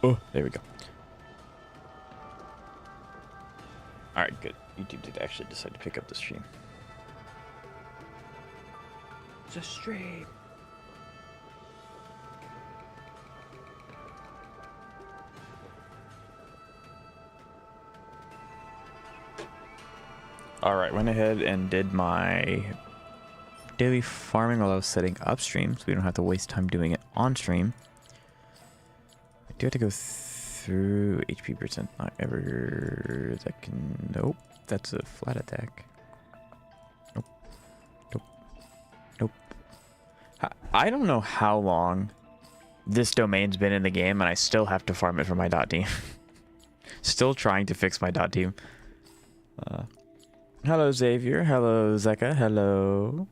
Oh, there we go. All right, good. YouTube did actually decide to pick up the stream. It's a stream. All right, went ahead and did my daily farming while I was setting up stream, so we don't have to waste time doing it on stream. I do have to go through HP percent, not ever. That can. Nope, that's a flat attack. Nope. Nope. Nope. I don't know how long this domain's been in the game, and I still have to farm it for my dot team. Still trying to fix my dot team. Hello, Xavier. Hello, Zeka. Hello.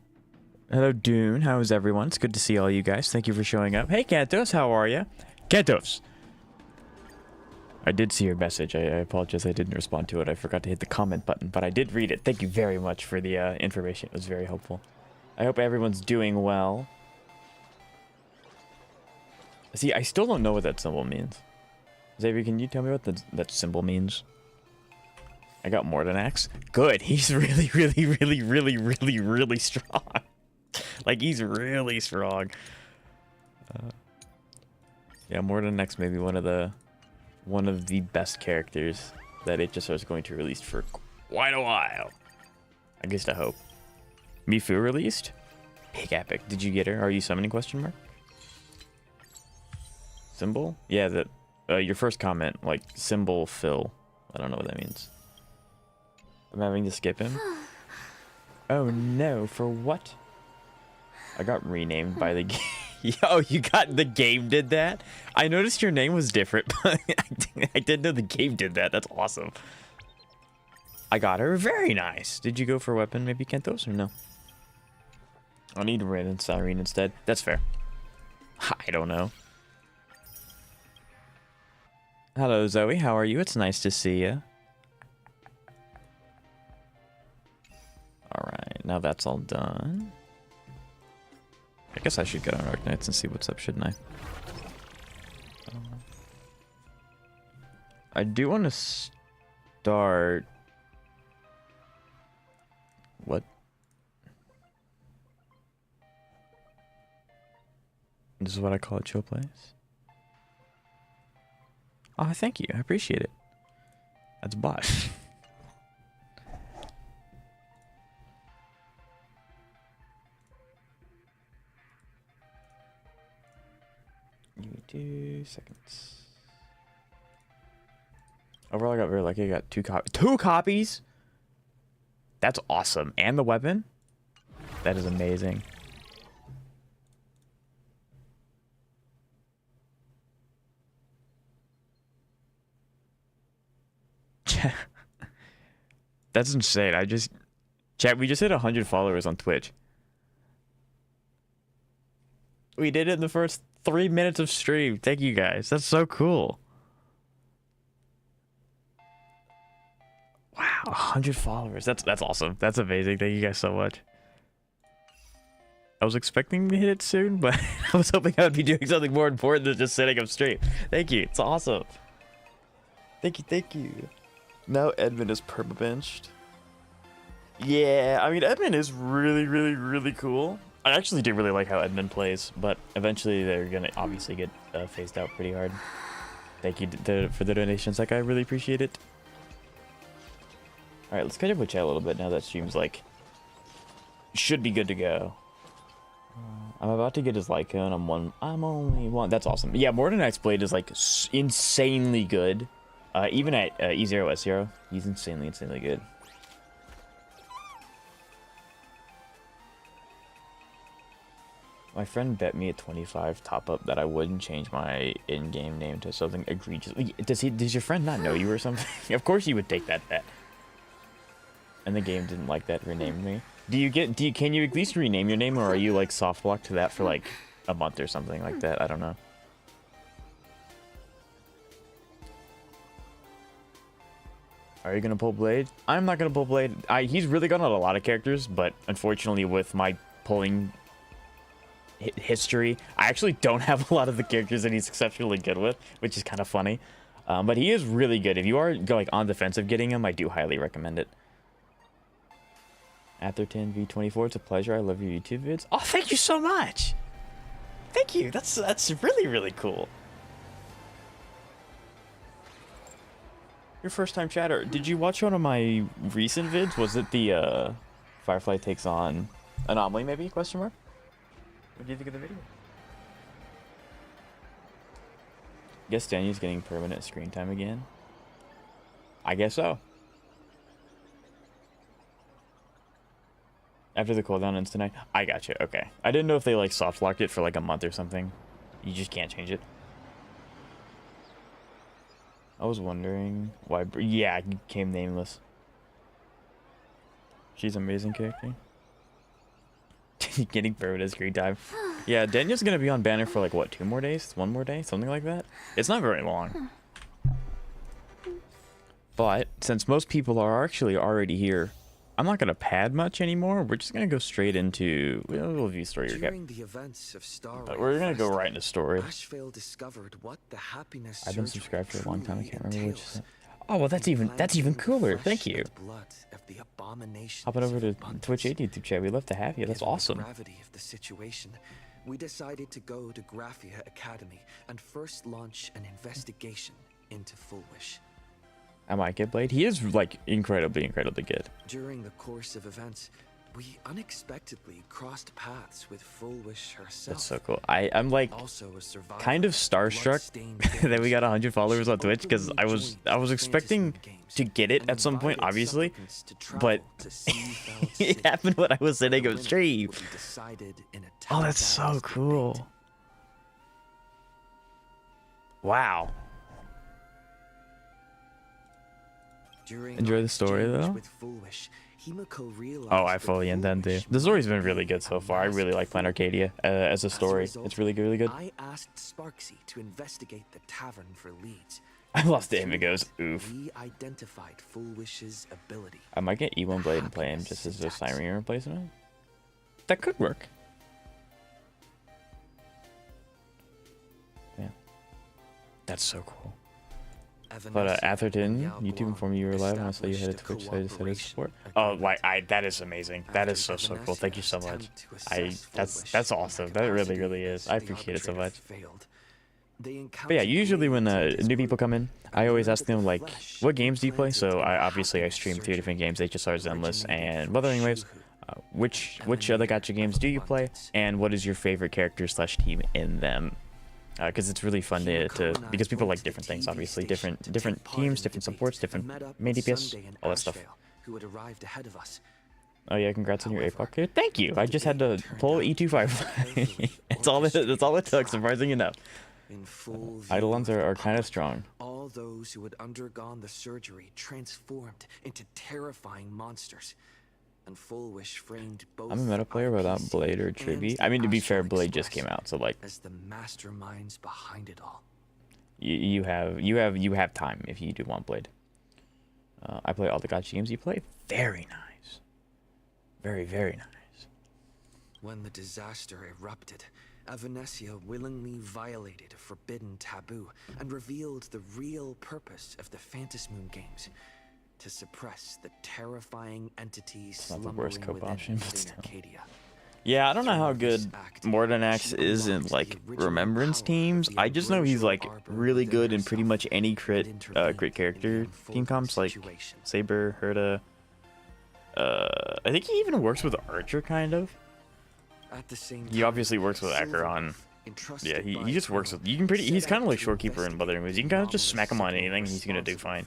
Hello, Dune. How is everyone? It's good to see all you guys. Thank you for showing up. Hey, Kantos. How are you? Kantos. I did see your message. I apologize I didn't respond to it. I forgot to hit the comment button, but I did read it. Thank you very much for the information. It was very helpful. I hope everyone's doing well. See, I still don't know what that symbol means. Xavier, can you tell me what that symbol means? I got Mortenax. Good. He's really, really, really, really, really, really strong. Like, he's really strong. Yeah, Mortenax may be one of the best characters that HSR is going to release for quite a while. I guess I hope. Mifu released? Big epic. Did you get her? Are you summoning question mark? Symbol? Yeah, that your first comment, like, symbol fill. I don't know what that means. I'm having to skip him. Oh no, for what? I got renamed by the game. Yo, you got the game did that? I noticed your name was different, but I didn't know the game did that. That's awesome. I got her. Very nice. Did you go for a weapon, maybe Kentos, or no? I'll need Rin and Cyrene instead. That's fair. I don't know. Hello, Zoe. How are you? It's nice to see you. Alright, now that's all done. I guess I should get on Arc Knights and see what's up, shouldn't I? I do want to start... What? This is what I call a chill place? Oh, thank you. I appreciate it. That's a bot. Give me 2 seconds. Overall, I got very lucky. I got two copies. That's awesome. And the weapon. That is amazing. That's insane. Chat, we just hit 100 followers on Twitch. We did it in the first 3 minutes of stream. Thank you guys. That's so cool. Wow, 100 followers. That's awesome. That's amazing. Thank you guys so much. I was expecting to hit it soon, but I was hoping I would be doing something more important than just setting up stream. Thank you. It's awesome. Thank you. Thank you. Now Edmund is permabenched. Yeah, I mean, Edmund is really, really, really cool. I actually do really like how Edmund plays, but eventually they're going to obviously get phased out pretty hard. Thank you for the donations. Like, I really appreciate it. Alright, let's catch up with chat a little bit now that stream's, like, should be good to go. I'm about to get his Lycone. I'm only one. That's awesome. Yeah, Mortenax Blade is, like, insanely good. Even at E0, S0, he's insanely good. My friend bet me at 25 top up that I wouldn't change my in-game name to something egregious. Does your friend not know you or something? Of course you would take that bet. And the game didn't like that, renamed me. Can you at least rename your name, or are you like soft locked to that for like a month or something like that? I don't know. Are you gonna pull Blade? I'm not gonna pull Blade. He's really gone on a lot of characters, but unfortunately with my pulling history. I actually don't have a lot of the characters that he's exceptionally good with, which is kind of funny. But he is really good. If you are going on defensive getting him, I do highly recommend it. Atherton V24, it's a pleasure. I love your YouTube vids. Oh, thank you so much. Thank you. That's really, really cool. Your first time chatter. Did you watch one of my recent vids? Was it the Firefly takes on Anomaly maybe? Question mark? What do you think of the video? Guess Daniel's getting permanent screen time again. I guess so. After the cooldown ends tonight. I gotcha. Okay. I didn't know if they like soft locked it for like a month or something. You just can't change it. I was wondering why. Yeah, it came nameless. She's an amazing character. Getting permanent screen time. Yeah, Daniel's gonna be on banner for like what, 2 more days? 1 more day? Something like that? It's not very long. But since most people are actually already here, I'm not gonna pad much anymore. We're just gonna go straight into we'll view story recap. The events of Star Rail we're gonna go right into story. Discovered what the happiness I've been subscribed for a long time. I can't remember which. Oh well, that's even cooler. Thank you. Hopping over to Twitch 8 YouTube chat. We'd love to have you. That's awesome. Gravity of the situation, we decided to go to Graphia Academy and first launch an investigation into Fullwish. I might get Blade. He is like incredibly good. During the course of events, we unexpectedly crossed paths with Fullwish herself. That's so cool. I'm like kind of starstruck that we got 100 followers on Twitch because I was expecting to get it at some point, obviously, but it happened when I was sitting on stream. Oh, that's so cool. Wow. Enjoy the story though. Oh, I fully intend to. The story's been really good so far. I really like Plan Arcadia as a story. It's really good. I asked Sparksy to investigate the tavern for leads. I lost the Imigos. Oof. We identified Fullwish's ability. I might get E1 Blade and play him just as a Siren replacement. That could work. Yeah. That's so cool. But Atherton, YouTube informed me you were live, and I saw you headed to Twitch, so I decided to support. Oh, that is amazing. That is so cool. Thank you so much. That's awesome. That really is. I appreciate it so much. But yeah, usually when new people come in, I always ask them like, what games do you play? So I stream 3 different games: HSR's Endless and Wuthering Waves. Which other gacha games do you play? And what is your favorite character / team in them? Because it's really fun to because people like different things, obviously different teams, different supports, different main DPS, all that stuff. Oh yeah, congrats on your APOC kid. Thank you. I just had to pull E2 Firefly. That's all it took. Surprising enough. Eidolons are kind of strong. All those who had undergone the surgery transformed into terrifying monsters. And Fullwish framed both. I'm a meta player without Blade or Tribby. I mean, to be fair, Blade just came out, so like. As the masterminds behind it all. You have time if you do want Blade. I play all the gacha games you play. Very nice. Very nice. When the disaster erupted, Avenesia willingly violated a forbidden taboo and revealed the real purpose of the Phantasmoon games. To suppress the terrifying entities slumbering within Arcadia. Yeah, I don't know how good Mortenax is in like remembrance teams. I just know he's like really good in pretty much any crit character team comps like Saber, Herta. I think he even works with Archer kind of. He obviously works with Acheron. Yeah, he just works with he's kind of like Shorekeeper and Wuthering Waves. You can kind of just smack him on anything, he's gonna do fine.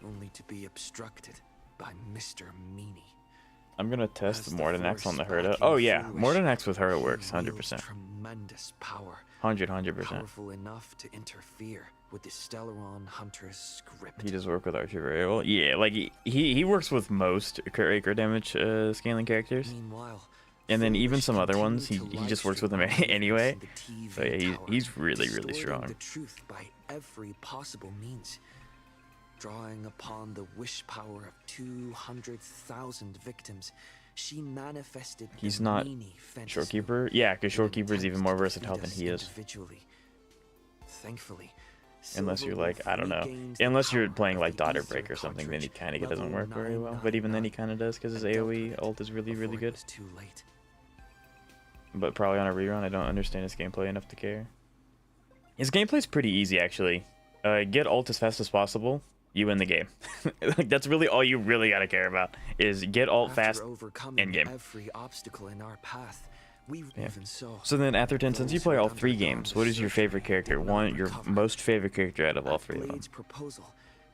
Only to be obstructed by Mr. Meanie. I'm gonna test Mortenax on the Herta. Oh yeah, Mortenax with Herta works 100%. Tremendous power. 100%. Powerful enough to interfere with the Stellaron Hunter's script. He does work with Archer very well. Yeah, like he works with most crit damage scaling characters. Meanwhile, and then even some other ones, he just works with them anyway. So yeah, he's really strong. The truth by every possible means. Drawing upon the wish power of 200,000 victims, she manifested. He's not Shorekeeper? Yeah, because Shorekeeper is even more versatile than he is. Thankfully, Unless you're like, I don't know. Unless you're playing like Daughter Break or something, then he kind of doesn't work very well. But even then he kind of does because his AoE ult is really, really good. But probably on a rerun, I don't understand his gameplay enough to care. His gameplay's pretty easy, actually. Get ult as fast as possible, you win the game. Like, that's really all you really gotta care about, is get ult fast, end game. Every obstacle in our path, yeah. So then after 10, since you play all 3 games, what is your favorite character? Your most favorite character out of all 3 of them?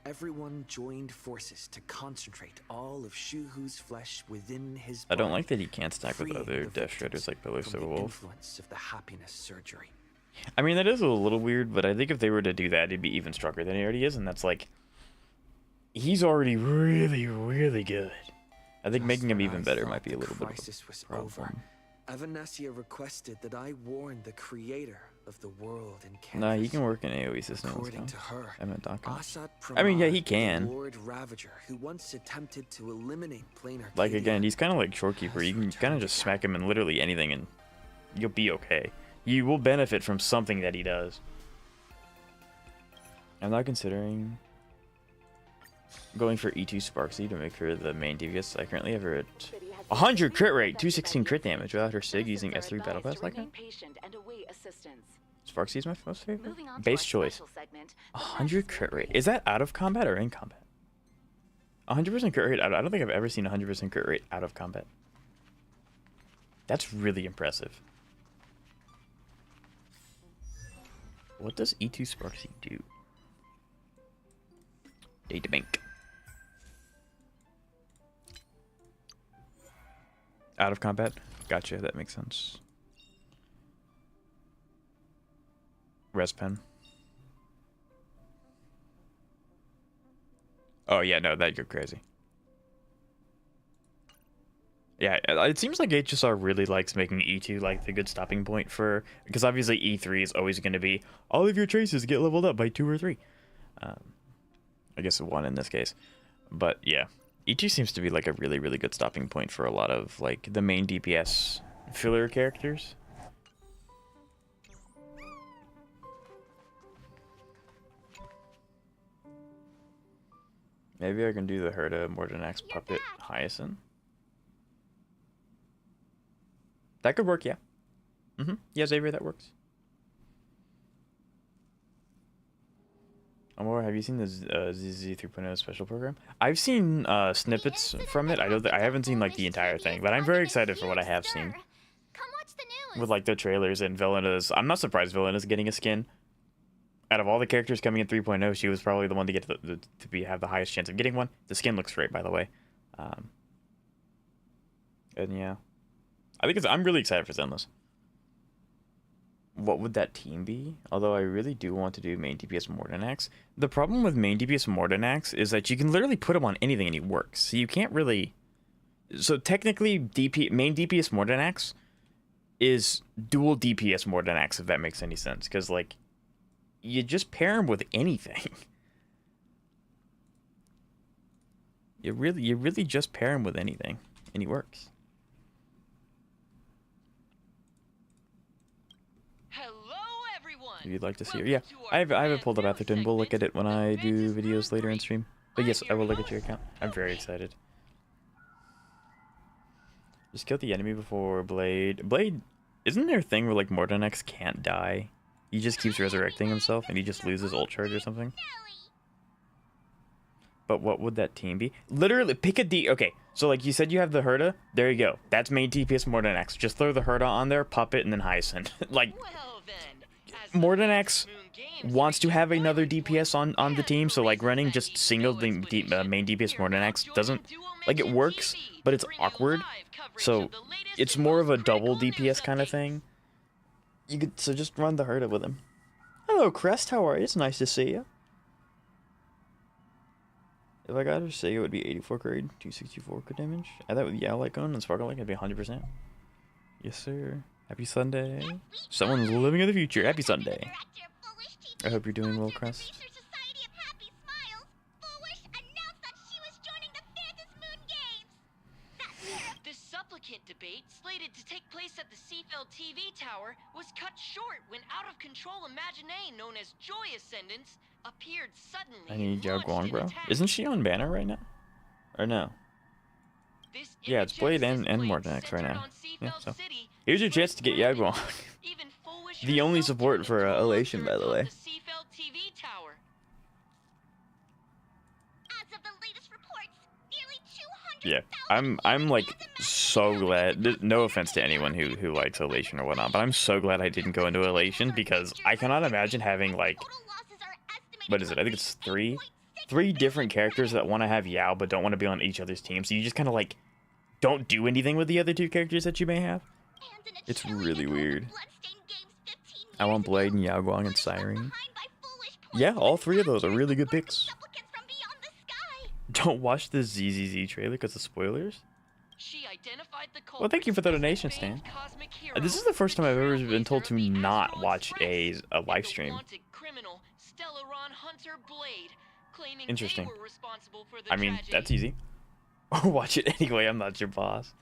Everyone joined forces to concentrate all of Shuhu's flesh within his body. I don't like that he can't stack with other Death Shredders like Pillar Silver Wolf. Of the happiness surgery. I mean, that is a little weird, but I think if they were to do that, it'd be even stronger than he already is, and that's like... He's already really, really good. I think making him even better might be a little bit of a problem. Evanessia requested that I warn the creator of the world in Canvas. Nah, he can work in AoE systems. According to her, I mean, yeah, he can. Lord Ravager, who once attempted to eliminate planar like, again, he's kind of like Shorekeeper. You can kind of just smack him in literally anything and you'll be okay. You will benefit from something that he does. I'm not considering going for E2 Sparksy to make her the main DPS. I currently have her at 100 crit rate, 216 crit damage without her Sig using S3 Battle Pass like that. Sparksy is my most favorite. Base choice. 100 crit rate. Is that out of combat or in combat? 100% crit rate. I don't think I've ever seen 100% crit rate out of combat. That's really impressive. What does E2 Sparksy do? Data bank. Out of combat? Gotcha, that makes sense. Res pen. Oh yeah, no, that you're crazy. Yeah, it seems like HSR really likes making E2 like the good stopping point for, because obviously E3 is always going to be all of your traces get leveled up by 2 or 3. I guess 1 in this case, but yeah, E2 seems to be like a really, really good stopping point for a lot of like the main DPS filler characters. Maybe I can do the Herta Mortenax Puppet Hyacinth. That could work, yeah. Yeah, Xavier, that works. Amor, have you seen the ZZ 3.0 special program? I've seen snippets from it. I haven't seen like the entire thing, but I'm very excited for what I have seen. With like the trailers and Villaina's. I'm not surprised Villaina's getting a skin. Out of all the characters coming in 3.0, she was probably the one to get have the highest chance of getting one. The skin looks great, by the way. And yeah, I'm really excited for Zenless. What would that team be? Although I really do want to do main DPS Mortenax. The problem with main DPS Mortenax is that you can literally put him on anything and he works. So you can't really... So technically, main DPS Mortenax is dual DPS Mortenax, if that makes any sense. Because, like, you just pair him with anything. You really just pair him with anything, and he works. If you'd like to see it. Yeah, I have it pulled up Atherton. We'll look at it when I do videos later in stream. But yes, I will look at your account. I'm very excited. Just kill the enemy before Blade. Blade, isn't there a thing where like Mortenax can't die? He just keeps resurrecting himself and he just loses ult charge or something? But what would that team be? Literally, pick a D. Okay, so like you said you have the Herta. There you go. That's main DPS Mortenax. Just throw the Herta on there, Puppet, and then Hyacinth. Like... Mortenax wants to have another DPS on the team, so like running just single the main DPS Mortenax doesn't, like, it works, but it's awkward, so it's more of a double DPS kind of thing. So just run the Herta with him. Hello Crest, how are you? It's nice to see you. If I got her Sig, it would be 84 grade, 264 crit damage. I thought with Light Gun and Sparkle Light it'd be 100%. Yes sir. Happy Sunday. Someone's living in the future. Happy Sunday. I hope you're doing well, Crest. debate, slated to take place at the Seafeld TV tower, was cut short when out-of-control imaginee known as Joy Ascendants appeared suddenly I need and Yao launched Guang, an bro. attack. Isn't she on banner right now? Or no? This Yeah, it's Blade and Blade Mortenax right centered now. on Yeah, Seafeld so. City, Here's your chance to get Yao spread Guang. even Foolish The only herself support turned for into a Elation, monster by the atop way. the Seafeld TV tower. As of the latest reports, nearly 200,000 Yeah, I'm like so glad. No offense to anyone who likes Elation or whatnot, but I'm so glad I didn't go into Elation because I cannot imagine having like, what is it? I think it's three different characters that want to have Yao but don't want to be on each other's team. So you just kind of like don't do anything with the other two characters that you may have. It's really weird. I want Blade and Yao Guang and Siren. Yeah, all three of those are really good picks. Don't watch the ZZZ trailer because of spoilers. Well, thank you for the donation, Stan. This is the first time I've ever been told to not watch a live stream. Interesting. I mean, that's easy. Watch it anyway, I'm not your boss.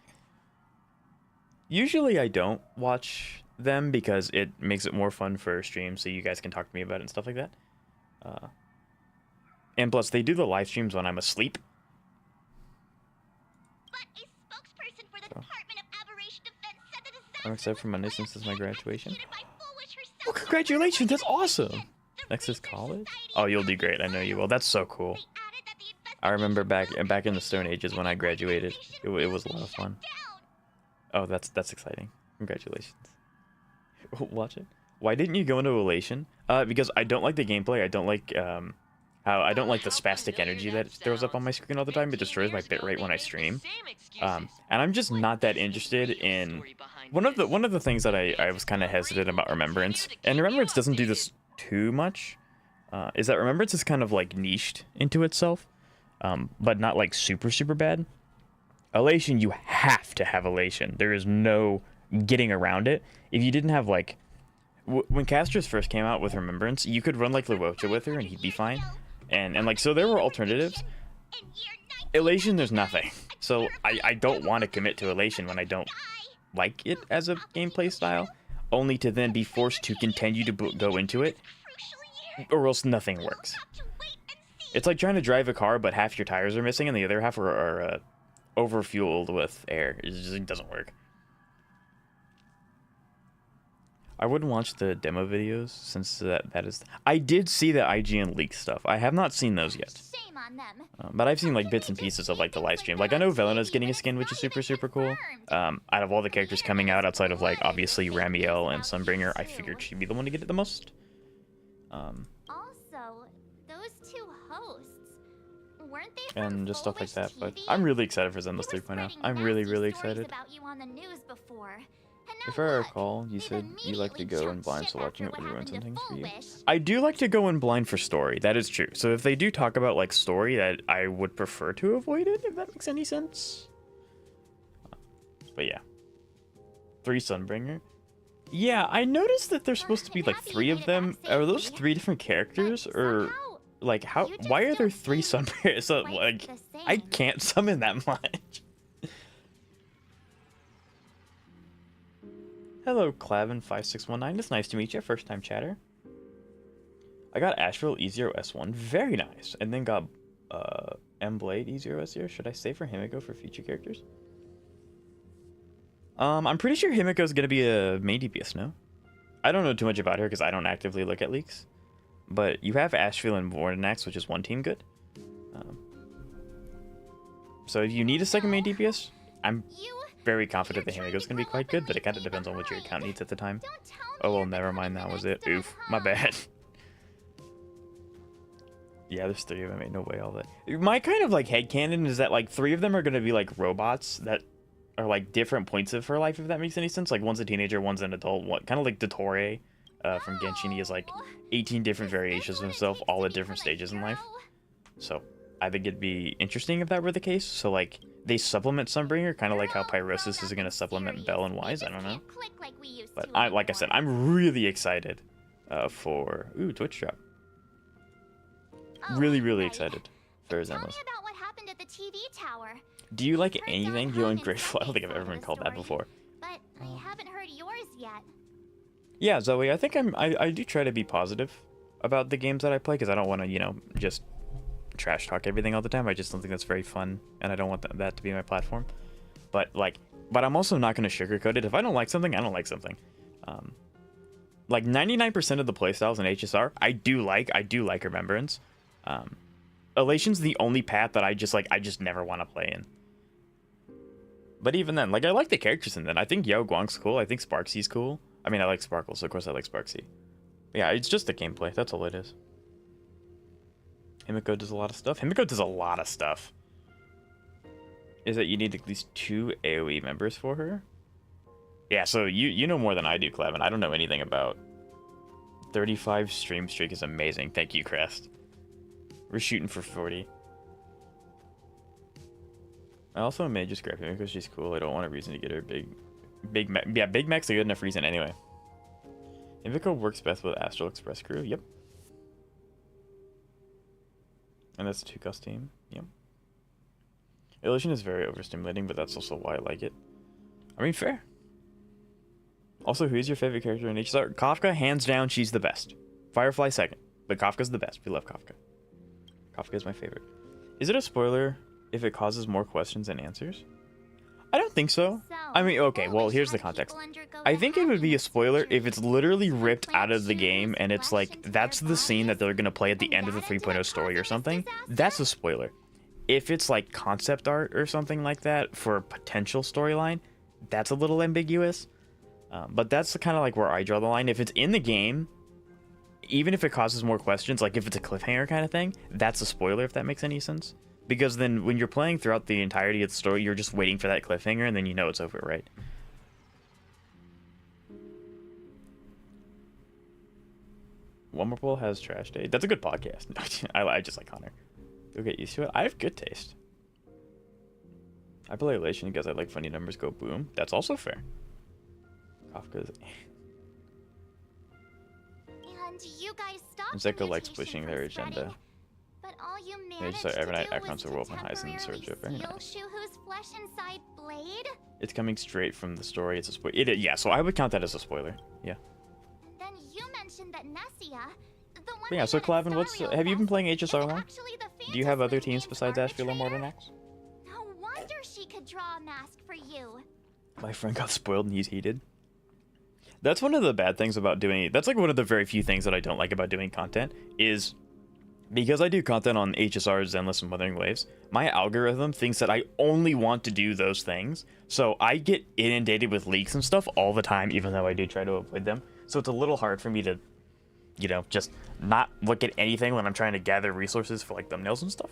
Usually I don't watch them because it makes it more fun for streams so you guys can talk to me about it and stuff like that. And plus, they do the live streams when I'm asleep. But a spokesperson for the Department of Aberration Defense said the disaster I'm excited for Monday since it's my graduation. was by Foolish herself. Oh, congratulations! That's awesome! Next is college? Oh, you'll do great. I know you will. That's so cool. They added that the I remember back in the Stone Ages when I graduated. It was a lot of fun. Oh, that's exciting. Congratulations. Watch it. Why didn't you go into Elation? Because I don't like the gameplay. I don't like how I don't like the spastic energy that throws up on my screen all the time. It destroys my bitrate when I stream. And I'm just not that interested in one of the things that I was kind of hesitant about Remembrance, and Remembrance doesn't do this too much, is that Remembrance is kind of like niched into itself, but not like super bad. Elation, you have to have Elation. There is no getting around it. If you didn't have like when Castros first came out with Remembrance, you could run like Luocha with her and he'd be fine. And like, so there were alternatives. Elation, there's nothing. So I don't want to commit to Elation when I don't like it as a gameplay style, only to then be forced to continue to go into it, or else nothing works. It's like trying to drive a car, but half your tires are missing and the other half are overfueled with air. It doesn't work. I wouldn't watch the demo videos since that is... I did see the IGN leak stuff. I have not seen those yet. Shame on them. But I've seen like bits and pieces of like the live stream. Like I know Velena's getting a skin, which is super cool. Out of all the characters coming out outside of like obviously Ramiel and Sunbringer, I figured she'd be the one to get it the most. Also, those two hosts, weren't they And from just stuff like Foolish that. But TV? I'm really excited for You Zenless were 3.0. spreading I'm really nasty stories excited. about you on the news before. And now If I what? recall, you They've said you like to immediately go in blind, jumped so ship watching it after would what ruin some happened things to for you. Foolish. I do like to go in blind for story. That is true. So if they do talk about like story, that I would prefer to avoid it, if that makes any sense. But yeah. 3 Sunbringer. Yeah, I noticed that there's supposed to be like 3 of them. Are those 3 different characters, or like how? Why are there 3 Sunbringers? So like, I can't summon that much. Hello, Clavin5619. It's nice to meet you. First time chatter. I got Asheville E0 S1. Very nice. And then got M Blade E0 S0. Should I save for Himiko for future characters? I'm pretty sure Himiko's gonna be a main DPS, no? I don't know too much about her because I don't actively look at leaks. But you have Asheville and Mortenax, which is one team good. So if you need a second main DPS, I'm very confident that Himiko's gonna be quite good, but it kind of depends on what your account needs at the time. Oh well, never mind, that was it. Oof, my bad. Yeah, there's 3 of them, ain't no way all that. My kind of like headcanon is that like 3 of them are gonna be like robots that are like different points of her life, if that makes any sense. Like one's a teenager, one's an adult, one kind of like Dottore from Genshin. He has like 18 different variations of himself, all at different stages in life. So I think it'd be interesting if that were the case. So like they supplement Sunbringer, kind of like how Pyrosis is gonna supplement Bell and Wise. I don't know, but like I said, I'm really excited for Twitch drop. Really excited for Zenless. Tell me about what happened at the TV tower. Do you like I've heard anything? Dark Do you Home ungrateful? I don't think and I've ever been called that story, before. But I haven't heard yours yet. Yeah, Zoe, I think I do try to be positive about the games that I play because I don't want to, you know, just trash talk everything all the time. I just don't think that's very fun, and I don't want that to be my platform. But but I'm also not going to sugarcoat it. If I don't like something, I don't like something. Like 99% of the playstyles in HSR, I do like Remembrance. Elation's the only path that I just never want to play in. But even then, like, I like the characters in that. I think Yao Guang's cool. I think Sparksy's cool. I mean, I like Sparkle, so of course I like Sparksy. But yeah, it's just the gameplay. That's all it is. Himiko does a lot of stuff. Himiko does a lot of stuff. Is that you need at least 2 AoE members for her? Yeah, so you know more than I do, Clevin. I don't know anything about 35 stream streak is amazing. Thank you, Crest. We're shooting for 40. I also may just grab him because she's cool. I don't want a reason to get her Big Mac's a good enough reason anyway. Himiko works best with Astral Express crew. Yep. And that's a 2-cost team. Yep. Illusion is very overstimulating, but that's also why I like it. I mean, fair. Also, who's your favorite character in HSR? Kafka, hands down, she's the best. Firefly second, but Kafka's the best. We love Kafka. Kafka is my favorite. Is it a spoiler if it causes more questions than answers? I don't think so. I mean, okay, well, here's the context. I think it would be a spoiler if it's literally ripped out of the game and it's like, that's the scene that they're going to play at the end of the 3.0 story or something. That's a spoiler. If it's like concept art or something like that for a potential storyline, that's a little ambiguous. But that's kind of like where I draw the line. If it's in the game, even if it causes more questions, like if it's a cliffhanger kind of thing, that's a spoiler, if that makes any sense. Because then when you're playing throughout the entirety of the story, you're just waiting for that cliffhanger, and then you know it's over, right? One More Bowl has Trash Day. That's a good podcast. I just like Connor. You'll get used to it. I have good taste. I play Elation because I like funny numbers go boom. That's also fair. Kafka's... And you guys stopped Zeko likes imitation pushing from their spreading, agenda. But all you Yeah, managed just like every to night, do Icons was are to Wolf and Heisen and temporarily Sergio. Very seal nice. Shuhu's flesh inside Blade? It's coming straight from the story. It's a spoiler. Yeah, so I would count that as a spoiler. Yeah. And then you mentioned that Nessia, the one Yeah, so Clavin, have you been playing HSR long? Do you have other teams besides Ashfield and Mortenax? No wonder she could draw a mask for you. My friend got spoiled and he's heated. That's one of the bad things about doing... That's like one of the very few things that I don't like about doing content is... Because I do content on HSR, Zenless, and Wuthering Waves, my algorithm thinks that I only want to do those things. So I get inundated with leaks and stuff all the time, even though I do try to avoid them. So it's a little hard for me to, you know, just not look at anything when I'm trying to gather resources for like thumbnails and stuff.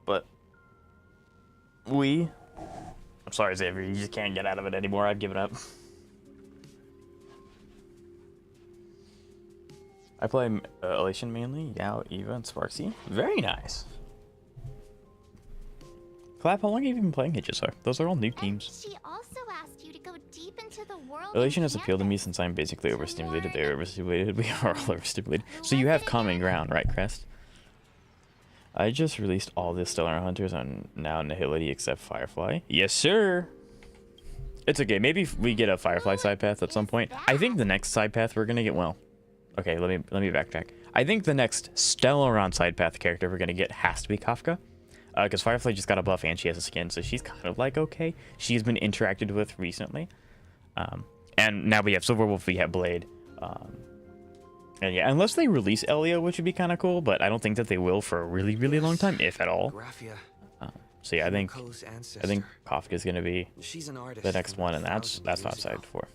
But I'm sorry, Xavier, you just can't get out of it anymore. I've given up. I play Elation mainly, Yao, Eva, and Sparksy. Very nice. Clap, how long have you been playing HSR? Those are all new teams. She also asked you to go deep into the world. Elation has appealed to me since I'm basically overstimulated. They're overstimulated. We are all overstimulated. So you have common ground, right, Crest? I just released all the Stellar Hunters on now Nihility except Firefly. Yes, sir. It's okay. Maybe we get a Firefly side path at some point. I think the next side path we're gonna get, well, okay, let me backtrack. I think the next Stellaron side path character we're gonna get has to be Kafka, because Firefly just got a buff and she has a skin, so she's kind of like okay. She's been interacted with recently, and now we have Silverwolf, we have Blade, and yeah, unless they release Elio, which would be kind of cool, but I don't think that they will for a really, really long time, if at all. So yeah, I think Kafka is gonna be the next one, and that's what I'm excited for.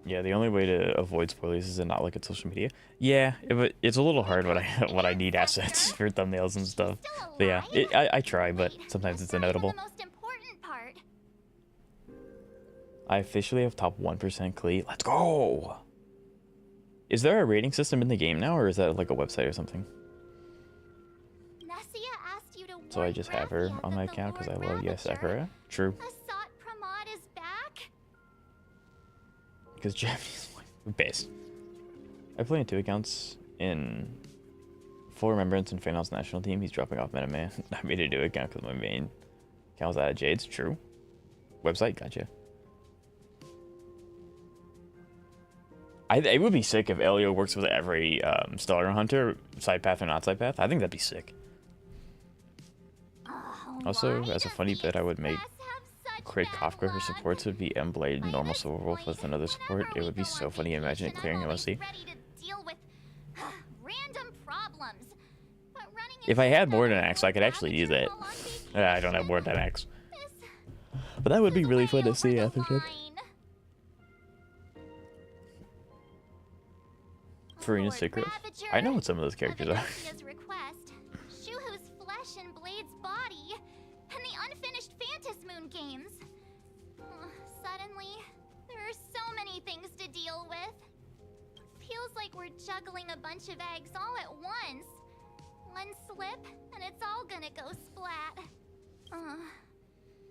Yeah, the only way to avoid spoilers is to not look at social media. Yeah, it's a little hard when I need assets for thumbnails and stuff. But yeah, I try, but sometimes it's inevitable. I officially have top 1% Clee. Let's go! Is there a rating system in the game now, or is that like a website or something? So I just have her on my account because I love Yes Sakura. True. Because Japanese base. I play in 2 accounts in Full remembrance and finals national team. He's dropping off Meta Man. Not me to do it, because my main account was out of Jade's. True. Website, gotcha. It would be sick if Elio works with every Stellar Hunter, side path or not side path. I think that'd be sick. Also, as a funny bit, I would make create Kafka. Her supports would be M Blade, normal Silver Wolf with another support. It would be so funny. Imagine it clearing MSC. If I had Mortenax, I could actually use it. I don't have Mortenax. But that would be really fun to see, Atherton. Farina's Secret. I know what some of those characters are. Shuhu's flesh and Blade's body, and the unfinished Phantas Moon games. Suddenly, there are so many things to deal with. Feels like we're juggling a bunch of eggs all at once. One slip, and it's all gonna go splat.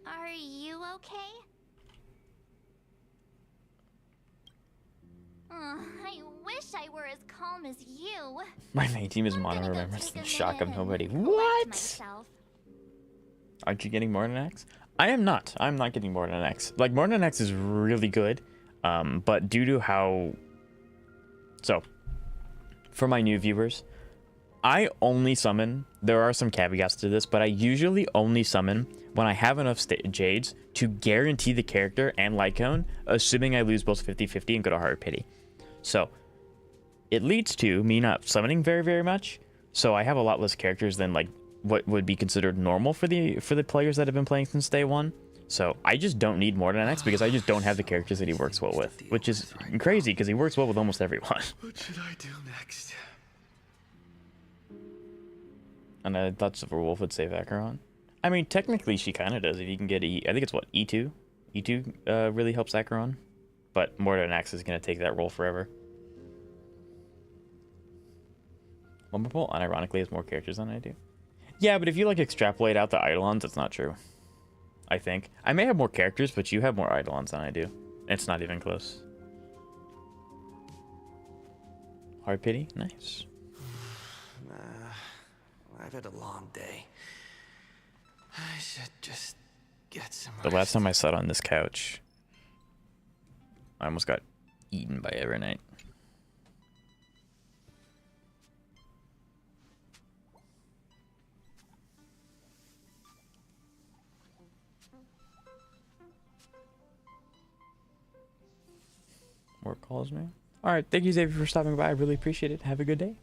Are you okay? I wish I were as calm as you. My main team is Mono Remembrance and Shock of Nobody. What? Aren't you getting Mortenax? I am not. I'm not getting Mortenax. Like, Mortenax is really good, but due to how... So, for my new viewers, I only summon... There are some caveats to this, but I usually only summon when I have enough Jades to guarantee the character and Lycone, assuming I lose both 50-50 and go to Hard Pity. So, it leads to me not summoning very, very much. So I have a lot less characters than like what would be considered normal for the players that have been playing since day one. So I just don't need Mortenax because I just don't have the characters that he works well with, which is crazy because he works well with almost everyone. What should I do next? And I thought Silver Wolf would save Acheron. I mean, technically she kind of does if you can get I think it's what, E2? E2 really helps Acheron. But Mortenax is going to take that role forever. Wumperpool unironically has more characters than I do. Yeah, but if you like extrapolate out the Eidolons, that's not true. I think. I may have more characters, but you have more Eidolons than I do. It's not even close. Hard Pity? Nice. I've had a long day. I should just get some The rest. last time I sat on this couch, I almost got eaten by Evernight. Work calls me. All right, thank you, Xavier, for stopping by. I really appreciate it. Have a good day.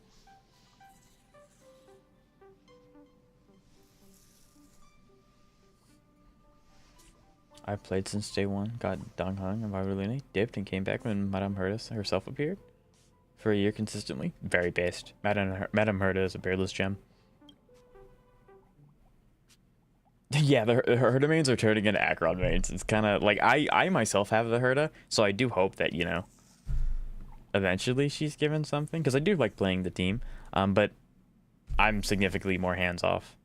I've played since day one, got Dong Hung and Violine, dipped, and came back when Madame Herta herself appeared. For a year consistently. Very based. Madame Herta is a bearless gem. Yeah, the Herta mains are turning into Acheron mains. It's kind of like, I myself have the Herta, so I do hope that, you know, eventually she's given something. Because I do like playing the team, but I'm significantly more hands-off.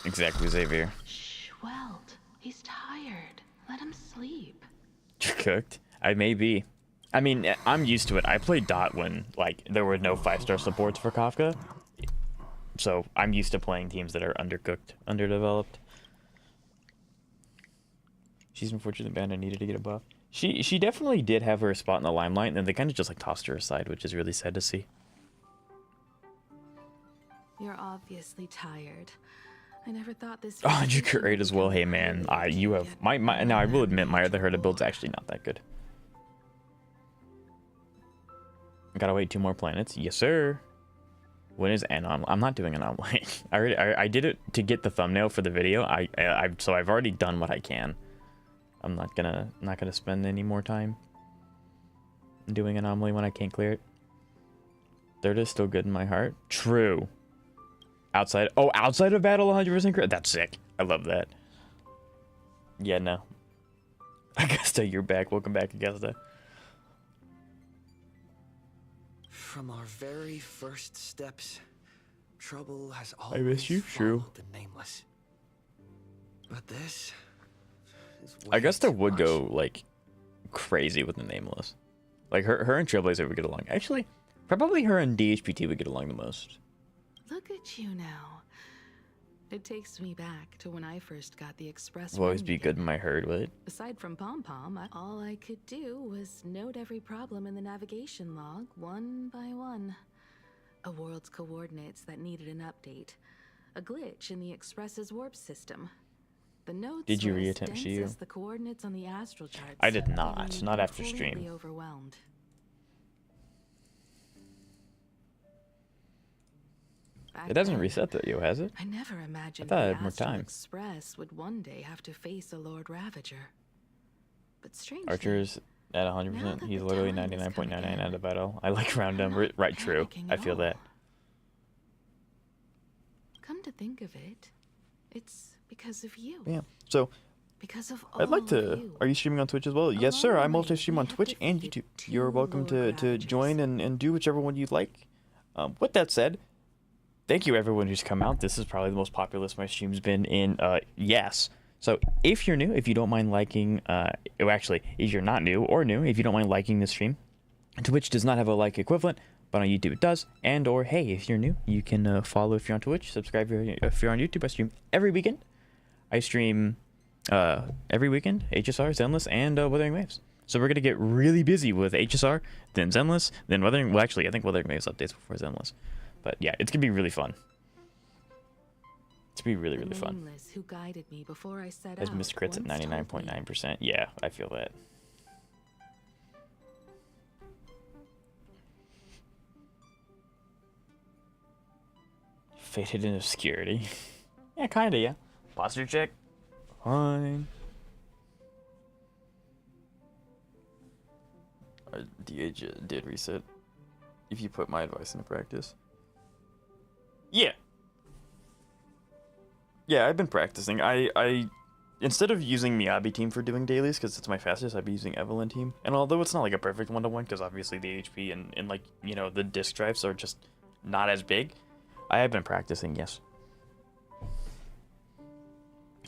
Exactly, Xavier. Shh, Welt. He's tired. Let him sleep. You're cooked. I may be. I mean, I'm used to it. I played Dot when, like, there were no 5-star supports for Kafka. So, I'm used to playing teams that are undercooked, underdeveloped. She's unfortunately banned and needed to get a buff. She definitely did have her spot in the limelight, and then they kind of just, like, tossed her aside, which is really sad to see. You're obviously tired. I never thought this. Oh, and you curate as well. Hey, man, you have my now. I will admit, my other Herta build's actually not that good. I gotta wait 2 more planets. Yes, sir. When is Anon? I'm not doing Anomaly. I did it to get the thumbnail for the video. So I've already done what I can. I'm not gonna spend any more time doing Anomaly when I can't clear it. Third is still good in my heart. True. Outside of battle 100% crit. That's sick. I love that. Yeah, no. Augusta, you're back. Welcome back, Augusta. From our very first steps, trouble has I miss you, always true. followed the nameless. But this is I way guess there too would much. go like crazy with the Nameless. Like her and Trailblazer would get along. Actually, probably her and DHPT would get along the most. Look at you now. It takes me back to when I first got the express. Will always run be good kit. in my herd, would it? Aside from Pom Pom, all I could do was note every problem in the navigation log one by one. A world's coordinates that needed an update. A glitch in the Express's warp system. The notes Did you were as reattempt dense Shiyu? as the coordinates on the astral charts. I did leaving not. me Not after completely stream. Overwhelmed. Back It doesn't then, reset though, yo, has it? I never imagined I thought I the had more Astral time. Express would one day have to face a Lord Ravager. But strangely, Archer's at Now 100%. that He's the literally time has come 99.99 again, out of battle. I like round I'm number. not Right, true. panicking I at feel that. all. Come to think of it, it's because of you. Yeah. So Because of all I'd like of to. you. Are you streaming on Twitch as well? Yes, Along sir. the I way, multi-stream we on have Twitch and defeated YouTube. 2 You're welcome Lord to Ravagers. join and do whichever one you'd like. With that said, thank you everyone who's come out. This is probably the most populous my stream's been in yes. So if you're new, if you don't mind liking, actually, if you're not new or new, if you don't mind liking the stream, Twitch does not have a like equivalent, but on YouTube it does. And or hey, if you're new, you can follow if you're on Twitch, subscribe if you're on YouTube. I stream every weekend. I stream every weekend, HSR, Zenless, and Wuthering Waves. So we're gonna get really busy with HSR, then Zenless, then Wuthering. Well, actually, I think Wuthering Waves updates before Zenless. But yeah, it's gonna be really fun. It's gonna be really, really The fun. Nameless who guided me before I set As out Miss Crits at once told me, 99.9%. Yeah, I feel that. Faded in obscurity. Yeah, kinda, yeah. Posture check. Fine. DH did reset. If you put my advice into practice. Yeah. Yeah, I've been practicing. I instead of using Miyabi team for doing dailies, because it's my fastest, I'd be using Evelyn team. And although it's not like a perfect one-to-one, because obviously the HP and like, you know, the disk drives are just not as big, I have been practicing, yes.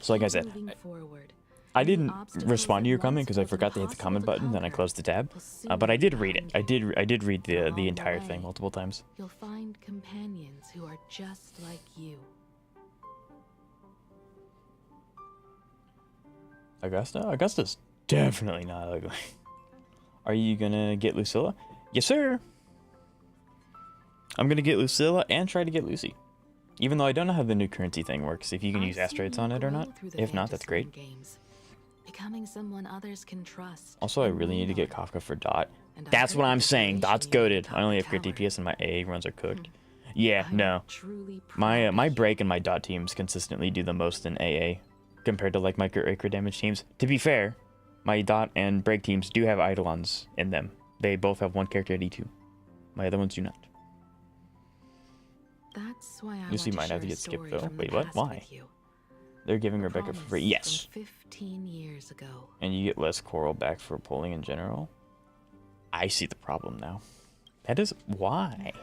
So like I said, moving forward. I Any didn't obstacles respond to that your comment once because I felt forgot to hit the impossible comment to button, then I conquer closed the tab. will soon But I be did read it. behind you. I did read Along the the entire thing way, multiple times. You'll find companions who are just like you. Augusta's definitely not ugly. Are you gonna get Lucilla? Yes, sir. I'm gonna get Lucilla and try to get Lucy. Even though I don't know how the new currency thing works, if you can I've use seen asteroids you on it or grow not. through the If not, that's Fantasy great. Games, becoming someone others can trust. Also, I and really need to lean get on. Kafka for Dot. And I That's heard what the I'm saying. Dot's decoration you goated. I only have tower. crit DPS and my AA runs are cooked. Yeah, I'm no. truly My proud my of you. break and my Dot teams consistently do the most in AA compared to like my crit damage teams. To be fair, my Dot and break teams do have Eidolons in them. They both have one character at E2. My other ones do not. That's why I Lucy want might have to share a get skipped, story though. from the Wait, what? past Why? with you. They're giving A Rebecca for free. promise Yes. from 15 years ago. And you get less coral back for pulling in general. I see the problem now. That is why.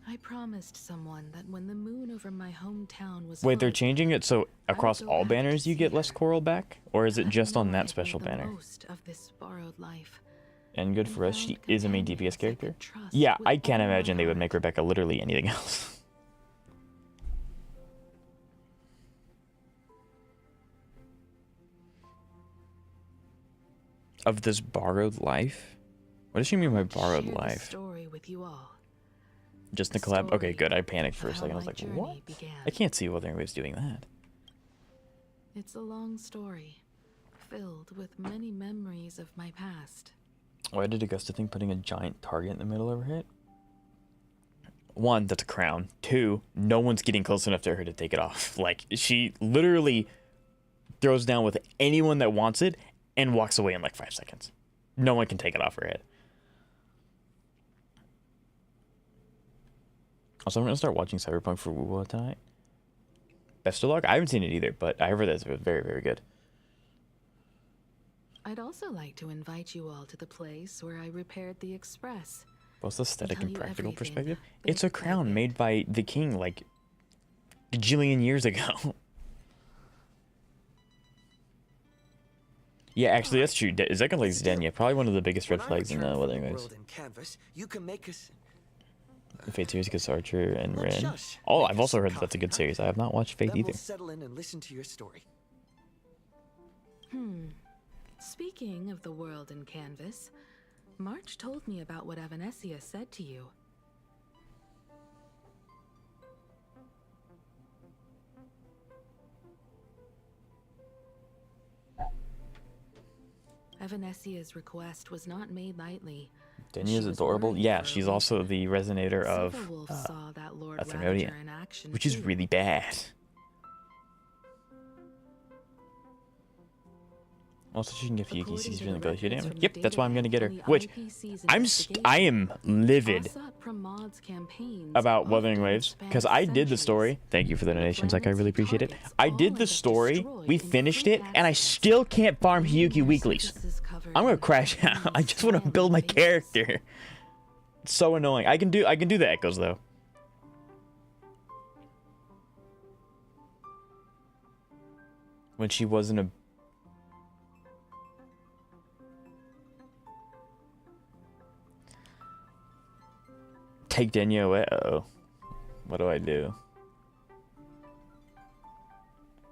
I promised someone that when the moon over my hometown was Wait, they're full, changing it so I would across go all back to banners you see get less her. coral back? Or is it let just her on know that I'd special made the banner? most of this borrowed life. And good and for us, she found is a main companions DPS I character. could trust Yeah, with I can't all my imagine they would heart. make Rebecca literally anything else. Of this borrowed life? What does she mean by borrowed Share the life? story with you all. Just the the collab? Okay, story good. I panicked for a of how second. I was my like, journey what? began. I can't see whether anybody's doing that. It's a long story, filled with many memories of my past. Why did Augusta think putting a giant target in the middle of her hit? One, that's a crown. Two, no one's getting close enough to her to take it off. Like, she literally throws down with anyone that wants it and walks away in like 5 seconds. No one can take it off her head. Also, I'm going to start watching Cyberpunk for Wuwa tonight. Best of luck. I haven't seen it either, but I heard that's very, very good. I'd also like to invite you all to the place where I repaired the Express. Both aesthetic tell and you practical everything, perspective. bit It's a by crown bit. made by the king like a gajillion years ago. Yeah, actually, that's true. Zeka likes Denya. Probably one of the biggest red When I flags in return the from Wuthering the Waves. world in canvas, you can make us. Fate series gets Archer and Let's Ren. shush. Oh, Make I've us also some heard that that's a coffee, good huh? series. I have not watched Fate Then either. we'll settle in and listen to your story. Speaking of the world in canvas, March told me about what Evanesia said to you. Evanesia's request was not made lightly. Denya She is was adorable. worried Yeah, for a she's also reason. the resonator of Silverwolf saw that Lord a Ravager Thermodian, in action which is too. really bad. Also, she can get Fuyuki According sees to from the negotiate records damage. from Yep, the that's why I'm gonna get her. database and the Which IPC's I am investigation, livid Asat Pramod's campaigns about Wuthering often Waves because span I did the story. centuries. Thank you for the donations, like I planets really he appreciate it. targets I all did end the up story, destroyed we in finished freak it, and I accidents. still can't farm Meaning Hiyuki their weeklies. surfaces covered I'm gonna in crash out. I almost just want to slimy build my faces. character. It's so annoying. I can do the echoes though. When she wasn't a take Denya away. Uh-oh. What do I do?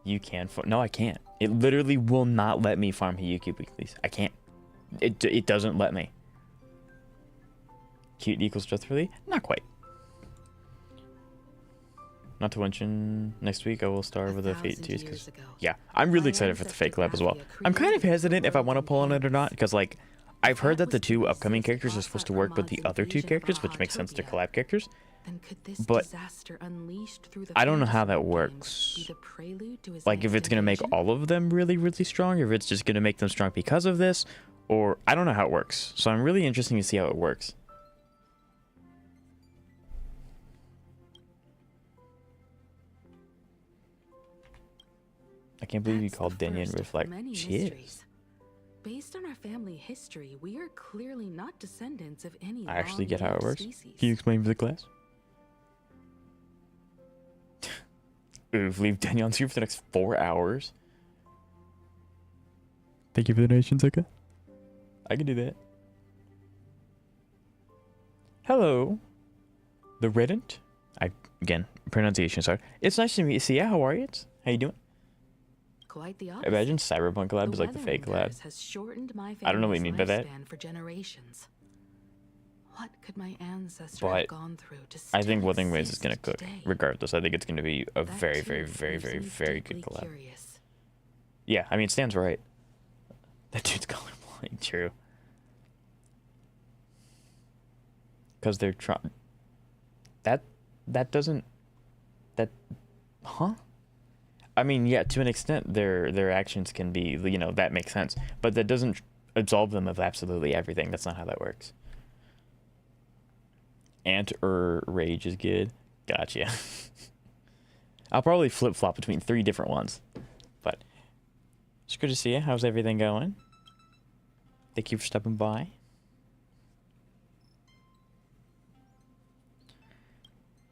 You can no, I can't. It literally will not let me farm Hiyuki weeklies. I can't. It doesn't let me. Cute equals trustworthy? Not quite. Not to mention, next week I will start with the Fate 1,000 series. years ago, Yeah, I'm really our excited for the Fate ancestor collab as well. Graphia I'm kind of created the hesitant if I world want to in pull on it or not, canvas. because like, I've heard that the was two the upcoming basis characters of are supposed to Asat work with the Pramod's other two invasion of characters, which makes sense to Ahatopia. collab characters. Then could this But disaster unleashed through the I don't know how that Fantasy works. Games be the prelude to his Like, if next it's gonna make invasion? all of them really, really strong, or if it's just gonna make them strong because of this, or I don't know how it works. So I'm really interested to see how it works. I can't believe you That's called the Denya first and of Reflect. many She is. mysteries. Based on our family history, we are clearly not descendants of any I actually get how it long-lived works. species. Can you explain for the class? Oof, leave Denya on stream for the next 4 hours. Thank you for the donations, okay? I can do that. Hello. The Reddit? Again, pronunciation, sorry. It's nice to meet you. Yeah, how are you? How you doing? Quite the opposite. Imagine Cyberpunk collab The is like the Fate Weathering collab. Curse has shortened my I don't know what you family's mean by that. lifespan for generations. What could my ancestor But have gone through to I think still Wuthering Waves is exist going to cook. today? Regardless, I think it's going to be a That very, too very, very, leaves very, me very good deeply collab. curious. Yeah, I mean, Stan's right. That dude's colorblind. True. Because they're trying. That doesn't. That. Huh? I mean, yeah, to an extent, their actions can be, you know, that makes sense. But that doesn't absolve them of absolutely everything. That's not how that works. Ant or Rage is good. Gotcha. I'll probably flip-flop between 3 different ones. But it's good to see you. How's everything going? Thank you for stopping by.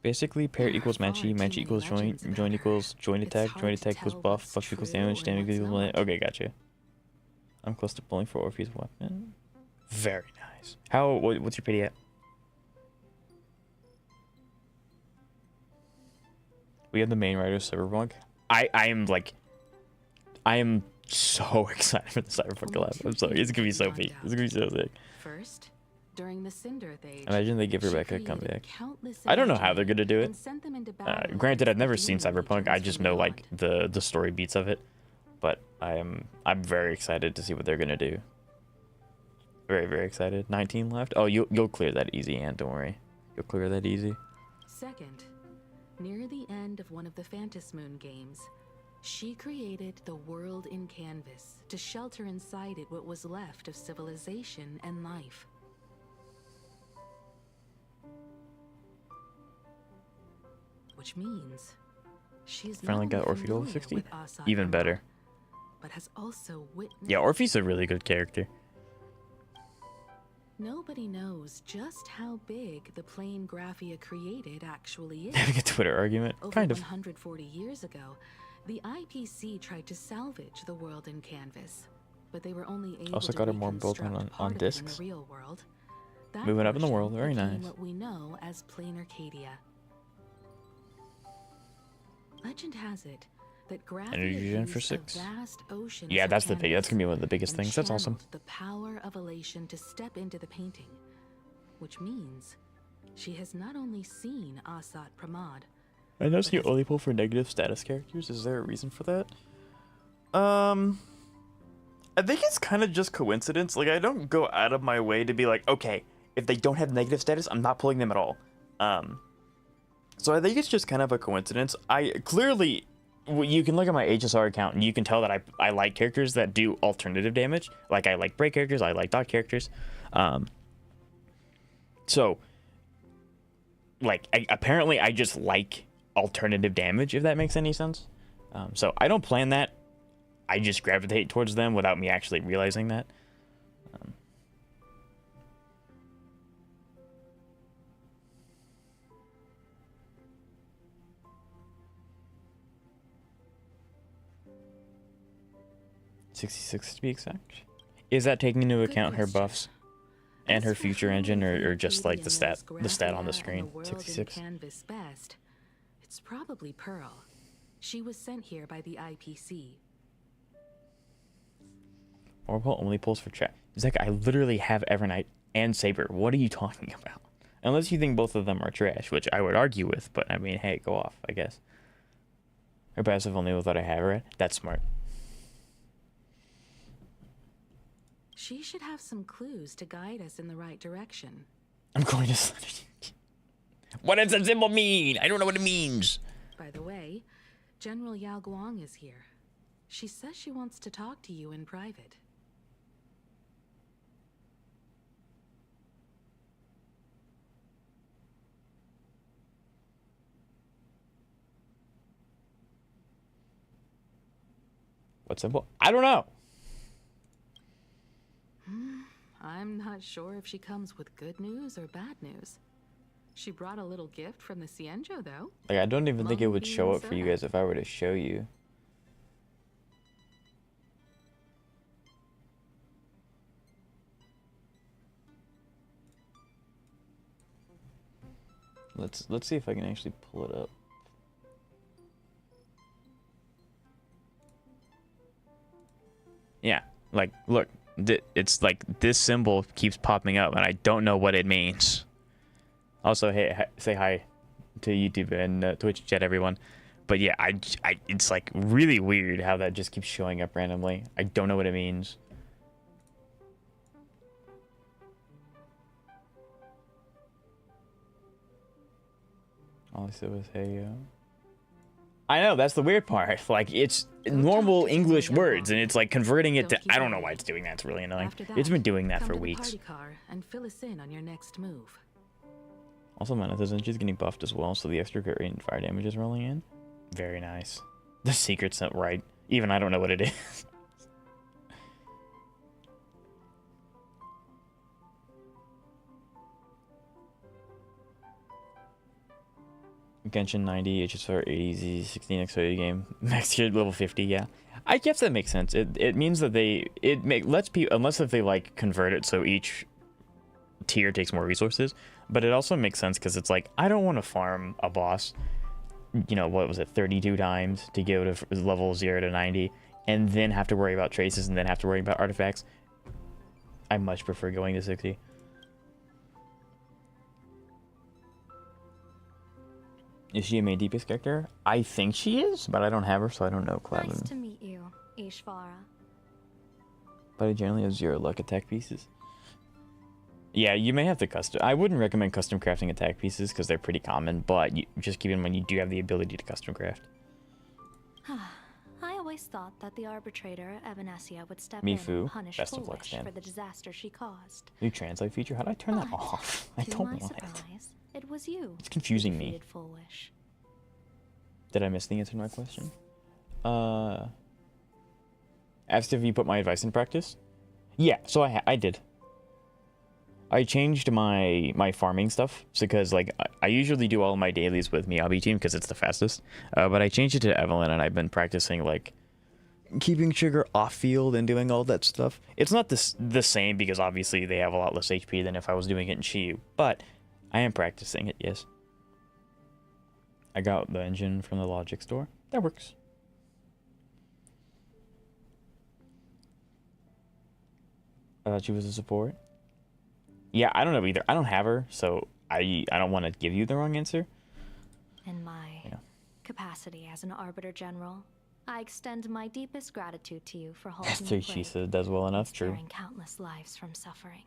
Basically, pair equals Manchi, Manchi equals joint, joint equals joint attack equals buff, buff equals damage, damage equals... Okay, gotcha. I'm close to pulling for Orpheus weapon. Very nice. What's your pity at? We have the main writer of Cyberpunk. I am so excited for the Cyberpunk collab. I'm sorry, it's gonna be so peak. It's gonna be so sick. First, during the Cinder Age, Imagine they give she Rebecca a created comeback. countless I don't know how they're gonna do it. and sent them into battle Granted, I've against never the seen demon Cyberpunk. I legions just from know like beyond. the story beats of it. But I'm very excited to see what they're gonna do. Very, very excited. 19 left. Oh, you'll clear that easy, Ant. Don't worry. You'll clear that easy. Second, near the end of one of the Phantasmoon games, she created the world in canvas to shelter inside it what was left of civilization and life. Which means she's Finally not got only Orphe level familiar 60. with Asat Even Pramod, better. but has also witnessed. Yeah, Orphe's a really good character. Nobody knows just how big the plane Graphia created actually is. Having a Twitter argument, Over kind of. 140 years ago, the IPC tried to salvage the world in canvas. but they were only able Also to got it more built reconstruct on part of it discs. in the real world. That Moving up in the portion world, very became nice. What we know as Plain Arcadia. Legend has it that Energy gen for used a 6. vast ocean Yeah, of that's the big. That's canvas gonna be one of the biggest and things. That's awesome. channeled the power of elation to step into the painting, which means she has not only seen Asat Pramad. I noticed you only pull for negative status characters. Is there a reason for that? I think it's kind of just coincidence. Like, I don't go out of my way to be like, okay, if they don't have negative status, I'm not pulling them at all. So I think it's just kind of a coincidence. I clearly, you can look at my HSR account and you can tell that I like characters that do alternative damage. Like, I like break characters, I like dot characters. So, like, apparently I just like alternative damage, if that makes any sense. So I don't plan that. I just gravitate towards them without me actually realizing that. 66 to be exact. Is that taking into account her buffs and her future engine, or just like the stat on the screen? 66. Canvas best. It's probably Pearl. She was sent here by the IPC. Orbital only pulls for chat. Zach, I literally have Evernight and Saber. What are you talking about? Unless you think both of them are trash, which I would argue with, but I mean, hey, go off, I guess. Her passive only without a have it. That's smart. She should have some clues to guide us in the right direction. I'm going to... What does that symbol mean? I don't know what it means. By the way, General Yao Guang is here. She says she wants to talk to you in private. What symbol? I don't know. I'm not sure if she comes with good news or bad news. She brought a little gift from the Cienjo, though. Like, I don't even think it would Long show beans up for you soda. guys if I were to show you. Let's see if I can actually pull it up. Yeah, like, look, it's like this symbol keeps popping up and I don't know what it means. Also, hey, say hi to YouTube and Twitch chat, everyone. But yeah, it's like really weird how that just keeps showing up randomly. I don't know what it means. All I said was, hey, yo. I know, that's the weird part. Like, it's normal English words, and it's like converting it to... I don't know why it's doing that. It's really annoying. After It's been doing that come for to the weeks. party car and fill us in on your next move. Also, Manatha's is getting buffed as well, so the extra crit rate and fire damage is rolling in. Very nice. The secret's not right. Even I don't know what it is. Genshin 90, HSR 80, Z 16 XO game. Max tier level 50, yeah. I guess that makes sense. It means that lets people, unless if they like convert it so each tier takes more resources, but it also makes sense because it's like, I don't want to farm a boss, you know, what was it, 32 times to go to level 0 to 90, and then have to worry about traces and then have to worry about artifacts. I much prefer going to 60. Is she a main DPS character? I think she is, but I don't have her, so I don't know. Nice to meet you, Ishvara. But I generally have 0 luck attack pieces. Yeah, you may have to custom... I wouldn't recommend custom crafting attack pieces because they're pretty common, but just keep in mind you do have the ability to custom craft. I always thought that the arbitrator, Evanesia, would step in Mifu, and punish best of luck, Foolish Stan. for the disaster she caused. New translate feature? How do I turn that But, off? I to don't my want it. surprise, it was you. It's confusing who me. defeated Foolish. Did I miss the answer to my question? Asked if you put my advice in practice? Yeah, so I did. I changed my farming stuff because like I usually do all of my dailies with Miyabi team because it's the fastest. But I changed it to Evelyn and I've been practicing like keeping Trigger off field and doing all that stuff. It's not the same because obviously they have a lot less HP than if I was doing it in Shiyu, but I am practicing it, yes. I got the engine from the Logic store. That works. I thought she was a support. Yeah, I don't know either. I don't have her, so I don't want to give you the wrong answer. In my capacity as an Arbiter General, I extend my deepest gratitude to you for holding the She plague said does well enough, and true. sparing countless lives from suffering.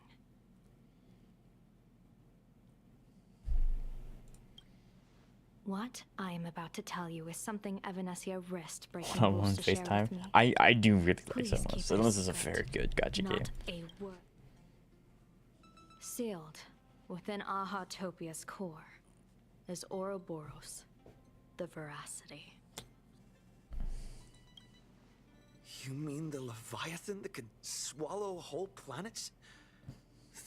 What I am about to tell you is something Evanesia risked breaking One rules to share FaceTime. with me. I do really like Please Sunless. keep it Sunless is a secret. very good gacha game. Not a word. Sealed within Ahatopia's core is Ouroboros, the veracity. You mean the Leviathan that could swallow whole planets?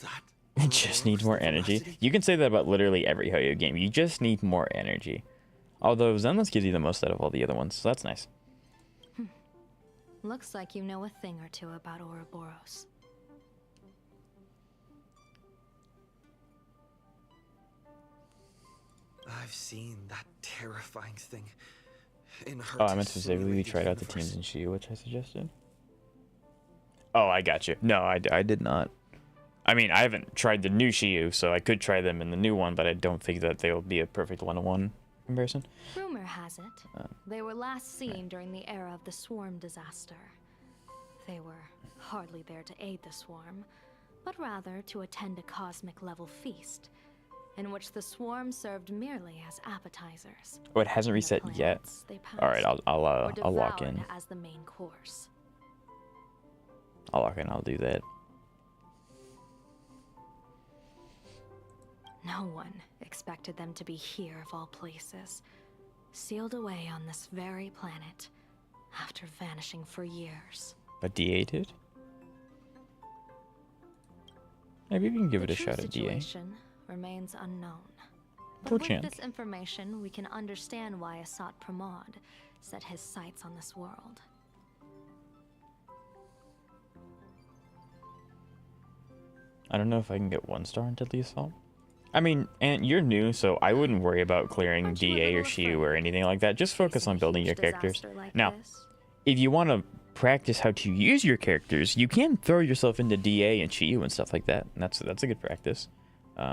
That It just needs more energy. veracity? You can say that about literally every Hoyo game. You just need more energy. Although Zenless gives you the most out of all the other ones, so that's nice. Looks like you know a thing or two about Ouroboros. I've seen that terrifying thing in her. Oh, I meant specifically we tried out the teams in Shiyu, which I suggested. Oh, I got you. No, I did not. I mean, I haven't tried the new Shiyu, so I could try them in the new one, but I don't think that they will be a perfect one-to-one comparison. Rumor has it, they were last seen during the era of the Swarm disaster. They were hardly there to aid the Swarm, but rather to attend a cosmic-level feast, in which the Swarm served merely as appetizers. Oh, it hasn't and the reset yet. planets they All right, passed I'll were lock devoured in. as the main course. I'll lock in. I'll do that. No one expected them to be here of all places, sealed away on this very planet, after vanishing for years. But DA did? Maybe we can give it The a true shot at DA. situation remains unknown. But Poor with Chant. this information, we can understand why Asat Pramod set his sights on this world. I don't know if I can get 1 star into the assault. I mean, and you're new, so I wouldn't worry about clearing Aren't you a DA or little Shiyu afraid or anything like that. Just focus facing on a building huge your characters. disaster like Now, this? if you want to practice how to use your characters, you can throw yourself into DA and Shiyu and stuff like that. And that's a good practice.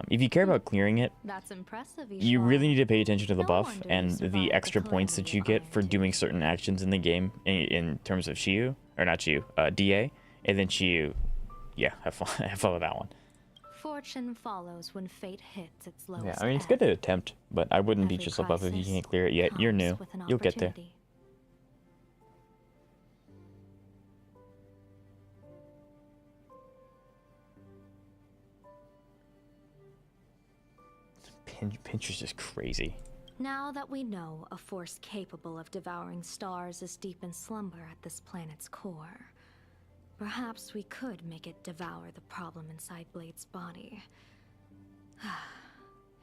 If you care about clearing it, That's impressive. you Ishwar. really need to pay attention to the No buff wonder you and survived the the extra points that calamity you of get Iron for doing Tooth. certain actions in the game in terms of Shiyu, or not Shiyu, DA, and then Shiyu. Yeah, have fun, have fun with that one. Fortune follows when fate hits its lowest. Yeah, I mean, it's ebb. good to attempt, but I wouldn't beat Every yourself up if you crisis can't clear it yet. You're comes new. with an You'll get there. opportunity. Pinterest is crazy. Now that we know a force capable of devouring stars is deep in slumber at this planet's core, perhaps we could make it devour the problem inside Blade's body.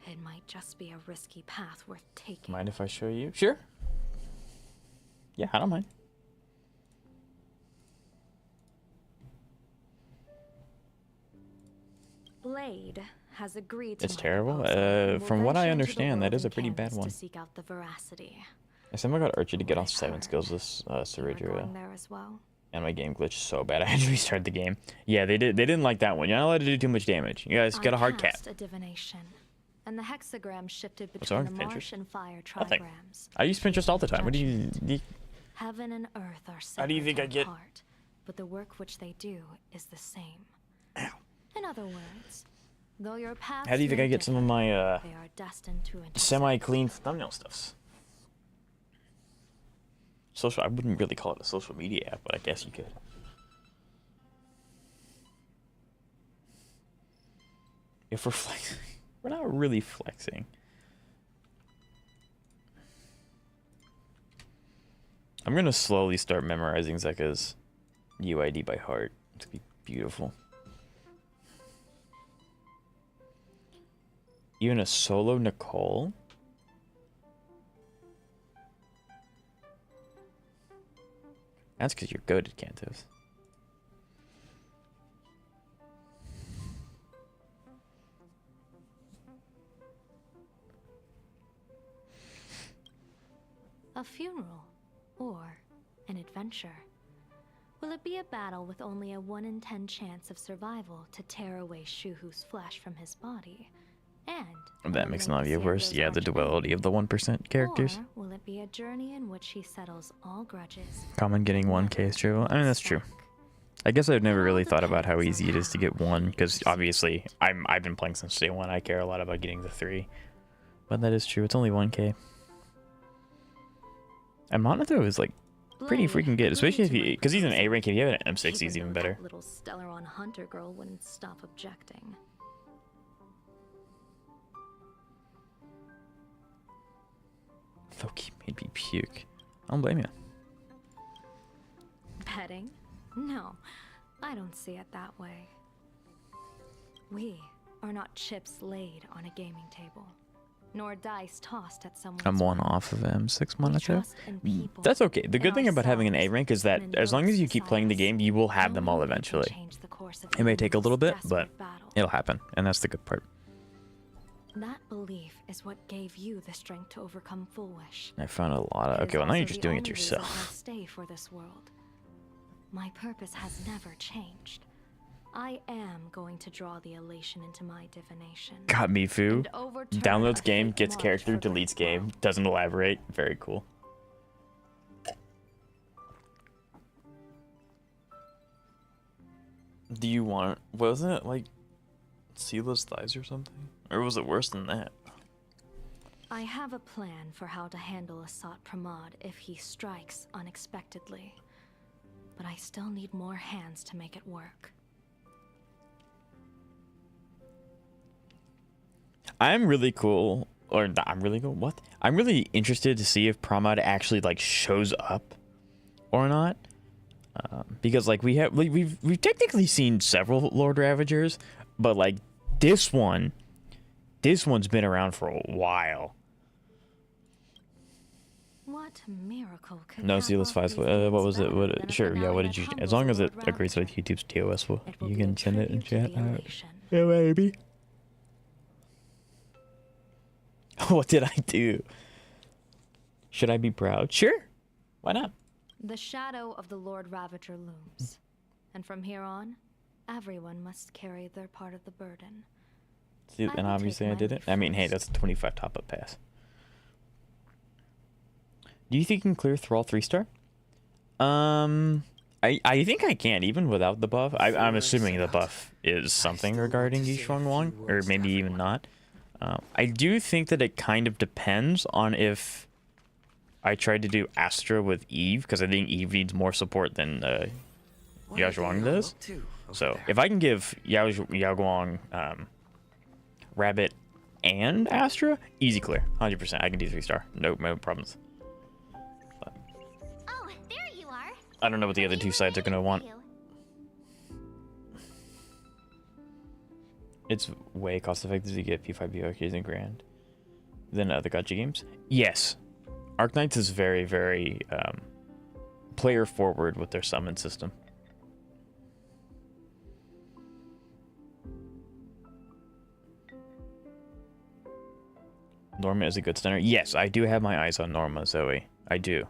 It might just be a risky path worth taking. Mind if I show you? Sure. Yeah, I don't mind. Blade has agreed to It's my terrible? proposal and will From what I venture into the understand, that world is a and pretty bad canvas one. to seek out the veracity. I somehow got Archer to get What off I've 7 heard. skills this You were Saridra, going there as well. and my game glitched so bad I had to restart the game. Yeah, they didn't like that one. You're not allowed to do too much damage. You guys got a hard cap. cast a divination, and the hexagram shifted What's between wrong the with marsh Pinterest? and fire Nothing. trigrams. I use Pinterest all the time. What do you Heaven and earth are How do you separate think I and get- apart, but the work which they do is the same. Ow. In other words, though your paths How do you think may I get some of differ, my they are destined to intersect. semi-clean thumbnail stuffs? Social, I wouldn't really call it a social media app, but I guess you could. If we're flexing, we're not really flexing. I'm gonna slowly start memorizing Zeka's UID by heart. It's gonna be beautiful. Even a solo Nicole? That's because you're good at Cantos. A funeral, or an adventure? Will it be a battle with only a 1 in 10 chance of survival to tear away Shuhu's flesh from his body? And That makes Navia worse. Yeah, the duality of the 1% characters. Or will it be a journey in which he settles all grudges? Common getting 1k is true. I mean, that's true. I guess I've never really thought about how easy it is to get 1, because obviously I've been playing since day 1. I care a lot about getting the 3. But that is true. It's only 1k. And Monotho is like pretty freaking good, especially if you, because he's an A rank. If you have an M6, he's even better. Little Stellaron Hunter girl wouldn't stop objecting. Loki made me puke. I don't blame you. Petting? No, I don't see it that way. We are not chips laid on a gaming table, nor dice tossed at someone's I'm 1 will. off of M6 We Monotho. trust in people, That's okay. The in good thing about having an A ourselves, rank is that and in as long those as you keep playing the societies, game, you will have them all only they can eventually. change the course of It may the take a little most bit, but desperate battle. it'll happen, and that's the good part. That belief is what gave you the strength to overcome Foolish. I found a lot of. It is Okay, well now also you're just the doing it only reason yourself. I stay for this world. My purpose has never changed. I am going to draw the elation into my divination. Got me, Foo. and overturn Downloads a game, fate gets marked character, for deletes this game, world. doesn't elaborate. Very cool. Do you want? Wasn't it like Seela's thighs or something? Or was it worse than that? I have a plan for how to handle Asat Pramod if he strikes unexpectedly. But I still need more hands to make it work. I'm really cool, or not, I'm really cool. What? I'm really interested to see if Pramod actually like shows up or not, because like we've technically seen several Lord Ravagers, but like this one's been around for a while. What miracle could No, cap Sealess off 5. these What games was it? better What? than a Sure. Yeah. finale What that did you? As humbles long a as it Lord agrees with Ravager. YouTube's TOS, well, It will you be a can send it in tribute to chat. the elation. Yeah, baby. What did I do? Should I be proud? Sure. Why not? The shadow of the Lord Ravager looms, and from here on, everyone must carry their part of the burden. See, I and will obviously take I my did it. leave I mean, hey, first. that's a 25 top-up pass. Do you think you can clear Thrall 3-star? I think I can, even without the buff. I'm assuming the buff is something still want regarding to Yi say a Shuang few Wang, or words to maybe even everyone. not. I do think that it kind of depends on if I tried to do Astra with Eve, because I think Eve needs more support than What Yao are they Zhuang all does. up to over So there? if I can give Yao Guang, Rabbit, and Astra, easy clear, 100%. I can do 3-star, no problems. Oh, there you are. I don't know what the other two sides are gonna want. It's way cost effective to get P5 arcades and grand than other gacha games. Yes, Arknights is very, very player forward with their summon system. Norma is a good stunner. Yes, I do have my eyes on Norma, Zoe. I do.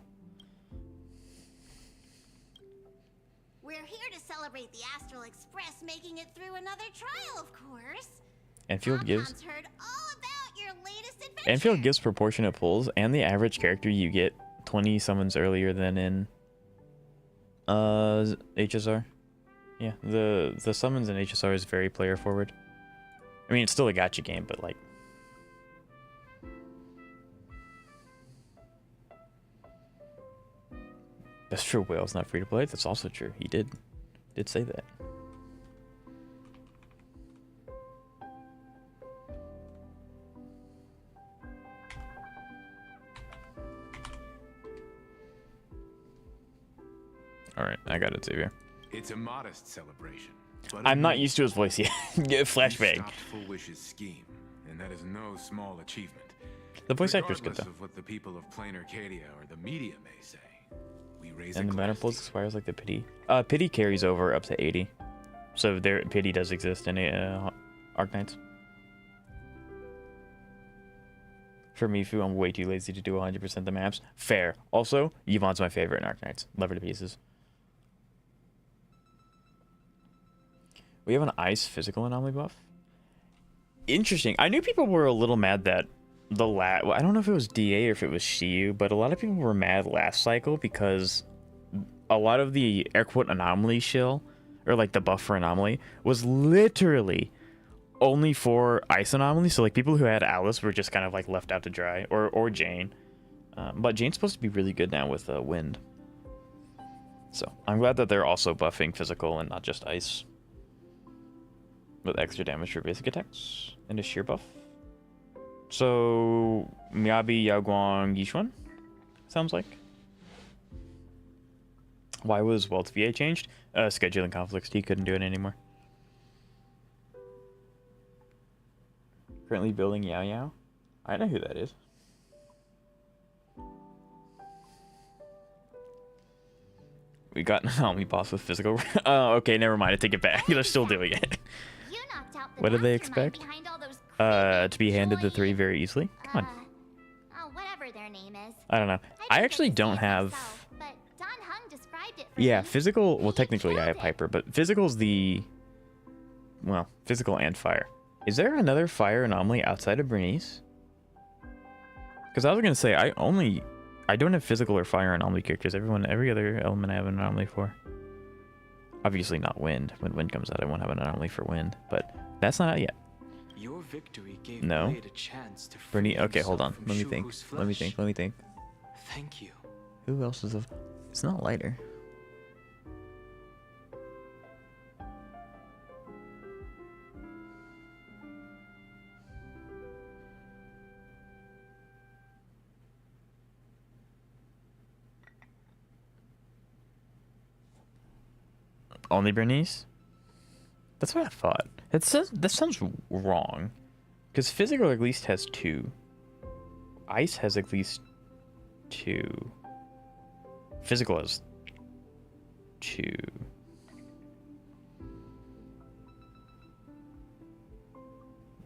We're here to celebrate the Astral Express making it through another trial, of course. Enfield gives Pom-Pom's heard all about your latest adventure. Enfield gives proportionate pulls, and the average character you get 20 summons earlier than in HSR. Yeah, the summons in HSR is very player forward. I mean, it's still a gacha game, but like that's true. Whale's not free to play. That's also true. He did say that. All right, I got it, Xavier. It's a modest celebration. But I'm not used to his voice yet. Get You flashbang. stopped Full Wish's scheme, and that is no small achievement. The voice actor's good Regardless though. of what the people of plain Arcadia or the media may say, we raise And a the glass mana to pulse you. expires like the pity. Pity carries over up to 80. So their pity does exist in Arknights. For Mifu, I'm way too lazy to do 100% the maps. Fair. Also, Yvonne's my favorite in Arknights. Love her to pieces. We have an ice physical anomaly buff. Interesting. I knew people were a little mad that well, I don't know if it was DA or if it was Shiyu, but a lot of people were mad last cycle because a lot of the air quote anomaly shill, or like the buff for anomaly, was literally only for ice anomaly. So like people who had Alice were just kind of like left out to dry, or Jane. But Jane's supposed to be really good now with wind. So I'm glad that they're also buffing physical and not just ice. With extra damage for basic attacks and a sheer buff. So Miyabi, Yaoguang, Yishuan, sounds like. Why was Walt's VA changed? Scheduling conflicts. He couldn't do it anymore. Currently building Yao Yao. I know who that is. We got an anomaly boss with physical. Oh, okay, never mind. I take it back. They're still doing it. You knocked out the What did they mastermind expect? behind all those To be handed the 3 Joy- very easily. Come on. Oh, whatever their name is. I don't know. I didn't actually get to see don't it have. myself, but Don Hung described it for Yeah, me. physical. Well, He technically I killed have it. Piper, but physical's the. Well, physical and fire. Is there another fire anomaly outside of Bernice? Because I was gonna say I don't have physical or fire anomaly characters. Every other element I have an anomaly for. Obviously not wind. When wind comes out, I won't have an anomaly for wind, but that's not out yet. Your victory gave No. Blade a chance to free Bernie. Okay, hold on. himself from Let me think. Shuhu's Let me flesh. think. Let me think. Thank you. Who else is a? It's not lighter. Only Bernice? That's what I thought. That sounds wrong. Because physical at least has 2. Ice has at least 2. Physical has 2.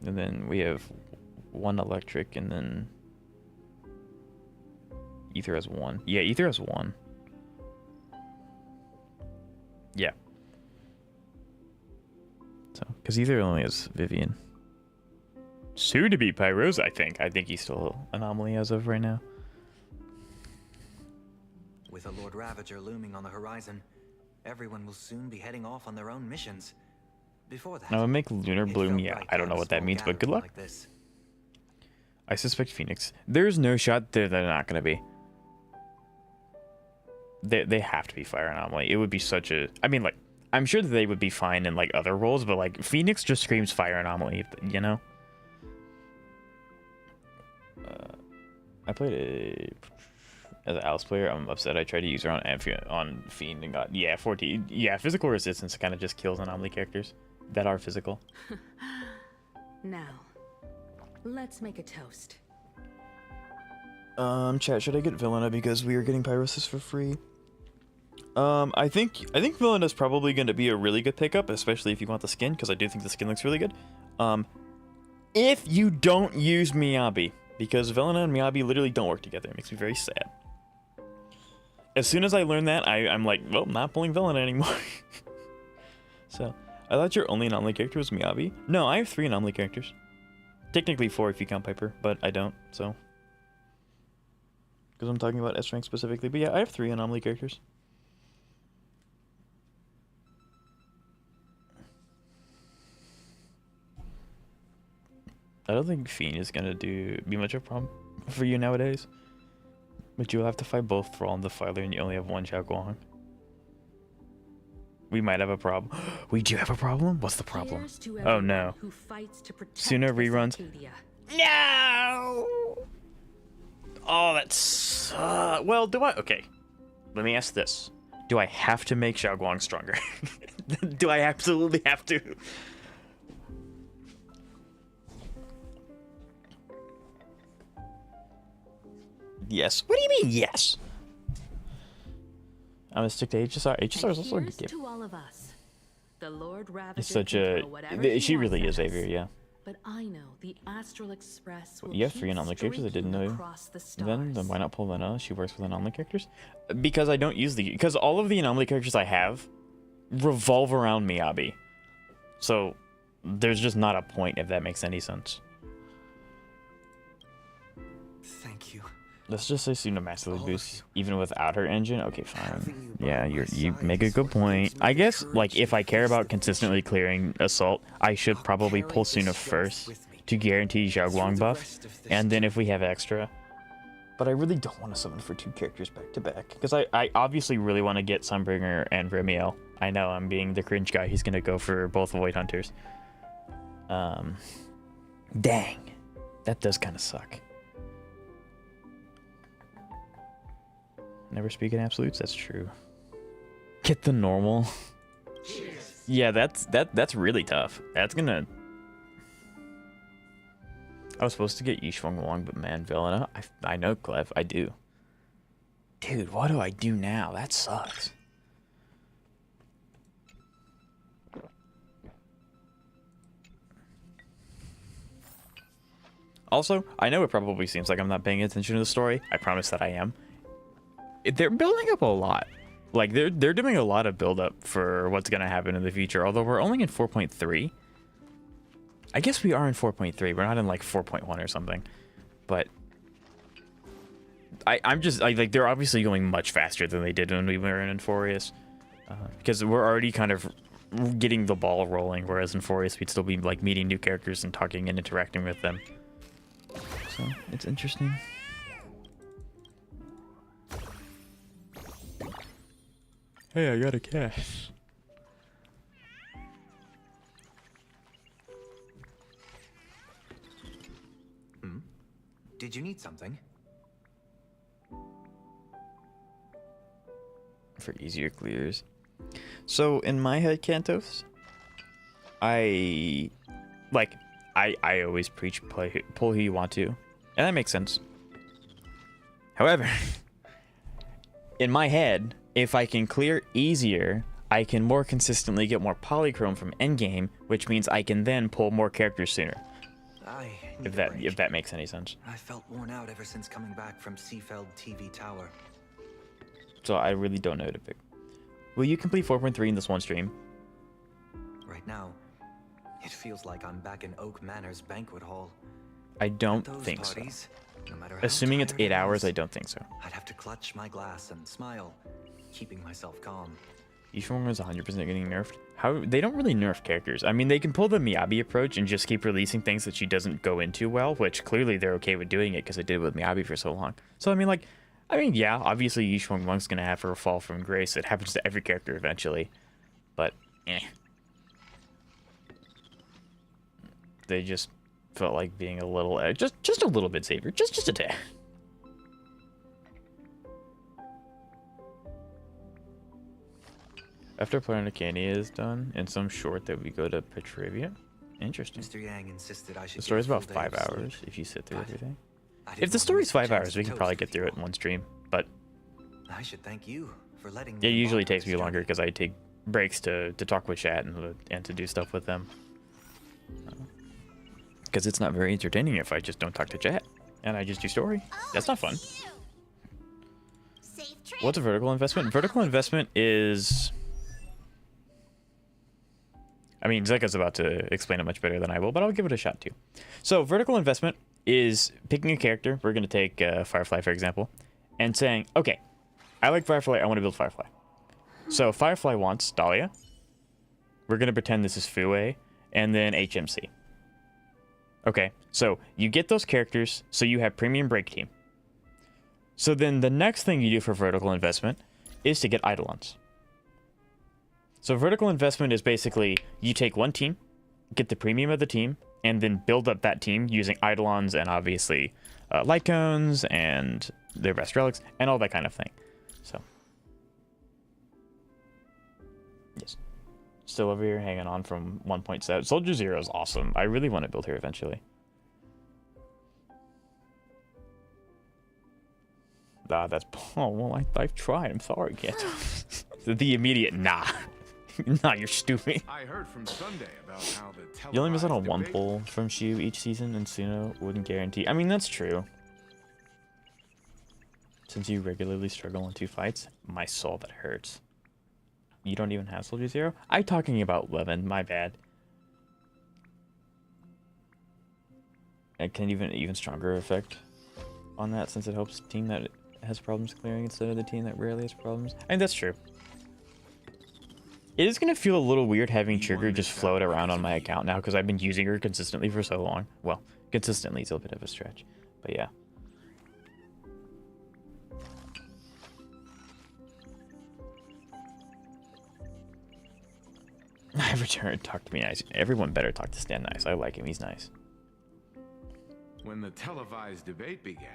And then we have 1 electric, and then Ether has 1. Yeah, Ether has 1. Yeah. So, because Ether only has Vivian. Soon to be Pyros, I think. I think he's still anomaly as of right now. With a Lord Ravager looming on the horizon, everyone will soon be heading off on their own missions. Before that, Now, I make Lunar it Bloom. felt Yeah, right I don't to know have a what that small means, but good gathering luck. like this. I suspect Phoenix. There's no shot they're not going to be. They have to be fire anomaly. It would be such a. I mean, like, I'm sure that they would be fine in like other roles, but like Phoenix just screams fire anomaly. You know. I played as an Alice player. I'm upset. I tried to use her on Fiend and got 14. Yeah, physical resistance kind of just kills anomaly characters that are physical. Now, let's make a toast. Chat, should I get Villaina because we are getting Pyrosis for free? I think Villaina's probably going to be a really good pickup, especially if you want the skin, because I do think the skin looks really good. If you don't use Miyabi, because Villaina and Miyabi literally don't work together. It makes me very sad. As soon as I learned that, I'm like, well, not pulling Villaina anymore. So, I thought your only anomaly character was Miyabi. No, I have 3 anomaly characters. Technically 4 if you count Piper, but I don't, so. Because I'm talking about S-Rank specifically. But yeah, I have 3 anomaly characters. I don't think Fiend is gonna be much of a problem for you nowadays. But you'll have to fight both Thrall and the Filer, and you only have 1 Xiao Guang. We might have a problem. We do have a problem? What's the problem? Oh no. Who fights to protect Sooner this reruns. Arcadia. No! Oh, that's... well, do I... Okay. Let me ask this. Do I have to make Xiao Guang stronger? Do I absolutely have to? Yes. What do you mean, yes? I'm gonna stick to HSR. HSR is also a good Here's game. to all of us. The Lord Ravager It's such can a. throw whatever She he really wants is at Xavier, us. yeah. But I know the Astral Express will You have keep 3 anomaly characters I didn't streaking know. across the Then stars. why not pull Lena? She works with anomaly characters. Because I don't use because all of the anomaly characters I have revolve around Miyabi. So there's just not a point if that makes any sense. Thank you. Let's just say Suna massively All of boosts even without her engine. Okay, fine. Having you Yeah, by my you side make a is good what point. gives me I the guess courage like if to I care face about the consistently clearing assault, I should I'll probably carry pull this Suna strength first with me to guarantee through Xiaoguang the buff, rest of this and then journey. if we have extra. But I really don't want to summon for 2 characters back to back because I obviously really want to get Sunbringer and Remiel. I know I'm being the cringe guy. He's gonna go for both Void Hunters. Dang, that does kind of suck. Never speak in absolutes. That's true. Get the normal. Yeah, that's really tough. That's gonna. I was supposed to get Yishuang Wong, but man, Vilna, I know Clef, I do. Dude, what do I do now? That sucks. Also, I know it probably seems like I'm not paying attention to the story. I promise that I am. They're building up a lot. Like, they're doing a lot of build up for what's going to happen in the future, although we're only in 4.3. I guess we are in 4.3. We're not in, like, 4.1 or something. But I'm just, like, they're obviously going much faster than they did when we were in Enforius. Because we're already kind of getting the ball rolling, whereas in Enforius we'd still be, like, meeting new characters and talking and interacting with them. So, it's interesting. Hey, I got a cash. Did you need something? For easier clears. So, in my head, Kantos, I always preach pull who you want to, and that makes sense. However, in my head, if I can clear easier, I can more consistently get more polychrome from endgame, which means I can then pull more characters sooner. If that makes any sense. I felt worn out ever since coming back from Seafeld TV Tower. So I really don't know who to pick. Will you complete 4.3 in this one stream? Right now, it feels like I'm back in Oak Manor's banquet hall. I don't Those think parties, so. No matter how Assuming it's tired 8 hours, was, I don't think so. I'd have to clutch my glass and smile, keeping myself calm. Yishuang was 100% getting nerfed. How they don't really nerf characters. I mean, they can pull the Miyabi approach and just keep releasing things that she doesn't go into well, which clearly they're okay with doing it because they did it with Miyabi for so long. So I mean, yeah, obviously Yishuang Wang's gonna have her fall from grace. It happens to every character eventually, but they just felt like being a little just a little bit safer, just a tad. After Planet Arcania is done, in some short that we go to Petrivia. Interesting. Mr. Yang insisted I should The story's get a about full day 5 of sleep. hours if you sit through But everything. I didn't If the want to story's miss the 5 chance hours, to we can toast probably with get you through it all. in one stream. But I should thank you for letting yeah, it me usually embark on takes this me longer journey. because I take breaks to talk with chat and to do stuff with them. Because it's not very entertaining if I just don't talk to chat and I just do story. That's not fun. Safe trip. What's a vertical investment? Vertical investment is... I mean, Zeka's about to explain it much better than I will, but I'll give it a shot too. So vertical investment is picking a character. We're going to take Firefly, for example, and saying, okay, I like Firefly. I want to build Firefly. So Firefly wants Dahlia. We're going to pretend this is Fue, and then HMC. Okay, so you get those characters, so you have Premium Break Team. So then the next thing you do for vertical investment is to get Eidolons. So vertical investment is basically you take one team, get the premium of the team, and then build up that team using Eidolons and obviously light cones and their best relics and all that kind of thing. So, yes. Still over here hanging on from 1.7. Soldier Zero is awesome. I really want to build her eventually. That's... Oh, well, I've tried. I'm sorry, kid. The immediate, nah. Nah, you're stupid. I heard from Sunday about how the You only miss out on one televised pull from Shu each season, and Suno wouldn't guarantee. I mean, that's true. Since you regularly struggle in 2 fights, my soul that hurts. You don't even have Soldier Zero? I'm talking about Levin, my bad. It can even stronger effect on that since it helps the team that has problems clearing instead of the team that rarely has problems. I mean, that's true. It is going to feel a little weird having Trigger just float around on my account now because I've been using her consistently for so long. Well, consistently is a bit of a stretch, but yeah. I returned. Talk to me nice. Everyone better talk to Stan nice. I like him. He's nice. When the televised debate began,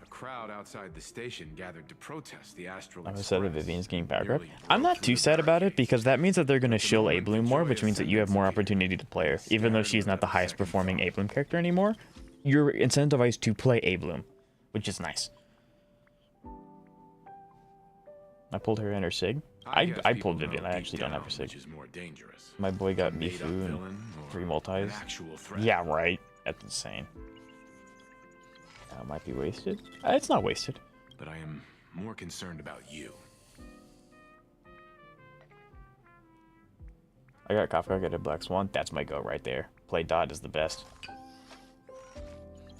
a crowd outside the station gathered to protest the Astral I'm Express. sad that Vivian's getting back up. Nearly I'm broke not too through the sad about it barricades. because that means that they're going to But the shill moment Abloom the more, joy which means that you have more opportunity to play her. Even though she's not the highest performing Abloom character anymore, you're incentivized to play Abloom, which is nice. I pulled her in her Sig. I pulled Vivian. I actually don't have her Sig. Which is more dangerous. My boy got A made-up Mifu and villain or 3 multis. an actual threat? Yeah, right. That's insane. Might be wasted. It's not wasted. But I am more concerned about you. I got Kafka, I got a Black Swan. That's my go right there. Play Dot is the best.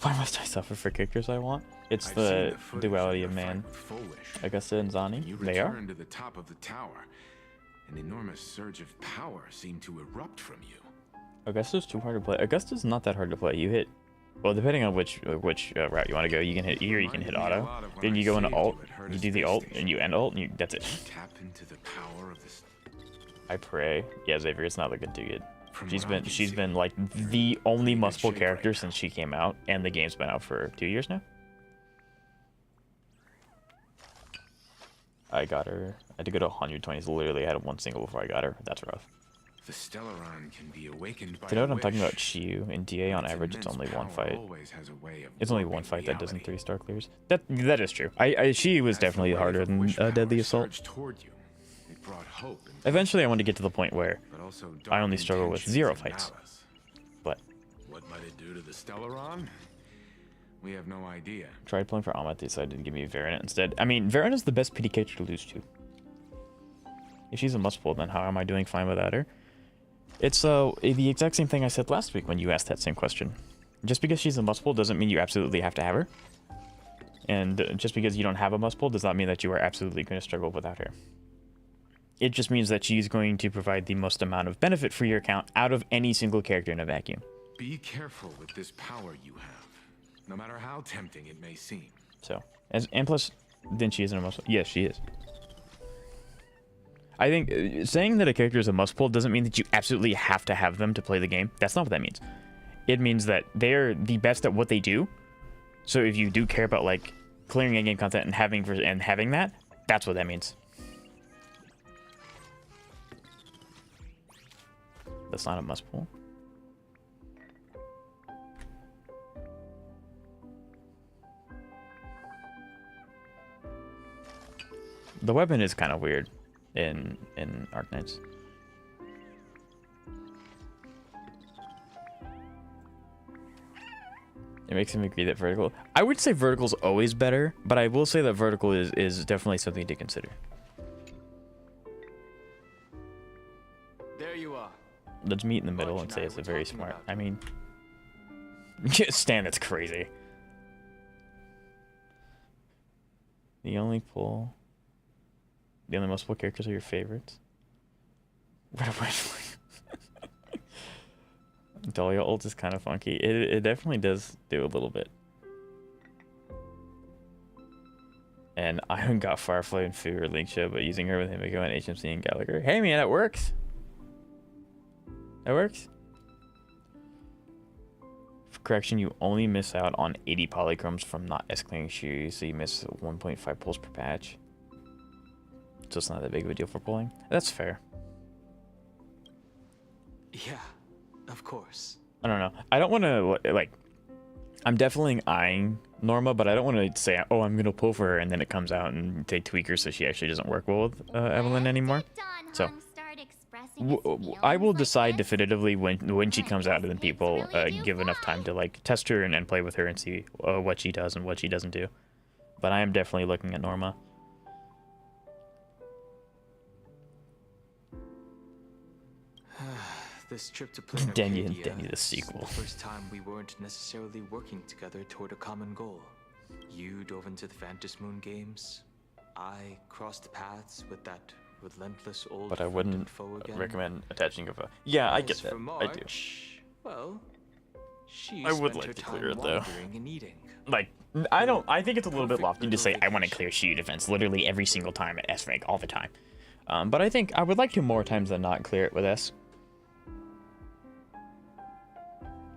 Why must I suffer for characters I want? It's I've the seen the footage duality your of man. fight with Foolish. Augusta and Zani. You They are. returned to the top of the tower. An enormous surge of power seemed to erupt from you. Augusta's too hard to play. Augusta's not that hard to play. You hit, well, depending on which route you want to go, you can hit E or you can hit auto. Then you go into alt, you do the alt, and you end alt, and that's it. Tap into the power of this. I pray. Yeah, Xavier, it's not looking too good. From She's what I been can she's see, been like the only good multiple shape character right now. since she came out, and the game's been out for 2 years now. I got her. I had to go to 120s. Literally, I had one single before I got her. That's rough. The Stellaron can be awakened by Do you know what a I'm talking wish, about? Shiyu in DA on but its average, it's immense only one power fight. always has a way of It's only warping one fight that doesn't reality. 3-star clears. That is true. Shiyu was As the definitely wave harder of than wish Deadly power Assault. surged toward you, it brought hope and Eventually, I want to get to the point where but also I only dark struggle with intentions 0 and fights. malice. But What might it do to the Stellaron? We have no idea. tried playing for Amat, they decided to give me Verona instead. I mean, Verona's the best pity character to lose to. If she's a must pull, then how am I doing fine without her? It's the exact same thing I said last week when you asked that same question. Just because she's a must pull doesn't mean you absolutely have to have her. And just because you don't have a must pull does not mean that you are absolutely going to struggle without her. It just means that she's going to provide the most amount of benefit for your account out of any single character in a vacuum. Be careful with this power you have, no matter how tempting it may seem. So, and plus, then she isn't a must pull. Yes, she is. I think saying that a character is a must pull doesn't mean that you absolutely have to have them to play the game. That's not what that means. It means that they're the best at what they do. So if you do care about like clearing in-game content and having that, that's what that means. That's not a must pull. The weapon is kind of weird in Arknights. It makes him agree that vertical. I would say vertical's always better, but I will say that vertical is definitely something to consider. There you are. Let's meet in the middle and say it's a very smart. I mean, Stan, that's crazy. The only most pull characters are your favorites. Dahlia ult is kind of funky. It definitely does do a little bit. And I haven't got Firefly and Fu or Linksha, but using her with Himiko and HMC and Gallagher. Hey man, that works. That works. For correction, you only miss out on 80 polychromes from not S-clearing shoes, so you miss 1.5 pulls per patch. So it's not that big of a deal for pulling. That's fair. Yeah, of course. I don't know. I don't want to, like, I'm definitely eyeing Norma, but I don't want to say, oh, I'm gonna pull for her, and then it comes out and they tweak her so she actually doesn't work well with Evelyn anymore. So I will decide definitively when she comes out, and then people give enough time to like test her and play with her and see what she does and what she doesn't do. But I am definitely looking at Norma. This trip to Plain Denny Arcadia and Denny the sequel. is the first time we weren't necessarily working together toward a common goal. You dove into the Phantom Moon games. I crossed paths with that relentless old But I friend wouldn't and foe again. recommend attaching of a... Yeah, I As get that. for I do. March, well, she I would spent like to her clear time it, though. wandering and eating. Like, I think it's a little bit lofty to say I want to clear Shield defense literally every single time at S rank, all the time. But I think I would like to more times than not clear it with S.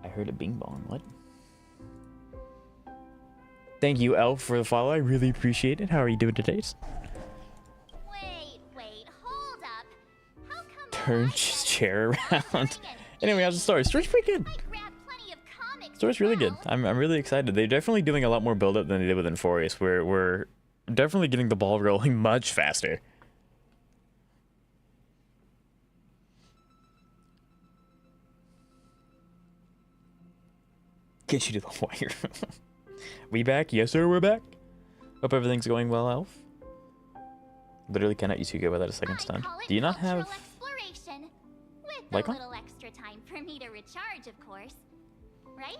I heard a bing bong. What? Thank you, Elf, for the follow. I really appreciate it. How are you doing today? Wait, hold up. How come Turn I his get chair around. nothing Anyway, how's the story? Story's pretty good. I grabbed plenty of comics Story's really good. I'm really excited. They're definitely doing a lot more build-up than they did with Enforius. We're definitely getting the ball rolling much faster. Get you to the wire. We back? Yes, sir, we're back. Hope everything's going well, Elf. Literally cannot use Hugo without a second stun. Do you not have... exploration with Lycon? a little extra time for me to recharge, of course. Right?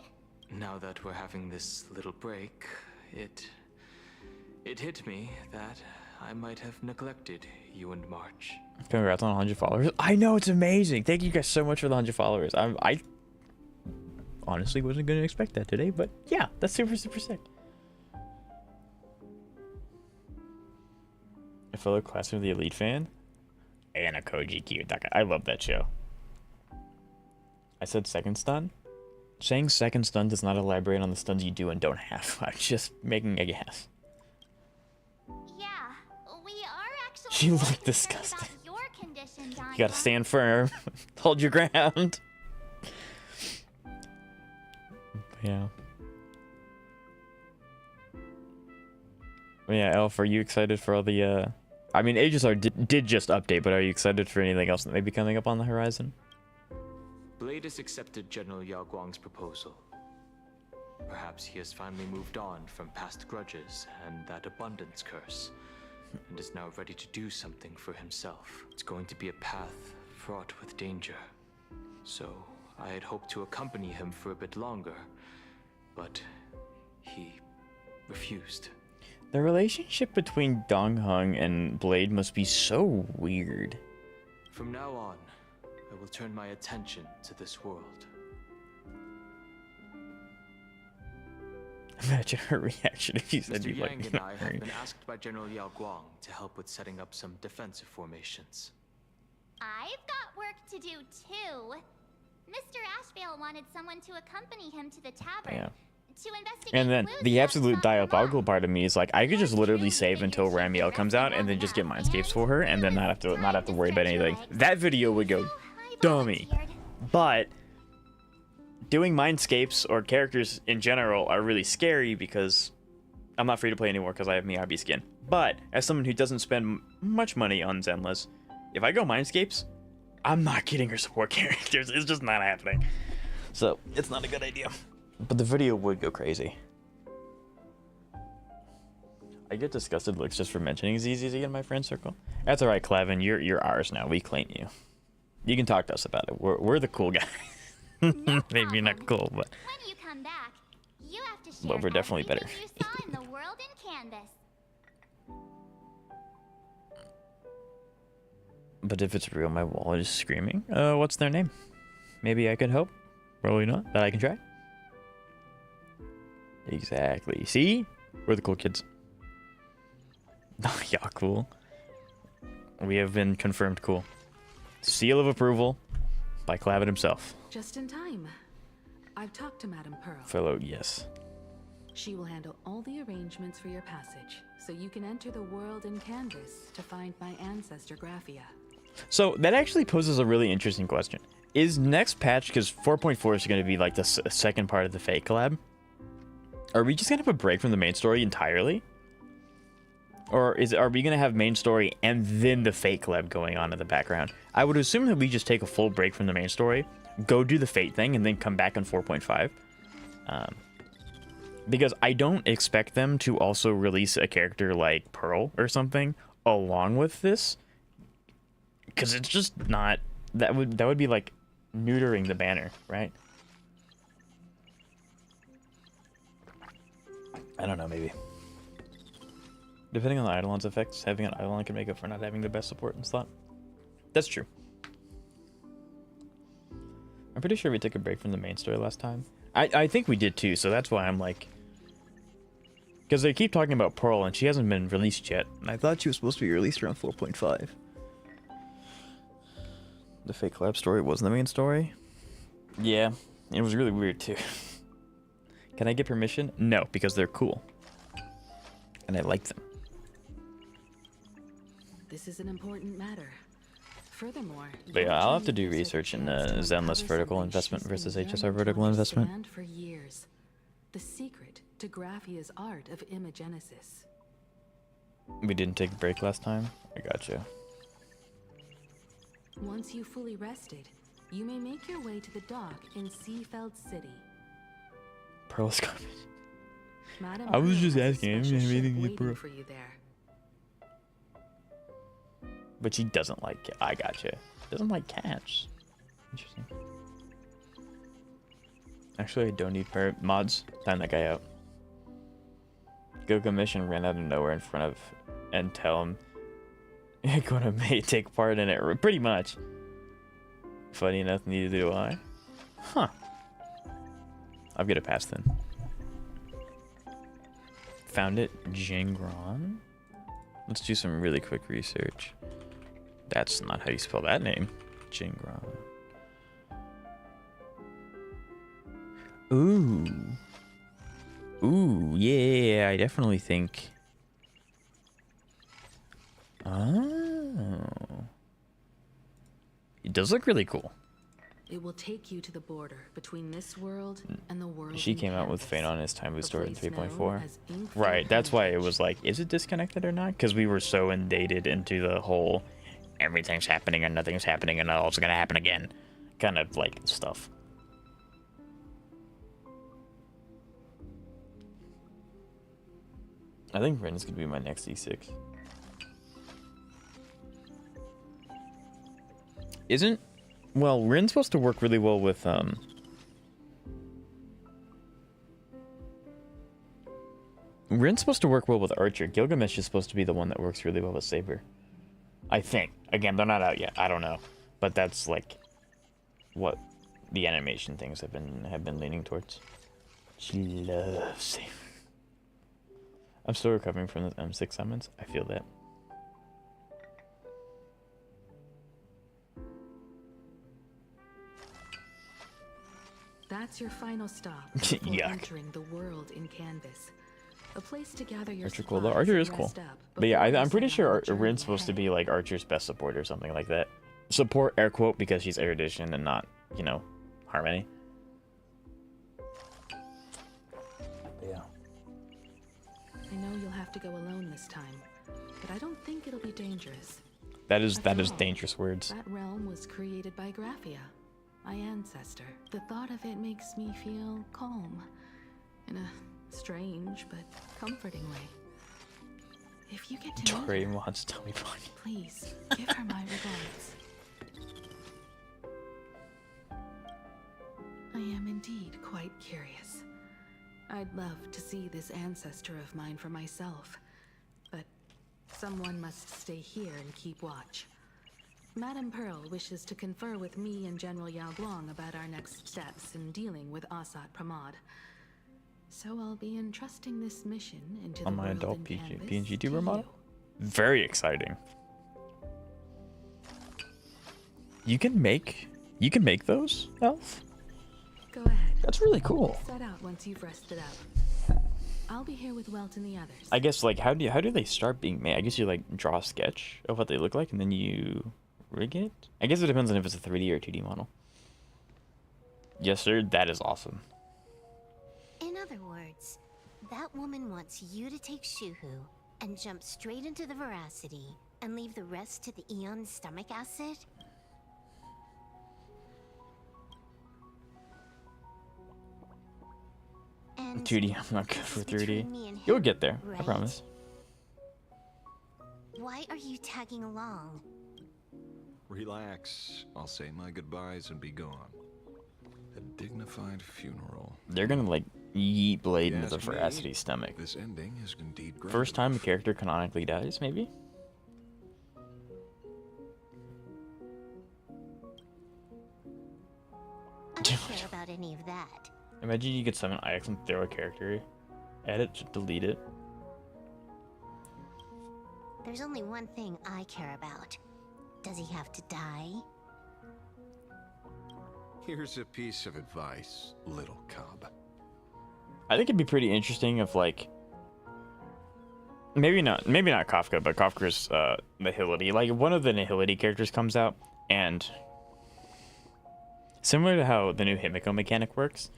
Now that we're having this little break, it hit me that I might have neglected you and March. Congrats on 100 followers. I know, it's amazing. Thank you guys so much for the 100 followers. I honestly wasn't going to expect that today, but yeah, that's super sick. A fellow classmate of the Elite fan? Anna Koji Kiyotaka. I love that show. I said second stun? Saying second stun does not elaborate on the stuns you do and don't have. I'm just making a guess. Yeah, we are actually. She more looked concerned disgusting. about your condition, Don. You gotta stand firm. Hold your ground. Yeah. Yeah, Elf, are you excited for all the, I mean, Aegisar did just update, but are you excited for anything else that may be coming up on the horizon? Blade has accepted General Yao Guang's proposal. Perhaps he has finally moved on from past grudges and that abundance curse, and is now ready to do something for himself. It's going to be a path fraught with danger. So, I had hoped to accompany him for a bit longer, but he refused. The relationship between Dong Hung and Blade must be so weird. From now on, I will turn my attention to this world. Imagine her reaction if you said Mr. you Yang like and I have been asked by General Yao Guang to help with setting up some defensive formations. I've got work to do too. Mr. Ashvale wanted someone to accompany him to the tavern. Yeah. To investigate And then clues the about absolute Dr. diabolical Wong. part of me is like, I could just literally save until Ramiel comes out and then just get Mindscapes for her and then not have to worry about anything. That video would go dummy. But doing Mindscapes or characters in general are really scary because I'm not free to play anymore because I have Miyabi skin. But as someone who doesn't spend much money on Zenless, if I go Mindscapes, I'm not getting her support characters. It's just not happening. So it's not a good idea. But the video would go crazy. I get disgusted looks just for mentioning ZZZ in my friend circle. That's alright, Clevin. You're ours now. We claim you. You can talk to us about it. We're the cool guys. Maybe you're not cool, but When you come back, you have to share But we're definitely better. everything you saw in the world in Canvas. but if it's real, my wallet is screaming. What's their name? Maybe I could help. Probably not. But I can try. Exactly. See? We're the cool kids. Yeah, cool. We have been confirmed cool. Seal of approval by Clavin himself. Just in time. I've talked to Madame Pearl. Fellow, yes. She will handle all the arrangements for your passage, so you can enter the world in Canvas to find my ancestor Graphia. So that actually poses a really interesting question. Is next patch, because 4.4 is going to be like the second part of the Fate collab, Are we just gonna have a break from the main story entirely? Or are we gonna have main story and then the Fate collab going on in the background? I would assume that we just take a full break from the main story, go do the Fate thing, and then come back on 4.5. Because I don't expect them to also release a character like Pearl or something along with this. Because it's just not... That would be like neutering the banner, right? I don't know, maybe. Depending on the Eidolon's effects, having an Eidolon can make up for not having the best support in slot. That's true. I'm pretty sure we took a break from the main story last time. I think we did too, so that's why I'm like... Because they keep talking about Pearl, and she hasn't been released yet. And I thought she was supposed to be released around 4.5. The Fate collab story wasn't the main story? Yeah, it was really weird too. Can I get permission? No, because they're cool. And I like them. This is an important matter. Furthermore, But yeah, I'll have to do research in Zenless vertical investment versus HSR vertical investment. For years, the secret to Graphia's art of imagenesis. We didn't take a break last time? I gotcha. Once you fully rested, you may make your way to the dock in Seafeld City. Pearl's coming. Madam I was Pearl just has a asking him, special ship anything you waiting Pearl. for you there. But she doesn't like it. I gotcha. Doesn't like cats. Interesting. Actually, I don't need mods. Time that guy out. Goku Mission ran out of nowhere in front of and tell him you're gonna take part in it. Pretty much. Funny enough, neither do I. Huh. I'll get a pass then. Found it, Jingron. Let's do some really quick research. That's not how you spell that name. Jingron. Ooh. Ooh, yeah, I definitely think... Oh. It does look really cool. It will take you to the border between this world and the world. She came out with Fate on his time boost story in 3.4. Right, that's why it was like, is it disconnected or not? Because we were so inundated into the whole everything's happening and nothing's happening and all's gonna happen again kind of like stuff. I think Ren's gonna be my next E6. Isn't... Well, Ren's supposed to work really well with, Ren's supposed to work well with Archer. Gilgamesh is supposed to be the one that works really well with Saber. I think. Again, they're not out yet. I don't know. But that's, like, what the animation things have been leaning towards. She loves Saber. I'm still recovering from the M6 summons. I feel that. That's your final stop before Yuck. entering the world in canvas. A place to gather your Archer cool though. supplies Archer and is cool. rest up But yeah, before you I'm pretty set out on sure the Rin's journey supposed to ahead. be like Archer's best support or something like that. Support, air quote, because she's erudition and not, you know, harmony. Yeah. I know you'll have to go alone this time, but I don't think it'll be dangerous. That is After all, dangerous words. That realm was created by Graphia, my ancestor. The thought of it makes me feel calm, in a strange but comforting way. If you get to meet Tori her, wants to tell me funny. please give her my regards. I am indeed quite curious. I'd love to see this ancestor of mine for myself, but someone must stay here and keep watch. Madame Pearl wishes to confer with me and General Yao Guang about our next steps in dealing with Asat Pramod. So I'll be entrusting this mission into On the my world adult in PNG canvas tuber to model? you. Very exciting. You can make those, Elf? Go ahead. That's really cool. Set out once you've rested up. I'll be here with Welt and the others. I guess like how do they start being made? I guess you like draw a sketch of what they look like and then you rig it? I guess it depends on if it's a 3D or 2D model. Yes, sir. That is awesome. In other words, That woman wants you to take Shuhu and jump straight into the Veracity and leave the rest to the Eon stomach acid? And 2D, I'm not good this for is between 3D. me and You'll him, get there, I right? promise. Why are you tagging along? Relax. I'll say my goodbyes and be gone. A dignified funeral. They're gonna like yeet Blade You into the ask me, Veracity stomach. This ending is indeed great. First time a character canonically dies, maybe? I don't care about any of that. Imagine you could summon Ix and throw a character at it to delete it. There's only one thing I care about. Does he have to die? Here's a piece of advice, little cub. I think it'd be pretty interesting if like maybe not Kafka, but Kafka's Nihility. Like if one of the Nihility characters comes out and similar to how the new Himiko mechanic works,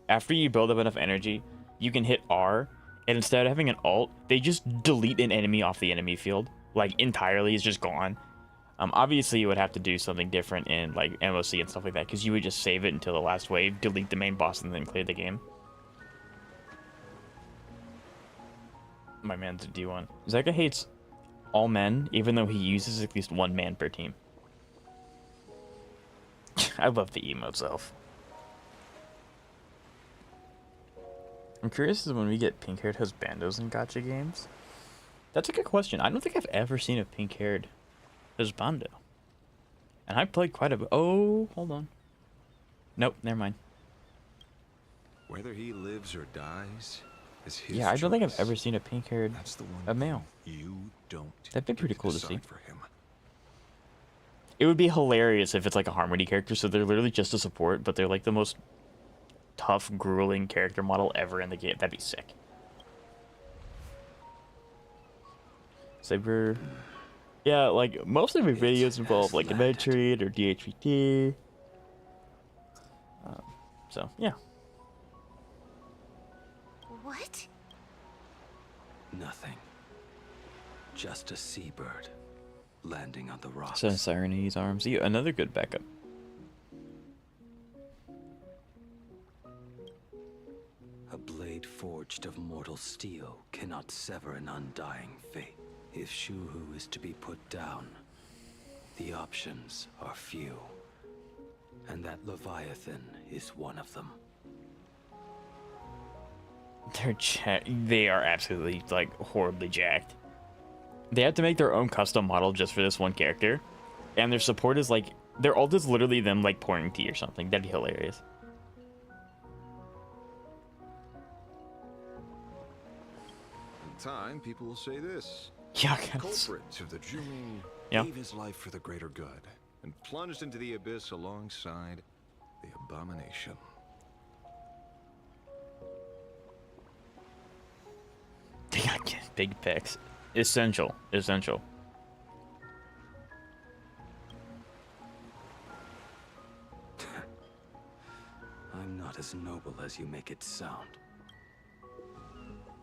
after you build up enough energy, you can hit R, and instead of having an ult, they just delete an enemy off the enemy field. Like entirely, it's just gone. Obviously, you would have to do something different in like MOC and stuff like that, because you would just save it until the last wave, delete the main boss, and then clear the game. My man's a D1. Zeka hates all men, even though he uses at least one man per team. I love the emote self. I'm curious as when we get pink-haired husbandos in gacha games. That's a good question. I don't think I've ever seen a pink-haired husbando. And I played quite a bit. Oh, hold on. Nope, never mind. Whether he lives or dies is his Yeah, I don't think I've choice. ever seen a pink-haired That's the one a male. thing you don't. That'd be get pretty cool to see. decide for him. It would be hilarious if it's like a Harmony character, so they're literally just a support, but they're like the most tough, grueling character model ever in the game. That'd be sick. Saber. Yeah, like most of my videos involve like Adventure or DHVT. So, yeah. What? Nothing. Just a seabird landing on the rocks. So Sirene's arms. Yeah, another good backup. A blade forged of mortal steel cannot sever an undying fate. If Shuhu is to be put down, the options are few. And that Leviathan is one of them. They are absolutely like horribly jacked. They have to make their own custom model just for this one character, and their support is like their ult is literally them like pouring tea or something. That'd be hilarious. In time, people will say this. Yeah, The culprit of the Jumin gave his life for the greater good and plunged into the abyss alongside the abomination. They got big picks. Essential. Essential. I'm not as noble as you make it sound.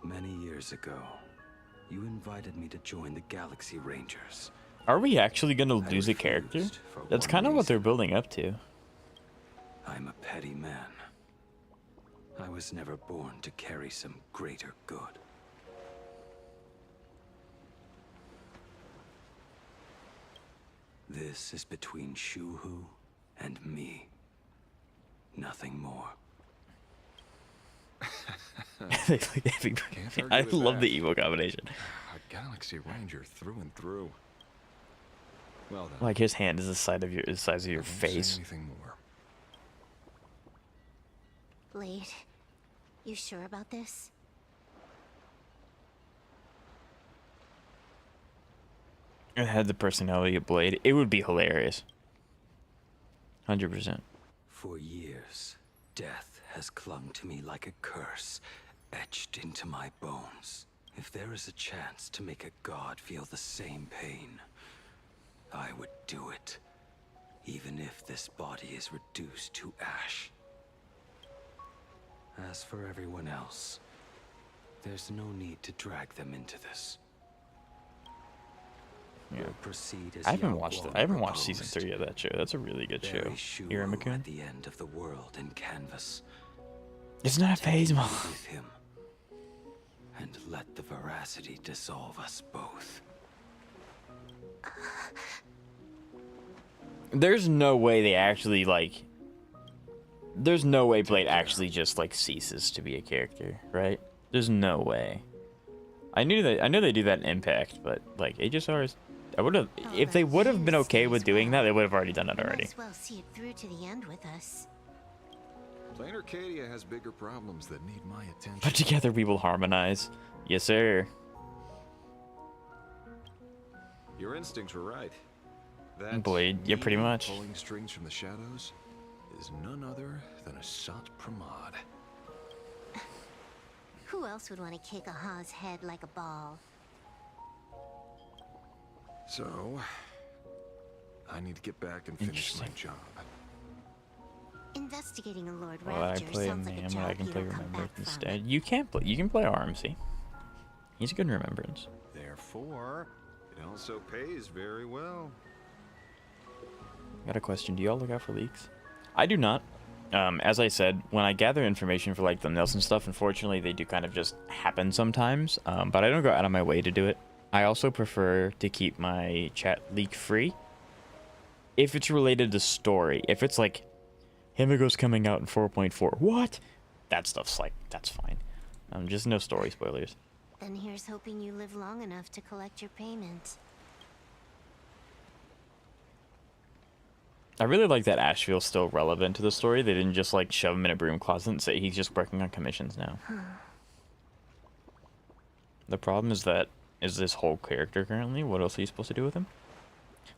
Many years ago, you invited me to join the Galaxy Rangers. Are we actually gonna lose a character? refused for That's one kind of what they're reason. building up to. I'm a petty man. I was never born to carry some greater good. This is between Shuhu and me. Nothing more. I love the evil combination. A Galaxy Ranger through and through. Well then. Like his hand is the size of your I won't say face. anything more. Blade, you sure about this? It had the personality of Blade. It would be hilarious. 100%. For years, death has clung to me like a curse, etched into my bones. If there is a chance to make a god feel the same pain, I would do it, even if this body is reduced to ash. As for everyone else, There's no need to drag them into this. Yeah. We'll proceed as I haven't Yao watched Guang I haven't watched proposed. season 3 of that show. That's a really good show. Bury Shu Iramakun. at the end of the world in canvas. It's not a phase, Take me Mom. with him, and let the veracity dissolve us both. There's no way they actually like. There's no way Blade actually just like ceases to be a character, right? There's no way. I know they do that in Impact, but like HSRs, I would have if they would have been okay with doing that, they would have already done it already. Might as well see it through to the end with us. Plain Arcadia has bigger problems that need my attention. But together we will harmonize. Yes, sir. Your instincts were right. That Blade, yeah, pretty needy much. Pulling strings from the shadows is none other than a Sat Pramod. Who else would want to kick a Ha's head like a ball? So, I need to get back and finish my job. Investigating a Lord Well, I Ravager play sounds like a Nam, job I can you play don't come Remembrance back from. instead. You can play RMC. He's a good Remembrance. Therefore, it also pays very well. Got a question. Do y'all look out for leaks? I do not. As I said, when I gather information for like the Nelson stuff, unfortunately they do kind of just happen sometimes. But I don't go out of my way to do it. I also prefer to keep my chat leak free. If it's related to story, if it's like Himiko's coming out in 4.4, what? That stuff's like, that's fine. Just no story spoilers. Then here's hoping you live long enough to collect your payment. I really like that Ash feels still relevant to the story. They didn't just like shove him in a broom closet and say he's just working on commissions now. The problem is this whole character currently. What else are you supposed to do with him?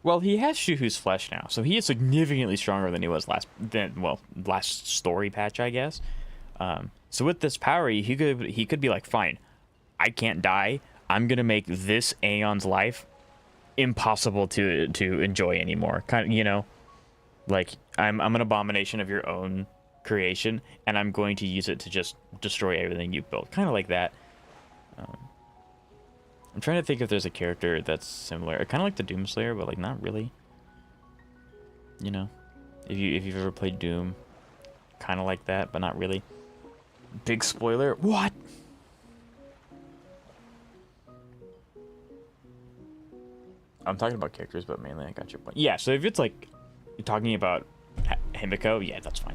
Well, he has Shuhu's flesh now, so he is significantly stronger than he was last story patch, I guess. So with this power, he could be like, fine, I can't die. I'm gonna make this Aeon's life impossible to enjoy anymore. Kind of, you know. Like, I'm an abomination of your own creation, and I'm going to use it to just destroy everything you've built. Kind of like that. I'm trying to think if there's a character that's similar. Kind of like the Doomslayer, but like not really. You know, if you've ever played Doom, kind of like that, but not really. Big spoiler. What? I'm talking about characters, but mainly I got your point. Yeah, so if it's like you're talking about Himiko, yeah, that's fine.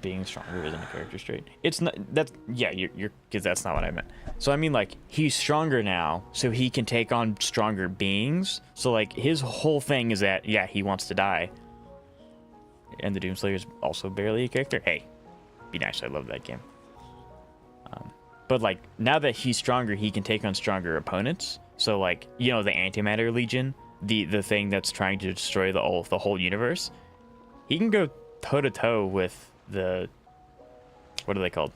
Being stronger isn't a character trait. It's not. That's yeah. You're because that's not what I meant. So I mean, like, he's stronger now, so he can take on stronger beings. So like his whole thing is that yeah, he wants to die. And the Doomslayer is also barely a character. Hey, be nice. I love that game. But like now that he's stronger, he can take on stronger opponents. So like, you know, the Antimatter Legion, the thing that's trying to destroy the whole universe, he can go toe to toe with the what are they called?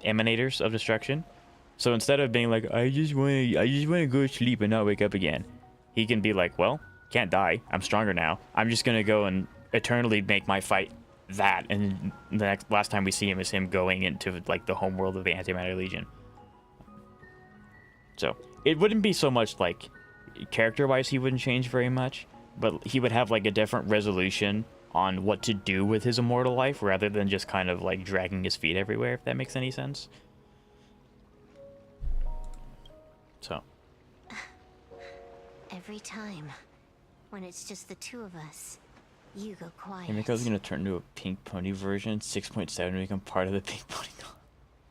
Emanators of destruction. So instead of being like, I just want to go to sleep and not wake up again, he can be like, well, can't die. I'm stronger now. I'm just gonna go and eternally make my fight that. And the last time we see him is him going into like the home world of the Antimatter Legion. So it wouldn't be so much like character-wise he wouldn't change very much, but he would have like a different resolution on what to do with his immortal life rather than just kind of like dragging his feet everywhere, if that makes any sense. So. Every time, when it's just the two of us, you go quiet. Himiko's gonna turn into a pink pony version, 6.7 to become part of the Pink Pony Club.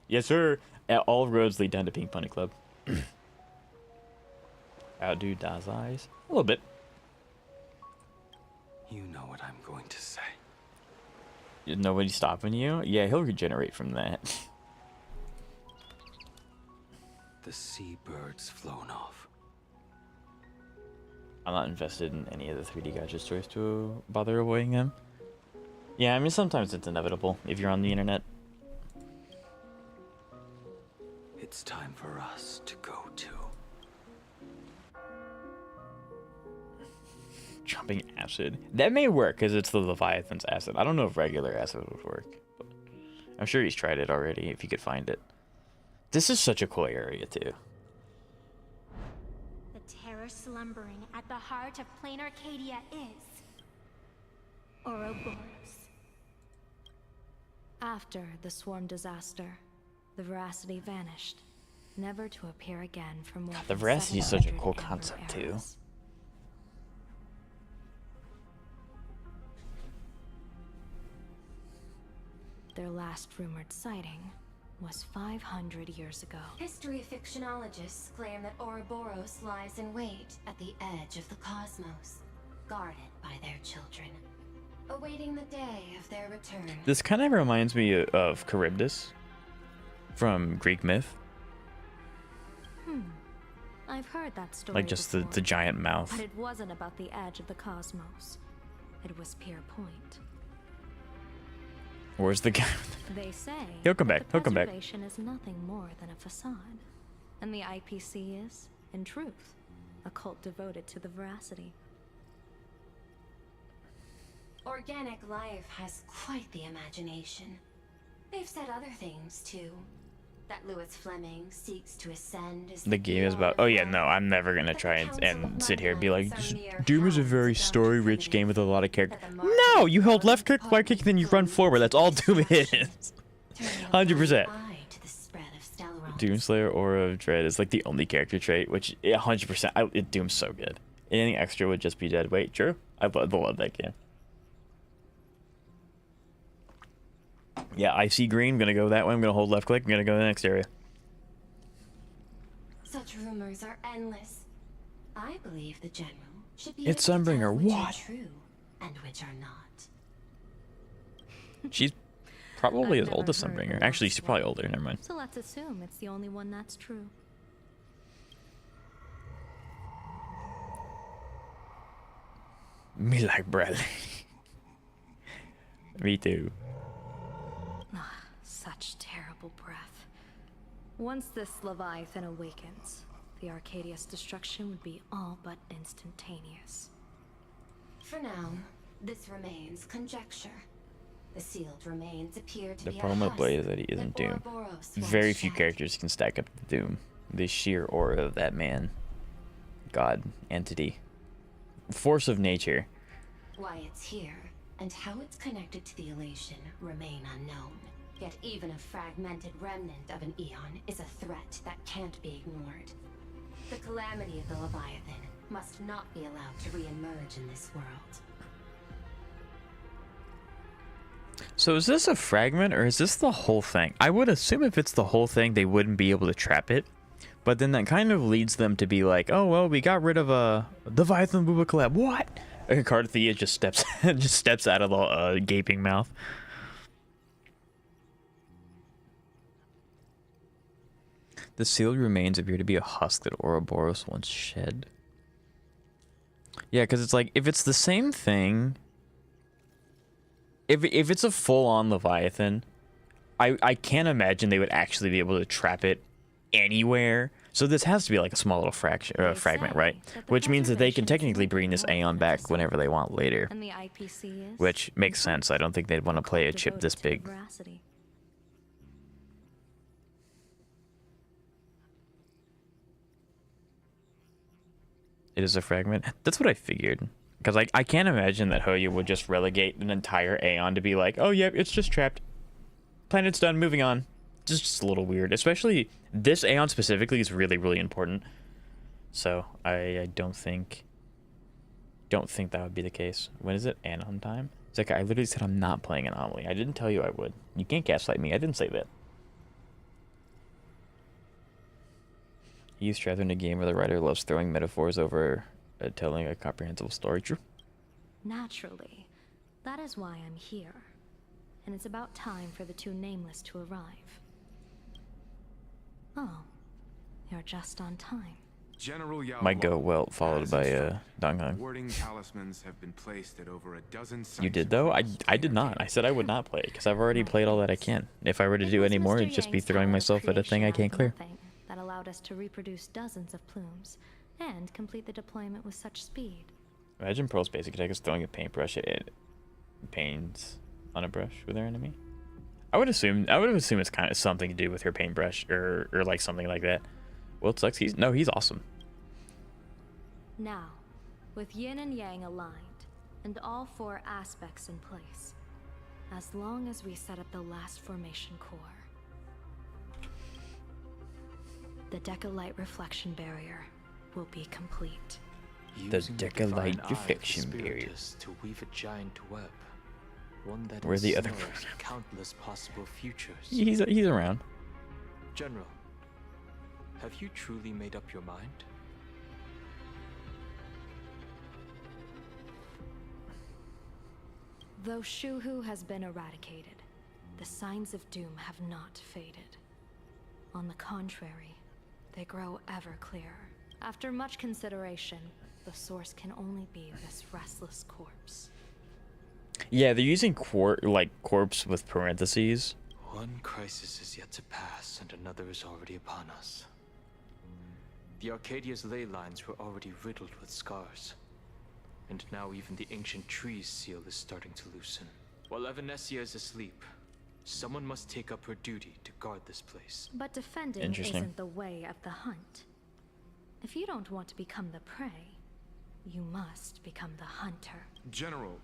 Yes, sir. All roads lead down to Pink Pony Club. Outdo Das Eyes? A little bit. You know what I'm going to say. Nobody's stopping you? Yeah, he'll regenerate from that. The seabird's flown off. I'm not invested in any of the 3D Gacha stories to bother avoiding them. Yeah, I mean, sometimes it's inevitable if you're on the internet. It's time for us to go to. Jumping acid. That may work because it's the Leviathan's acid. I don't know if regular acid would work. But I'm sure he's tried it already if he could find it. This is such a cool area too. The terror slumbering at the heart of Plain Arcadia is Ouroboros. After the swarm disaster, the Veracity vanished, never to appear again for more The than Veracity is such a 700 cool Amber concept too. eras. Their last rumored sighting was 500 years ago. History fictionologists claim that Ouroboros lies in wait at the edge of the cosmos, guarded by their children, awaiting the day of their return. This kind of reminds me of Charybdis from Greek myth. I've heard that story Like just before, the giant mouth. but it wasn't about the edge of the cosmos. It was Pier Point. Where's the guy? They say He'll come that back. the He'll come back. preservation is nothing more than a facade, and the IPC is, in truth, a cult devoted to the Veracity. Organic life has quite the imagination. They've said other things too. That Louis Fleming seeks to ascend as The game is about. Oh yeah, no, I'm never gonna try and sit here and be like, Doom is a very story-rich game with a lot of character. No, you hold left click, right click, then you run forward. That's all Doom is. 100%. Doomslayer Aura of Dread is like the only character trait, which 100%. Doom's so good. Anything extra would just be dead weight. True. I love that game. Yeah, I see green. I'm gonna go that way. I'm gonna hold left click. I'm gonna go to the next area. Such rumors are endless. I believe the general should be It's able to Sunbringer. tell which What? are true and which are not. She's probably I've as never old as heard of Sunbringer. the Actually, last she's probably one. older. Never mind. So let's assume it's the only one that's true. Me like Bradley. Me too. Such terrible breath. Once this Leviathan awakens, the Arcadia's destruction would be all but instantaneous. For now, this remains conjecture. The sealed remains appear to The be problem a with Blade is husk that he isn't Doom. Ouroboros Very once few shed. characters can stack up to Doom. The sheer aura of that man. God, entity. Force of nature. Why it's here, and how it's connected to the elation remain unknown. Yet even a fragmented remnant of an eon is a threat that can't be ignored. The calamity of the Leviathan must not be allowed to re-emerge in this world. So is this a fragment or is this the whole thing? I would assume if it's the whole thing, they wouldn't be able to trap it. But then that kind of leads them to be like, oh, well, we got rid of Leviathan Booba Collab. What? And Carthea just steps out of the gaping mouth. The sealed remains appear to be a husk that Ouroboros once shed. Yeah, because it's like, if it's the same thing... If it's a full-on Leviathan, I can't imagine they would actually be able to trap it anywhere. So this has to be like a small little fragment, right? Which means that they can technically bring this Aeon back whenever they want later. And the IPC is, Which makes sense. I don't think they'd want to play a chip this big. Veracity. It is a fragment. That's what I figured. Because I can't imagine that Hoya would just relegate an entire Aeon to be like, oh, yeah, it's just trapped. Planet's done, moving on. Just a little weird. Especially this Aeon specifically is really, really important. So I don't think that would be the case. When is it? Anon time? It's like, I literally said I'm not playing Anomaly. I didn't tell you I would. You can't gaslight me. I didn't say that. He used rather in a game where the writer loves throwing metaphors over telling a comprehensible story. True. Naturally. That is why I'm here. And it's about time for the two nameless to arrive. Oh, you're just on time. General Yao Might go Guang well, followed has by instructed. Dong Hong. Warding talismans have been placed at over a dozen sites You did though? I across did not. I said I would not play because I've already played all that I can. If I were to do any more, it'd just be throwing myself at a thing I can't clear. That allowed us to reproduce dozens of plumes and complete the deployment with such speed. Imagine Pearl's basic attack is throwing a paintbrush at it. Paints on a brush with their enemy. I would assume it's kind of something to do with her paintbrush or like something like that. Well, it sucks. He's awesome. Now, with yin and yang aligned, and all 4 aspects in place, as long as we set up the last formation core, the Decalite reflection barrier will be complete. The Using Decalite divine eye of the reflection barrier. Spiritus to weave a giant web, one that Where's the other ensnares countless possible futures. He's around. General, have you truly made up your mind? Though Shuhu has been eradicated, the signs of doom have not faded. On the contrary, they grow ever clearer. After much consideration, the source can only be this restless corpse. Yeah, they're using corpse with parentheses. One crisis is yet to pass, and another is already upon us. The Arcadia's ley lines were already riddled with scars. And now even the ancient tree's seal is starting to loosen. While Evanesia is asleep, someone must take up her duty to guard this place. But defending isn't the way of the hunt. If you don't want to become the prey, you must become the hunter. General,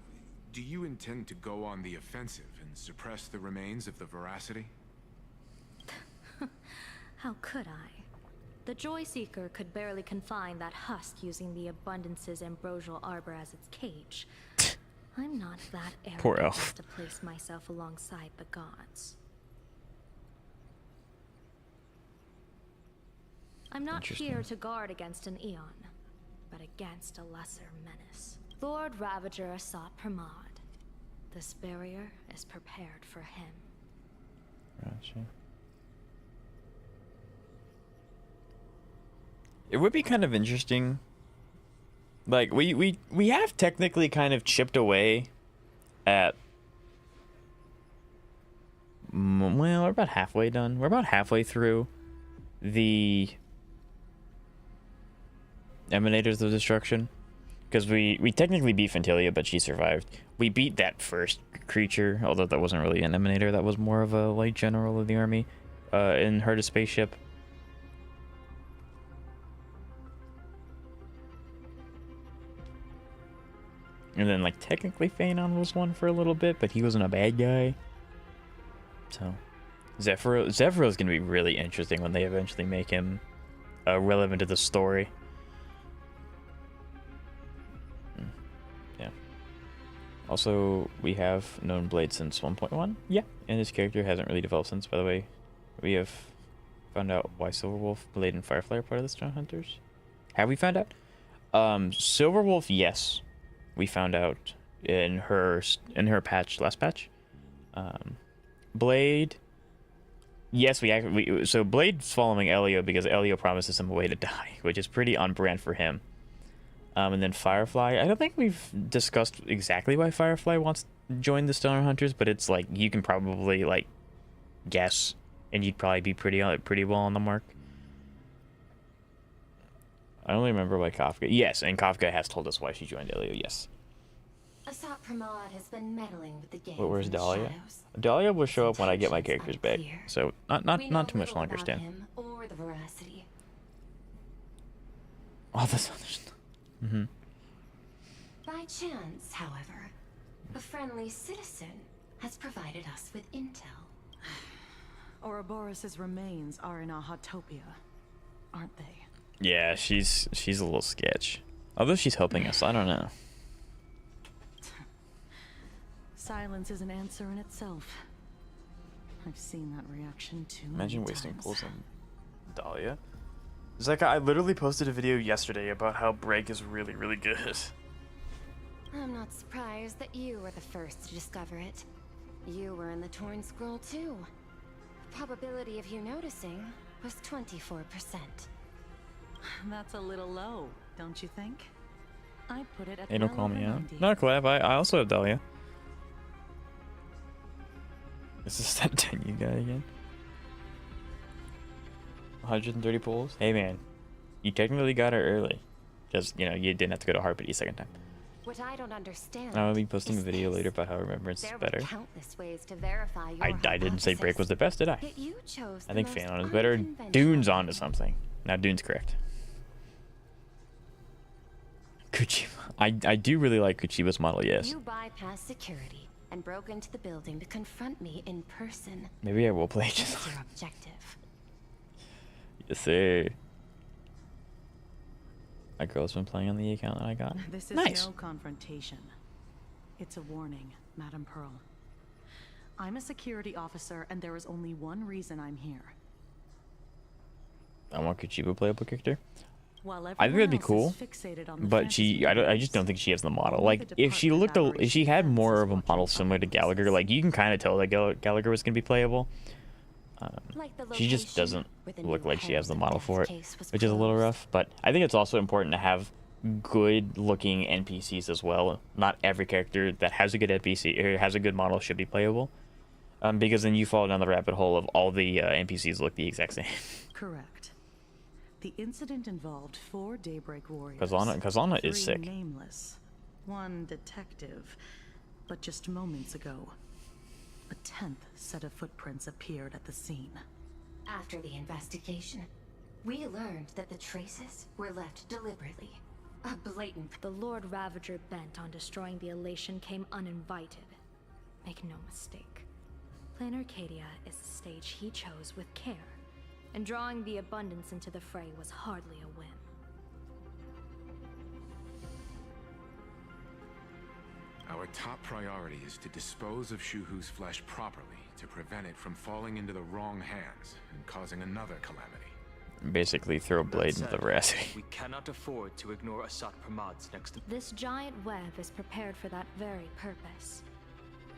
do you intend to go on the offensive and suppress the remains of the Veracity? How could I? The Joy Seeker could barely confine that husk using the Abundance's ambrosial arbor as its cage. I'm not that Poor arrogant elf. as to place myself alongside the gods. I'm not here to guard against an Eon, but against a lesser menace. Lord Ravager sought Pramod. This barrier is prepared for him. Gotcha. It would be kind of interesting. Like we have technically kind of chipped away at. Well, we're about halfway done. We're about halfway through the Emanators of Destruction, because we technically beat Fentilia, but she survived. We beat that first creature, although that wasn't really an Emanator. That was more of a light general of the army, in her spaceship. And then, like, technically Phanon was one for a little bit, but he wasn't a bad guy. So, Zephyro is going to be really interesting when they eventually make him relevant to the story. Yeah. Also, we have known Blade since 1.1. Yeah. And his character hasn't really developed since, by the way. We have found out why Silverwolf, Blade, and Firefly are part of the Strong Hunters. Have we found out? Silverwolf, yes. We found out in her patch, last patch. Blade, yes, so Blade's following Elio because Elio promises him a way to die, which is pretty on brand for him. And then Firefly, I don't think we've discussed exactly why Firefly wants to join the Stoner Hunters, but it's like you can probably like guess, and you'd probably be pretty well on the mark. I only remember why Kafka. Yes, and Kafka has told us why she joined Elio. Yes. Asat Pramod has been meddling with the game. Where's Dahlia? Shadows. Dahlia will show up when I get my characters back, Unclear. so not too much longer, about Stan. him or the Veracity. All this other stuff. Mm-hmm. By chance, however, a friendly citizen has provided us with intel. Ouroboros' remains are in Ahatopia, aren't they? Yeah, she's a little sketch. Although she's helping us, I don't know. Silence is an answer in itself. I've seen that reaction too many Imagine wasting times. pulls on Dahlia. Zeka, I literally posted a video yesterday about how Break is really, really good. I'm not surprised that you were the first to discover it. You were in the Torn Scroll too. The probability of you noticing was 24%. That's a little low, don't you think? I put it at Hey, don't well call over me out. 90. Not a collab, I also have Dahlia. Is this that 10U guy again? 130 pulls? Hey man, you technically got her early. Just, you know, you didn't have to go to Harpity a second time. What I don't understand. I'll be posting a is video this. later about how Remembrance is There better. were countless ways to verify your I didn't say Break was the best, did I? Yet you chose I the think most Phanon is better. unconventional Dune's one. onto something. Now Dune's correct. Kuchiba. I do really like Kuchiba's model, yes. You bypassed security and broke into the building to confront me in person. Maybe I will play What's just. your objective? Yes, sir. My girl's been playing on the account that I got. This is Nice. no confrontation. It's a warning, Madam Pearl. I'm a security officer, and there is only one reason I'm here. I want Kuchiba playable character. While I think that'd be everyone cool, else is fixated on the but I just don't think she has the model. Like, if she looked, if she had more of a model similar to Gallagher, like you can kind of tell that Gallagher was gonna be playable. Like the She just location doesn't where the look new like she has the head of model Death's for it, case was which is a little closed. rough. But I think it's also important to have good-looking NPCs as well. Not every character that has a good NPC or has a good model should be playable, because then you fall down the rabbit hole of all the NPCs look the exact same. Correct. The incident involved 4 Daybreak warriors. Kazana is 3 sick. nameless, 1 detective, but just moments ago, a 10th set of footprints appeared at the scene. After the investigation, we learned that the traces were left deliberately. A blatant. The Lord Ravager bent on destroying the Elation came uninvited. Make no mistake. Plan Arcadia is the stage he chose with care, and drawing the Abundance into the fray was hardly a whim. Our top priority is to dispose of Shuhu's flesh properly to prevent it from falling into the wrong hands and causing another calamity. Basically, throw a blade into the veracity. We cannot afford to ignore Asat Pramad's next. This giant web is prepared for that very purpose.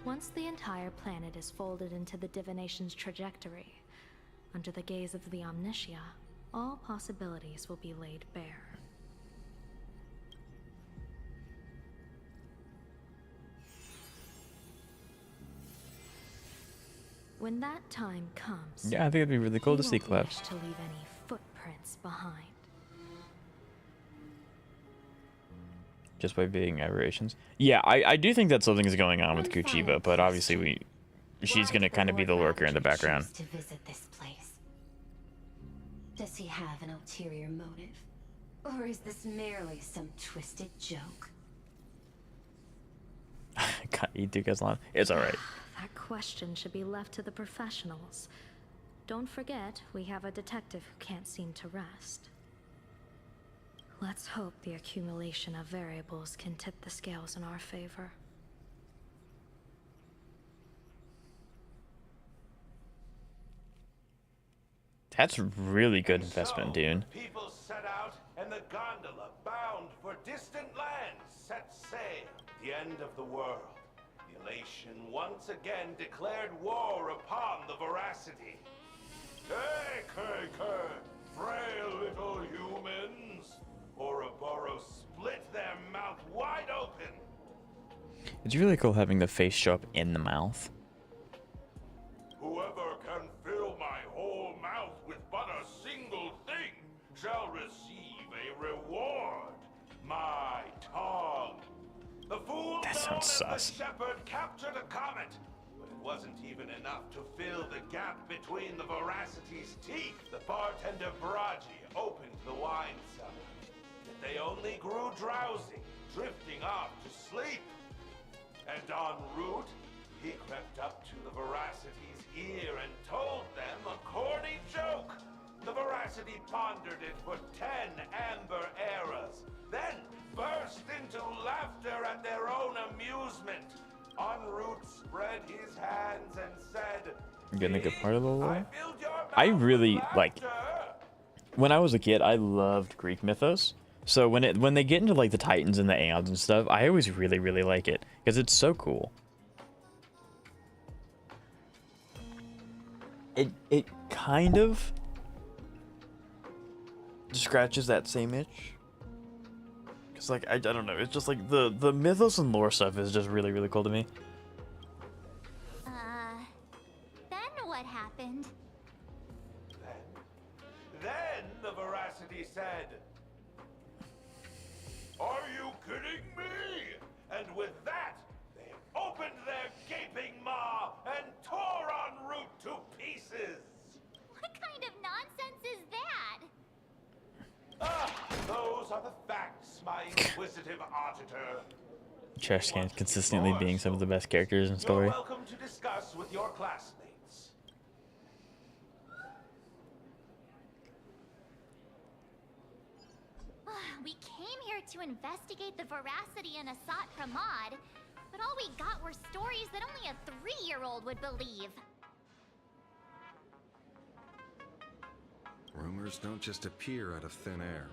Once the entire planet is folded into the divination's trajectory, under the gaze of the Omnitia, all possibilities will be laid bare. When that time comes, Yeah, I think it'd be really cool to see we won't collabs. wish to leave any footprints behind. Just by being aberrations. Yeah, I do think that something is going on with Kuchiba, but obviously she's gonna kind of be the lurker in the background. To visit this place. Does he have an ulterior motive? Or is this merely some twisted joke? God, you do guys long. It's alright. That question should be left to the professionals. Don't forget, we have a detective who can't seem to rest. Let's hope the accumulation of variables can tip the scales in our favor. That's really good investment, dude. People set out, and the gondola, bound for distant lands, set sail. The end of the world. The Elation once again declared war upon the Veracity. Frail little humans. Ouroboros split their mouth wide open. It's really cool having the face show up in the mouth. Whoever can fill my whole mouth with but a single thing shall receive a reward. My tongue. The fool That known sounds as sus. the shepherd captured a comet, but it wasn't even enough to fill the gap between the Veracity's teeth. The bartender Baraji opened the wine cellar, yet they only grew drowsy, drifting off to sleep. And en route, he crept up to the Veracity's ear and told them a corny joke. The Veracity pondered it for 10 amber eras, then burst into laughter at their own amusement. En route spread his hands and said, You getting a good part of the lore? "Filled your I mouth really with like. laughter." When I was a kid, I loved Greek mythos. So when they get into like the Titans and the Aeons and stuff, I always really like it because it's so cool. It kind of scratches that same itch. Cause like I don't know, it's just like the mythos and lore stuff is just really cool to me. Then what happened? Then the Veracity said, "Are you kidding me? are the facts, my inquisitive auditor. Trash Can consistently being some of the best characters in story. You're welcome to discuss with your classmates. We came here to investigate the veracity in Asat Pramod, but all we got were stories that only a 3-year-old would believe. Rumors don't just appear out of thin air.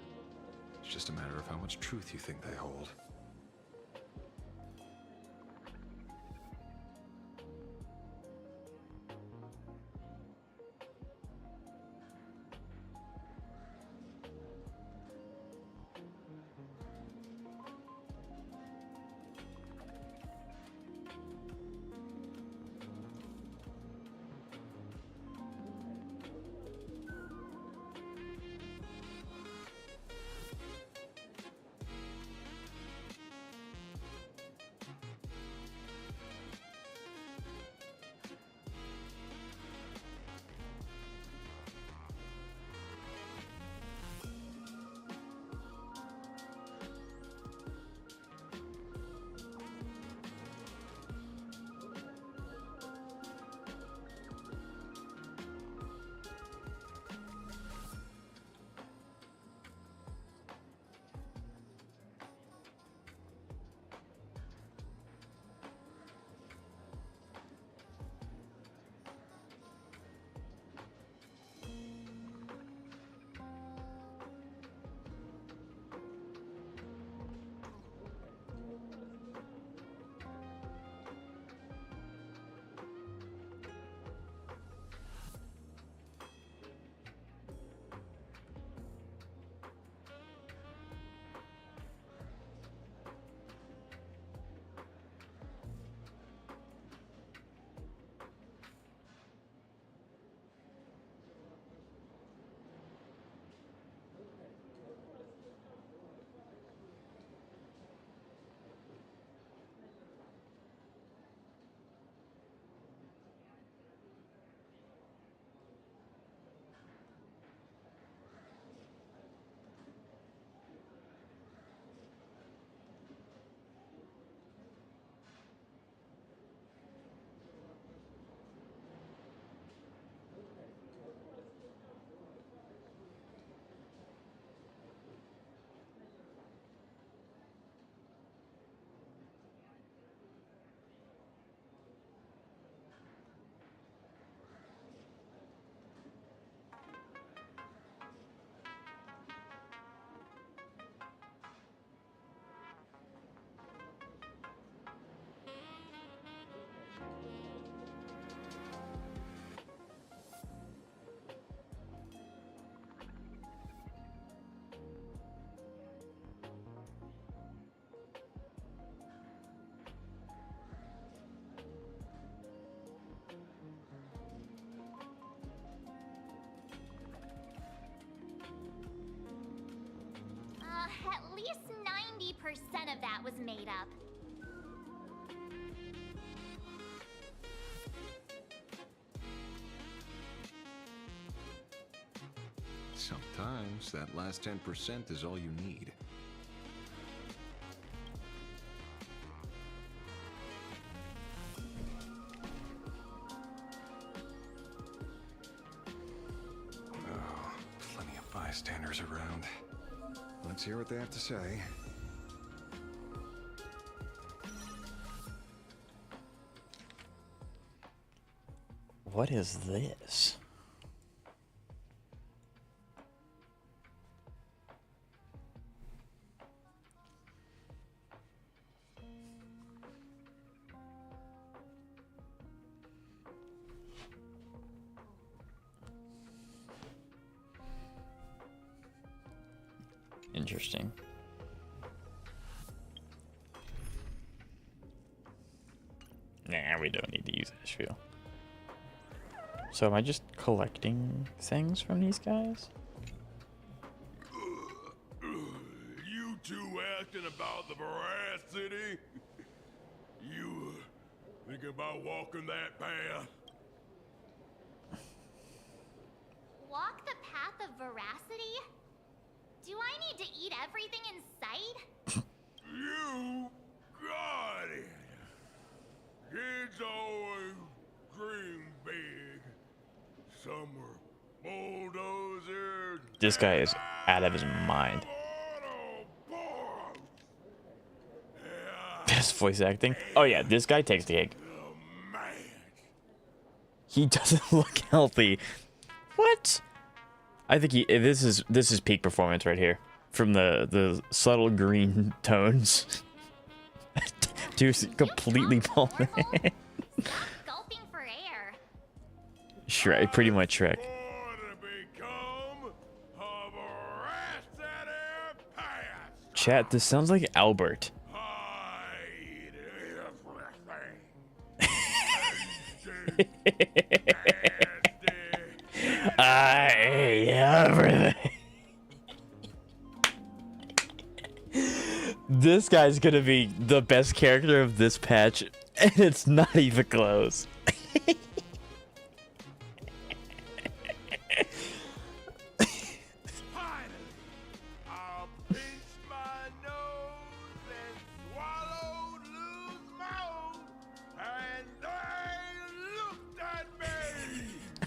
It's just a matter of how much truth you think they hold. At least 90% of that was made up. Sometimes that last 10% is all you need. Oh, plenty of bystanders around. Let's hear what they have to say. What is this? Interesting. Nah, we don't need to use Asheville. So am I just collecting things from these guys? You two asking about the veracity? You thinking about walking that path? Walk the path of veracity? Do I need to eat everything in sight? You got it. Kids always dream big. Some were bulldozers. This guy is out of his mind. Best voice acting. Oh yeah, this guy takes the cake. He doesn't look healthy. What? I think this is peak performance right here. From the subtle green tones to completely bald. Gulping for air. Shrek, pretty much Shrek. Chat, this sounds like Albert. I ate everything. This guy's gonna be the best character of this patch, and it's not even close.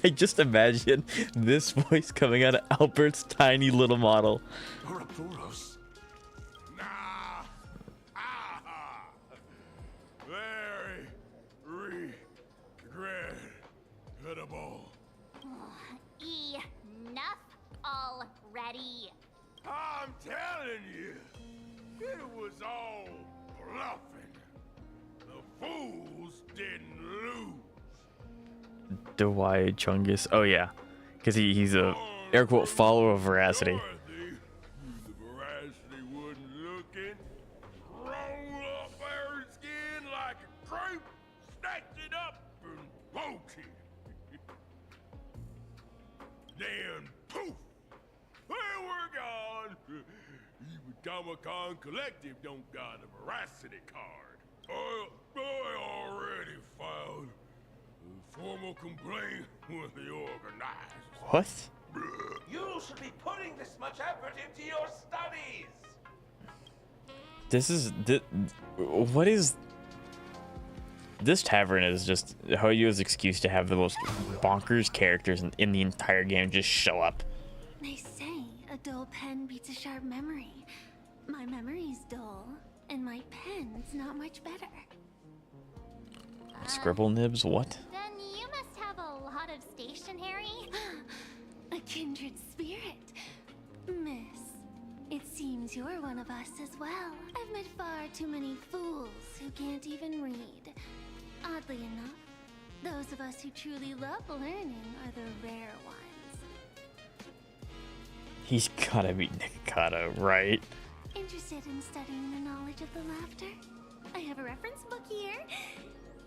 I just imagine this voice coming out of Albert's tiny little model. Ouroboros. Nah. Ah. Very regrettable. Enough already. I'm telling you, it was all bluffing. The fools didn't lose. Dewey Chungus. Oh yeah, because he's a air quote follower of Veracity. The Veracity wasn't looking. Roll up her skin like a crepe, snatched it up and poked it. Then poof, there we're gone. Even Comic-Con Collective don't got a Veracity card. I already filed formal complaint with the organizers. What? You should be putting this much effort into your studies. What is this tavern is just Hoyo's excuse to have the most bonkers characters in the entire game just show up. They say a dull pen beats a sharp memory. My memory's dull, and my pen's not much better. Scribble nibs, what? Then you must have a lot of stationery. A kindred spirit. Miss, it seems you're one of us as well. I've met far too many fools who can't even read. Oddly enough, those of us who truly love learning are the rare ones. He's gotta be Nikocado, right? Interested in studying the knowledge of the laughter? I have a reference book here.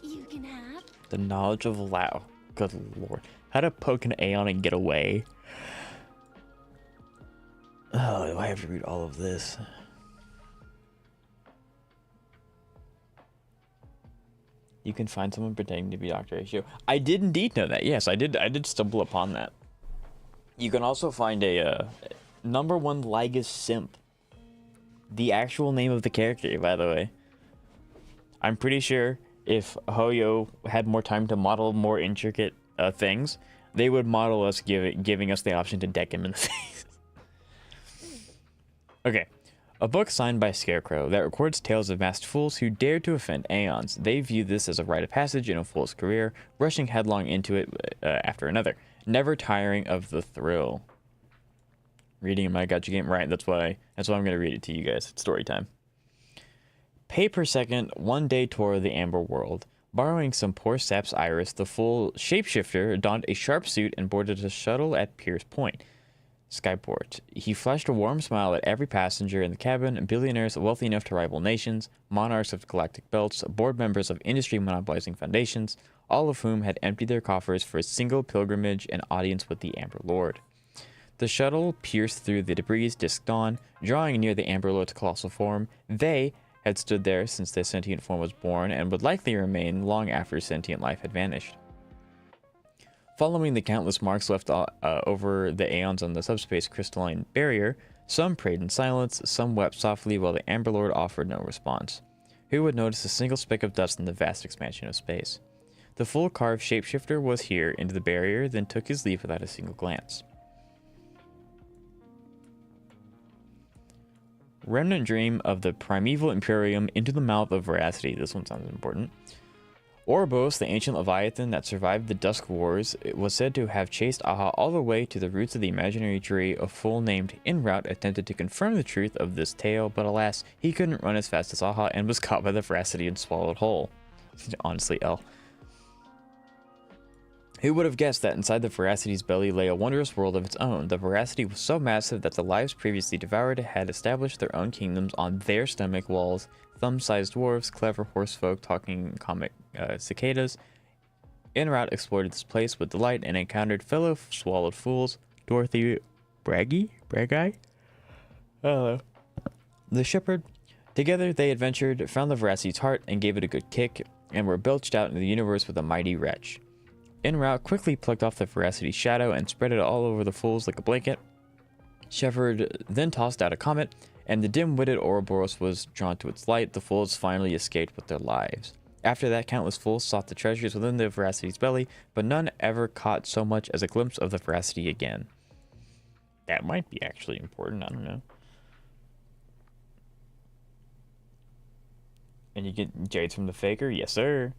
You can have. The knowledge of Lao. Good lord. How to poke an Aeon and get away. Oh, do I have to read all of this? You can find someone pretending to be Dr. Ratio. I did indeed know that. Yes, I did stumble upon that. You can also find a #1 Ligas simp. The actual name of the character, by the way. I'm pretty sure if Hoyo had more time to model more intricate things, they would model us giving us the option to deck him in the face. Okay. A book signed by Scarecrow that records tales of masked fools who dared to offend Aeons. They view this as a rite of passage in a fool's career, rushing headlong into it after another, never tiring of the thrill. Reading in my gacha game, right? That's why I'm gonna read it to you guys. It's story time. Pay per second, 1 day tour of the Amber World. Borrowing some poor sap's iris, the full shapeshifter donned a sharp suit and boarded a shuttle at Pierce Point, Skyport. He flashed a warm smile at every passenger in the cabin, billionaires wealthy enough to rival nations, monarchs of galactic belts, board members of industry monopolizing foundations, all of whom had emptied their coffers for a single pilgrimage and audience with the Amber Lord. The shuttle pierced through the debris, disked on, drawing near the Amber Lord's colossal form. They had stood there since their sentient form was born and would likely remain long after sentient life had vanished. Following the countless marks left over the aeons on the subspace crystalline barrier, Some prayed in silence, some wept softly while the Amber Lord offered no response. Who would notice a single speck of dust in the vast expansion of space? The full carved shapeshifter was here into the barrier, then took his leave without a single glance. Remnant dream of the primeval Imperium into the mouth of veracity. This one sounds important. Ouroboros, the ancient Leviathan that survived the Dusk Wars, was said to have chased Aha all the way to the roots of the imaginary tree. A fool named En Route attempted to confirm the truth of this tale, but alas, he couldn't run as fast as Aha and was caught by the veracity and swallowed whole. Honestly, L. Who would have guessed that inside the veracity's belly lay a wondrous world of its own? The veracity was so massive that the lives previously devoured had established their own kingdoms on their stomach walls. Thumb-sized dwarves, clever horsefolk, talking comic cicadas. En route explored this place with delight and encountered fellow swallowed fools, Dorothy Braggy? Hello. The shepherd. Together they adventured, found the veracity's heart, and gave it a good kick, and were belched out into the universe with a mighty wretch. En route quickly plucked off the veracity's shadow and spread it all over the fools like a blanket. Shepherd then tossed out a comet, and the dim-witted Ouroboros was drawn to its light. The fools finally escaped with their lives. After that, countless fools sought the treasures within the veracity's belly, but none ever caught so much as a glimpse of the veracity again. That might be actually important, I don't know. And you get jades from the faker? Yes, sir.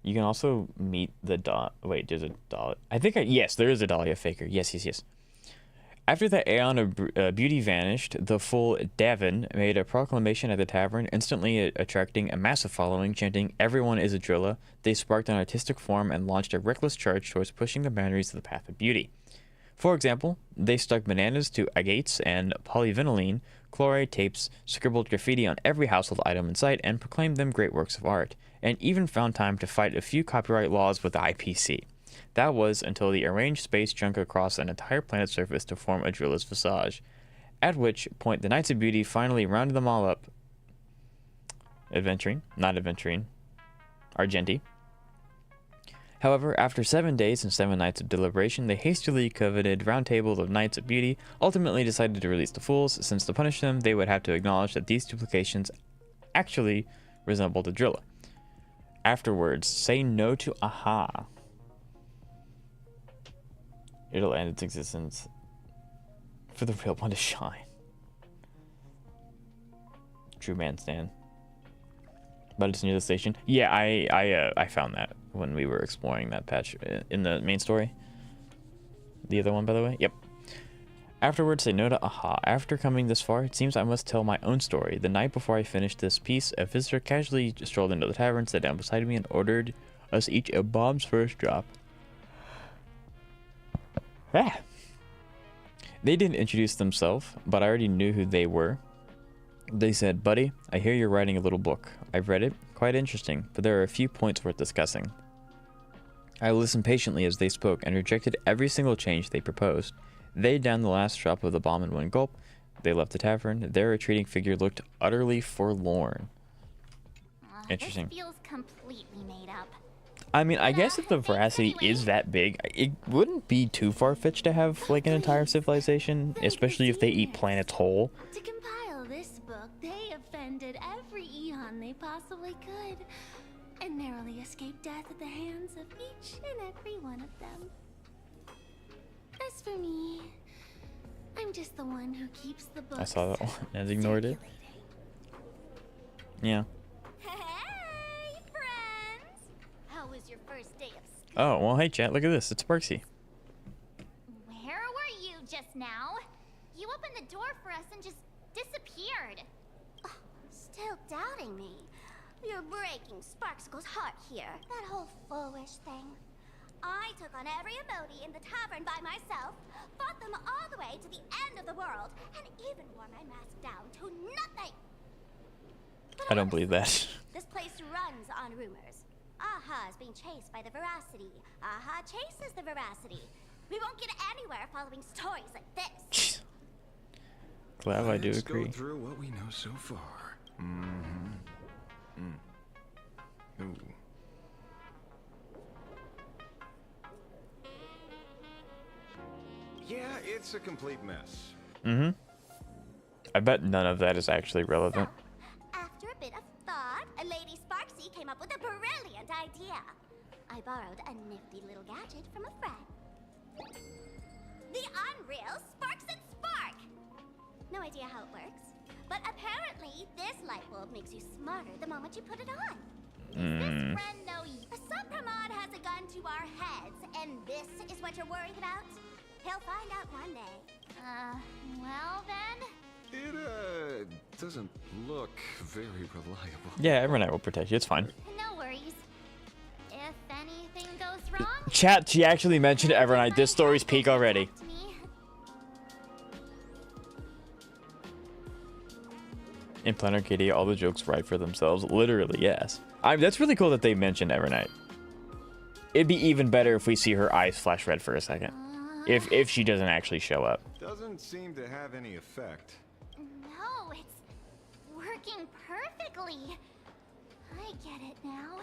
You can also meet the wait, there's a Dahlia. Yes, there is a Dahlia faker. Yes. After the Aeon of Beauty vanished, the fool Davin made a proclamation at the tavern, instantly attracting a massive following, chanting, "Everyone is a Drilla." They sparked an artistic form and launched a reckless charge towards pushing the boundaries of the path of beauty. For example, they stuck bananas to agates and polyvinyline chloride tapes, scribbled graffiti on every household item in sight, and proclaimed them great works of art, and even found time to fight a few copyright laws with the IPC. That was until they arranged space junk across an entire planet's surface to form a Drilla's visage, at which point the Knights of Beauty finally rounded them all up. Argenti. However, after 7 days and 7 nights of deliberation, the hastily coveted Round Table of Knights of Beauty ultimately decided to release the fools, since to punish them, they would have to acknowledge that these duplications actually resembled a Drilla. Afterwards, say no to Aha. It'll end its existence for the real one to shine. True man stand. But it's near the station. Yeah, I found that when we were exploring that patch in the main story. The other one, by the way. Yep. Afterwards, say no to Aha. After coming this far, it seems I must tell my own story. The night before I finished this piece, a visitor casually strolled into the tavern, sat down beside me, and ordered us each a bomb's first drop. Ah. They didn't introduce themselves, but I already knew who they were. They said, "Buddy, I hear you're writing a little book. I've read it. Quite interesting, but there are a few points worth discussing." I listened patiently as they spoke and rejected every single change they proposed. They downed the last drop of the bomb in one gulp. They left the tavern. Their retreating figure looked utterly forlorn. Interesting. This feels completely made up. I mean, I guess if the veracity is that big, it wouldn't be too far-fetched to have, like, an entire civilization, especially if they eat planets whole. To compile this book, they offended every Eon they possibly could, and narrowly escaped death at the hands of each and every one of them. As for me, I'm just the one who keeps the book. I saw that one and ignored it. Yeah. Hey, friends! How was your first day of school? Oh, well, hey, chat, look at this. It's Sparksy. Where were you just now? You opened the door for us and just disappeared. Oh, still doubting me? You're breaking Sparksicle's heart here. That whole foolish thing. I took on every emoji in the tavern by myself, fought them all the way to the end of the world, and even wore my mask down to nothing. I don't believe that. This place runs on rumors. Aha is being chased by the veracity. Aha chases the veracity. We won't get anywhere following stories like this. Glad I do Let's agree. go through what we know so far. Ooh. Yeah, it's a complete mess. I bet none of that is actually relevant. After a bit of thought, Lady Sparksy came up with a brilliant idea. I borrowed a nifty little gadget from a friend. The unreal Sparks and Spark! No idea how it works, but apparently this light bulb makes you smarter the moment you put it on. This friend know a Supramod has a gun to our heads, and this is what you're worried about? He'll find out one day. Well then? It, doesn't look very reliable. Yeah, Evernight will protect you. It's fine. No worries. If anything goes wrong... Chat, she actually mentioned Evernight. This story's peak already. In Planner Kitty, all the jokes write for themselves. Literally, yes. That's really cool that they mentioned Evernight. It'd be even better if we see her eyes flash red for a second. If she doesn't actually show up. Doesn't seem to have any effect. No, it's working perfectly. I get it now.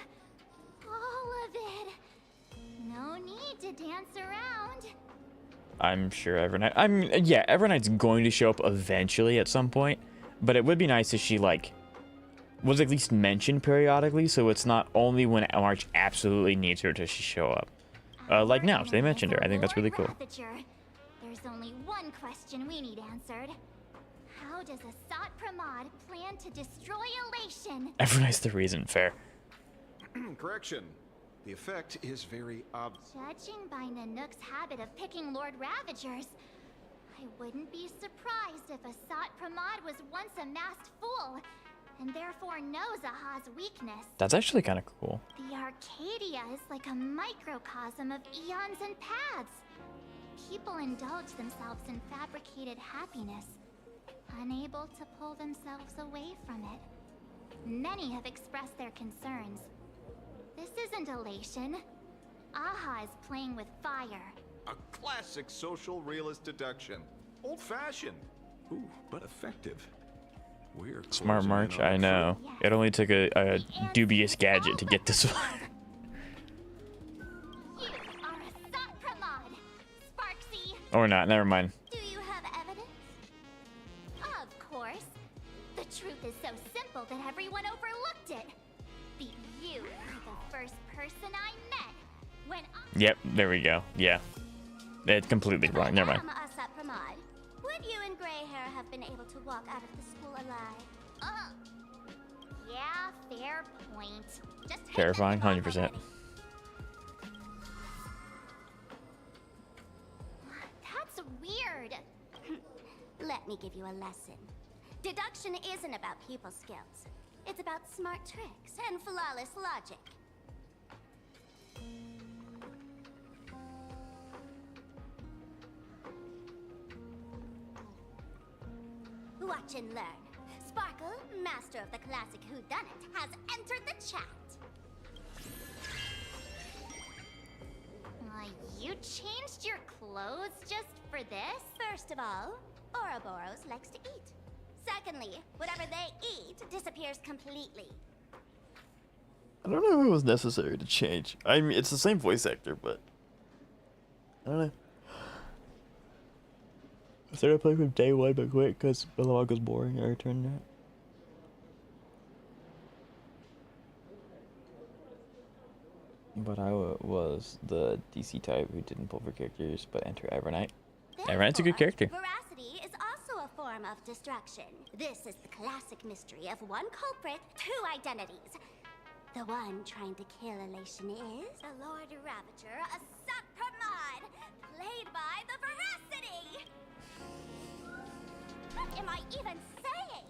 All of it. No need to dance around. I'm sure Evernight... yeah, Evernight's going to show up eventually at some point. But it would be nice if she, like, was at least mentioned periodically, so it's not only when March absolutely needs her to show up. Like now, they mentioned her. I think that's really cool. There's only one question we need answered. How does Asat Pramod plan to destroy Elation? Evernight's the reason. Fair. Correction. The effect is very Judging by Nanook's habit of picking Lord Ravagers, I wouldn't be surprised if Asat Pramod was once a masked fool, and therefore knows Aha's weakness. That's actually kind of cool. The Arcadia is like a microcosm of eons and paths. People indulge themselves in fabricated happiness, unable to pull themselves away from it. Many have expressed their concerns. This isn't elation. Aha is playing with fire. A classic social realist deduction. Old-fashioned. Ooh, but effective. We're Smart March, I know. It only took a dubious gadget to get this one. You are Asat Pramod, Sparksy. Or not, never mind. Do you have evidence? Of course. The truth is so simple that everyone overlooked it. You were the first person I met when I... Yep, there we go. Yeah. It's completely wrong. Never mind. Asat Pramod, would you and Grey Hair have been able to walk out of the school alive? Yeah, fair point. Just Terrifying, 100%. That's weird. Let me give you a lesson. Deduction isn't about people skills. It's about smart tricks and flawless logic. Watch and learn. Sparkle, master of the classic whodunit, has entered the chat. You changed your clothes just for this? First of all, Ouroboros likes to eat. Secondly, whatever they eat disappears completely. I don't know if it was necessary to change. I mean, it's the same voice actor, but I don't know. I started playing from day one, but quit because Belloc was boring. I returned that. But I was the DC type who didn't pull for characters, but enter Evernight. Evernight's a good character. Veracity is also a form of destruction. This is the classic mystery of one culprit, two identities. The one trying to kill Elation is the Lord Ravager, Asat Pramod, played by the Veracity. What am I even saying?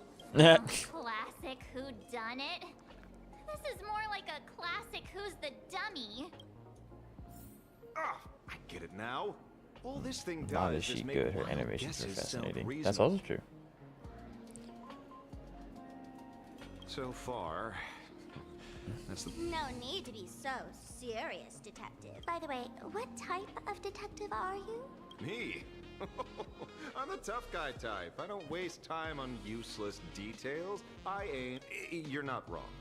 Classic whodunit. This is more like a classic Who's the Dummy. I get it now. All this thing Not does is she is make good. Her wild animations are guesses sound fascinating. reasonable. That's also true. So far, that's the... No need to be so serious, detective. By the way, what type of detective are you? Me? I'm the tough guy type. I don't waste time on useless details. I aim... You're not wrong.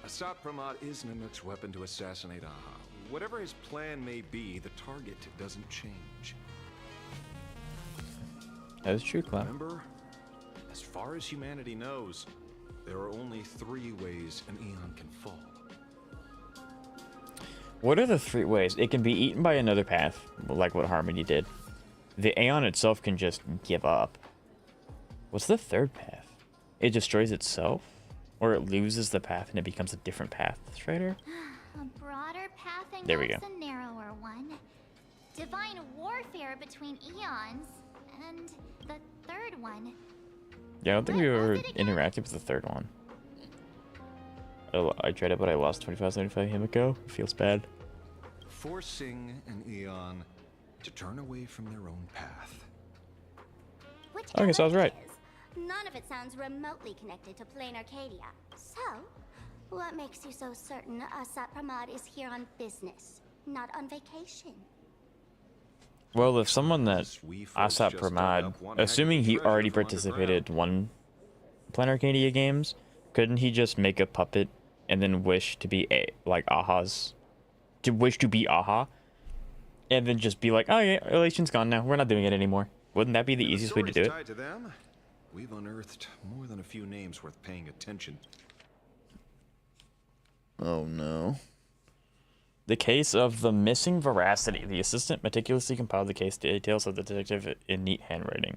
Asat Pramod is Nanook's weapon to assassinate Aha. Whatever his plan may be, the target doesn't change. That is true, Clem. Remember? As far as humanity knows, there are only 3 ways an Aeon can fall. What are the 3 ways? It can be eaten by another path, like what Harmony did. The Aeon itself can just give up. What's the 3rd path? It destroys itself? Or it loses the path and it becomes a different path, Strider? A broader path and There we go. a narrower one. Divine warfare between eons. And the 3rd one. Yeah, I don't think we ever interacted with the 3rd one. I tried it, but I lost 25-75 Himiko. It feels bad. Forcing an Aeon to turn away from their own path. Okay, so I was right. None of it sounds remotely connected to plain Arcadia. So, what makes you so certain Asat Pramad is here on business, not on vacation? Well, if someone that Asat Pramad, assuming he already participated in 1 Planet Arcadia games, couldn't he just make a puppet and then wish to be like Aha's, to wish to be Aha, and then just be like, oh yeah, Relation's gone now, we're not doing it anymore? Wouldn't that be the easiest way to do it? Tied to them, we've unearthed more than a few names worth paying attention. Oh no. The case of the missing veracity. The assistant meticulously compiled the case details of the detective in neat handwriting.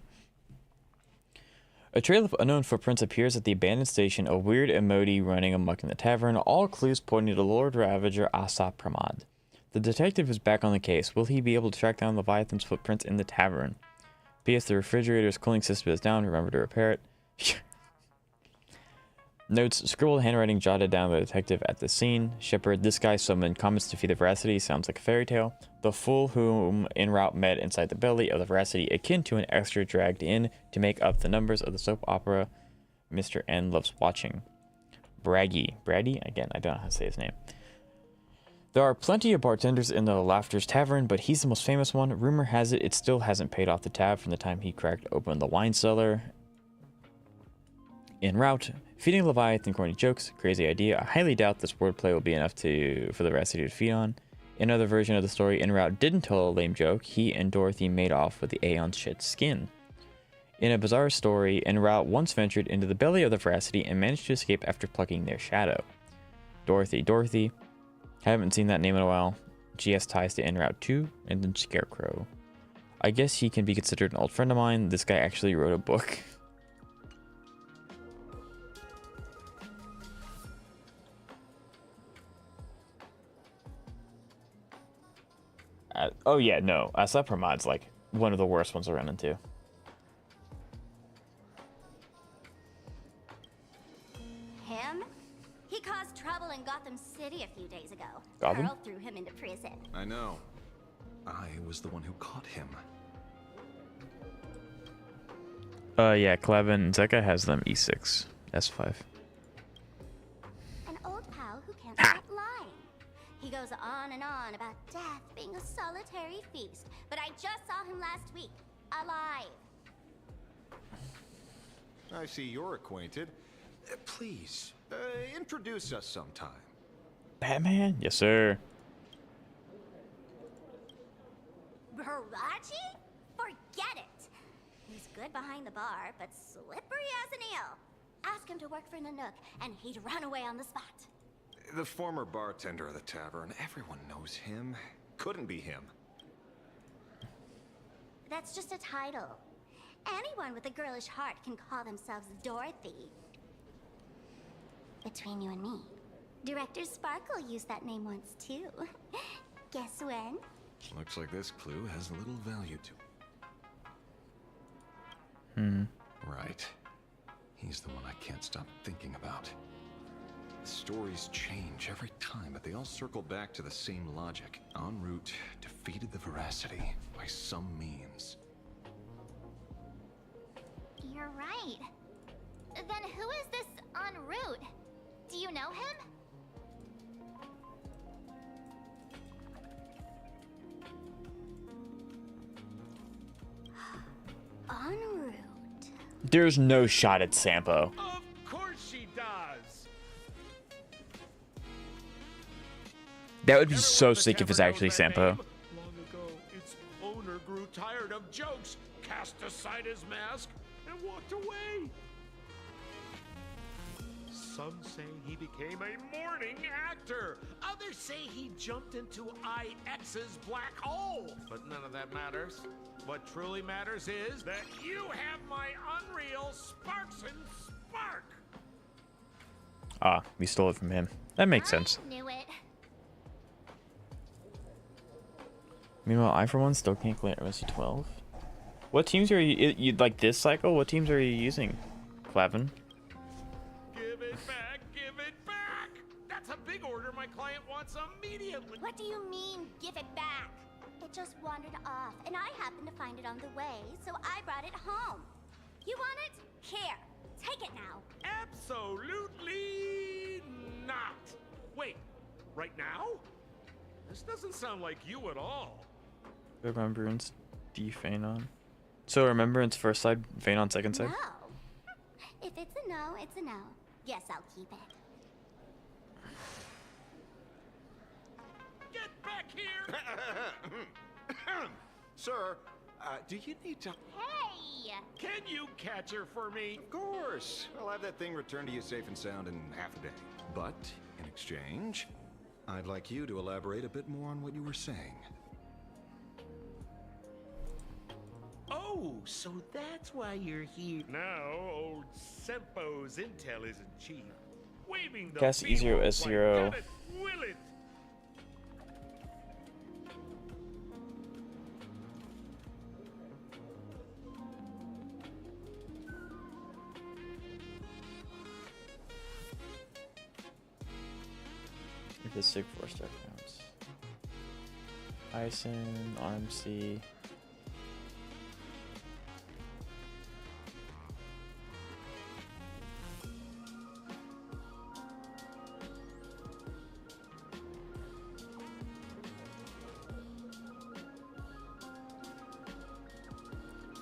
A trail of unknown footprints appears at the abandoned station, a weird emoji running amok in the tavern, all clues pointing to Lord Ravager Asat Pramad. The detective is back on the case. Will he be able to track down Leviathan's footprints in the tavern? P.S. The refrigerator's cooling system is down. Remember to repair it. Notes, scribbled handwriting jotted down by the detective at the scene. Shepard, this guy summoned comments to feed the veracity. Sounds like a fairy tale. The fool whom en route met inside the belly of the veracity, akin to an extra dragged in to make up the numbers of the soap opera Mr. N loves watching. Brady? Again, I don't know how to say his name. There are plenty of bartenders in the Laughter's Tavern, but he's the most famous one. Rumor has it still hasn't paid off the tab from the time he cracked open the wine cellar. En route, feeding Leviathan corny jokes, crazy idea. I highly doubt this wordplay will be enough for the veracity to feed on. Another version of the story, En route didn't tell a lame joke. He and Dorothy made off with the Aeon's shed skin. In a bizarre story, En route once ventured into the belly of the veracity and managed to escape after plucking their shadow. Dorothy. Haven't seen that name in a while. She has ties to En route too, and then Scarecrow. I guess he can be considered an old friend of mine. This guy actually wrote a book. Oh yeah, no. Asat Pramad's like one of the worst ones to run into. Him? He caused trouble in Gotham City a few days ago. Gotham? Earl threw him into prison. I know. I was the one who caught him. Yeah, Clavin Zeka has them E6, S5. An old pal who can't stop lying. He goes on and on about death being a solitary feast, but I just saw him last week, alive. I see you're acquainted. Please, introduce us sometime. Batman? Yes, sir. Baraji? Forget it. He's good behind the bar, but slippery as an eel. Ask him to work for Nanook, and he'd run away on the spot. The former bartender of the tavern. Everyone knows him. Couldn't be him. That's just a title. Anyone with a girlish heart can call themselves Dorothy. Between you and me, Director Sparkle used that name once too. Guess when? Looks like this clue has little value to it. Right. He's the one I can't stop thinking about. The stories change every time, but they all circle back to the same logic. En route, defeated the veracity by some means. You're right. Then who is this en route? Do you know him? En route. There's no shot at Sampo. Of course she does. That would be so sick if it's actually Sampo. Long ago, its owner grew tired of jokes, cast aside his mask, and walked away. Some say he became a morning actor. Others say he jumped into IX's black hole. But none of that matters. What truly matters is that you have my unreal Sparks and Spark. Ah, we stole it from him. That makes sense. Knew it. Meanwhile, I for one still can't clear MSC 12. What teams are you like this cycle? What teams are you using, Clavin? Give it back, give it back! That's a big order my client wants immediately. What do you mean, give it back? It just wandered off, and I happened to find it on the way, so I brought it home. You want it? Here, take it now. Absolutely not. Wait, right now? This doesn't sound like you at all. Remembrance, D Phanon. So Remembrance first side, Phanon second side? No. If it's a no, it's a no. Yes, I'll keep it. Get back here! Sir, do you need to... Hey! Can you catch her for me? Of course. I'll have that thing returned to you safe and sound in half a day. But, in exchange, I'd like you to elaborate a bit more on what you were saying. Oh, so that's why you're here. Now, old Sempo's intel isn't cheap. Waving the Guess E0 S0. Like, will it? If the Sig 4-star counts. Ison, RMC.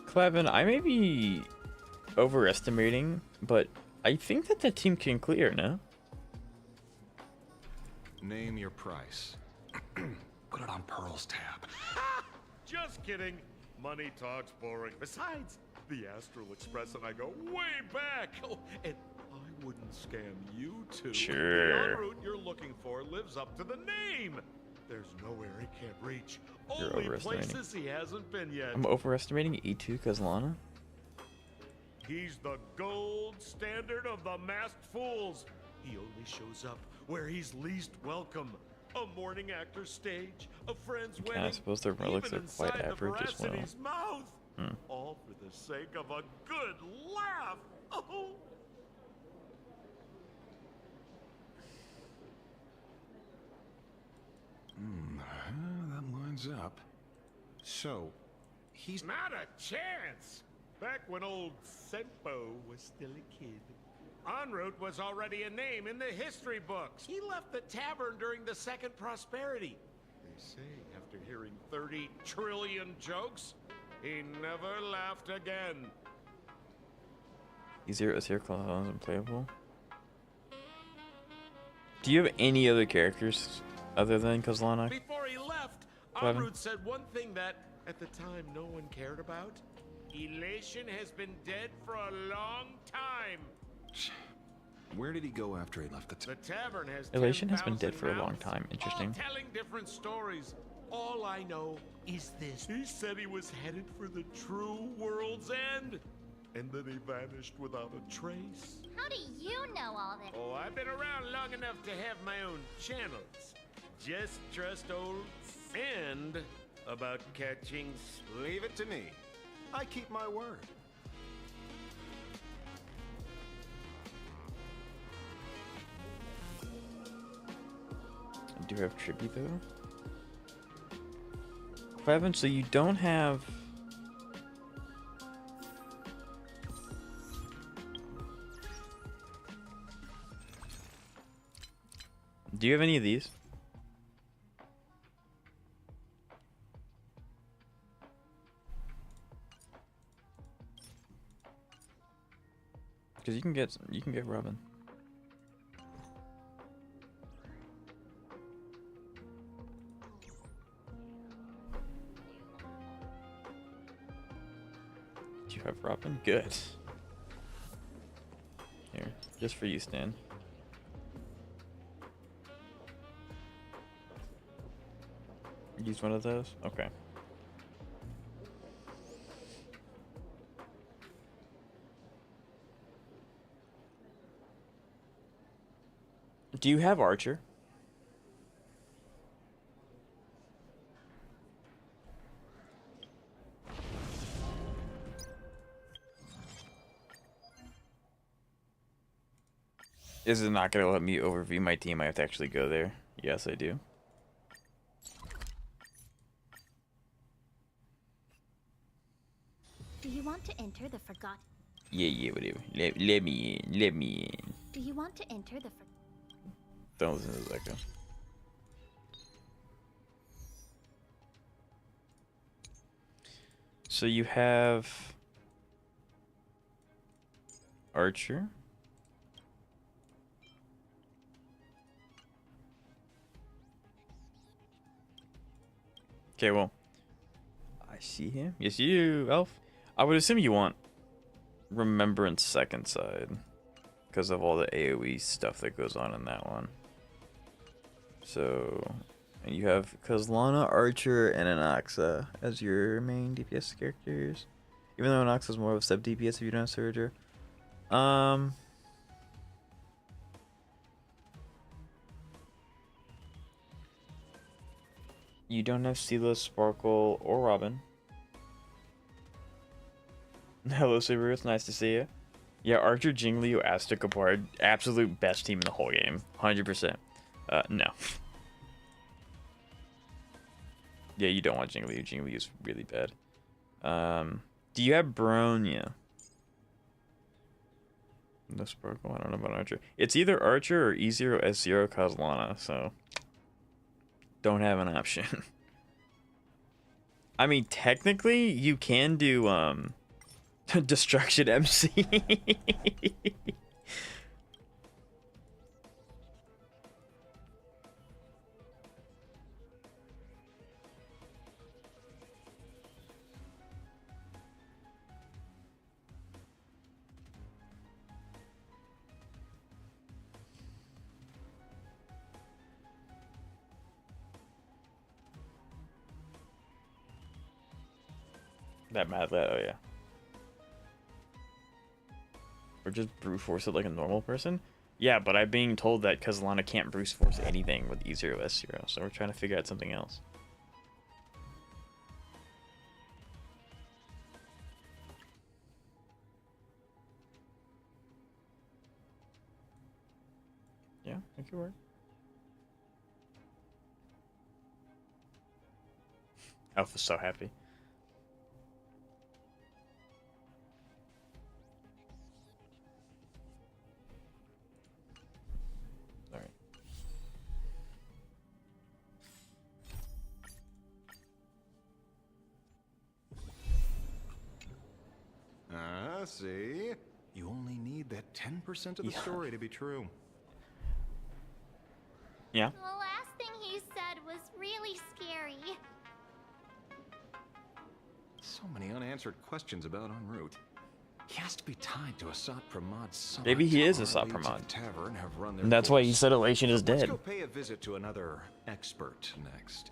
Clevin, I may be overestimating, but I think that the team can clear, no? Name your price. Put it on Pearl's tab. Just kidding. Money talks boring. Besides, the Astral Express and I go way back. Oh, and I wouldn't scam you two. Sure. The en route you're looking for lives up to the name. There's nowhere he can't reach. You're Only overestimating. places he hasn't been yet. I'm overestimating E2 Kazlana. He's the gold standard of the masked fools. He only shows up where he's least welcome. A morning actor's stage, a friend's Okay, wedding, I suppose the relics even are quite inside the average as well. Veracity's mouth. Hmm. All for the sake of a good laugh. Oh. That lines up. So, he's... Not a chance! Back when old Sempo was still a kid. En route was already a name in the history books. He left the tavern during the Second Prosperity. They say after hearing 30 trillion jokes, he never laughed again. E0 is here, Kazlana's unplayable. Do you have any other characters other than Kazlana? Before he left, Clevin? En route said one thing that, at the time, no one cared about. Elation has been dead for a long time. Where did he go after he left the The tavern has Elation has been 10,000 dead for a long mouths, time. Interesting. all telling different stories. All I know is this. He said he was headed for the true world's end. And then he vanished without a trace. How do you know all this? Oh, I've been around long enough to have my own channels. Just trust old and about catching... Leave it to me. I keep my word. I do have Tribute though. Clevin, so you don't have... Do you have any of these? Because you can get Robin. Do you have Robin? Good. Here, just for you, Stan. Use one of those? Okay. Do you have Archer? Is it not going to let me overview my team? I have to actually go there. Yes, I do. Do you want to enter the forgotten? Yeah, whatever. Let me in. Let me in. Do you want to enter the Don't listen to Zeka. So you have Archer. Okay, well, I see him. Yes, you, Elf. I would assume you want Remembrance Second Side because of all the AoE stuff that goes on in that one. So, and you have Kozlana, Archer, and Anaxa as your main DPS characters. Even though Anaxa is more of a sub DPS if you don't have Surger. You don't have Sela, Sparkle, or Robin. Hello, Subaru. It's nice to see you. Yeah, Archer, Jingliu, Aztec, Kapard, absolute best team in the whole game. 100%. No. Yeah, you don't want Jingliu. Jingliu is really bad. Do you have Bronya? No Sparkle? I don't know about Archer. It's either Archer or E0, S0, Kozlana, so don't have an option. I mean, technically, you can do, Destruction MC. That mad lad, oh yeah. Or just brute force it like a normal person? Yeah, but I'm being told that Kozlana can't brute force anything with E0, S0, so we're trying to figure out something else. Yeah, that could work. Alpha's so happy. See? You only need that 10% of the story to be true. Yeah. The last thing he said was really scary. So many unanswered questions about en route. He has to be tied to Asat Pramad's summit. Maybe he is Asat Pramad. And that's why he said Elation is dead. Let's go pay a visit to another expert next.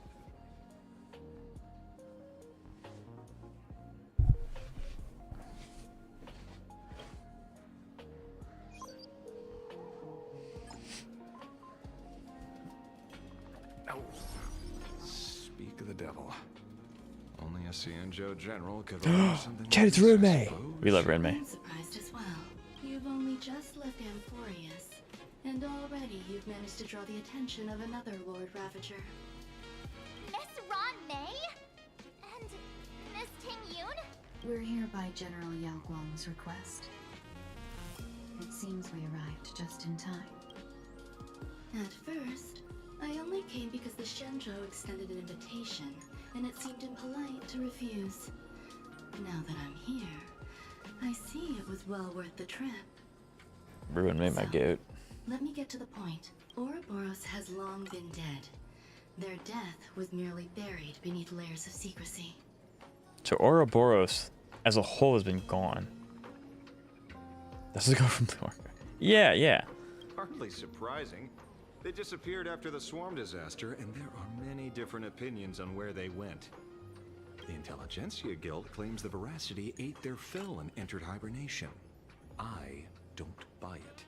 Speak of the devil. Only a Cienjo general could learn something. Chad, it's Renmei. We love Renmei. I'm surprised as well. You've only just left Amphorius, and already you've managed to draw the attention of another Lord Ravager. Miss Ron May? And Miss Ting Yun? We're here by General Yao Guang's request. It seems we arrived just in time. At first, I only came because the Shenzhou extended an invitation, and it seemed impolite to refuse. Now that I'm here, I see it was well worth the trip. Ruin made my goat. Let me get to the point. Ouroboros has long been dead. Their death was merely buried beneath layers of secrecy. So Ouroboros as a whole has been gone. Does it go from the orca? Yeah. Hardly surprising. They disappeared after the swarm disaster, and there are many different opinions on where they went. The Intelligentsia Guild claims the Veracity ate their fill and entered hibernation. I don't buy it.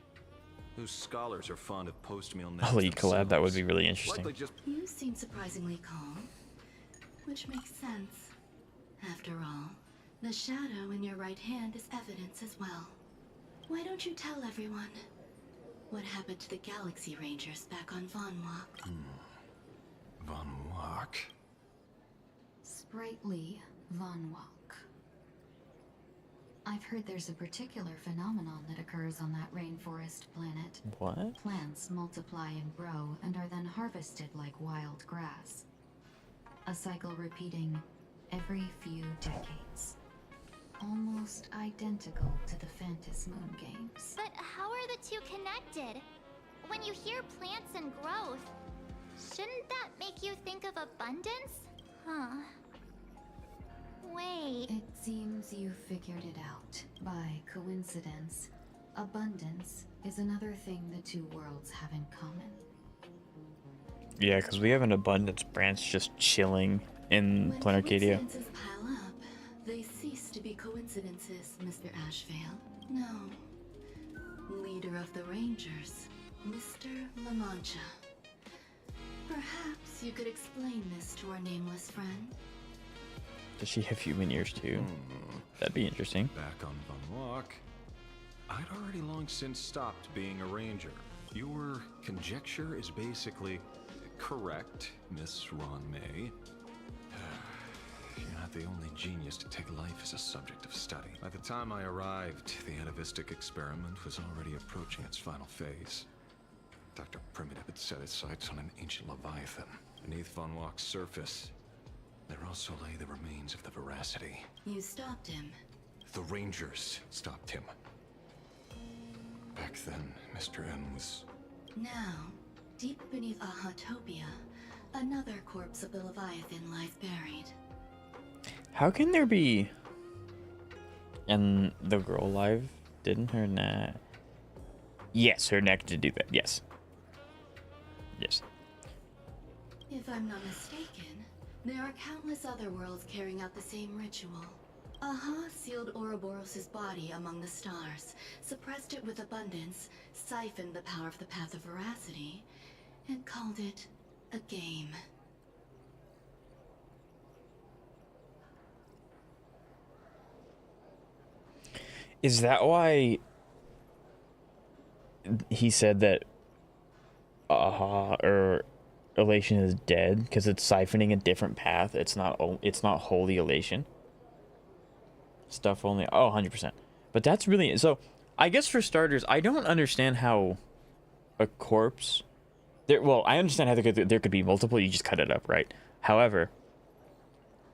Those scholars are fond of post-meal naps Holy collab, that would be really themselves. interesting. Likely just You seem surprisingly calm, which makes sense. After all, the shadow in your right hand is evidence as well. Why don't you tell everyone what happened to the Galaxy Rangers back on Von Walk? Von Walk? Sprightly Von Walk. I've heard there's a particular phenomenon that occurs on that rainforest planet. What? Plants multiply and grow and are then harvested like wild grass. A cycle repeating every few decades. Almost identical to the Phantom Moon games. But how are the two connected? When you hear plants and growth, shouldn't that make you think of abundance? Huh. Wait. It seems you figured it out. By coincidence, abundance is another thing the two worlds have in common. Yeah, because we have an abundance branch just chilling in Planet Arcadia. When coincidences pile up, they cease to be coincidences, Mr. Ashvale. No. Leader of the Rangers, Mr. La Mancha. Perhaps you could explain this to our nameless friend. Does she have human ears too? That'd be interesting. Back on Von Walk. I'd already long since stopped being a ranger. Your conjecture is basically correct, Miss Ron May. You're not the only genius to take life as a subject of study. By the time I arrived, the atavistic experiment was already approaching its final phase. Dr. Primitive had set his sights on an ancient Leviathan. Beneath Von Walk's surface, there also lay the remains of the Veracity. You stopped him. The Rangers stopped him. Back then, Mr. N was... Now, deep beneath Ahatopia, another corpse of the Leviathan lies buried. How can there be... And the girl alive? Didn't her neck... Yes, her neck did do that. Yes. Yes. If I'm not mistaken, there are countless other worlds carrying out the same ritual. Aha sealed Ouroboros' body among the stars, suppressed it with abundance, siphoned the power of the Path of Veracity, and called it a game. Is that why he said that or Elation is dead? Because it's siphoning a different path. It's not holy Elation. Stuff only. Oh, 100%. But that's really... So, I guess for starters, I don't understand how a corpse... Well, I understand how there could be multiple. You just cut it up, right? However,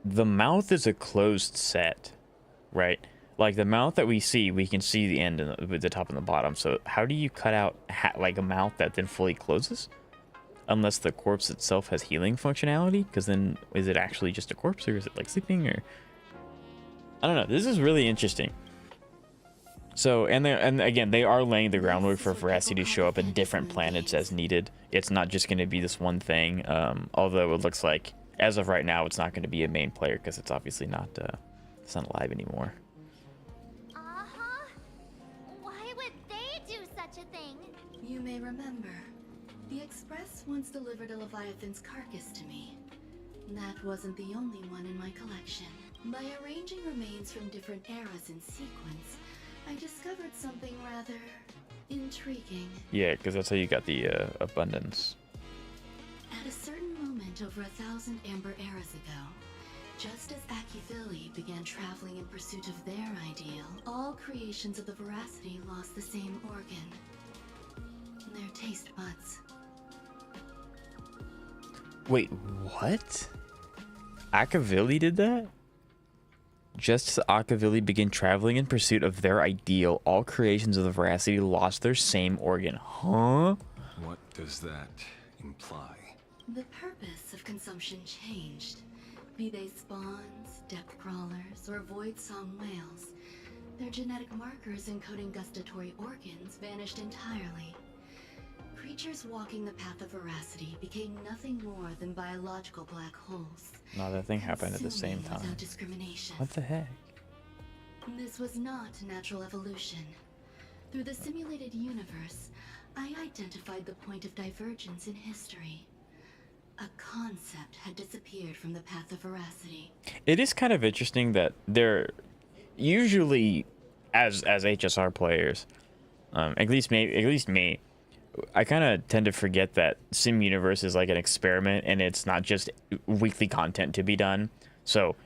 the mouth is a closed set, right? Like, the mouth that we can see the end and the top and the bottom. So, how do you cut out, like, a mouth that then fully closes? Unless the corpse itself has healing functionality? Because then, is it actually just a corpse? Or is it, like, sleeping? Or... I don't know. This is really interesting. So, and again, they are laying the groundwork for Veracity to show up at different planets as needed. It's not just going to be this one thing. Although it looks like, as of right now, it's not going to be a main player because it's obviously not, it's not live anymore. Why would they do such a thing? You may remember, the Express once delivered a Leviathan's carcass to me. That wasn't the only one in my collection. By arranging remains from different eras in sequence, I discovered something rather intriguing. Yeah, because that's how you got the abundance. At a certain moment over 1,000 Amber eras ago, just as Akivili began traveling in pursuit of their ideal, all creations of the Veracity lost the same organ. Their taste buds. Wait, what? Akivili did that? Just as Akivili began traveling in pursuit of their ideal, all creations of the Veracity lost their same organ. Huh? What does that imply? The purpose of consumption changed. Be they spawns, depth crawlers, or void song whales, their genetic markers encoding gustatory organs vanished entirely. creatures walking the path of veracity became nothing more than biological black holes. No, that thing happened at the same consuming time. without discrimination. What the heck? This was not natural evolution. Through the simulated universe, I identified the point of divergence in history. A concept had disappeared from the path of veracity. It is kind of interesting that they're usually, as HSR players, at least me, I kind of tend to forget that Sim Universe is like an experiment and it's not just weekly content to be done. So,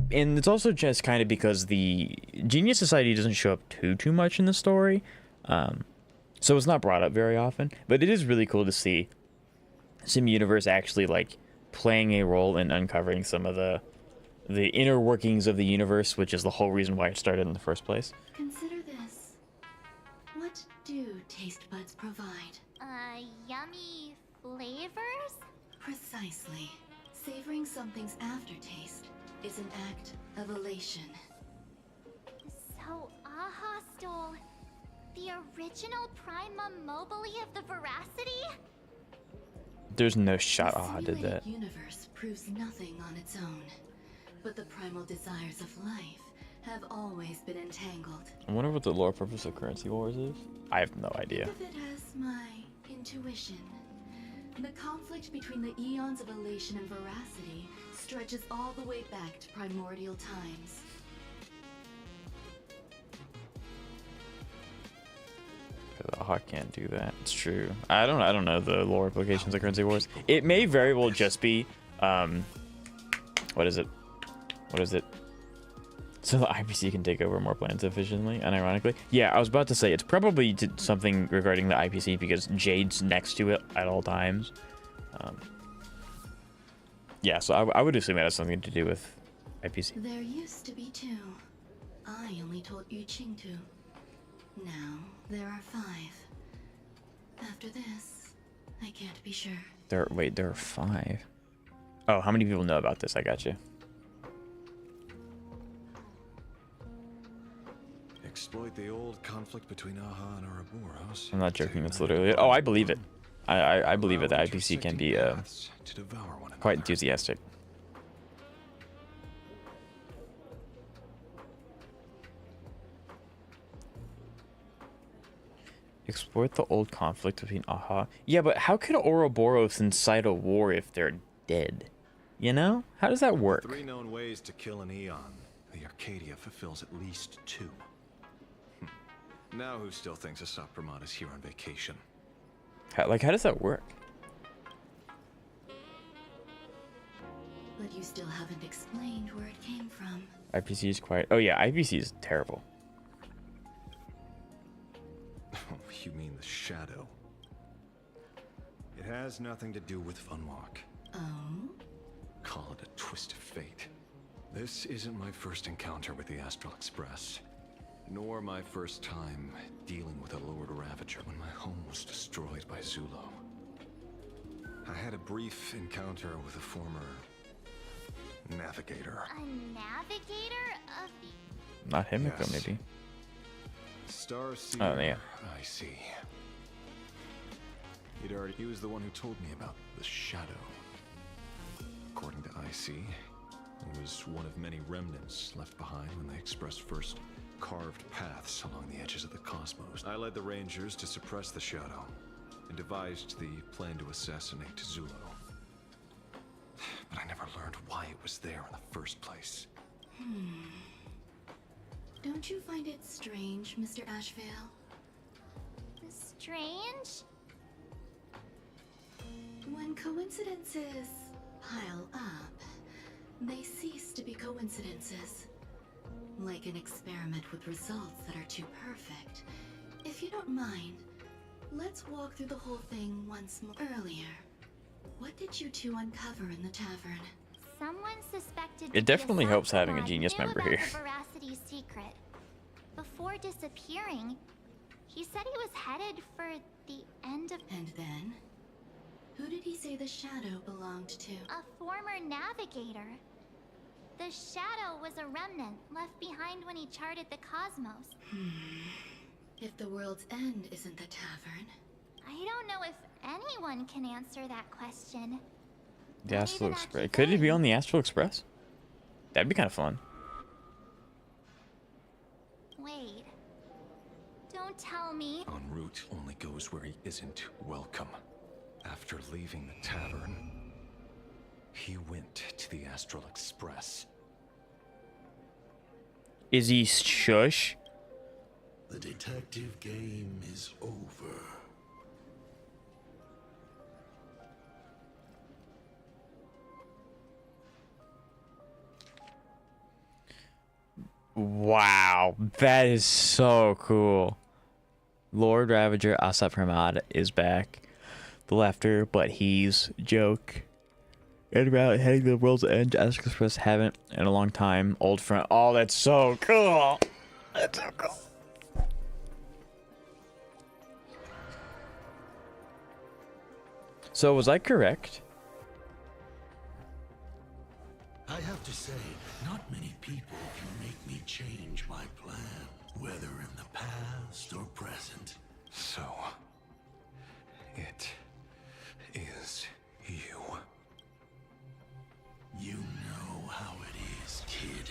and it's also just kind of because the Genius Society doesn't show up too much in the story, so it's not brought up very often. But it is really cool to see Sim Universe actually like playing a role in uncovering some of the inner workings of the universe, which is the whole reason why it started in the first place. Consider this. What do taste buds provide? Yummy flavors? Precisely. Savoring something's aftertaste is an act of elation. So Aha stole the original Prima Mobile of the Veracity? There's no shot Aha did that. The universe proves nothing on its own, but the primal desires of life have always been entangled. I wonder what the lore purpose of Currency Wars is. I have no idea. Think of it as my intuition. The conflict between the eons of elation and veracity stretches all the way back to primordial times. Aha can't do that. It's true. I don't know the lore implications of Currency Wars. It may very well just be what is it? So the IPC can take over more planets efficiently, unironically. Yeah, I was about to say it's probably something regarding the IPC because Jade's next to it at all times. Yeah, so I would assume it has something to do with IPC. There used to be 2. I only told Yu Qing to. Now there are 5. After this, I can't be sure. There are 5. Oh, how many people know about this? I got you. Exploit the old conflict between Aha and Ouroboros. I'm not joking. That's literally it. Oh, I believe it. I believe it. The IPC can be quite enthusiastic. Exploit the old conflict between Aha. Yeah, but how could Ouroboros incite a war if they're dead? You know? How does that work? 3 known ways to kill an Eon. The Arcadia fulfills at least 2. Now who still thinks Asap Pramod is here on vacation? How does that work? But you still haven't explained where it came from. IPC is quite... Oh yeah, IPC is terrible. You mean the shadow? It has nothing to do with Funwalk. Oh? Call it a twist of fate. This isn't my first encounter with the Astral Express, nor my first time dealing with a Lord Ravager when my home was destroyed by Zulo. I had a brief encounter with a former navigator. A navigator of the... Not Himiko, Yes. maybe. Star Seer. Oh, yeah. I see. He was the one who told me about the shadow. According to IC, it was one of many remnants left behind when the Express first carved paths along the edges of the cosmos. I led the Rangers to suppress the shadow and devised the plan to assassinate Zulo. But I never learned why it was there in the first place. Don't you find it strange, Mr. Ashvale? Strange? When coincidences pile up, they cease to be coincidences. Like an experiment with results that are too perfect. If you don't mind, let's walk through the whole thing once more. Earlier, what did you 2 uncover in the tavern? Someone suspected It definitely helps having a Genius knew member about here. the Veracity's secret. Before disappearing, he said he was headed for the end of... And then? Who did he say the shadow belonged to? A former navigator. The shadow was a remnant left behind when he charted the cosmos. If the world's end isn't the tavern... I don't know if Anyone can answer that question. The Astral Express. Could it be on the Astral Express? That'd be kind of fun. Wait. Don't tell me. En route only goes where he isn't welcome. After leaving the tavern, he went to the Astral Express. Is he shush? The detective game is over. Wow, that is so cool. Lord Ravager Asap Hermad is back. The laughter, but he's joke. And about heading to the world's end, Astral Express haven't in a long time. Old friend. Oh, that's so cool. That's so cool. So was I correct? I have to say, not many people can make me change my plan, whether in the past or present. So, it is you. You know how it is, kid.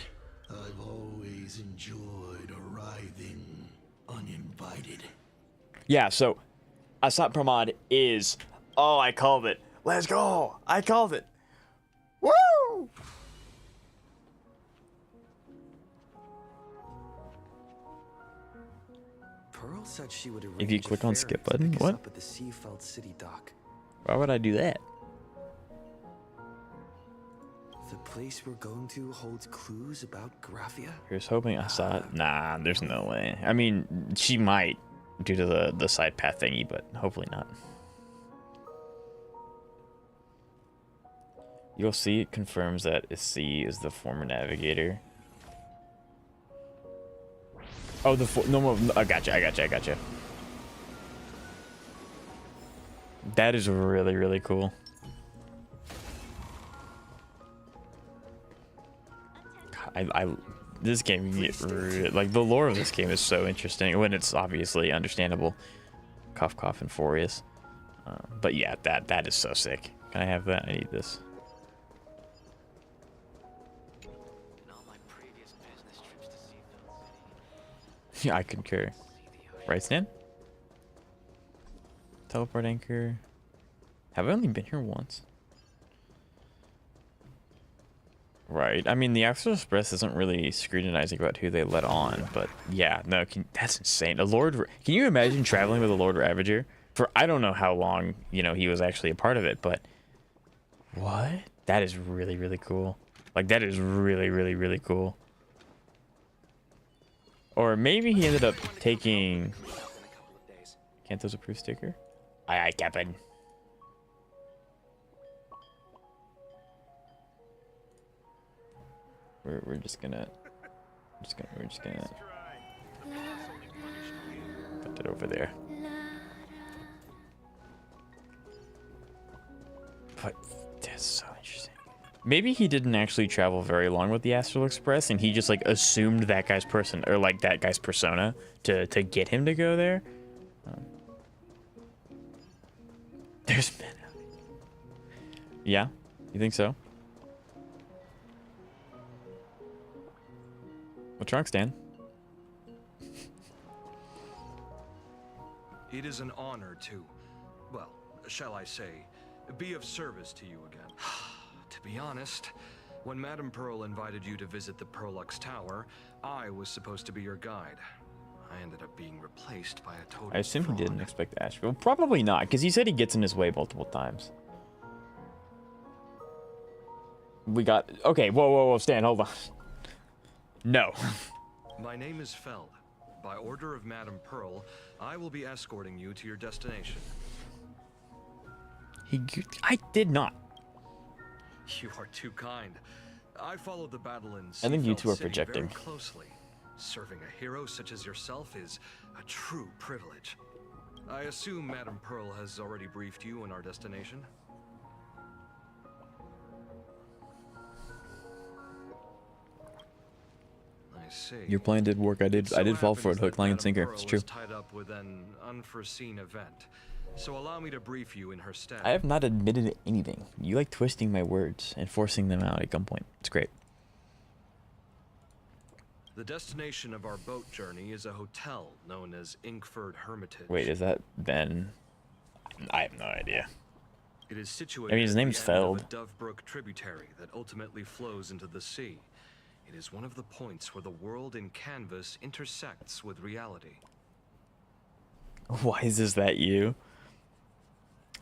I've always enjoyed arriving uninvited. Yeah, so Asap Pramad is... Oh, I called it. Let's go. I called it. Woo! Pearl said she would If you click on skip button, what? up at the Seafeld City dock. Why would I do that? The place we're going to holds clues about Graphia? Here's hoping I saw it. Nah, there's no way. I mean, she might due to the side path thingy, but hopefully not. You'll see it confirms that C is the former navigator. Oh, no, I gotcha. That is really, really cool. This game, like the lore of this game is so interesting when it's obviously understandable. Cough, cough, and Furious. But yeah, that is so sick. Can I have that? I need this. Yeah, I concur. Right, Stan? Teleport anchor. Have I only been here once? Right. I mean, the Astral Express isn't really scrutinizing about who they let on, but yeah, no, that's insane. Can you imagine traveling with a Lord Ravager for I don't know how long, you know, he was actually a part of it, but what? That is really, really cool. Like, that is really, really, really cool. Or maybe he ended up taking Kanto's approved sticker. Aye, Captain. We're just gonna put that over there. But that's so interesting. Maybe he didn't actually travel very long with the Astral Express, and he just like assumed that guy's person or like that guy's persona to get him to go there. There's men out. Yeah, you think so? What's wrong, Stan? It is an honor to, well, shall I say, be of service to you again. To be honest, when Madame Pearl invited you to visit the Perlux Tower, I was supposed to be your guide. I ended up being replaced by a total I assume fraud. he didn't expect Asheville. Probably not, because he said he gets in his way multiple times. We got... Okay, whoa, Stan, hold on. No. My name is Feld. By order of Madame Pearl, I will be escorting you to your destination. I did not. You are too kind. I followed the battle in I think you Seafeld two are City projecting. very closely. Serving a hero such as yourself is a true privilege. I assume Madame Pearl has already briefed you on our destination? I see. Your plan did work. I did fall for it, hook, line, and sinker. It's true. Was tied up with an unforeseen event. so allow me to brief you in her stead. I have not admitted anything. You like twisting my words and forcing them out at gunpoint. It's great. The destination of our boat journey is a hotel known as Inkford Hermitage. Wait, is that Ben? I have no idea. It is situated I mean, his at the name's end Feld. of a Dove Brook tributary that ultimately flows into the sea. It is one of the points where the world in canvas intersects with reality. Why is that you?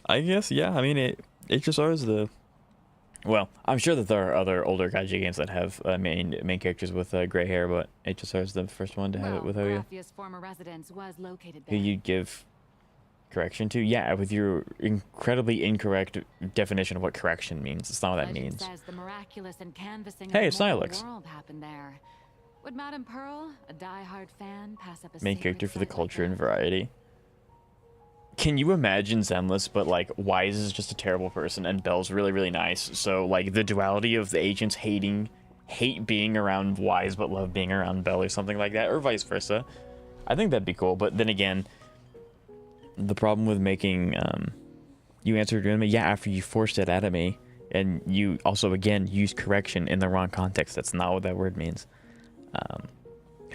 I guess, yeah. I mean, HSR is the... Well, I'm sure that there are other older gacha games that have main characters with gray hair, but HSR is the first one to have it with Ouya. Graffia's former residence was located Who there. you'd give correction to? Yeah, with your incredibly incorrect definition of what correction means. It's not what that Legend means. says the miraculous and canvassing Hey, of it's the mortal Nihilix. world happened there. Would Madame Pearl, a die-hard fan, pass up a Main sacred character for the site like culture that? and variety. Can you imagine Zenless, but like Wise is just a terrible person and Belle's really, really nice. So like the duality of the agents hate being around Wise but love being around Belle or something like that, or vice versa. I think that'd be cool. But then again, the problem with making you answered to me, yeah, after you forced it out of me, and you also again used correction in the wrong context. That's not what that word means.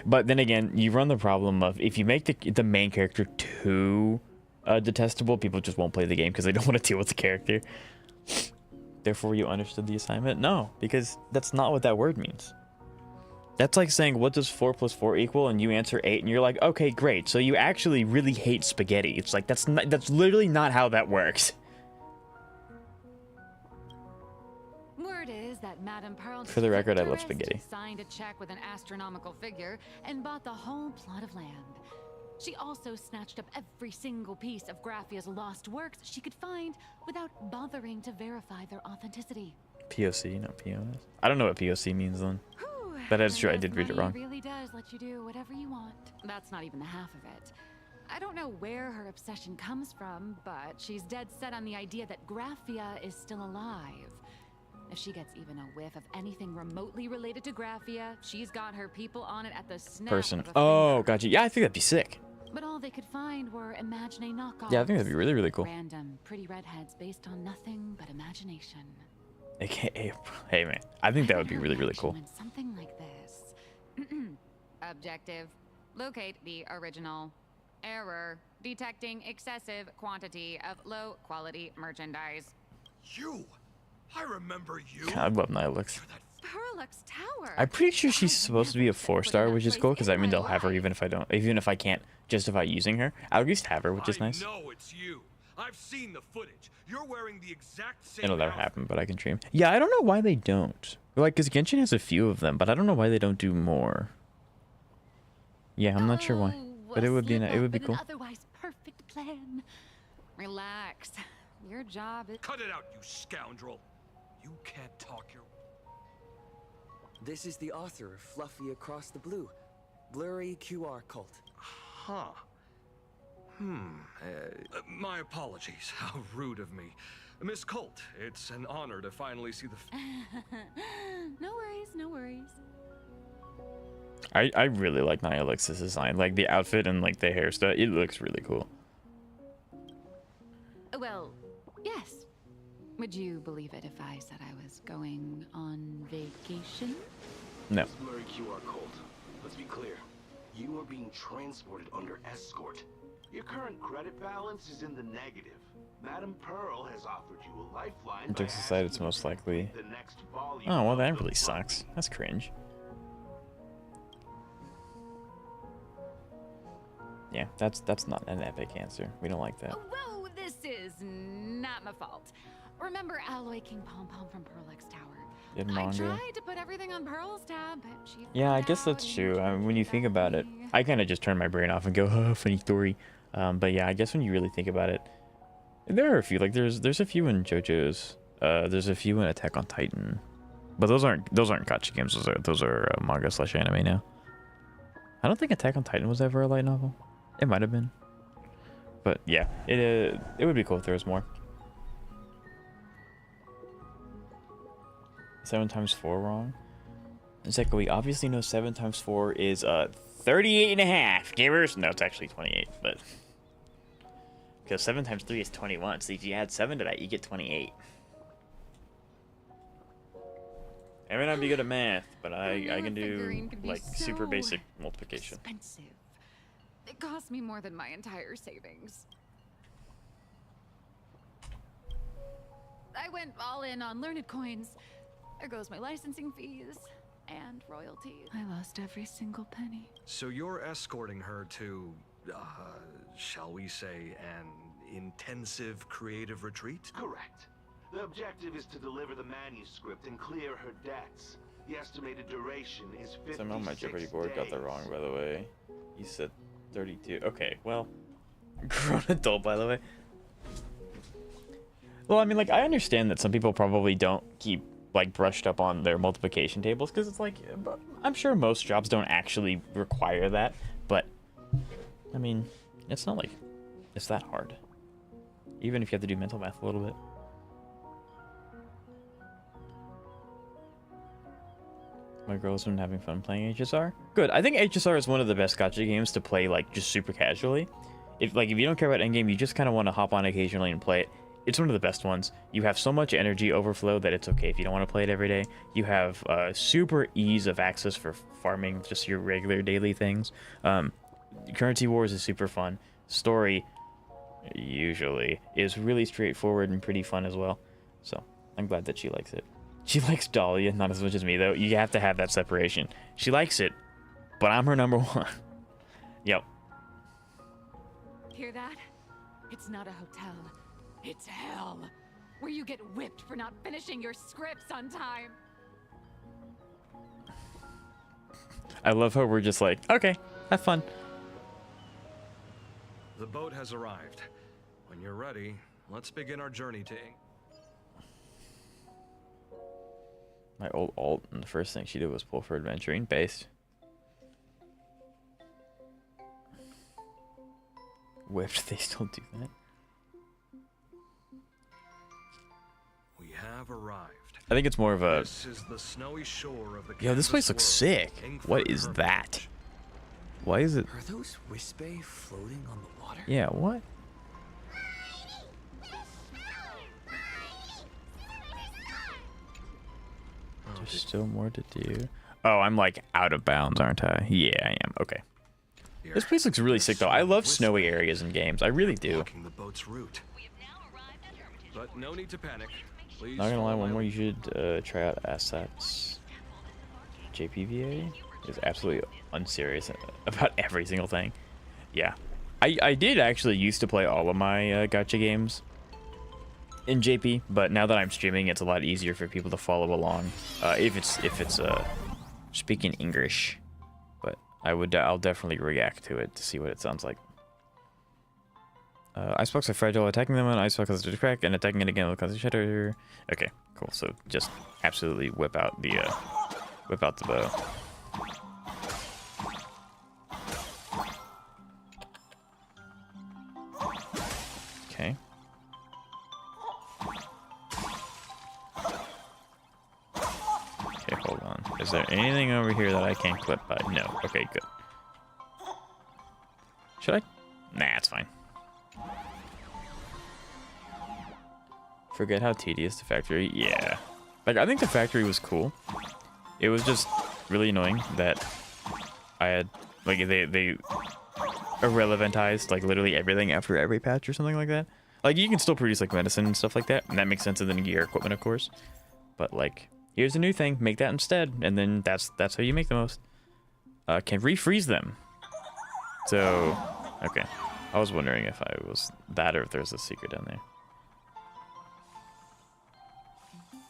But then again, you run the problem of if you make the main character too detestable, people just won't play the game because they don't want to deal with the character. Therefore, you understood the assignment? No, because that's not what that word means. That's like saying, what does 4 + 4 equal? And you answer 8, and you're like, okay, great. So you actually really hate spaghetti. It's like, that's literally not how that works. Word is that Madame Pearl For the record, I love tourist spaghetti. signed a check with an astronomical figure and bought the whole plot of land. She also snatched up every single piece of Graffia's lost works she could find without bothering to verify their authenticity. POC, not POS. I don't know what POC means then. But that's true, I did read it wrong. Money really does let you do whatever you want. That's not even the half of it. I don't know where her obsession comes from, but she's dead set on the idea that Graffia is still alive. If she gets even a whiff of anything remotely related to Graffia, she's got her people on it at the snap Person. of a Oh, gotcha. Yeah, I think that'd be sick. But all they could find were Imagine knockoffs. Yeah, I think that'd be really, really cool. Random, pretty redheads based on nothing but imagination. AKA, hey man, I think that would be really, really cool. When something like this. Objective. Locate the original. Error. Detecting excessive quantity of low quality merchandise. You! I remember you! I love Nihilix. Perlux Tower. I'm pretty sure she's supposed to be a 4-star, which is cool because I mean they'll have her even if I can't justify using her. I'll at least have her, which is nice. I know it's you. I've seen the footage. You're wearing the exact same It'll never happen, but I can dream. Yeah, I don't know why they don't. Like, because Genshin has a few of them, but I don't know why they don't do more. Yeah, I'm not sure why, but it would be cool. An otherwise perfect plan. Relax. Your job is. Cut it out, you scoundrel. You can't talk your. This is the author of Fluffy Across the Blue, Blurry QR Cult. Huh. My apologies. How rude of me. Miss Colt, it's an honor to finally see the... No worries, no worries. I really like Nihilix's design. Like, the outfit and, like, the hairstyle. It looks really cool. Well, yes. Would you believe it if I said I was going on vacation? No. Blurry QR Cult. Let's be clear. You are being transported under escort. Your current credit balance is in the negative. Madame Pearl has offered you a lifeline. It looks aside, it's most likely. The next volume Oh, well, that really sucks. That's cringe. Yeah, that's not an epic answer. We don't like that. Whoa, this is not my fault. Remember Alloy King Pom Pom from Perlux Tower? In I manga. tried to put everything on Pearl's tab, but she. Yeah, I guess that's true. When you think about it, I kind of just turn my brain off and go, oh, funny story. But yeah, I guess when you really think about it, there are a few. Like there's a few in JoJo's. There's a few in Attack on Titan, but those aren't gacha games. Those are manga/anime now. I don't think Attack on Titan was ever a light novel. It might have been, but yeah, it would be cool if there was more. 7 times 4 wrong. It's like we obviously know 7 times 4 is 38.5 givers. No, it's actually 28, but Because 7 times 3 is 21. So if you add 7 to that, you get 28. I may not be good at math, but I can do like super basic multiplication. Expensive. It cost me more than my entire savings. I went all in on learned coins. There goes my licensing fees and royalties. I lost every single penny. So you're escorting her to, shall we say, an intensive creative retreat? Correct. The objective is to deliver the manuscript and clear her debts. The estimated duration is 56 Somehow my Jeopardy board got that wrong, by the way. He said 32. Okay, well, grown adult, by the way. Well, I mean, like, I understand that some people probably don't keep, like, brushed up on their multiplication tables, because it's like, I'm sure most jobs don't actually require that, but, I mean, it's not like it's that hard. Even if you have to do mental math a little bit. My girl's been having fun playing HSR. Good. I think HSR is one of the best gacha games to play, like, just super casually. If you don't care about endgame, you just kind of want to hop on occasionally and play it. It's one of the best ones. You have so much energy overflow that it's okay if you don't want to play it every day. You have super ease of access for farming just your regular daily things. Currency Wars is super fun. Story, usually, is really straightforward and pretty fun as well. So, I'm glad that she likes it. She likes Dahlia, not as much as me, though. You have to have that separation. She likes it, but I'm her number one. Yep. Hear that? It's not a hotel. It's hell, where you get whipped for not finishing your scripts on time. I love how we're just like, okay, have fun. The boat has arrived. When you're ready, let's begin our journey to Ink. My old alt, and the first thing she did was pull for adventuring based. Whipped, they still do that? We have arrived. I think it's more of a... This is the snowy shore of the Yo, this place looks sick. What is that? Why is it... Are those Wispe floating on the water? Yeah, what? There's still more to do. Oh, I'm like out of bounds, aren't I? Yeah, I am. Okay. This place looks really sick, though. I love snowy areas in games. I really do. The boat's route. But no need to panic. Please Not gonna lie, one more you should try out Assets. JPVA is absolutely unserious about every single thing. Yeah. I did actually used to play all of my gacha games in JP, but now that I'm streaming, it's a lot easier for people to follow along if it's speaking English. But I'll definitely react to it to see what it sounds like. Icebox are fragile, attacking them on icebox causes it to crack, and attacking it again will cause a shatter. Okay, cool. So just absolutely whip out the bow. Okay. Okay, hold on. Is there anything over here that I can't clip by? No. Okay, good. Should I? Nah, it's fine. Forget how tedious the factory. Yeah. Like, I think the factory was cool. It was just really annoying that I had, like, they irrelevantized, like, literally everything after every patch or something like that. Like, you can still produce, like, medicine and stuff like that, and that makes sense in the gear equipment, of course. But, like, here's a new thing, make that instead, and then that's how you make the most. Can refreeze them. So, okay. I was wondering if I was that or if there's a secret down there.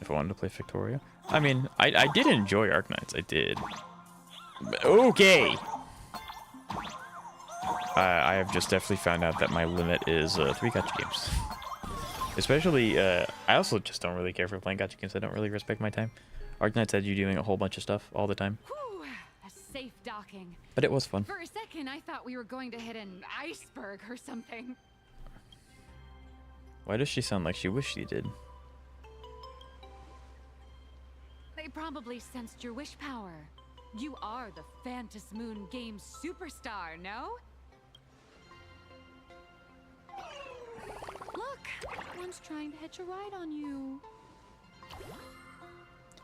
If I wanted to play Victoria. I mean, I did enjoy Arknights. I did. Okay. I have just definitely found out that my limit is 3 gacha games. Especially, I also just don't really care for playing gacha games. I don't really respect my time. Arknights had you doing a whole bunch of stuff all the time. Whew, a safe docking. But it was fun. For a second, I thought we were going to hit an iceberg or something. Why does she sound like she wished she did? They probably sensed your wish power. You are the Phantas Moon Games superstar, no? just trying to hitch a ride on you.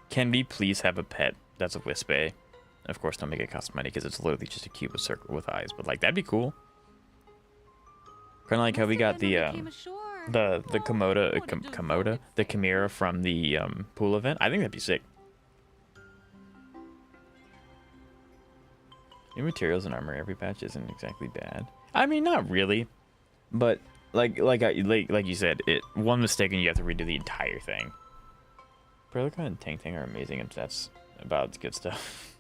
Can we please have a pet that's a Wisp-A? Of course, don't make it cost money because it's literally just a cube with circle with eyes. But like, that'd be cool. Kind of like how we got the Komoda, the Chimera from the pool event. I think that'd be sick. New materials and armor every patch isn't exactly bad. I mean, not really, but like you said, one mistake and you have to redo the entire thing. Perlica and Tang Tang are amazing, and that's about good stuff.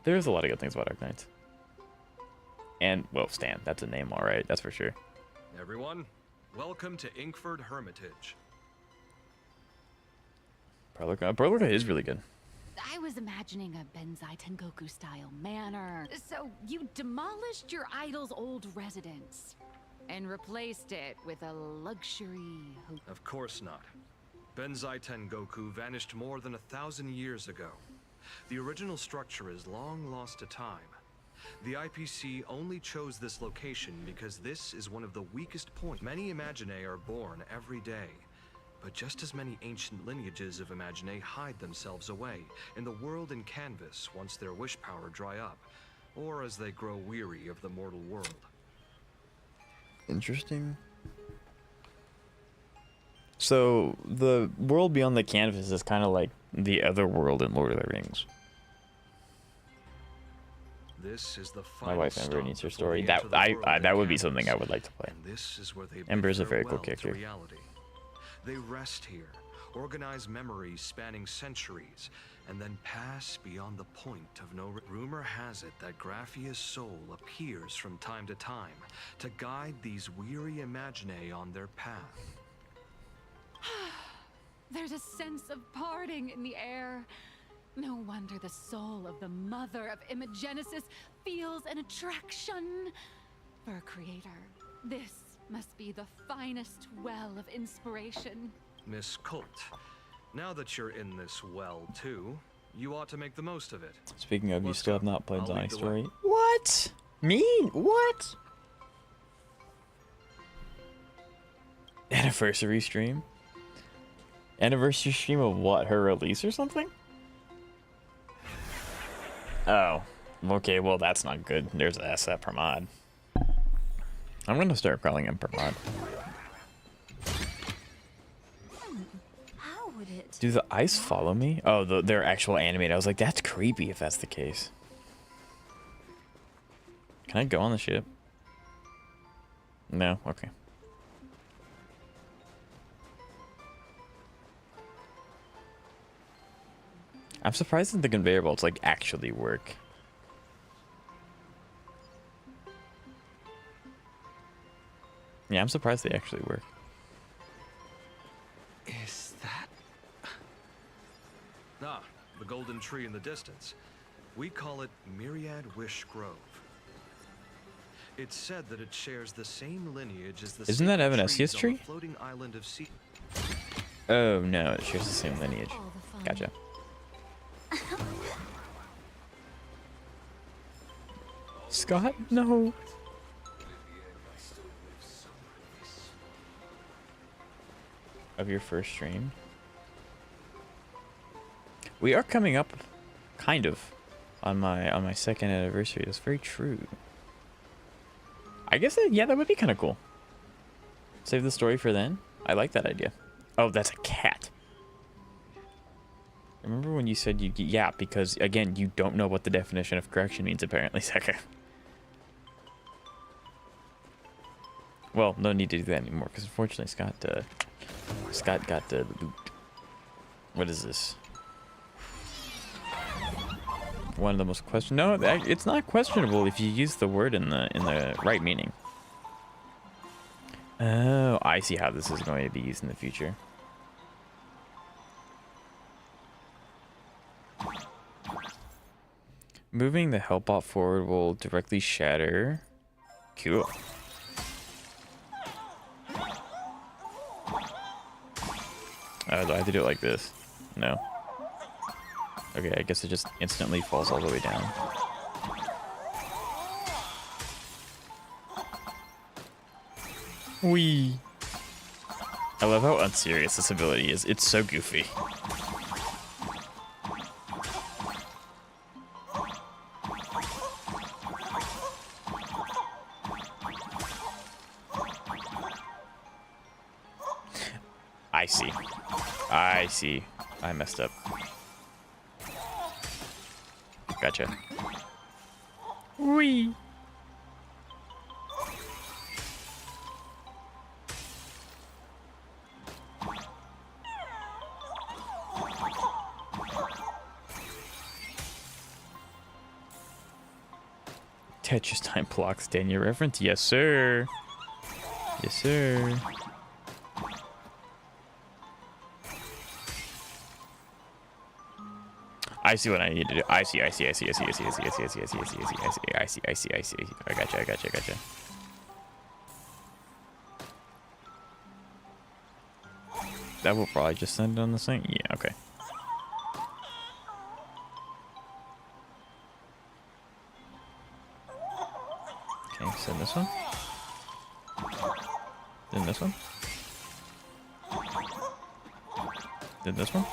There's a lot of good things about Arknights. And well, Stan, that's a name, all right, that's for sure. Everyone, welcome to Inkford Hermitage. Perlica is really good. I was imagining a Benzai Tengoku style manor. So you demolished your idol's old residence and replaced it with a luxury hotel. Of course not. Benzai Tengoku vanished more than 1,000 years ago. The original structure is long lost to time. The IPC only chose this location because this is one of the weakest points. Many Imaginae are born every day. But just as many ancient lineages of Imaginae hide themselves away in the world in canvas once their wish power dry up, or as they grow weary of the mortal world. Interesting. So the world beyond the canvas is kind of like the other world in Lord of the Rings. This is the My wife Ember needs her story. That would be something I would like to play. This is where they Ember's a very cool character. They rest here, organize memories spanning centuries, and then pass beyond the point of no return. Rumor has it that Graphia's soul appears from time to time to guide these weary Imaginae on their path. There's a sense of parting in the air. No wonder the soul of the mother of Imagenesis feels an attraction for a creator. This must be the finest well of inspiration. Miss Colt, now that you're in this well too, you ought to make the most of it. Speaking of, you still have not played Zonai Story. way. What? Me? What? Anniversary stream? Anniversary stream of what? Her release or something? Oh. Okay, well that's not good. There's an asset per mod. I'm gonna start calling him per mod. How would it? Do the ice follow me? Oh, they're actual animated. I was like, that's creepy if that's the case. Can I go on the ship? No? Okay. I'm surprised that the conveyor belts like actually work. Yeah, I'm surprised they actually work. Is that... Ah, the golden tree in the distance. We call it Myriad Wish Grove. It's said that it shares the same lineage as the Isn't that sacred Evanescia's trees on the tree? floating island of sea. Oh no, it shares the same lineage. Gotcha. Scott, no. Of your first stream. We are coming up, kind of, on my second anniversary. That's very true. I guess yeah, that would be kind of cool. Save the story for then. I like that idea. Oh, that's a cat. Remember when you said you yeah, because again, you don't know what the definition of correction means apparently, Seka. Well, no need to do that anymore because unfortunately Scott got the loot. What is this? One of the most questionable. No, it's not questionable if you use the word in the right meaning. Oh, I see how this is going to be used in the future. Moving the Helpbot forward will directly shatter. Cool. Do I have to do it like this? No. Okay, I guess it just instantly falls all the way down. Whee! I love how unserious this ability is. It's so goofy. I see. I see. I messed up. Gotcha. Whee! Tetris time blocks, Daniel reference? Yes, sir. Yes, sir. I see what I need to do. I see. I gotcha. That will probably just send it on the thing? Yeah, okay. Okay, send this one. Then this one. Then this one.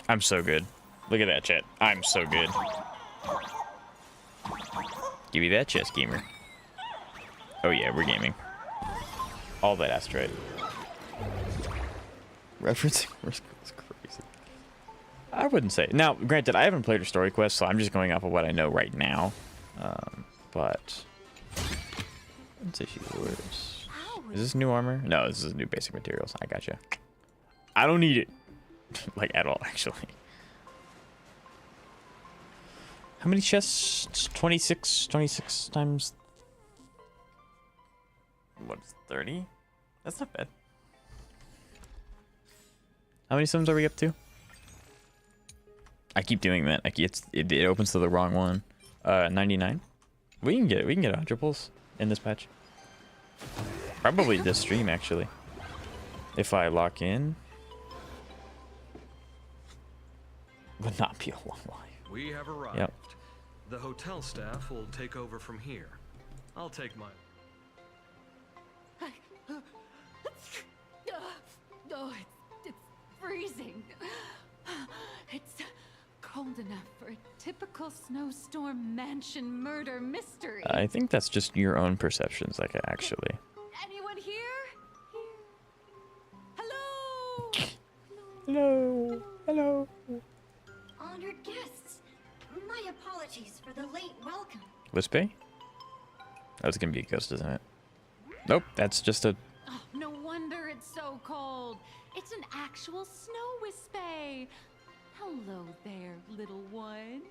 I'm so good. Look at that, chat. I'm so good. Give me that chess, gamer. Oh yeah, we're gaming. All that asteroid. Referencing Morse code is crazy. I wouldn't say. Now, granted, I haven't played her story quest, so I'm just going off of what I know right now. But I wouldn't say she's worse. Is this new armor? No, this is new basic materials. I gotcha. I don't need it. Like, at all, actually. How many chests? 26 times... What's 30? That's not bad. How many sims are we up to? I keep doing that. It opens to the wrong one. 99. We can get 100 pulls in this patch. Probably this stream, actually. If I lock in. Would not be a long life. We have arrived. Yep. The hotel staff will take over from here. I'll take mine. Oh, it's freezing. It's cold enough for a typical snowstorm mansion murder mystery. I think that's just your own perceptions, like, actually. Anyone here? Hello? Hello. Hello. Honored guests, my apologies for the late welcome. Wispy? That was gonna be a ghost, isn't it? Nope, that's just a... Oh, no wonder it's so cold. It's an actual snow wispy. Hello there, little one.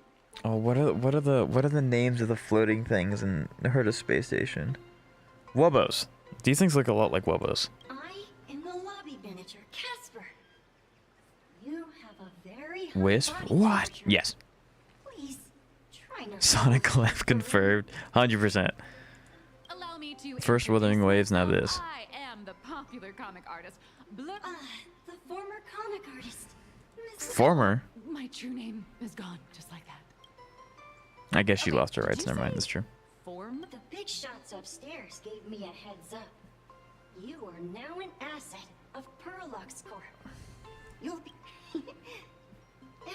Oh, what are the names of the floating things in Herta Space Station? Wubbos. These things look a lot like Wubbos. I am the lobby manager, Casper. You have a very high Wisp? body What? temperature. Yes. Please try not Sonic Collab confirmed. 100%. Allow me to First Wuthering Waves, now this. I am the popular comic artist. the former comic artist. Former? My true name is gone, just like that. I guess she lost her rights. Never mind, that's true. Form? The big shots upstairs gave me a heads up. You are now an asset of Perlux Corp. You'll be...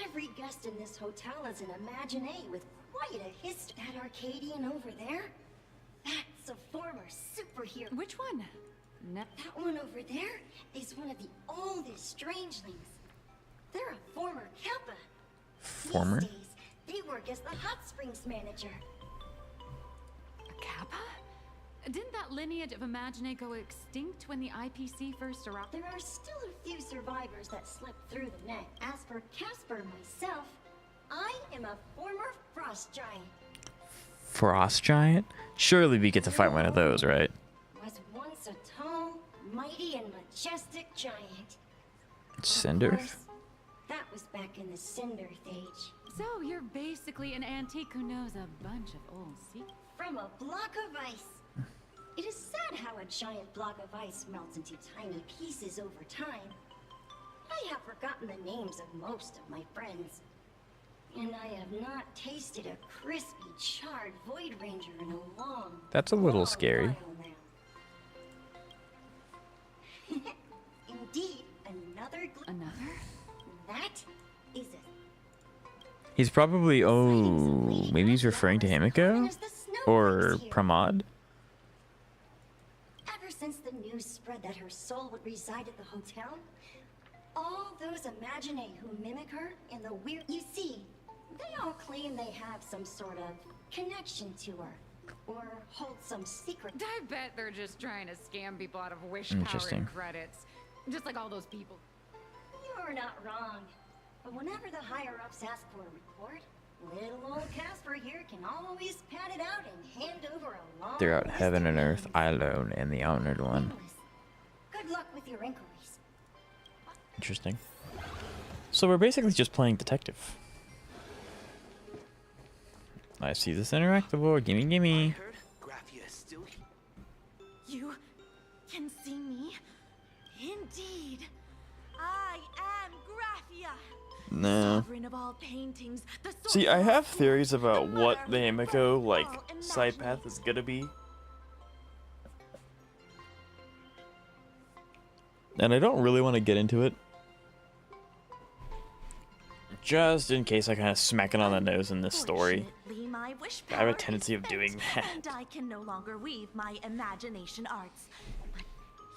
Every guest in this hotel is an Imaginee with quite a history. That Arcadian over there? That's a former superhero. Which one? That one over there is one of the oldest strangelings. They're a former Kappa. Former? These days, they work as the hot springs manager. A Kappa? Didn't that lineage of Imaginate go extinct when the IPC first arrived? There are still a few survivors that slipped through the net. As for Casper myself, I am a former frost giant. Frost Giant? Surely we get to fight one of those, right? Was once a tall, mighty, and majestic giant. Cinder? Of course, that was back in the Cinder Age. So you're basically an antique who knows a bunch of old secrets. From a block of ice. It is sad how a giant block of ice melts into tiny pieces over time. I have forgotten the names of most of my friends. And I have not tasted a crispy, charred Void Ranger in a long, That's a little long scary. while now. Indeed, Another? That is it. He's probably, oh, maybe he's referring to Himiko? Or Pramod? Ever since the news spread that her soul would reside at the hotel, all those Imaginae who mimic her in the weird... You see, they all claim they have some sort of connection to her, or hold some secret... I bet they're just trying to scam people out of wish power Interesting. and credits. Just like all those people. You're not wrong. But whenever the higher-ups ask for a report, little old Casper here can always pad it out and hand over a long... Throughout list heaven of and earth, names. I alone am the honored one. Good luck with your inquiries. Interesting. So we're basically just playing detective. I see this interactable. Gimme, gimme. You can see me? Indeed. I am Graphia. No. Sovereign of all paintings, the See, I have theories about the what mother the Himiko, like, all side path is gonna be. And I don't really want to get into it. Just in case I kind of smack it on the nose in this story. Fortunately, my wish I have a power tendency is of doing spent, that. And I can no longer weave my imagination arts. But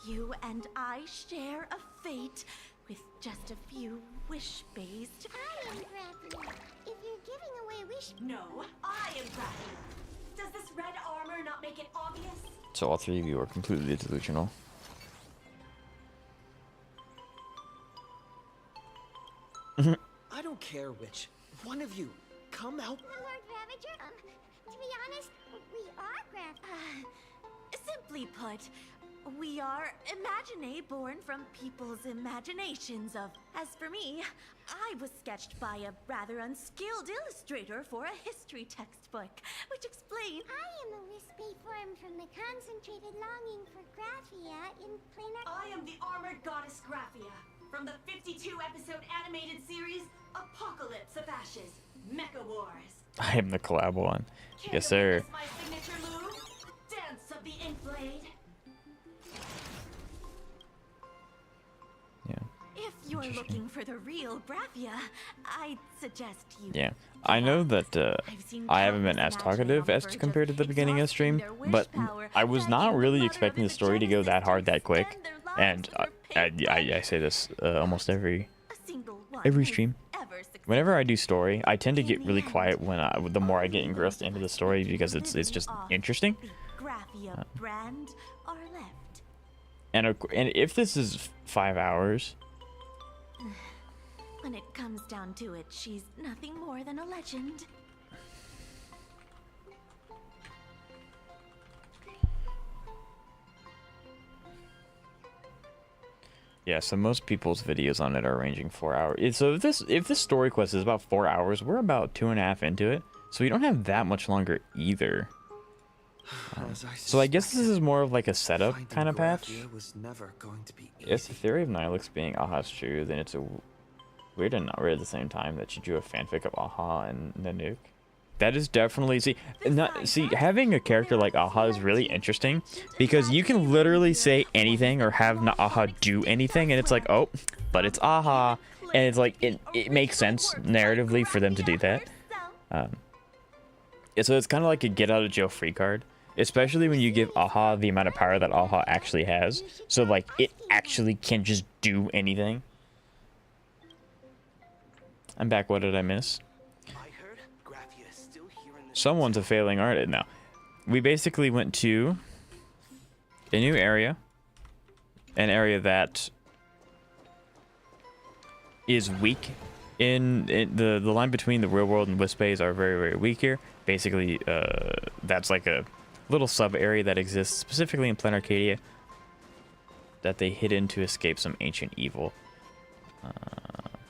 you and I share a fate with just a few wish-based... I am Graphia. If you're giving away wish... No, I am Graphia. Does this red armor not make it obvious? So all three of you are completely delusional. I don't care which. One of you, come out. Lord Ravager, to be honest, we are Graphia. Simply put, we are Imaginae born from people's imaginations of... As for me, I was sketched by a rather unskilled illustrator for a history textbook, which explained... I am a wispy form from the concentrated longing for Graphia in planar... I am the armored goddess Graphia from the 52-episode animated series Apocalypse of Ashes, Mecha Wars. I am the collab one. Yes, sir. My signature move, Dance of the Ink Blade. Yeah. If you're looking for the real Graphia, I'd suggest you... Yeah. I know that I haven't been as talkative as compared to the beginning of the stream, but I was not really expecting the story to go that hard that quick. And I say this almost every stream. Whenever I do story, I tend to get really quiet when the more I get engrossed into the story because it's just interesting. Graphia brand are left. And if this is 5 hours, When it comes down to it, she's nothing more than a legend. yeah. So most people's videos on it are ranging 4 hours. So if this story quest is about 4 hours, we're about 2.5 into it, so we don't have that much longer either. So I guess this is more of like a setup kind of patch. Was never going to be If the theory of Nihilix being Aha's true, then it's a weird and not weird at the same time that she drew a fanfic of Aha and Nanook. That is definitely having a character like Aha is really interesting because you can literally say anything or have Aha do anything, and it's like, oh, but it's Aha, and it's like it makes sense narratively for them to do that. So it's kind of like a get out of jail free card. Especially when you give Aha the amount of power that Aha actually has. So, like, it actually can just do anything. I'm back. What did I miss? Someone's a failing artist. No. We basically went to a new area. An area that is weak. In the line between the real world and Wisp Bays are very, very weak here. Basically, that's like a little sub area that exists specifically in Planet Arcadia that they hid in to escape some ancient evil.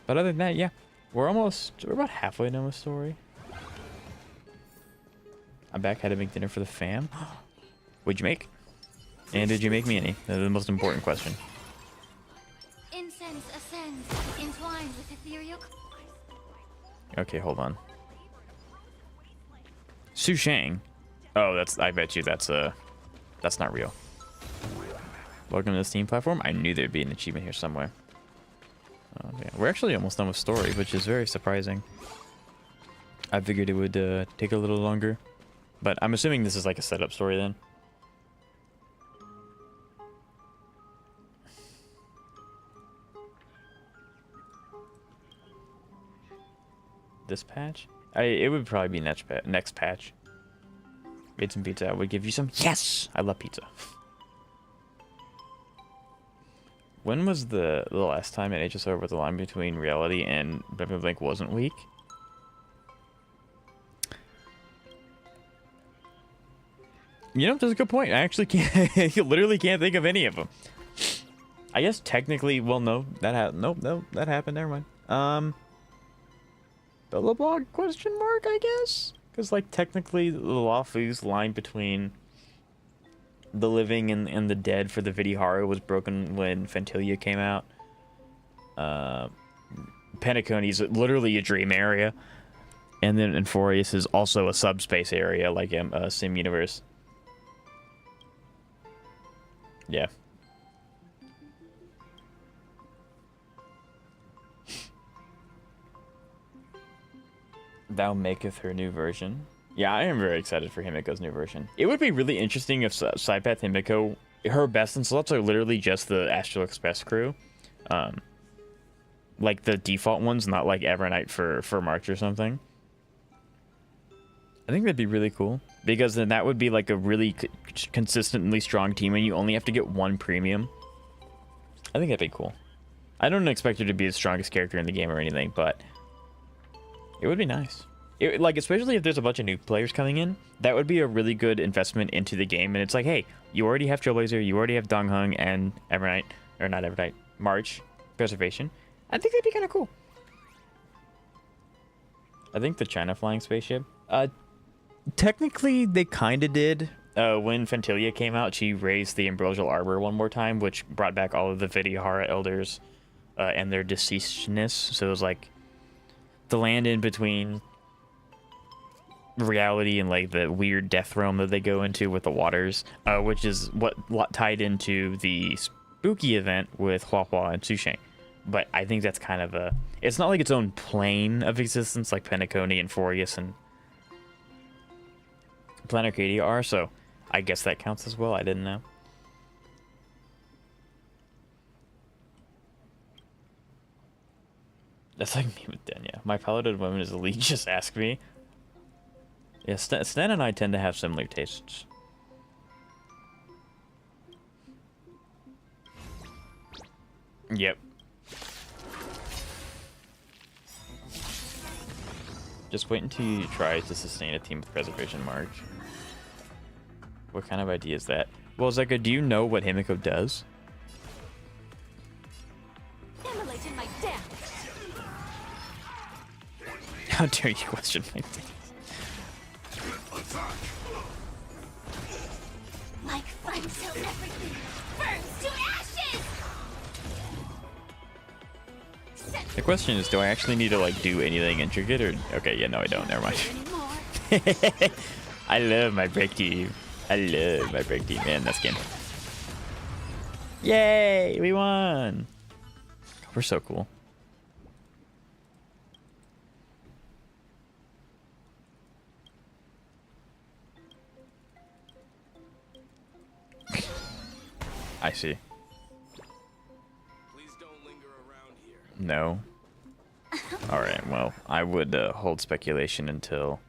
But other than that, yeah, we're about halfway done with story. I'm back. Had to make dinner for the fam. What'd you make? And did you make me any? That's the most important question. Incense ascends, entwined with ethereal... Okay, hold on. Su Shang. Oh, I bet you that's not real. Welcome to the Steam platform. I knew there'd be an achievement here somewhere. Oh, yeah. We're actually almost done with story, which is very surprising. I figured it would take a little longer. But I'm assuming this is like a setup story then. This patch? It would probably be next patch. Made some pizza. I would give you some. Yes! I love pizza. When was the last time in HSR where the line between reality and Blink wasn't weak? You know, that's a good point. I actually can't. You literally can't think of any of them. I guess technically, well, no, no, that happened. Never mind. Billabong question mark, I guess, because like technically the Lafu's line between the living and the dead for the Vidihara was broken when Fantilia came out. Penacony is literally a dream area, and then Enforius is also a subspace area like Sim Universe. Yeah. Thou maketh her new version. Yeah, I am very excited for Himiko's new version. It would be really interesting if Sidepath Himiko, her best in slots are literally just the Astral Express crew. Like the default ones, not like Evernight for March or something. I think that'd be really cool. Because then that would be like a really consistently strong team and you only have to get one premium. I think that'd be cool. I don't expect her to be the strongest character in the game or anything, but it would be nice. Like, especially if there's a bunch of new players coming in, that would be a really good investment into the game. And it's like, hey, you already have Trailblazer, you already have Donghung and Evernight, or not Evernight, March, Preservation. I think that'd be kind of cool. I think the China flying spaceship, technically they kind of did. When Fantilia came out, she raised the Ambrosial Arbor one more time, which brought back all of the Vidihara elders and their deceasedness. So it was like the land in between reality and like the weird death realm that they go into with the waters, which is what tied into the spooky event with Huahua and Susheng. But I think that's kind of it's not like its own plane of existence like Penacony and Forius and Planet Arcadia are, so I guess that counts as well. I didn't know. That's like me with Denya. My piloted woman is elite, just ask me. Yeah, Stan and I tend to have similar tastes. Yep. Just wait until you try to sustain a team with Preservation March. What kind of idea is that? Well, Zeka, do you know what Himiko does? Immolating my death. How dare you question my thing? Like fun till everything burns to ashes. The question is, do I actually need to like do anything intricate or... Okay, yeah, no I don't, never mind. I love my break team. I love my break team, man, that skin. Yay, we won. We're so cool. I see. No. Alright, well, I would hold speculation until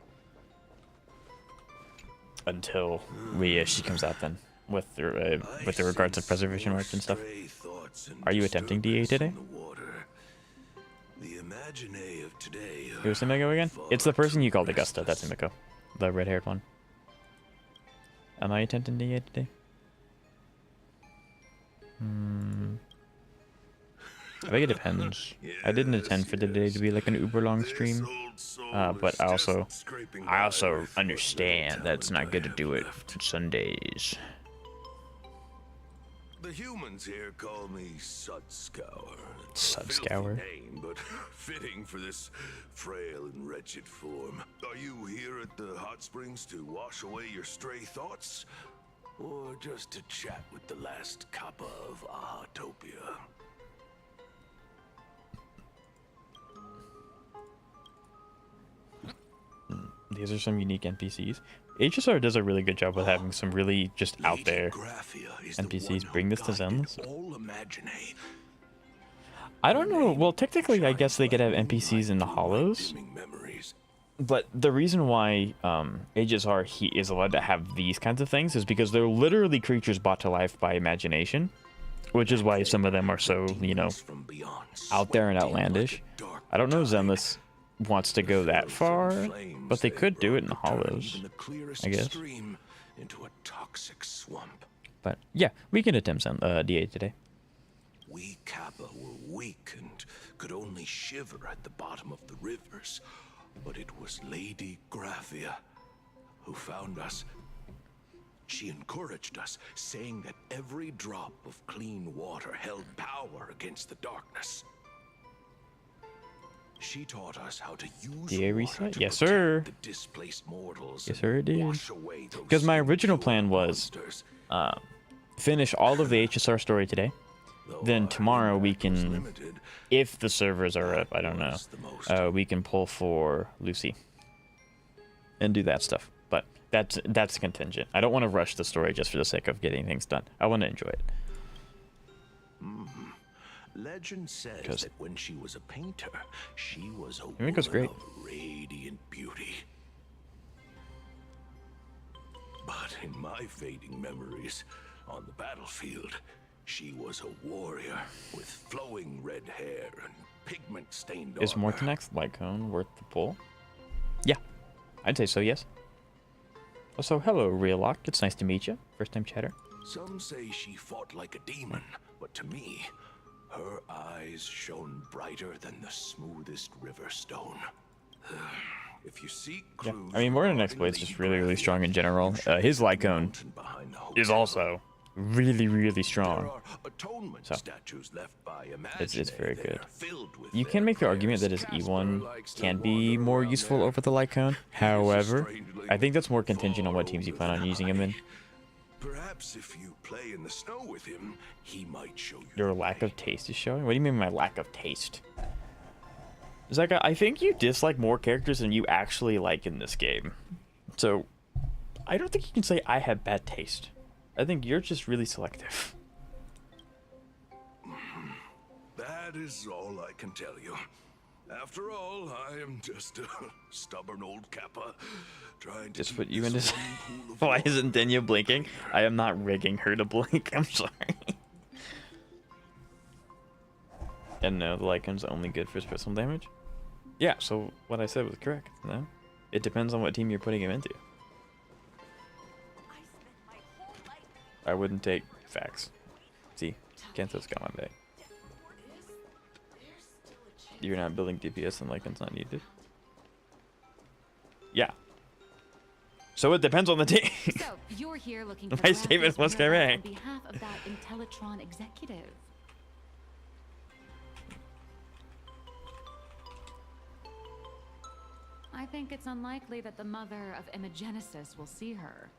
she comes out then, with the regards to Preservation March and stuff. Are you attempting DA today? Who's Himiko again? It's the person you called Augusta, that's Himiko. The red-haired one. Am I attempting DA today? I think it depends. I didn't intend for the day to be like an uber long stream, but I also understand that it's not good to do it on Sundays. The humans here call me Sudscour. Sudscour. Name, but fitting for this frail and wretched form. Are you here at the hot springs to wash away your stray thoughts? Or just to chat with the last kappa of Ahatopia? These are some unique NPCs. HSR does a really good job with having some really just out there NPCs. Bring this to Zenless. I don't know. Well, technically, I guess they could have NPCs in the Hollows. But the reason why HSR is allowed to have these kinds of things is because they're literally creatures brought to life by imagination. Which is why some of them are so, you know, out there and outlandish. I don't know if Zenless wants to go that far, but they could do it in the Hollows, I guess. Into a toxic swamp. But yeah, we can attempt some DA today. We Kappa were weak and could only shiver at the bottom of the rivers, but it was Lady Graphia who found us. She encouraged us, saying that every drop of clean water held power against the darkness. She taught us how to use DA water reset? to Yes, sir. protect the displaced mortals. Yes, sir, it did. Wash away those Because my original plan was finish all of the HSR story today. Then tomorrow we can, if the servers are up, I don't know, we can pull for Lucy and do that stuff. But that's contingent. I don't want to rush the story just for the sake of getting things done. I want to enjoy it. Legend says that when she was a painter, she was a it goes great. of radiant beauty. But in my fading memories, on the battlefield, she was a warrior with flowing red hair and pigment-stained armor. Is Mortenax Lycone worth the pull? Yeah, I'd say so, yes. Also, hello, Realock. It's nice to meet you. First time chatter. Some say she fought like a demon, but to me, her eyes shone brighter than the smoothest river stone. If you seek Yeah, clues, I mean, Mortenax Blade's just really strong in general. His Lycone is also really strong. So it's very good. You can make the argument that his E1 can be more useful over the Lycone. However, I think that's more contingent on what teams you plan on using him in. Perhaps if you play in the snow with him, he might show you. Your lack of taste is showing? What do you mean my lack of taste? Zeka, I think you dislike more characters than you actually like in this game. So, I don't think you can say I have bad taste. I think you're just really selective. That is all I can tell you. After all, I am just a stubborn old Kappa trying to Just put you into. Why isn't Denya blinking? I am not rigging her to blink. I'm sorry. And no, the Lycan's only good for personal damage. Yeah, so what I said was correct. No, it depends on what team you're putting him into. I wouldn't take facts. See, Kanto's got my back. You're not building DPS and Lycan's not needed. Yeah. So it depends on the team. So you're here looking for My statement was correct. on behalf of that Intellitron executive. I think it's unlikely that the mother of Imogenesis will see her.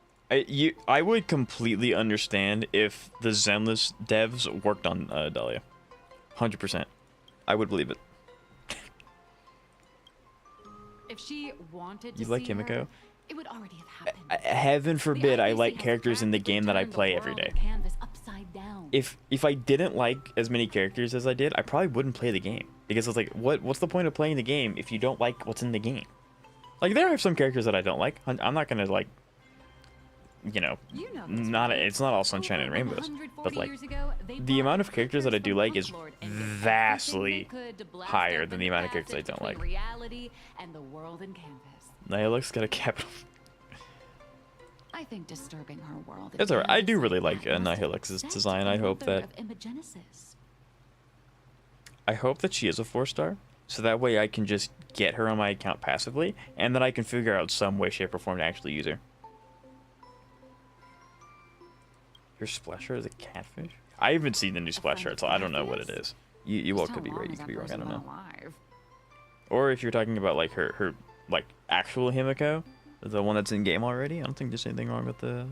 I would completely understand if the Zenless devs worked on Dahlia. 100%. I would believe it. If she wanted to You like see her, Himiko? it would already have happened. Heaven forbid I like characters in the game that I play every day. Canvas upside down. If I didn't like as many characters as I did, I probably wouldn't play the game. Because it's like, what's the point of playing the game if you don't like what's in the game? Like, there are some characters that I don't like. I'm not gonna, like, you know it's not all sunshine and rainbows. But, like, the amount of characters that I do like is vastly higher than the amount of characters I don't like. Reality and the world in canvas. Nihilux got a capital. I think disturbing her world. It's alright. I do really like Nihilux's design. I hope that she is a 4-star, so that way I can just get her on my account passively, and then I can figure out some way, shape, or form to actually use her. Your splash art is a catfish? I haven't seen the new splash art, so I don't know what it is. You all could be right, you could be wrong, I don't know. Or if you're talking about like her like actual Himiko, the one that's in game already, I don't think there's anything wrong with the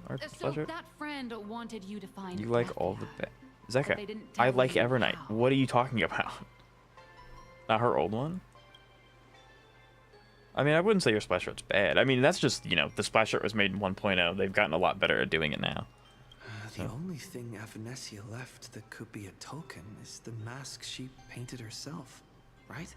art splash art. That friend wanted you to find You like all the Zeka, they didn't I tell like you Evernight. how. What are you talking about? Not her old one? I mean, I wouldn't say your splash art's bad. I mean, that's just, you know, the splash art was made in 1.0. They've gotten a lot better at doing it now. The only thing Avanessia left that could be a token is the mask she painted herself, right?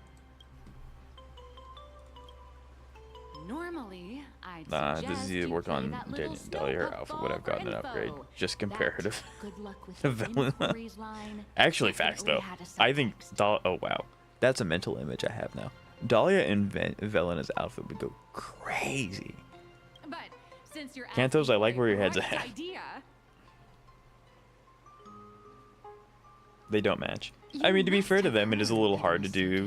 Normally, I'd Nah, suggest this is you either work play on that little Dahlia or snow Alpha puff would have ball gotten an info. upgrade. Just comparative. Good luck with to your Velen. inquiries line. Actually, facts though. I think oh wow, that's a mental image I have now. Dahlia and Velen as Alpha would go crazy. But since you're Cantos, I like where your head's right at. idea, They don't match. I mean, to be fair to them, it is a little hard to do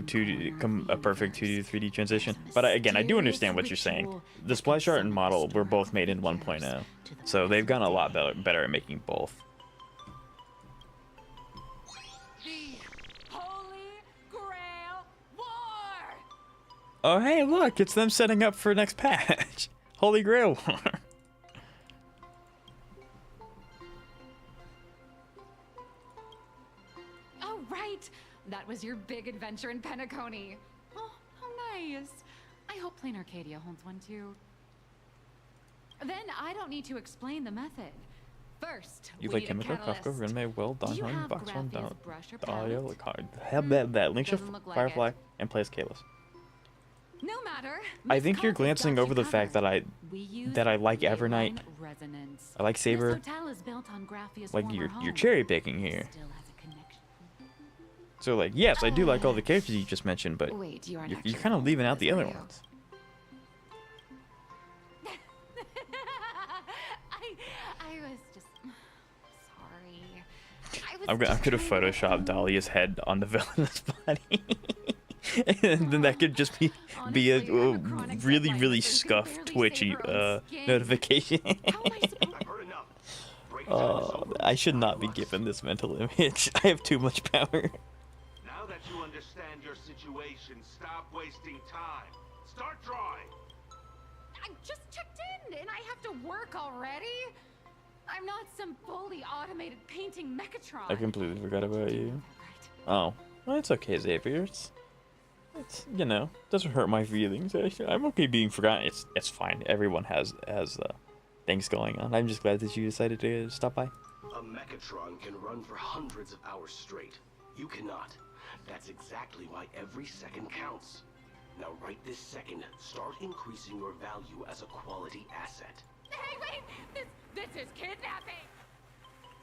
a perfect 2D to 3D transition. But again, I do understand what you're saying. The splash art and model were both made in 1.0, so they've gotten a lot better at making both. Oh hey, look, it's them setting up for next patch. Holy Grail War. oh right, that was your big adventure in Penacony. Oh, how nice. I hope Plain Arcadia holds one too. Then I don't need to explain the method. First, You we like need a Himiko, catalyst. Kafka, Renmei, Will, Do you Donghorn, have Box One, Graphia's brush or Dahlia, palette? have that Link Doesn't look like Firefly, it. and plays Kalos. No matter. I think you're glancing over the fact that I like Evernight. Resonance. I like Saber. This hotel is built on Graphia's Like former you're home. cherry picking here. So like, yes, I do like all the characters you just mentioned, but Wait, you aren't you're actually kind of leaving out the other are you? ones. I was just sorry. I was I'm just gonna trying to Photoshop Dahlia's head on the villainous body, and then that could just be a really scuffed twitchy notification. I should not be given this mental image. I have too much power. Now that you understand your situation, stop wasting time. Start drawing. I just checked in and I have to work already. I'm not some fully automated painting Mechatron. I completely forgot about you. Oh, well, it's okay, Xavier. It's you know, doesn't hurt my feelings. I'm okay being forgotten. It's fine. Everyone has things going on. I'm just glad that you decided to stop by. A Mechatron can run for hundreds of hours straight. You cannot. That's exactly why every second counts. Now right this second, start increasing your value as a quality asset. Hey, wait! This is kidnapping!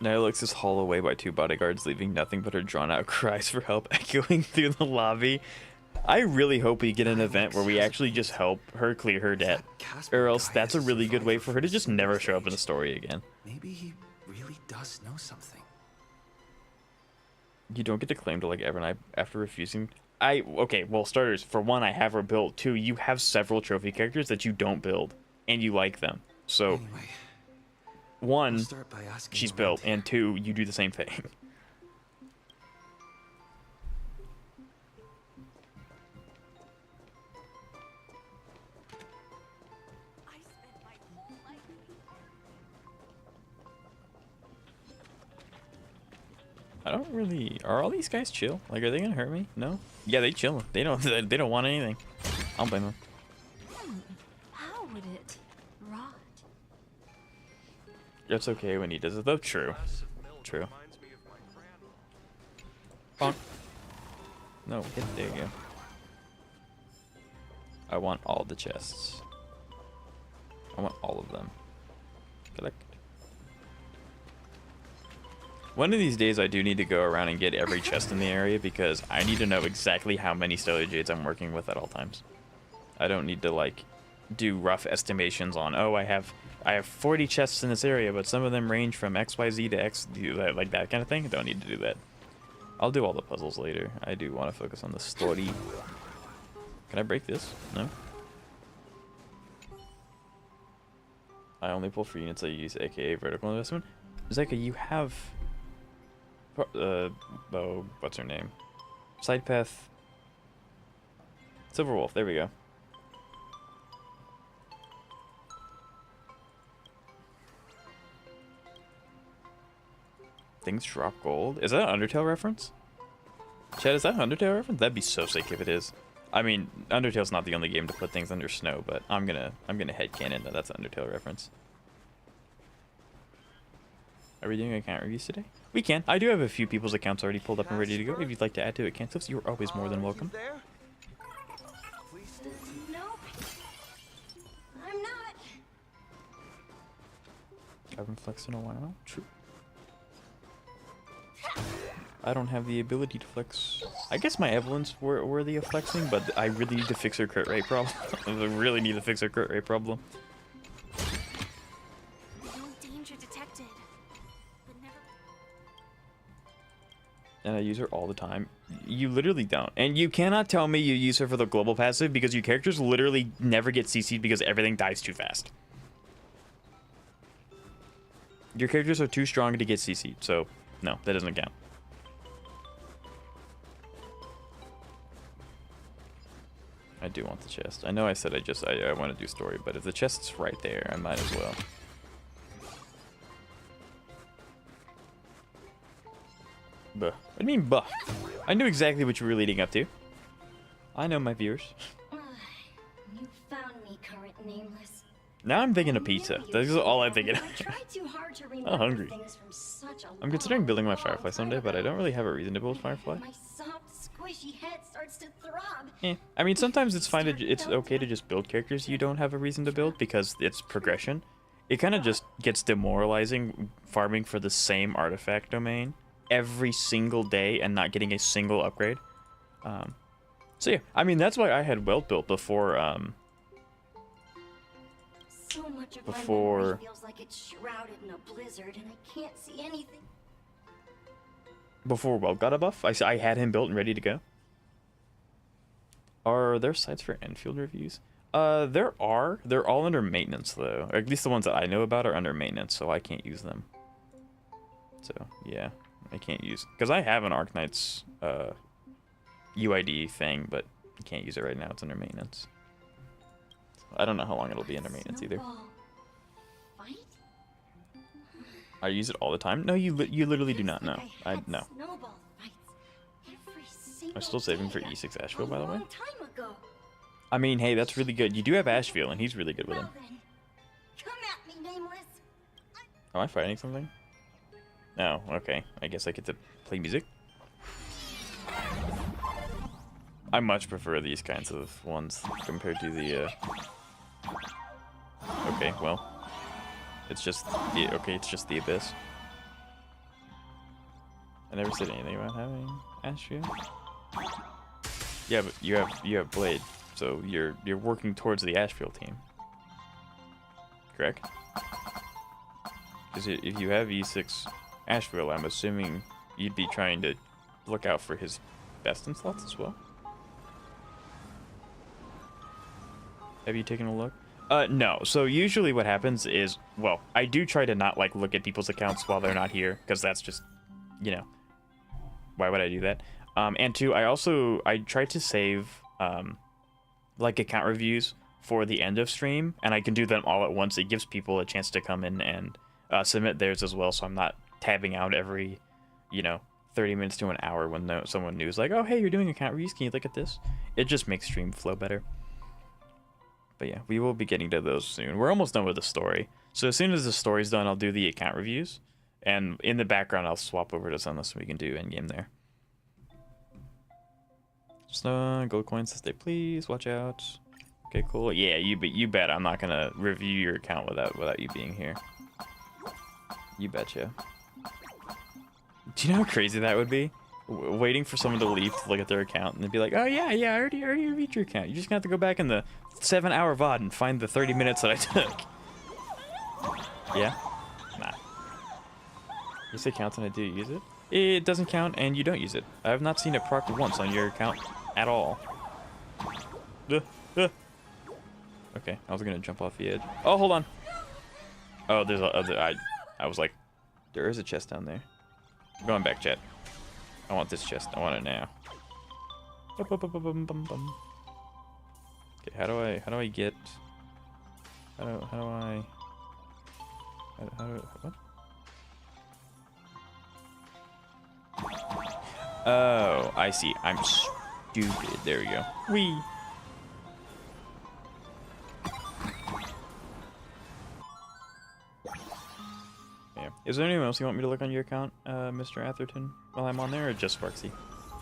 Nihilux is hauled away by two bodyguards, leaving nothing but her drawn-out cries for help echoing through the lobby. I really hope we get an event where we actually just help her clear her debt, or else that's a really good way for her to just never show up in the story again. Maybe he really does know something. You don't get to claim to like Evernight after refusing. Okay, well, starters, for one, I have her built. Two, you have several trophy characters that you don't build, and you like them. So, Anyway, one, start by asking she's around built, here. and two, you do the same thing. I don't really. Are all these guys chill? Like, are they gonna hurt me? No. Yeah, they chill. They don't. They don't want anything. I don't blame them. How would it rot? It's okay when he does it though. True. True. Bonk. No, there you go. I want all the chests. I want all of them. Collect. One of these days I do need to go around and get every chest in the area because I need to know exactly how many Stellar Jades I'm working with at all times. I don't need to like do rough estimations on, oh, I have 40 chests in this area, but some of them range from XYZ to X, like that kind of thing. I don't need to do that. I'll do all the puzzles later. I do want to focus on the story. Can I break this? No? I only pull for units I use, aka vertical investment. Zeka, you have... oh, what's her name? Side path... Silverwolf, there we go. Things drop gold. Is that an Undertale reference? Chad, is that an Undertale reference? That'd be so sick if it is. I mean, Undertale's not the only game to put things under snow, but I'm gonna headcanon that that's an Undertale reference. Are we doing account reviews today? We can. I do have a few people's accounts already pulled up and ready to go. If you'd like to add to it, Cantus, you're always more than welcome. No, I'm not. Haven't flexed in a while. True. I don't have the ability to flex. I guess my Evelyn's worthy of flexing, but I really need to fix her crit rate problem. I really need to fix her crit rate problem. No danger detected. But never. And I use her all the time. You literally don't. And you cannot tell me you use her for the global passive because your characters literally never get CC'd because everything dies too fast. Your characters are too strong to get CC'd, so no, that doesn't count. I do want the chest. I know I said I want to do story, but if the chest's right there, I might as well. Buh. What do you mean, buh? I knew exactly what you were leading up to. I know my viewers. You found me, current nameless. Now I'm thinking of pizza. This is all I'm thinking of. I'm hungry. I'm considering building my Firefly someday, but I don't really have a reason to build Firefly. My soft, squishy head starts to throb. Eh. I mean, sometimes it's fine to, it's okay to just build characters you don't have a reason to build because it's progression. It kind of just gets demoralizing farming for the same artifact domain every single day and not getting a single upgrade. So yeah, I mean, that's why I had Weld built before, So much of my memory feels like it's shrouded in a blizzard and I can't see anything. Before Weld got a buff, I had him built and ready to go. Are there sites for Enfield reviews? There are. They're all under maintenance, though. Or at least the ones that I know about are under maintenance, so I can't use them. So, yeah. I can't use... Because I have an Arknight's UID thing, but I can't use it right now. It's under maintenance. I don't know how long it'll be under maintenance, either. I use it all the time? No, you literally do not know. No. I'm still saving for E6 Asheville, by the way. I mean, hey, that's really good. You do have Asheville, and he's really good with him. Come at me, nameless. Am I fighting something? No, okay. I guess I get to play music. I much prefer these kinds of ones compared to the, Okay, well. It's just the, it's just the Abyss. I never said anything about having Asheville. Yeah, but you have Blade, so you're working towards the Asheville team. Correct? Because if you have E6 Asheville, I'm assuming you'd be trying to look out for his best in slots as well. Have you taken a look? No. So usually what happens is, well, I do try to not like look at people's accounts while they're not here, because that's just, you know, why would I do that? And two, I try to save like account reviews for the end of stream, and I can do them all at once. It gives people a chance to come in and submit theirs as well, so I'm not tabbing out every, 30 minutes to an hour when someone new is like, oh, hey, you're doing account reviews, can you look at this? It just makes stream flow better. But yeah, we will be getting to those soon. We're almost done with the story. So as soon as the story's done, I'll do the account reviews. And in the background, I'll swap over to something so we can do in-game there. So, gold coins to stay, please. Watch out. Okay, cool. Yeah, you bet I'm not going to review your account without you being here. You betcha. Do you know how crazy that would be? Waiting for someone to leave to look at their account and they'd be like, oh yeah, I already reviewed your account. You just have to go back in the 7-hour VOD and find the 30 minutes that I took. Yeah? Nah. You say counts and I do use it? It doesn't count and you don't use it. I have not seen it procced once on your account at all. Okay, I was gonna jump off the edge. Oh, hold on. Oh, there's I was like, There is a chest down there. I'm going back, chat. I want this chest. I want it now. Okay, how do I get? How do I? What? Oh, I see. I'm stupid. There we go. Whee! Yeah. Is there anyone else you want me to look on your account, Mr. Atherton, while I'm on there, or just Sparksy?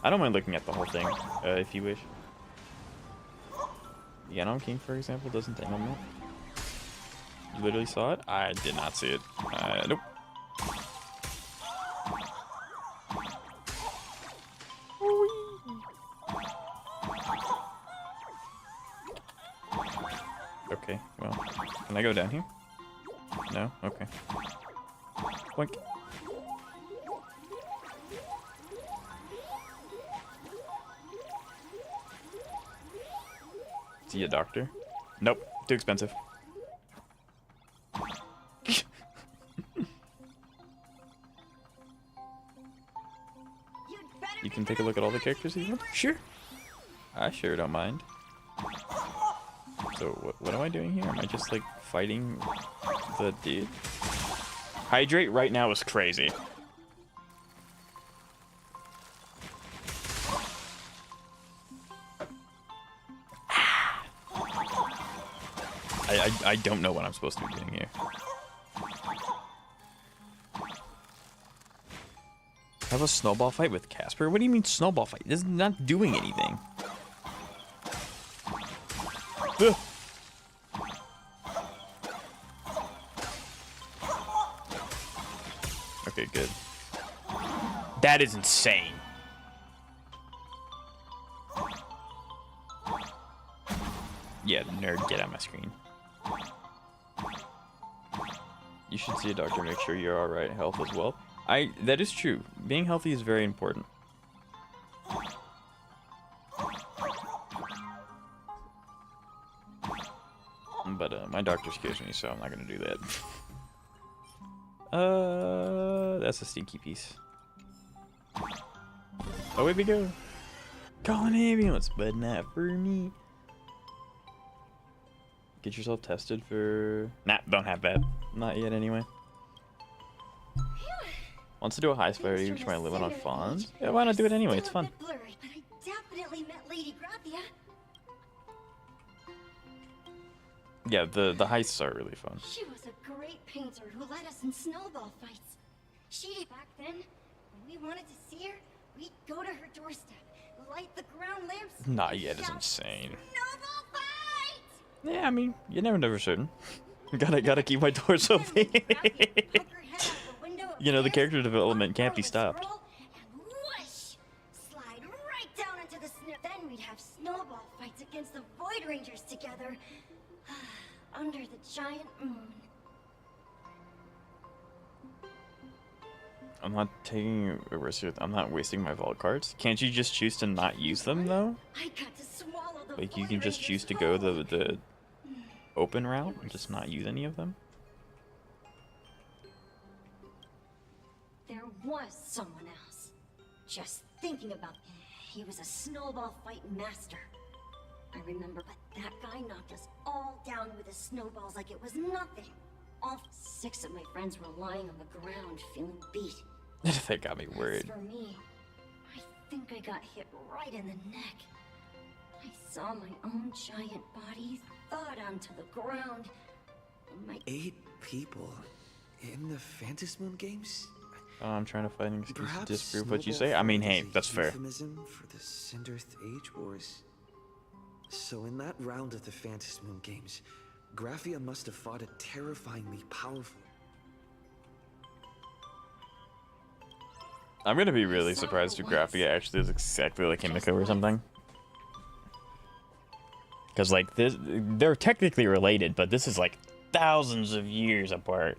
I don't mind looking at the whole thing, if you wish. Yanom King, for example, doesn't tangle me. You literally saw it? I did not see it. Nope. Okay, well, can I go down here? No? Okay. Boink. See a doctor? Nope, too expensive. You can take a look at all the characters you want? Sure. I sure don't mind. So, what am I doing here? Am I just, like, fighting the dude? Hydrate right now is crazy. I don't know what I'm supposed to be doing here. Have a snowball fight with Casper? What do you mean snowball fight? This is not doing anything. Ugh. Okay, good. That is insane. Yeah, nerd, get out of my screen. You should see a doctor, make sure you're alright, health as well. That is true. Being healthy is very important. But my doctor scares me, so I'm not gonna do that. That's a stinky piece. Away we go. Call an ambulance, but not for me. Get yourself tested for... Nah, don't have that. Not yet, anyway. Wants to do a high spire, you try to live on fawns? Yeah, why not do it anyway? It's fun. Blurry, but I definitely met Lady Gracia. Yeah, the heists are really fun. She was a great painter who led us in snowball fights. She, back then, when we wanted to see her, we'd go to her doorstep, light the ground lamps. Not yet is insane. Snowball fight! Yeah, I mean, you never know for certain. gotta keep my doors open. You know, the character development can't be stopped. And whoosh! Slide right down into the snow. Then we'd have snowball fights against the Void Rangers together. Under the giant moon. I'm not taking a risk. I'm not wasting my vault cards. Can't you just choose to not use them though? I got to swallow the Like you Void can just choose to go the open route and just not use any of them? There was someone else. Just thinking about him. He was a snowball fight master. I remember, but that guy knocked us all down with his snowballs like it was nothing. All 6 of my friends were lying on the ground, feeling beat. That got me worried. As for me, I think I got hit right in the neck. I saw my own giant body thud onto the ground. And my 8 people in the Phantasmoon games? Oh, I'm trying to find an excuse to Perhaps disprove what you snowball say. I mean, fight hey, is a that's fair. euphemism for the Cinderth Age Wars. So in that round of the Phantasmoon games, Graphia must have fought a terrifyingly powerful... I'm gonna be really surprised if Graphia actually is exactly like Himiko or something. Because, like, they're technically related, but this is, like, thousands of years apart.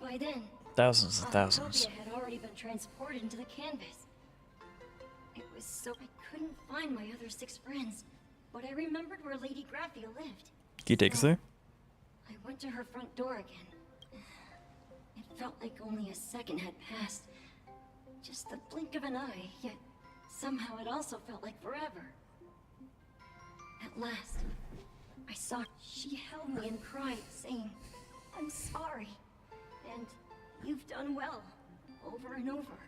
By then, Thousands and thousands. Autopia had already been transported into the canvas. It was so I couldn't find my other 6 friends, but I remembered where Lady Graphia lived. Can you take us there? I went to her front door again. felt like only a second had passed. Just the blink of an eye, yet somehow it also felt like forever. At last, I saw she held me and cried, saying, "I'm sorry, and you've done well," over and over.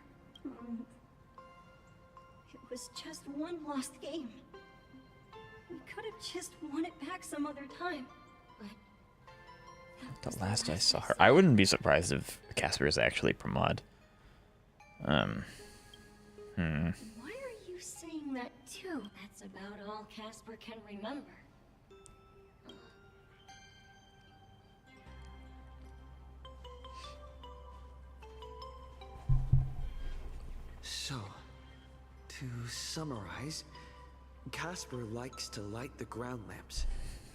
It was just one lost game. We could have just won it back some other time, but The last I saw her. I wouldn't be surprised if Casper is actually Pramod. Why are you saying that too? That's about all Casper can remember. So, to summarize, Casper likes to light the ground lamps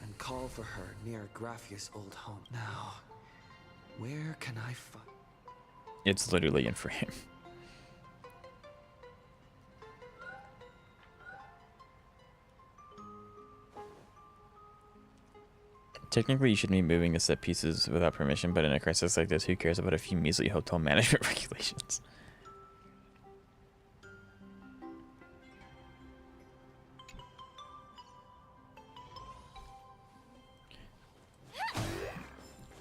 and call for her near Graffia's old home. Now, where can I find... It's literally in frame. Technically, you shouldn't be moving the set pieces without permission, but in a crisis like this, who cares about a few measly hotel management regulations?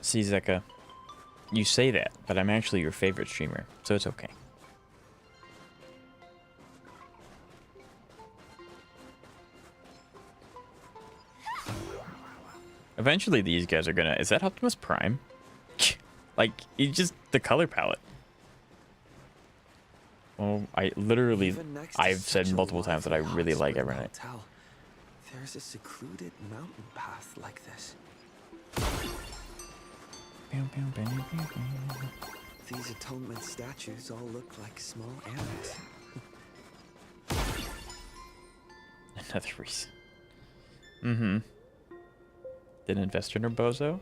See, Zeka, you say that, but I'm actually your favorite streamer, so it's okay. Eventually, these guys are gonna... Is that Optimus Prime? Like, it's just the color palette. Well, I literally... I've said multiple times that I really like Evernight. There's a secluded mountain path like this. These atonement statues all look like small animals. Another reason. Did an investor in her bozo?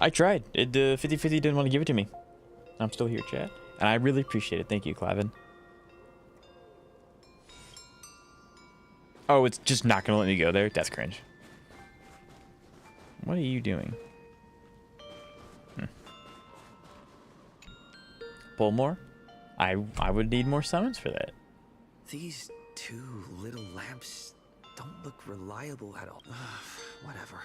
I tried. It 50-50 didn't want to give it to me. I'm still here, chat. And I really appreciate it. Thank you, Clavin. Oh, it's just not gonna let me go there? That's cringe. What are you doing? Pull more? I would need more summons for that. These two little lamps don't look reliable at all. Whatever.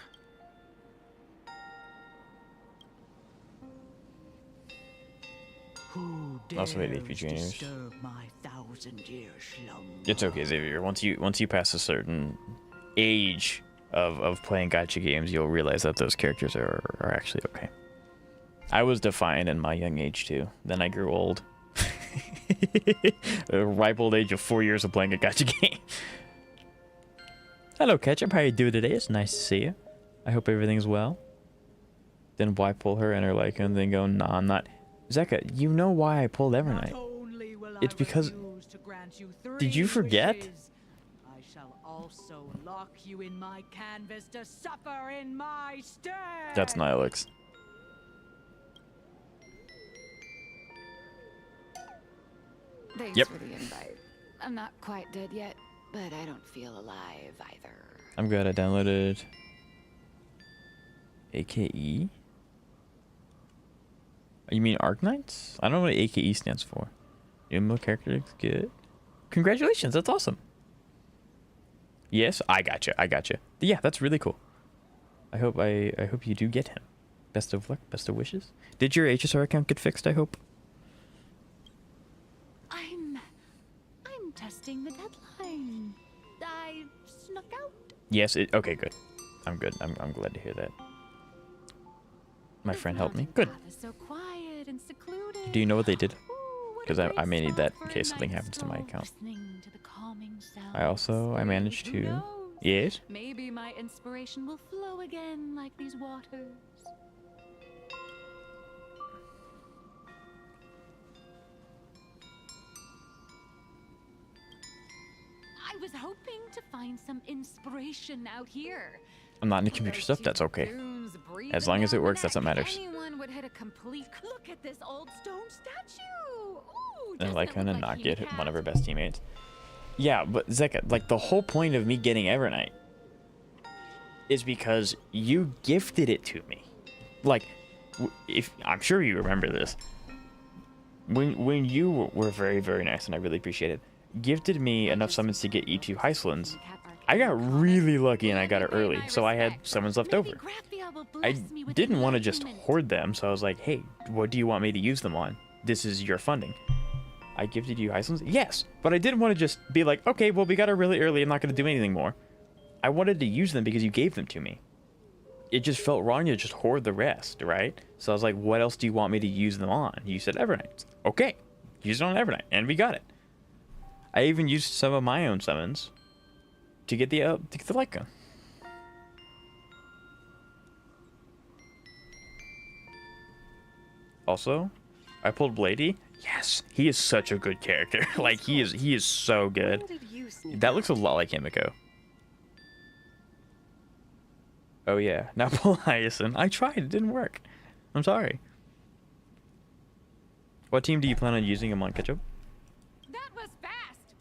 Also made AP juniors. My 1,000-year slumber. It's okay, Xavier. Once you pass a certain age of playing gacha games, you'll realize that those characters are actually okay. I was defiant in my young age too. Then I grew old. A ripe old age of 4 years of playing a gacha game. Hello, Ketchup. How you doing today? It's nice to see you. I hope everything's well. Then why pull her and her like and then go, nah, I'm not. Zeka, you know why I pulled Evernight. It's because... Did you forget? I shall also lock you in my canvas to suffer in my stead. That's Nihilix. Thanks for the invite. I'm not quite dead yet, but I don't feel alive either. I'm good. I downloaded AKE. You mean Arknights? I don't know what AKE stands for. New character looks good. Congratulations, that's awesome. Yes, I gotcha. Yeah, that's really cool. I hope you do get him. Best of luck, best of wishes. Did your HSR account get fixed, I hope? I'm testing the deadline. I snuck out. Yes, okay, good. I'm good. I'm glad to hear that. My friend helped me. Good. So quiet and secluded. Do you know what they did? Because I may need that in case something happens to my account. I managed to... Yes? Maybe my inspiration will flow again like these waters. I was hoping to find some inspiration out here. I'm not into computer stuff, that's okay. As long as it works, that's what matters. Anyone would hit a complete... Look at this old stone statue. Ooh, And like gonna not get one of her best teammates. Yeah, but Zeka, like the whole point of me getting Evernight is because you gifted it to me. Like, if I'm sure you remember this, when you were very, very nice, and I really appreciate it, gifted me enough summons to get E2 Heistlands, I got really lucky and I got it early, so I had summons left over. I didn't want to just hoard them, so I was like, hey, what do you want me to use them on? This is your funding. I gifted you Heistlands? Yes, but I didn't want to just be like, okay, well, we got it really early, I'm not going to do anything more. I wanted to use them because you gave them to me. It just felt wrong to just hoard the rest, right? So I was like, what else do you want me to use them on? You said Evernight. Okay, use it on Evernight, and we got it. I even used some of my own summons to get the light gun. Also, I pulled Bladey. Yes, he is such a good character. Like he is so good. That looks a lot like Himiko. Oh yeah, now pull Hyacinth. I tried, it didn't work. I'm sorry. What team do you plan on using him on, Ketchup? That was fast.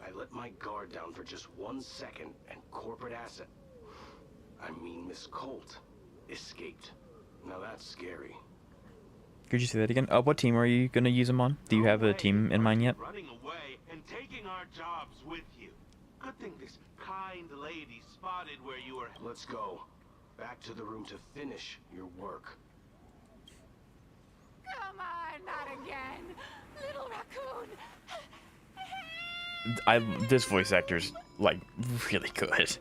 I let my guard down for just 1 second, and corporate asset, I mean Miss Colt, escaped. Now that's scary. Could you say that again? What team are you gonna use him on? Do you have a team in mind yet? Running away and taking our jobs with you. Good thing this kind lady spotted where you were. Let's go. Back to the room to finish your work. Come on, not again. Little raccoon. This voice actor's like really good.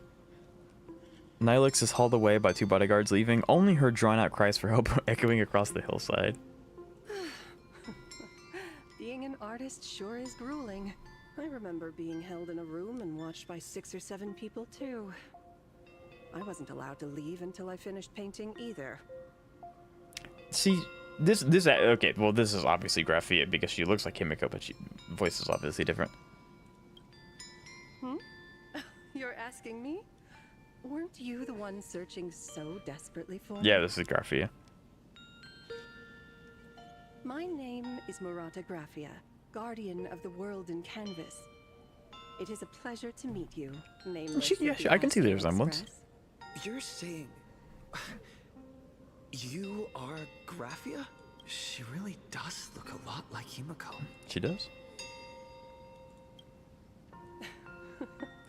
Nihilix is hauled away by 2 bodyguards, leaving only her drawn-out cries for help echoing across the hillside. Being an artist sure is grueling. I remember being held in a room and watched by 6 or 7 people too. I wasn't allowed to leave until I finished painting either. See, this okay, well this is obviously Graphia because she looks like Himiko, but voice is obviously different. You're asking me? Weren't you the one searching so desperately for me? Yeah, this is Graphia. My name is Murata Graphia, guardian of the world in canvas. It is a pleasure to meet you, nameless. Yeah, I can see the resemblance. You're saying you are Graphia? She really does look a lot like Himiko. She does.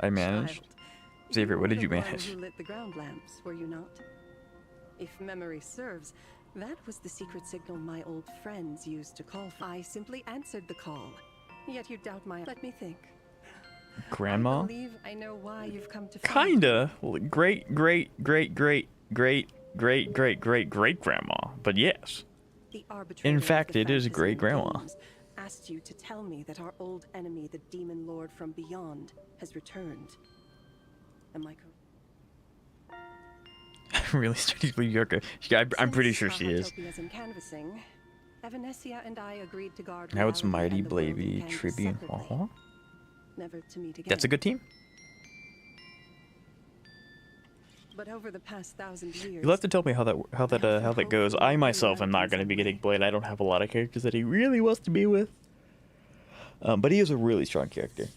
I managed. Xavier, what did you manage? You lit the ground lamps, were you not? If memory serves, that was the secret signal my old friends used to call for. I simply answered the call. Yet you doubt my... Let me think. Grandma? I believe I know why you've come to... Kinda. Great grandma. But yes. In fact, it is great grandma. Asked you to tell me that our old enemy, the demon lord from beyond, has returned. Am I correct? Really strategically Yorka. I'm pretty sure she is. Canvassing, Evanesia and I agreed to guard Now it's reality Mighty, and the world Blavey, in Canvas Tribune. separately. Never to meet again. That's a good team. But over the past 1,000 years, You'll have to tell me how that goes. I myself am not going to be getting Blade. I don't have a lot of characters that he really wants to be with. But he is a really strong character.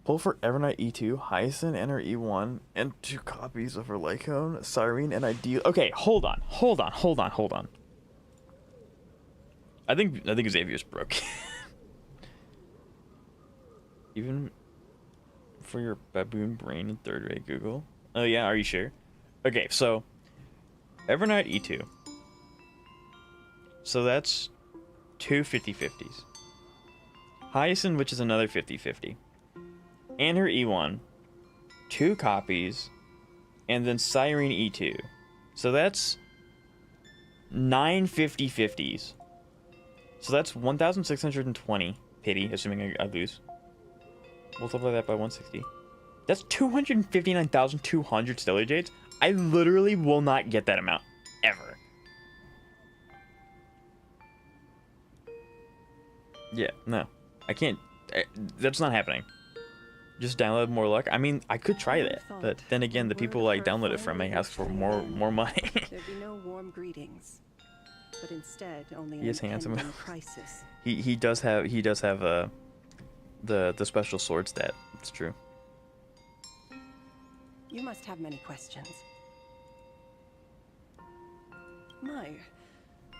Pull for Evernight E2, Hyacinth, and her E1, and 2 copies of her Lycone, Cyrene, and Ideal. Okay, hold on. I think Xavier's broke. Even for your baboon brain and third-rate Google. Oh yeah, are you sure? Okay, so Evernight E2. So that's 2 50/50s. Hyacinth, which is another 50/50. And her E1, 2 copies, and then Cyrene E2. So that's 9 50/50s. So that's 1,620 pity, assuming I lose. Multiply that by 160. That's 259,200 Stellar Jades. I literally will not get that amount, ever. Yeah, no. I can't. That's not happening. Just download more luck. I mean, I could try that, but then again, the people I download it from may ask for more money. There'd be no warm greetings, but instead only He is handsome. crisis. He does have the special sword stat. It's true. You must have many questions. My,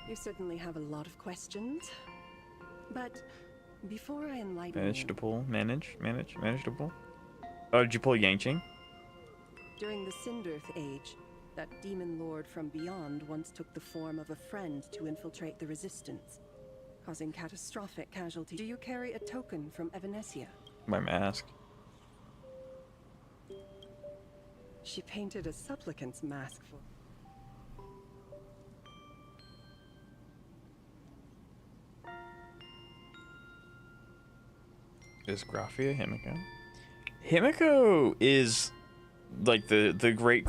you certainly have a lot of questions. But before I enlighten Managed to you, pull. Managed to pull. Oh, did you pull Yangqing? during the Cinderth Age, that demon lord from beyond once took the form of a friend to infiltrate the Resistance, causing catastrophic casualties. Do you carry a token from Evanesia? My mask. She painted a supplicant's mask for... Is Graphia Himiko? Himiko is like the great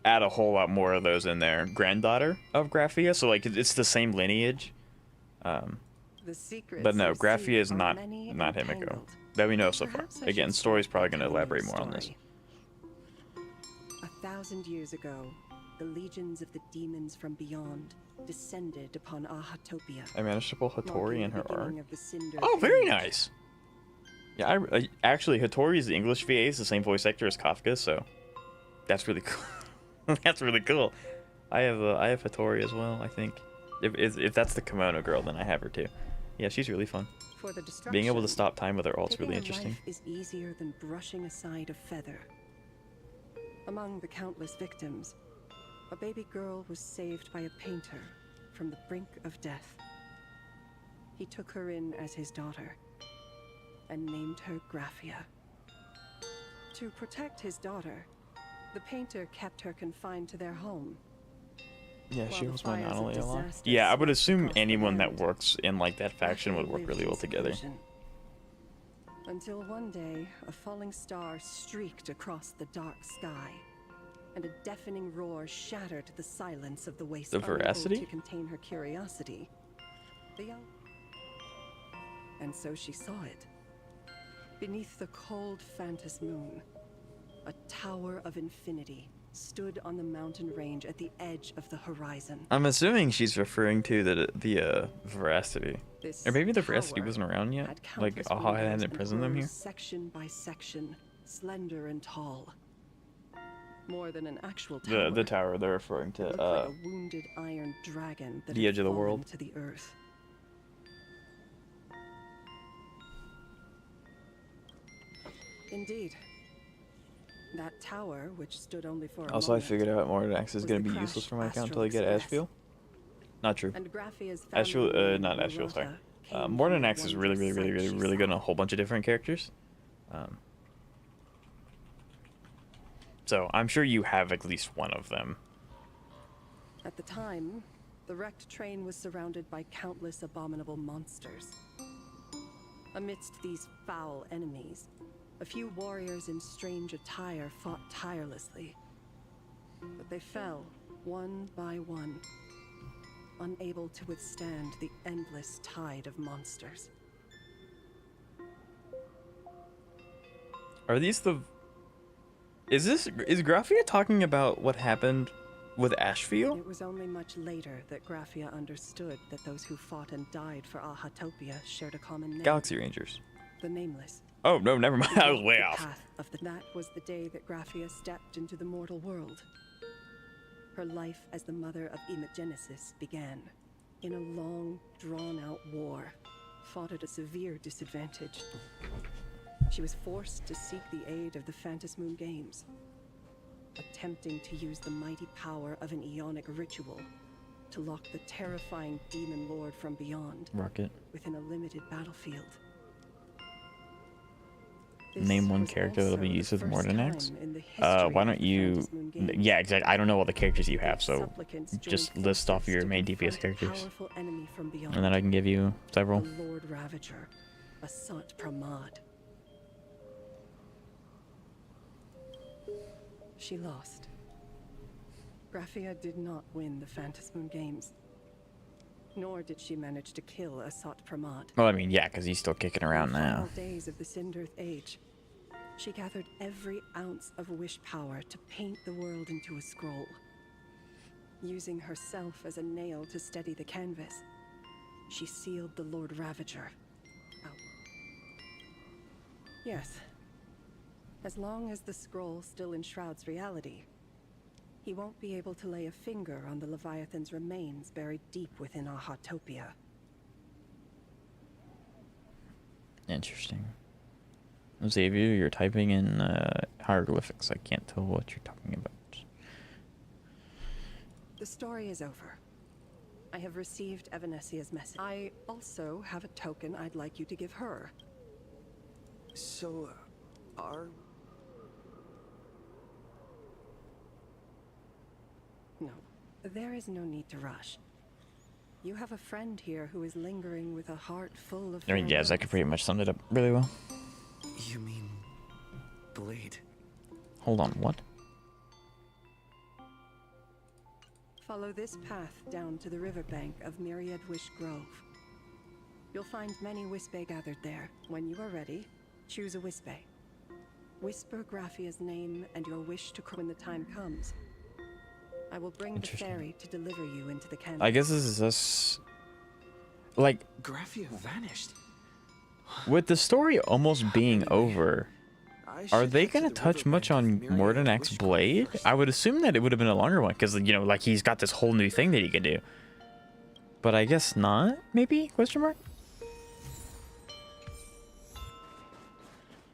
add a whole lot more of those in there. Granddaughter of Graphia, so like it's the same lineage. The secrets But no, you Graphia seek is are not many Himiko entangled. that we know so far. Perhaps I Again, should story's start probably by going to telling elaborate you a more on this. story. 1,000 years ago, the legions of the demons from beyond descended upon Ahatopia. I managed to pull Hattori in her arc. Beginning of the Cinder Oh, very Age. nice. Yeah, actually Hattori's the English VA is the same voice actor as Kafka, so that's really cool. That's really cool. I have Hattori as well. I think if that's the kimono girl, then I have her too. Yeah, she's really fun. For the Being able to destruction, stop time with her ult's taking really a interesting. life is easier than brushing aside a feather. Among the countless victims, a baby girl was saved by a painter from the brink of death. He took her in as his daughter and named her Graphia. To protect his daughter, the painter kept her confined to their home. Yeah, she While was the my fires of Nanalia a lot. disaster Yeah, I would swept assume across the anyone that land, works in like that faction would work really well together. Until one day, a falling star streaked across the dark sky, and a deafening roar shattered the silence of the waste. The Unable veracity? to contain her curiosity, the young... And so she saw it. Beneath the cold Phantas moon, a tower of infinity stood on the mountain range at the edge of the horizon. I'm assuming she's referring to the veracity. This Or maybe the veracity tower wasn't around yet. had Like countless Aha windows hadn't and imprisoned them rooms here. Section by section, slender and tall. More than an actual The tower. tower they're referring It to looked like a wounded iron dragon that the had edge of the fallen world. to the earth. Indeed. That tower, which stood only for a Also, I moment, figured out Mortenax is was going the to be crashed useless for my account Astral until I get Express. Ashfield. Not true. And Graphia's Ashfield, family name, not Ashfield, sorry. Lorota, came from Mortenax the is really wondrous sight she good on saw. a whole bunch of different characters. So I'm sure you have at least one of them. At the time, the wrecked train was surrounded by countless abominable monsters. Amidst these foul enemies, a few warriors in strange attire fought tirelessly. But they fell, one by one, unable to withstand the endless tide of monsters. Are these the... Is Graphia talking about what happened with Ashfield? It was only much later that Graphia understood that those who fought and died for Ahatopia shared a common name. Galaxy Rangers. The Nameless. Oh, no, never mind. I was way The off. path of that was the day that Graphia stepped into the mortal world. Her life as the mother of Imogenesis began in a long, drawn-out war, fought at a severe disadvantage. She was forced to seek the aid of the Phantas Moon Games, attempting to use the mighty power of an Ionic ritual to lock the terrifying demon lord from beyond Rocket. within a limited battlefield. Name one character that'll be used with Mortenax. Why don't you... Yeah, exactly. I don't know all the characters you have, so just list off your main DPS characters. Powerful enemy from beyond, And then I can give you several. the Lord Ravager, Asat Pramad. She lost. Graphia did not win the Phantas Moon Games, nor did she manage to kill Asat Pramad. Well, I mean, yeah, because he's still kicking around In the now. final days of the Cinderth Age, she gathered every ounce of wish power to paint the world into a scroll. Using herself as a nail to steady the canvas, she sealed the Lord Ravager out. Yes. As long as the scroll still enshrouds reality, he He won't be able to lay a finger on the Leviathan's remains buried deep within Ahatopia. Interesting. Xavier, you're typing in hieroglyphics. I can't tell what you're talking about. The story is over. I have received Evanesia's message. I also have a token I'd like you to give her. So, No, there is no need to rush. You have a friend here who is lingering with a heart full of... I mean, yeah, Zach pretty much summed it up really well. You mean... Blade? Hold on, what? Follow this path down to the riverbank of Myriad Wish Grove. You'll find many Wispe gathered there. When you are ready, choose a Wispe. Whisper Graphia's name and your wish to when the time comes. I will bring the ferry to deliver you into the canyon. I guess this is us. Like, Graphia vanished. with the story almost being over, are they gonna touch much on Mortenax Blade? I would assume that it would have been a longer one, because, you know, like, he's got this whole new thing that he can do. But I guess not, maybe? Question mark?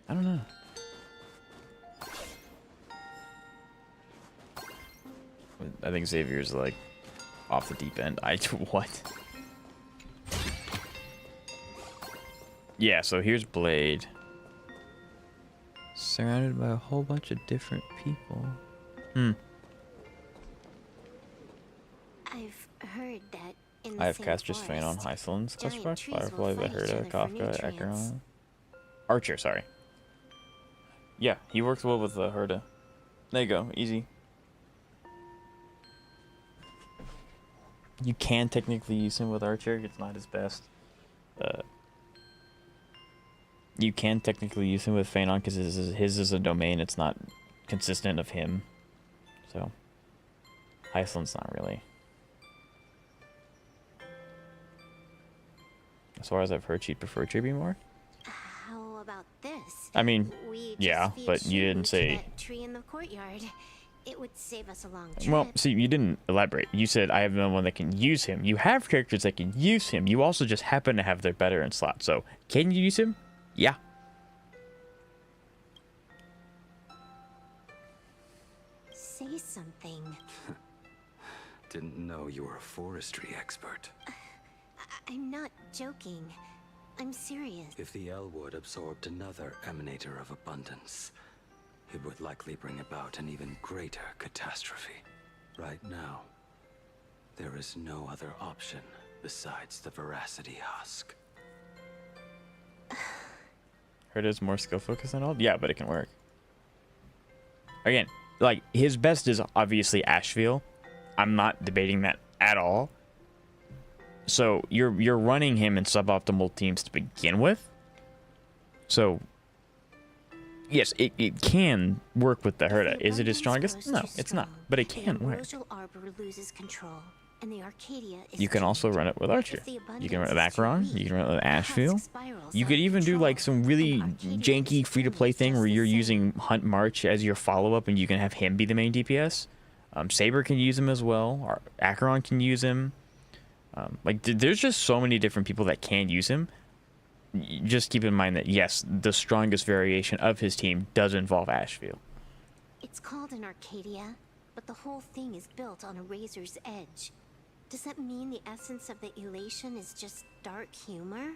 I don't know. I think Xavier's, like, off the deep end. What? Yeah, so here's Blade. Surrounded by a whole bunch of different people. I've heard that in I have the casters Phanon, Hysolins, Clusterbox, Firefly, Beherda, Kafka, Acheron. Archer, sorry. Yeah, he works well with Herda. There you go, easy. You can technically use him with Archer, it's not his best. You can technically use him with Phanon because his is a domain, it's not consistent of him. So, Hysolin's not really. As far as I've heard, she'd prefer Chibi more. How about this? I mean, We yeah, just but feed you Shu didn't to say... that tree in the courtyard. It would save us a long trip. Well, see, you didn't elaborate. You said, I have no one that can use him. You have characters that can use him. You also just happen to have their better in slot. So, can you use him? Yeah. Say something. Didn't know you were a forestry expert. I'm not joking. I'm serious. If the Elwood absorbed another emanator of abundance, it would likely bring about an even greater catastrophe. Right now, there is no other option besides the Veracity Husk. Herda's more skill focused than all? Yeah, but it can work. Again, like, his best is obviously Asheville. I'm not debating that at all. So, you're running him in suboptimal teams to begin with. So, yes, it can work with the Herda. Is it his strongest? No, it's not. But it can work. Arbor loses control, and the Arcadia is You can also run it with Archer. You can run it with Acheron. You can run it with Asheville. You could even do like some really janky free-to-play thing where you're using Hunt March as your follow-up and you can have him be the main DPS. Saber can use him as well. Or Acheron can use him. Like, there's just so many different people that can use him. Just keep in mind that, yes, the strongest variation of his team does involve Asheville. It's called an Arcadia, but the whole thing is built on a razor's edge. Does that mean the essence of the elation is just dark humor?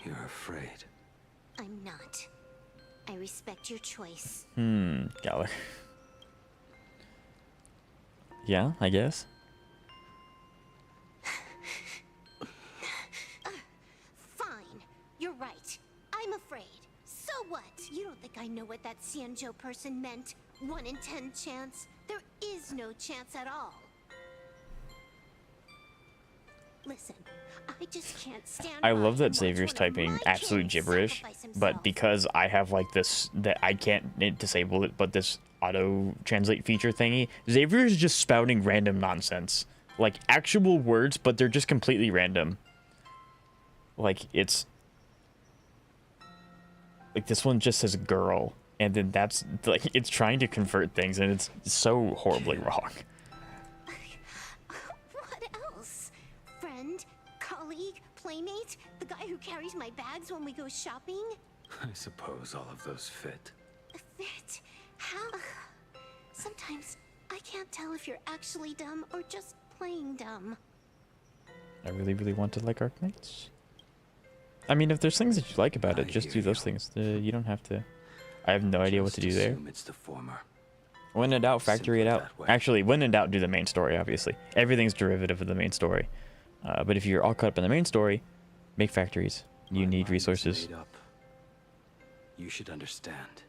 You're afraid. I'm not. I respect your choice. Galler. Yeah, I guess. Fine. You're right. I'm afraid. So what? You don't think I know what that Xianzhou person meant? 1 in 10 chance? There is no chance at all. Listen, I just can't stand. I love that Xavier's typing absolute gibberish, but because I have like this, that I can't disable it, but this auto translate feature thingy, Xavier is just spouting random nonsense. Like actual words, but they're just completely random. Like it's... Like this one just says girl. and then that's like it's trying to convert things, and it's so horribly wrong. What else? Friend? Colleague? Playmate? The guy who carries my bags when we go shopping? I suppose all of those fit. Fit? How? Sometimes I can't tell if you're actually dumb or just playing dumb. I really want to like Arknights. I mean, if there's things that you like about it, just do those things. You don't have to. I have no idea what to do there. It's the former. When in doubt, factory it out. Actually, when in doubt, do the main story, obviously. Everything's derivative of the main story. But if you're all caught up in the main story, make factories. You need resources. You should understand.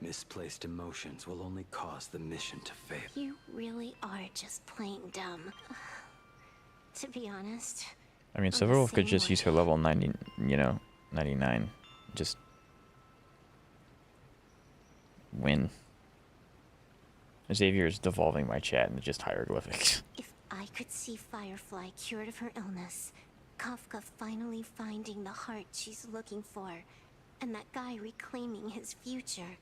Misplaced emotions will only cause the mission to fail. You really are just plain dumb. To be honest. I mean, Silverwolf could just use her level 90, 99. Just win. Xavier is devolving my chat into just hieroglyphics. If I could see Firefly cured of her illness, Kafka finally finding the heart she's looking for, and that guy reclaiming his future.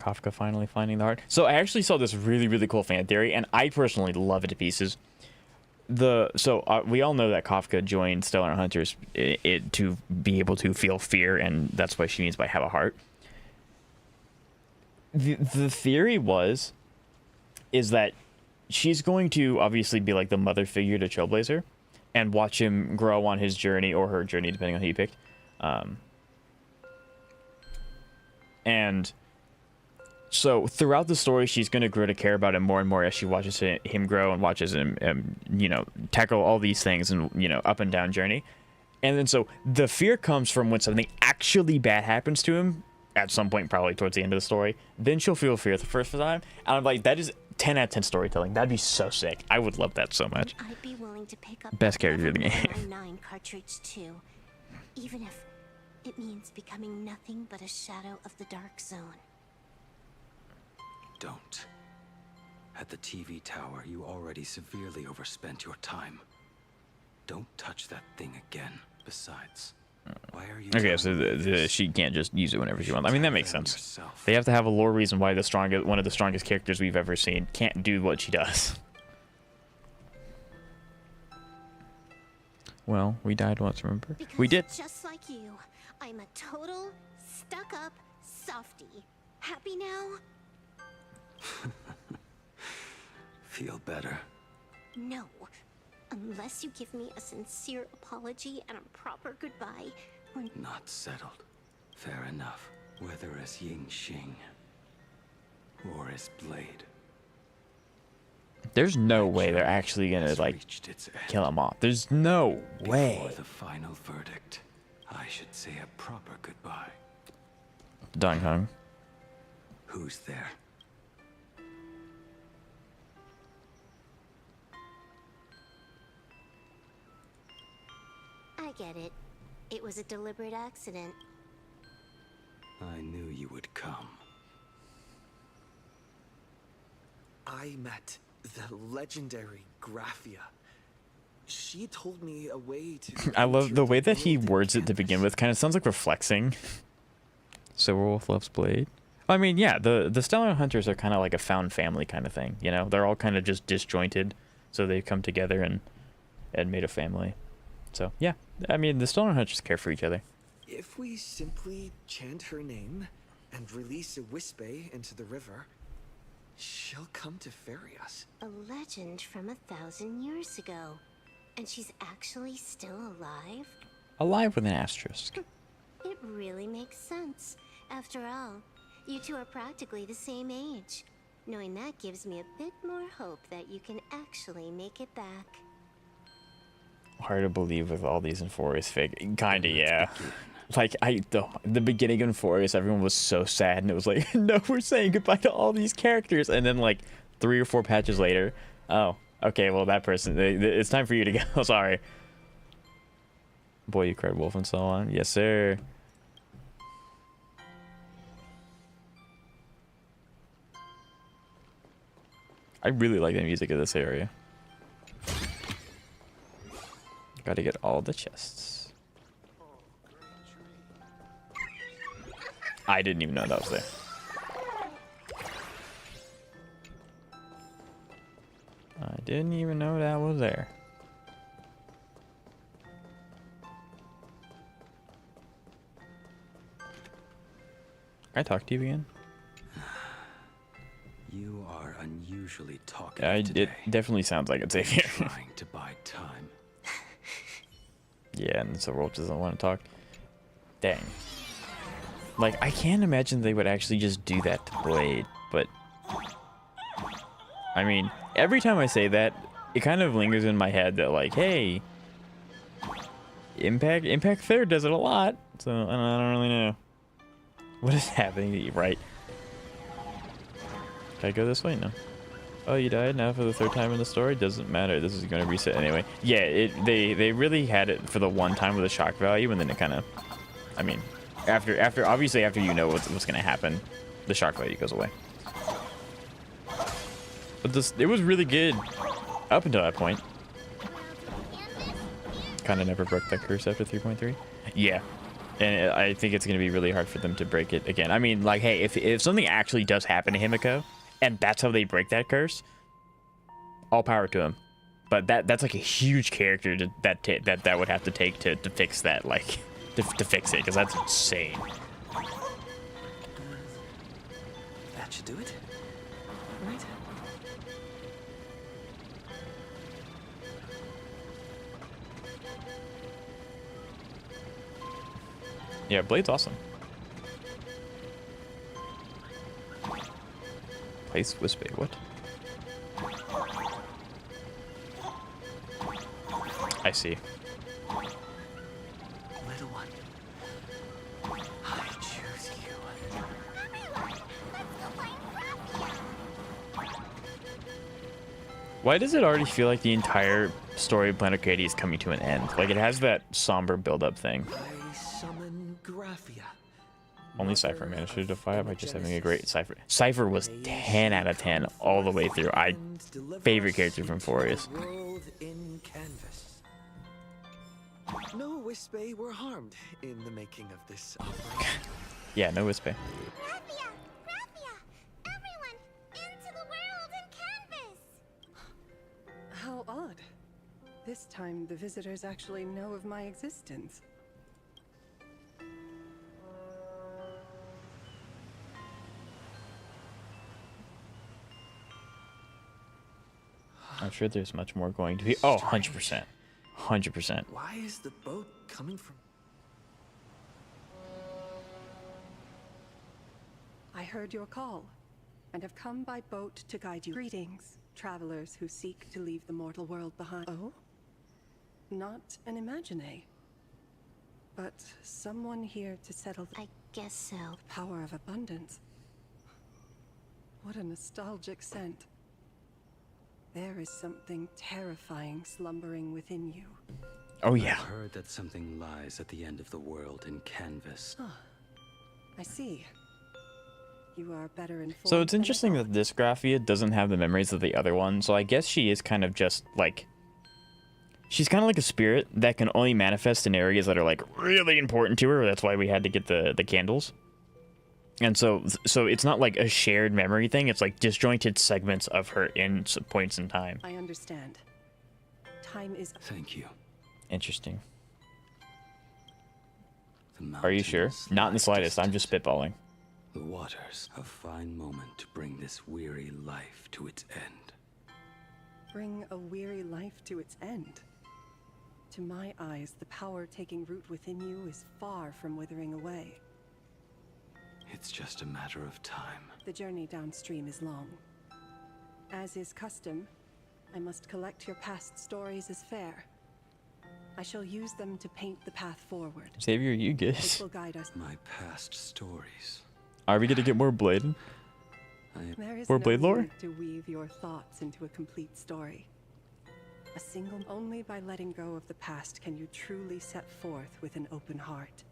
Kafka finally finding the heart. So I actually saw this really cool fan theory, and I personally love it to pieces. We all know that Kafka joined Stellar Hunters to be able to feel fear, and that's what she means by have a heart. The theory is that she's going to obviously be like the mother figure to Trailblazer, and watch him grow on his journey, or her journey, depending on who you picked. And so throughout the story, she's going to grow to care about him more and more as she watches him grow and watches him, tackle all these things and, up and down journey. And then so the fear comes from when something actually bad happens to him at some point, probably towards the end of the story. Then she'll feel fear the first time. And I'm like, that is 10 out of 10 storytelling. That'd be so sick. I would love that so much. I'd be willing to pick up Best character of the game. 9 cartridge too, even if it means becoming nothing but a shadow of the dark zone. Don't. At the TV tower, you already severely overspent your time. Don't touch that thing again. Besides, why are you... Okay, so she can't just use it whenever she wants. I mean, that makes sense. They have to have a lore reason why one of the strongest characters we've ever seen can't do what she does. Well, we died once, remember? Because we did. Just like you, I'm a total stuck-up softie. Happy now? Feel better? No. Unless you give me a sincere apology and a proper goodbye. Not settled. Fair enough. Whether as Ying Xing or as Blade. There's no way they're actually gonna kill him off. There's no way. Before the final verdict, I should say a proper goodbye. Dong Hung. Who's there? I get it. It was a deliberate accident. I knew you would come. I met the legendary Graphia. She told me a way to... I love the way that he words it to begin with. Kind of sounds like we're flexing. Silverwolf loves Blade. I mean, yeah, the Stellar Hunters are kind of like a found family kind of thing. They're all kind of just disjointed, so they've come together and made a family. So yeah, I mean, the Stellar Hunters care for each other. If we simply chant her name and release a Wispe into the river, she'll come to ferry us. A legend from 1,000 years ago. And she's actually still alive? Alive with an asterisk. It really makes sense. After all, you two are practically the same age. Knowing that gives me a bit more hope that you can actually make it back. Hard to believe with all these Inforius fig. Kinda, yeah. Like, the beginning of Inforius, everyone was so sad, and it was like, no, we're saying goodbye to all these characters. And then, like, 3 or 4 patches later, oh, okay, well, that person, it's time for you to go. Sorry. Boy, you cried wolf and so on. Yes, sir. I really like the music of this area. Gotta get all the chests. I didn't even know that was there. I didn't even know that was there. Can I talk to you again? You are unusually talkative It today. definitely sounds like it's Xavier. Trying to buy time. Yeah, and so Rolf doesn't want to talk. Dang. Like, I can't imagine they would actually just do that to Blade, but... I mean, every time I say that, it kind of lingers in my head that, like, hey... Impact Third does it a lot, so I don't really know. What is happening to you, right? Can I go this way? No. Oh, you died now for the third time in the story? Doesn't matter. This is going to reset anyway. Yeah, they really had it for the one time with a shock value, and then it kind of... I mean, obviously after you know what's going to happen, the shock value goes away. But it was really good up until that point. Kind of never broke that curse after 3.3. Yeah. And I think it's going to be really hard for them to break it again. I mean, like, hey, if something actually does happen to Himiko, and that's how they break that curse, all power to him. But that's like a huge character that would have to take to fix that, like, to fix it, because that's insane. That should do it, right? Yeah, Blade's awesome. Place Wispy, what? I see. Little one, I choose you. Why does it already feel like the entire story of Planet Katie is coming to an end? Like, it has that somber build-up thing. I summon Graphia. Only Cypher managed to defy it by just having a great Cypher. Cypher was 10 out of 10 all the way through. Favorite character from Forius. World in canvas. No Wispy were harmed in the making of this operation. Yeah, no Wispy. Graphia! Graphia! Everyone, into the world in canvas! How odd. This time, the visitors actually know of my existence. I'm sure there's much more going to be. Oh, 100%. 100%. Why is the boat coming from? I heard your call, and have come by boat to guide you. Greetings, travelers who seek to leave the mortal world behind. Oh? Not an imagine, but someone here to settle the... I guess so. Power of abundance. What a nostalgic scent. There is something terrifying slumbering within you. Oh, yeah. I've heard that something lies at the end of the world in canvas. Ah, I see. You are better informed. So it's interesting that this Graphia doesn't have the memories of the other one. So I guess she is kind of just like... She's kind of like a spirit that can only manifest in areas that are like really important to her. That's why we had to get the candles. And so it's not like a shared memory thing. It's like disjointed segments of her in points in time. I understand. Time is... Thank you. Interesting. Are you sure? Not in the slightest. I'm just spitballing. The waters, a fine moment to bring this weary life to its end. Bring a weary life to its end. To my eyes, the power taking root within you is far from withering away. It's just a matter of time. The journey downstream is long. As is custom, I must collect your past stories as fair. I shall use them to paint the path forward. Xavier, you good? It will guide us. My past stories. Are we gonna get more Blade? There is More no Blade lore? need to weave your thoughts into a complete story. A single... Only by letting go of the past can you truly set forth with an open heart.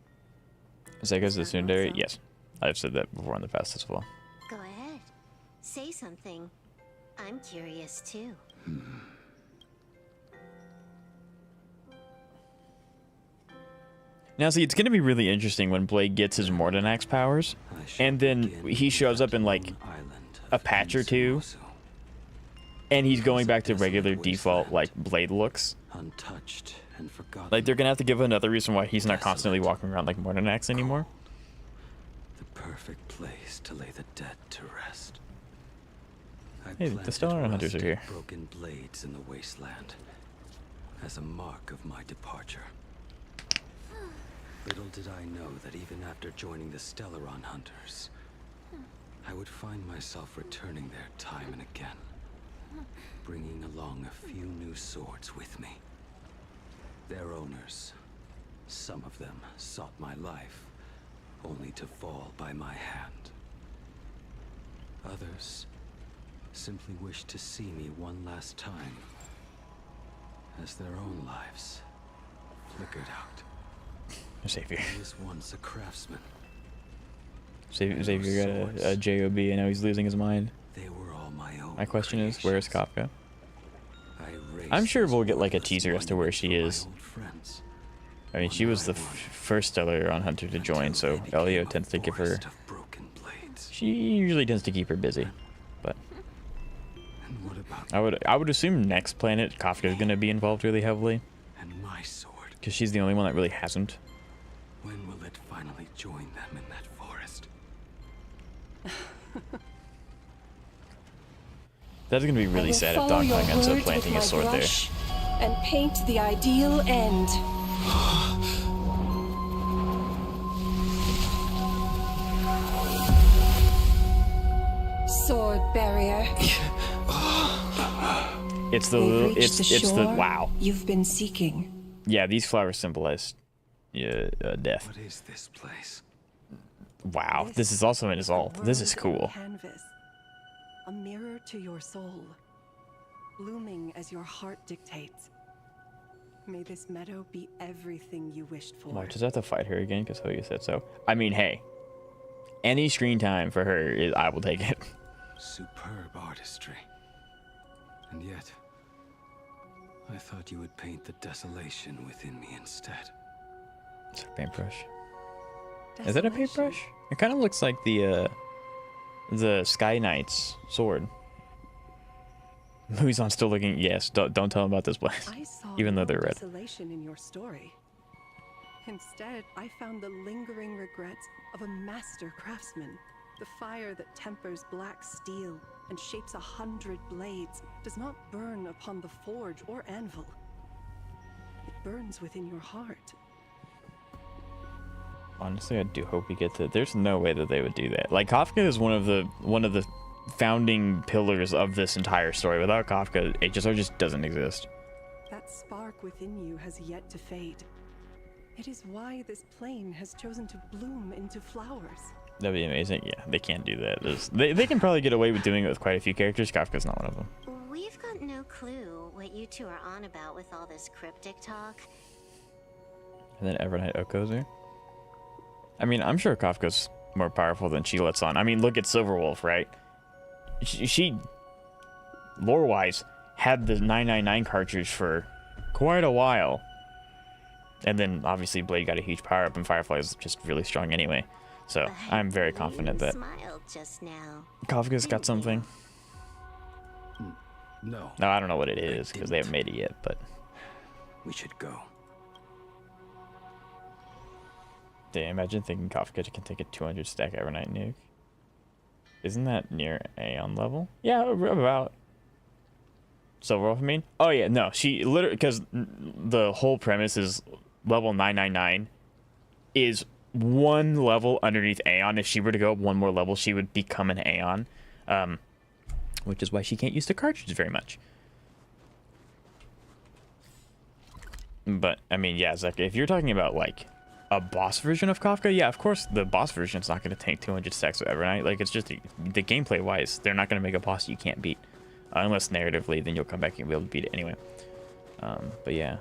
Zega's the Tsundere? Yes. I've said that before in the past as well. Go ahead. Say something. I'm curious too. Now, see, it's going to be really interesting when Blade gets his Mortenax powers, and then he shows up in, like, a patch or two, and he's going back to regular default, like, Blade looks. Untouched and forgotten. Like, they're going to have to give another reason why he's not constantly walking around like Mortenax anymore. The perfect place to lay the dead to rest. Hey, the Stellar Hunters are here. Broken blades in the wasteland as a mark of my departure. Little did I know that even after joining the Stellaron Hunters, I would find myself returning there time and again, bringing along a few new swords with me. Their owners, some of them sought my life, only to fall by my hand. Others simply wished to see me one last time, as their own lives flickered out. Xavier. I was once a craftsman. Xavier got a job, and now he's losing his mind. They were all my own. My question is, where is Kafka? I'm sure we'll get like a teaser as to where she is. I mean, she was the first Stellaron Hunter to join, so Elio tends to give her... She usually tends to keep her busy, but... I would assume next planet, Kafka is going to be involved really heavily. Because she's the only one that really hasn't. When will it finally join them in that forest? That's going to be really sad if Don Kong ends up planting his sword there. And paint the ideal end. Sword barrier. It's the it's the wow. You've been seeking. Yeah, these flowers symbolize death. What is this place? Wow, this is also an assault. This is cool. Canvas, a mirror to your soul, blooming as your heart dictates. May this meadow be everything you wished for. Well, does I have to fight her again? Because Hoya said so. I mean, hey, any screen time for her, I will take it. Superb artistry. And yet, I thought you would paint the desolation within me instead. It's a paintbrush. Is that a paintbrush? It kind of looks like the Sky Knight's sword. Louison still looking. Yes, don't tell him about this place. Even though they're red. Desolation in your story. Instead, I found the lingering regrets of a master craftsman. The fire that tempers black steel and shapes 100 blades does not burn upon the forge or anvil. It burns within your heart. Honestly, I do hope we get to. There's no way that they would do that. Like, Kafka is one of the founding pillars of this entire story. Without Kafka, HSR just doesn't exist. That spark within you has yet to fade. It is why this plane has chosen to bloom into flowers. That'd be amazing. Yeah, they can't do that. They can probably get away with doing it with quite a few characters. Kafka's not one of them. We've got no clue what you two are on about with all this cryptic talk. And then Evernight Oko's there. I mean, I'm sure Kafka's more powerful than she lets on. I mean, look at Silverwolf, right? She lore-wise, had the 999 cartridge for quite a while. And then, obviously, Blade got a huge power-up, and Firefly is just really strong anyway. So, I'm very confident that just now. Kafka's got something. No. No, I don't know what it is, because they haven't made it yet, but... We should go. Damn, imagine thinking Kafka can take a 200 stack Evernight nuke. Isn't that near Aeon level? Yeah, about. Silverwolf, I mean? Oh, yeah, no. She literally, because the whole premise is level 999 is one level underneath Aeon. If she were to go up one more level, she would become an Aeon. Which is why she can't use the cartridge very much. But, I mean, yeah, Zach, if you're talking about, like, a boss version of Kafka, yeah, of course the boss version is not going to take 200 stacks of Evernight. Like, it's just the gameplay wise, they're not going to make a boss you can't beat, unless narratively, then you'll come back and be able to beat it anyway. But yeah,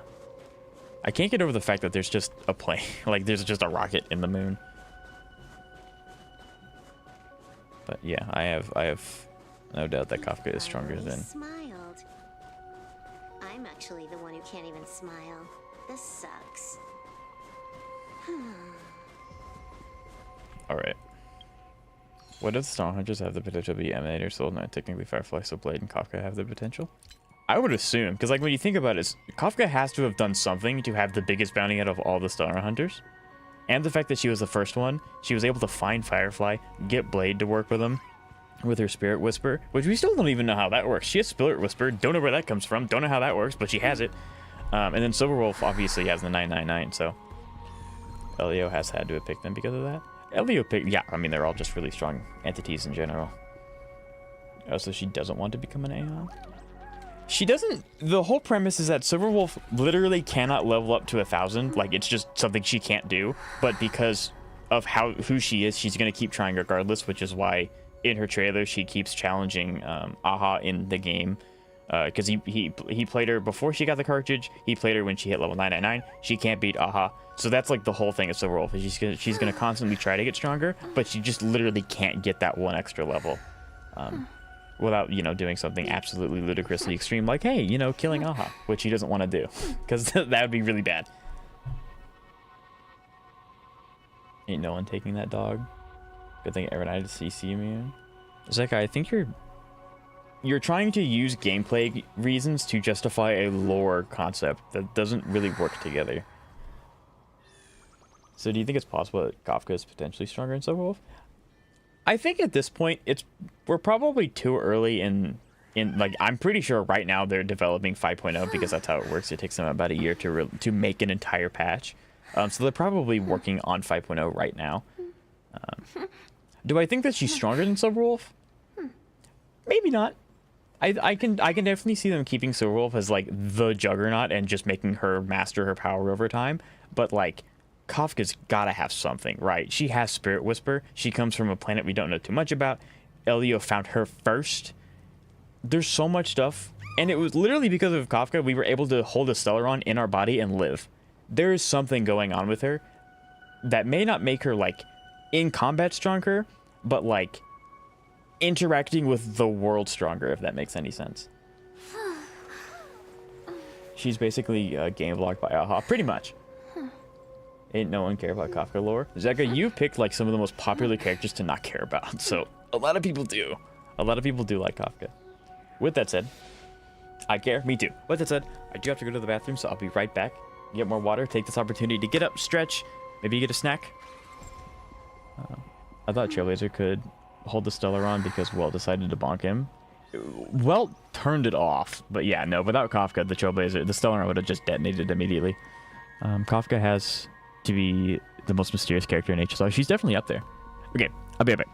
I can't get over the fact that there's just a plane, like there's just a rocket in the moon. But yeah, I have no doubt that Kafka is stronger than. Smiled. I'm actually the one who can't even smile. This sucks. Alright. What if the Star Hunters have the potential to be Emanators? So not technically Firefly, so Blade and Kafka have the potential? I would assume, because like when you think about it, Kafka has to have done something to have the biggest bounty out of all the Star Hunters. And the fact that she was the first one, she was able to find Firefly, get Blade to work with him, with her Spirit Whisper, which we still don't even know how that works. She has Spirit Whisper, don't know where that comes from, don't know how that works, but she has it. And then Silverwolf obviously has the 999, so Elio has had to have picked them because of that. Elio picked, yeah, I mean, they're all just really strong entities in general. Also, she doesn't want to become an Aeon. She doesn't, the whole premise is that Silverwolf literally cannot level up to 1,000. Like, it's just something she can't do. But because of who she is, she's going to keep trying regardless, which is why in her trailer, she keeps challenging Aha in the game. Because he played her before she got the cartridge. He played her when she hit level 999. She can't beat Aha. So that's like the whole thing of Silverwolf. She's gonna constantly try to get stronger, but she just literally can't get that one extra level. Without, doing something absolutely ludicrously extreme, like, hey, killing Aha, which he doesn't want to do, because that would be really bad. Ain't no one taking that dog. Good thing Aeronite is CC immune. Zeka, I think you're trying to use gameplay reasons to justify a lore concept that doesn't really work together. So do you think it's possible that Kafka is potentially stronger in Silverwolf? I think at this point we're probably too early in like, I'm pretty sure right now they're developing 5.0 because that's how it works. It takes them about a year to make an entire patch. So they're probably working on 5.0 right now. Do I think that she's stronger than Silverwolf? Maybe not. I can definitely see them keeping Silverwolf as like the juggernaut and just making her master her power over time. But like, Kafka's gotta have something, right? She has Spirit Whisper. She comes from a planet we don't know too much about. Elio found her first. There's so much stuff. And it was literally because of Kafka we were able to hold a Stellaron in our body and live. There is something going on with her that may not make her like in combat stronger, but like interacting with the world stronger, if that makes any sense. She's basically a game vlog by Aha, pretty much. Ain't no one care about Kafka lore. Zeka, you picked like some of the most popular characters to not care about, so a lot of people do. A lot of people do like Kafka. With that said, I care, me too. With that said, I do have to go to the bathroom, so I'll be right back. Get more water, take this opportunity to get up, stretch, maybe get a snack. I thought Trailblazer could hold the Stellaron because Well decided to bonk him. Well turned it off, but yeah, no, without Kafka, the Stellaron would have just detonated immediately. Kafka has to be the most mysterious character in HSR. She's definitely up there. Okay, I'll be right back.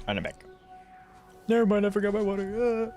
I'm back. Never mind, I forgot my water.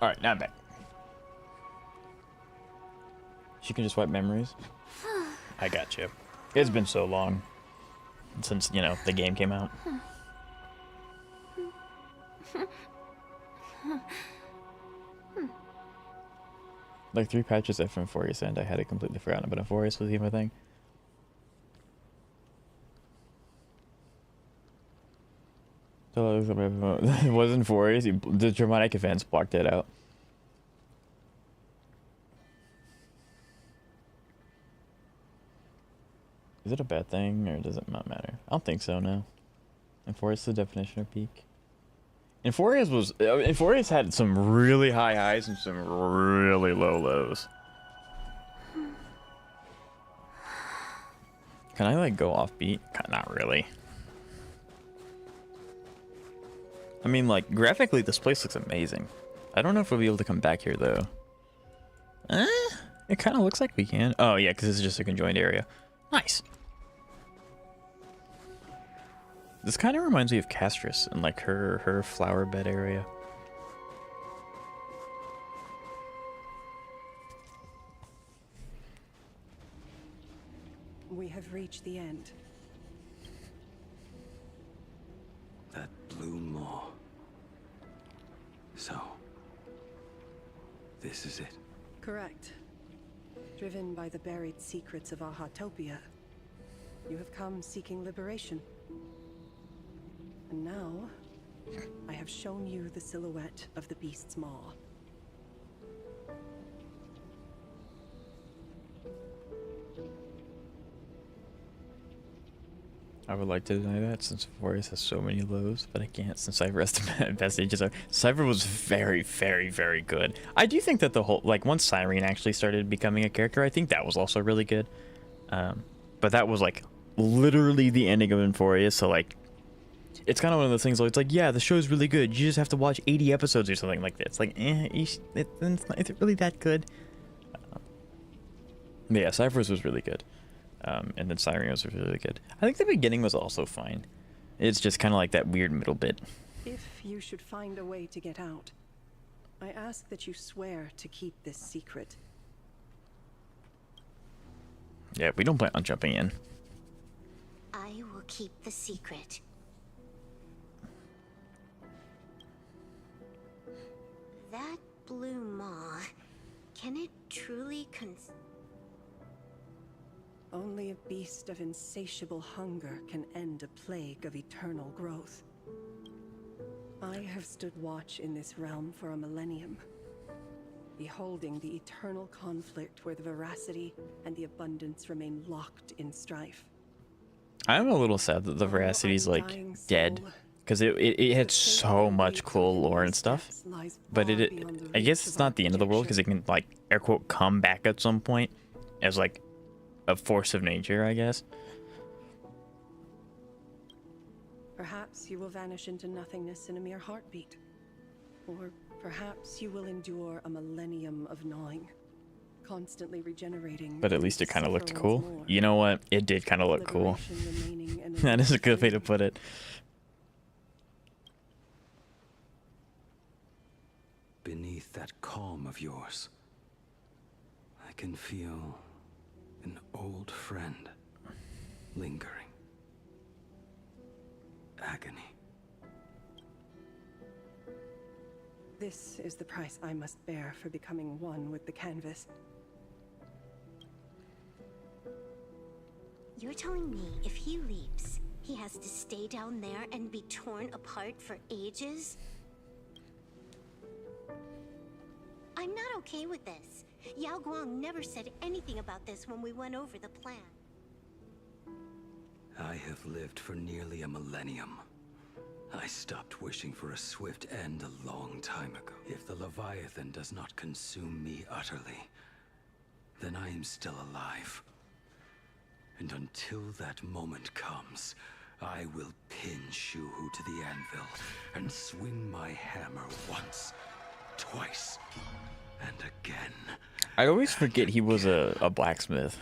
Alright, now I'm back. She can just wipe memories? I got you. It's been so long since, you know, the game came out. Like 3 patches left from Forius End. I had it completely forgotten about Forius was even a thing. So it wasn't Forius. The dramatic events blocked it out. Is it a bad thing, or does it not matter? I don't think so, no. Inforius is the definition of peak. Inforius had some really high highs and some really low lows. Can I, like, go off beat? Not really. I mean, like, graphically, this place looks amazing. I don't know if we'll be able to come back here, though. It kind of looks like we can. Oh, yeah, because it's just a conjoined area. Nice. This kind of reminds me of Castris and like her flower bed area. We have reached the end. That blue maw. So, this is it. Correct. Driven by the buried secrets of Ahatopia, you have come seeking liberation. And now, I have shown you the silhouette of the beast's maw. I would like to deny that since Forius has so many lows, but I can't since Cypher estimated best ages are. Cypher was very, very, very good. I do think that the whole, like, once Cyrene actually started becoming a character, I think that was also really good. But that was like literally the ending of Inforius, so like it's kind of one of those things where it's like, yeah, the show's really good, you just have to watch 80 episodes or something like that. It's like, it's not really that good. But yeah, Cypher's was really good. And then Cyrene was really good. I think the beginning was also fine. It's just kind of like that weird middle bit. If you should find a way to get out, I ask that you swear to keep this secret. Yeah, we don't plan on jumping in. I will keep the secret. That blue maw, can it truly Only a beast of insatiable hunger can end a plague of eternal growth. I have stood watch in this realm for a millennium, beholding the eternal conflict where the veracity and the abundance remain locked in strife. I'm a little sad that the veracity's like dead, because it had so much cool lore and stuff. But I guess it's not the end of the world, because it can, like, air quote, come back at some point as like a force of nature, I guess. Perhaps you will vanish into nothingness in a mere heartbeat. Or perhaps you will endure a millennium of gnawing, constantly regenerating. But at least it kind of looked cool. You know what? It did kind of look cool. That is a good way to put it. beneath that calm of yours, I can feel an old friend lingering. Agony. This is the price I must bear for becoming one with the canvas. You're telling me if he leaves, he has to stay down there and be torn apart for ages? I'm not okay with this. Yao Guang never said anything about this when we went over the plan. I have lived for nearly a millennium. I stopped wishing for a swift end a long time ago. If the Leviathan does not consume me utterly, then I am still alive. And until that moment comes, I will pin Shuhu to the anvil and swing my hammer once, twice, and again. I always forget he was a blacksmith.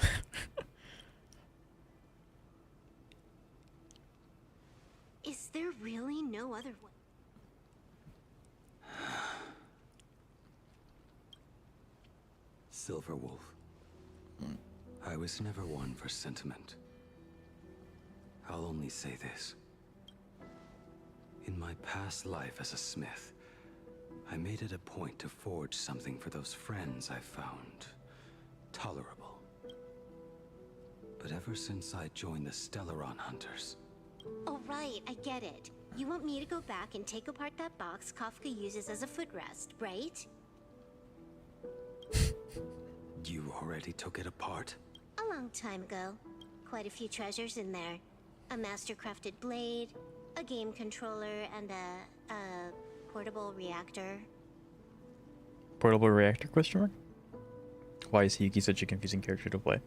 Is there really no other way? Silver Wolf. I was never one for sentiment. I'll only say this. In my past life as a smith, I made it a point to forge something for those friends I found tolerable. But ever since I joined the Stellaron Hunters... Oh, right, I get it. You want me to go back and take apart that box Kafka uses as a footrest, right? You already took it apart? A long time ago. Quite a few treasures in there. A master-crafted blade, a game controller, and a portable reactor. Portable reactor, question mark? Why is Hiyuki such a confusing character to play?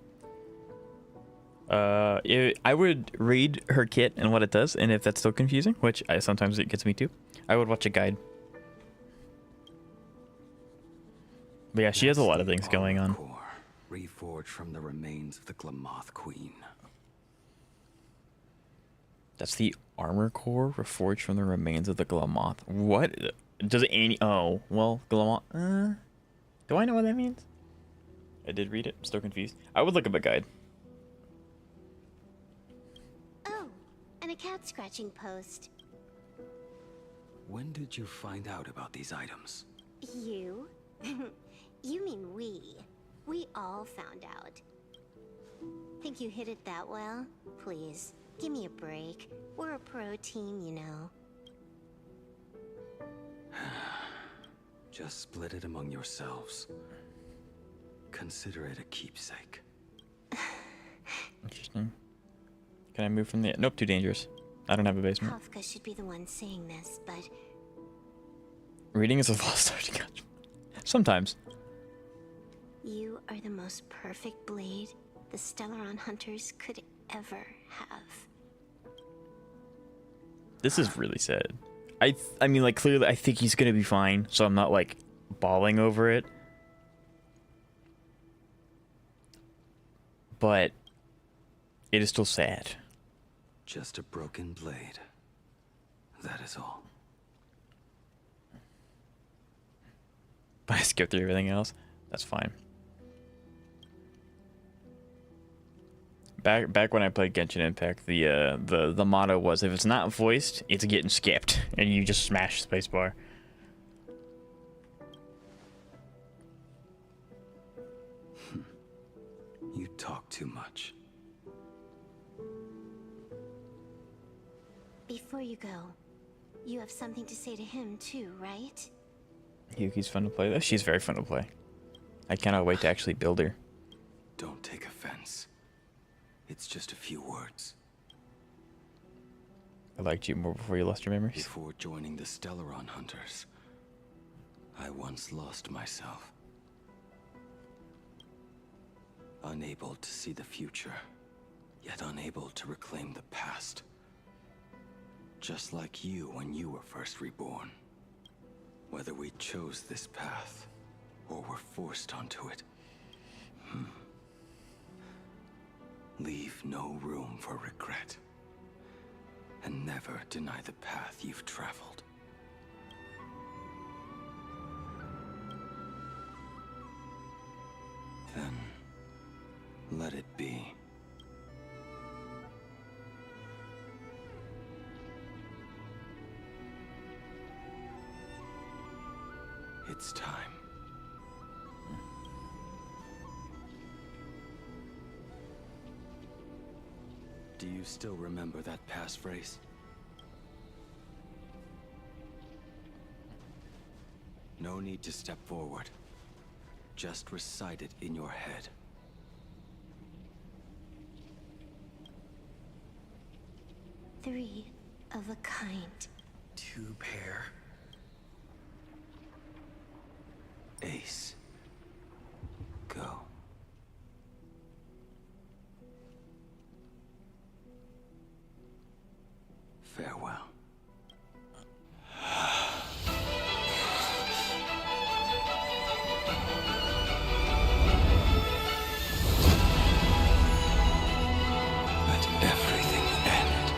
I would read her kit and what it does, and if that's still confusing, which sometimes it gets me too, I would watch a guide. But yeah, she has a lot of things going on. Reforged from the remains of the Glamoth Queen. That's the armor core reforged from the remains of the Glamoth. What? Does any... Oh, well, Glamoth... do I know what that means? I did read it. I'm still confused. I would look up a guide. Oh, and a cat scratching post. When did you find out about these items? You? You mean we. We all found out. Think you hid it that well? Please, give me a break. We're a pro team, you know. Just split it among yourselves. Consider it a keepsake. Interesting. Can I move from the... Nope, too dangerous. I don't have a basement. Kafka should be the one saying this, but... Reading is a false start to catch. Sometimes. You are the most perfect blade the Stellaron Hunters could ever have. This is really sad. I mean, like, clearly I think he's gonna be fine, so I'm not, like, bawling over it. But it is still sad. Just a broken blade. That is all. But I skipped through everything else. That's fine. Back when I played Genshin Impact, the motto was, if it's not voiced, it's getting skipped, and you just smash spacebar. You talk too much. Before you go, you have something to say to him too, right? Yuki's fun to play. She's very fun to play. I cannot wait to actually build her. Don't take offense. It's just a few words. I liked you more before you lost your memories. Before joining the Stellaron Hunters, I once lost myself. Unable to see the future, yet unable to reclaim the past. Just like you when you were first reborn. Whether we chose this path, or were forced onto it. Leave no room for regret. And never deny the path you've traveled. let it be. It's time. Do you still remember that passphrase? No need to step forward. Just recite it in your head. Three of a kind. Two pair. Ace. Go. Farewell. Let everything end,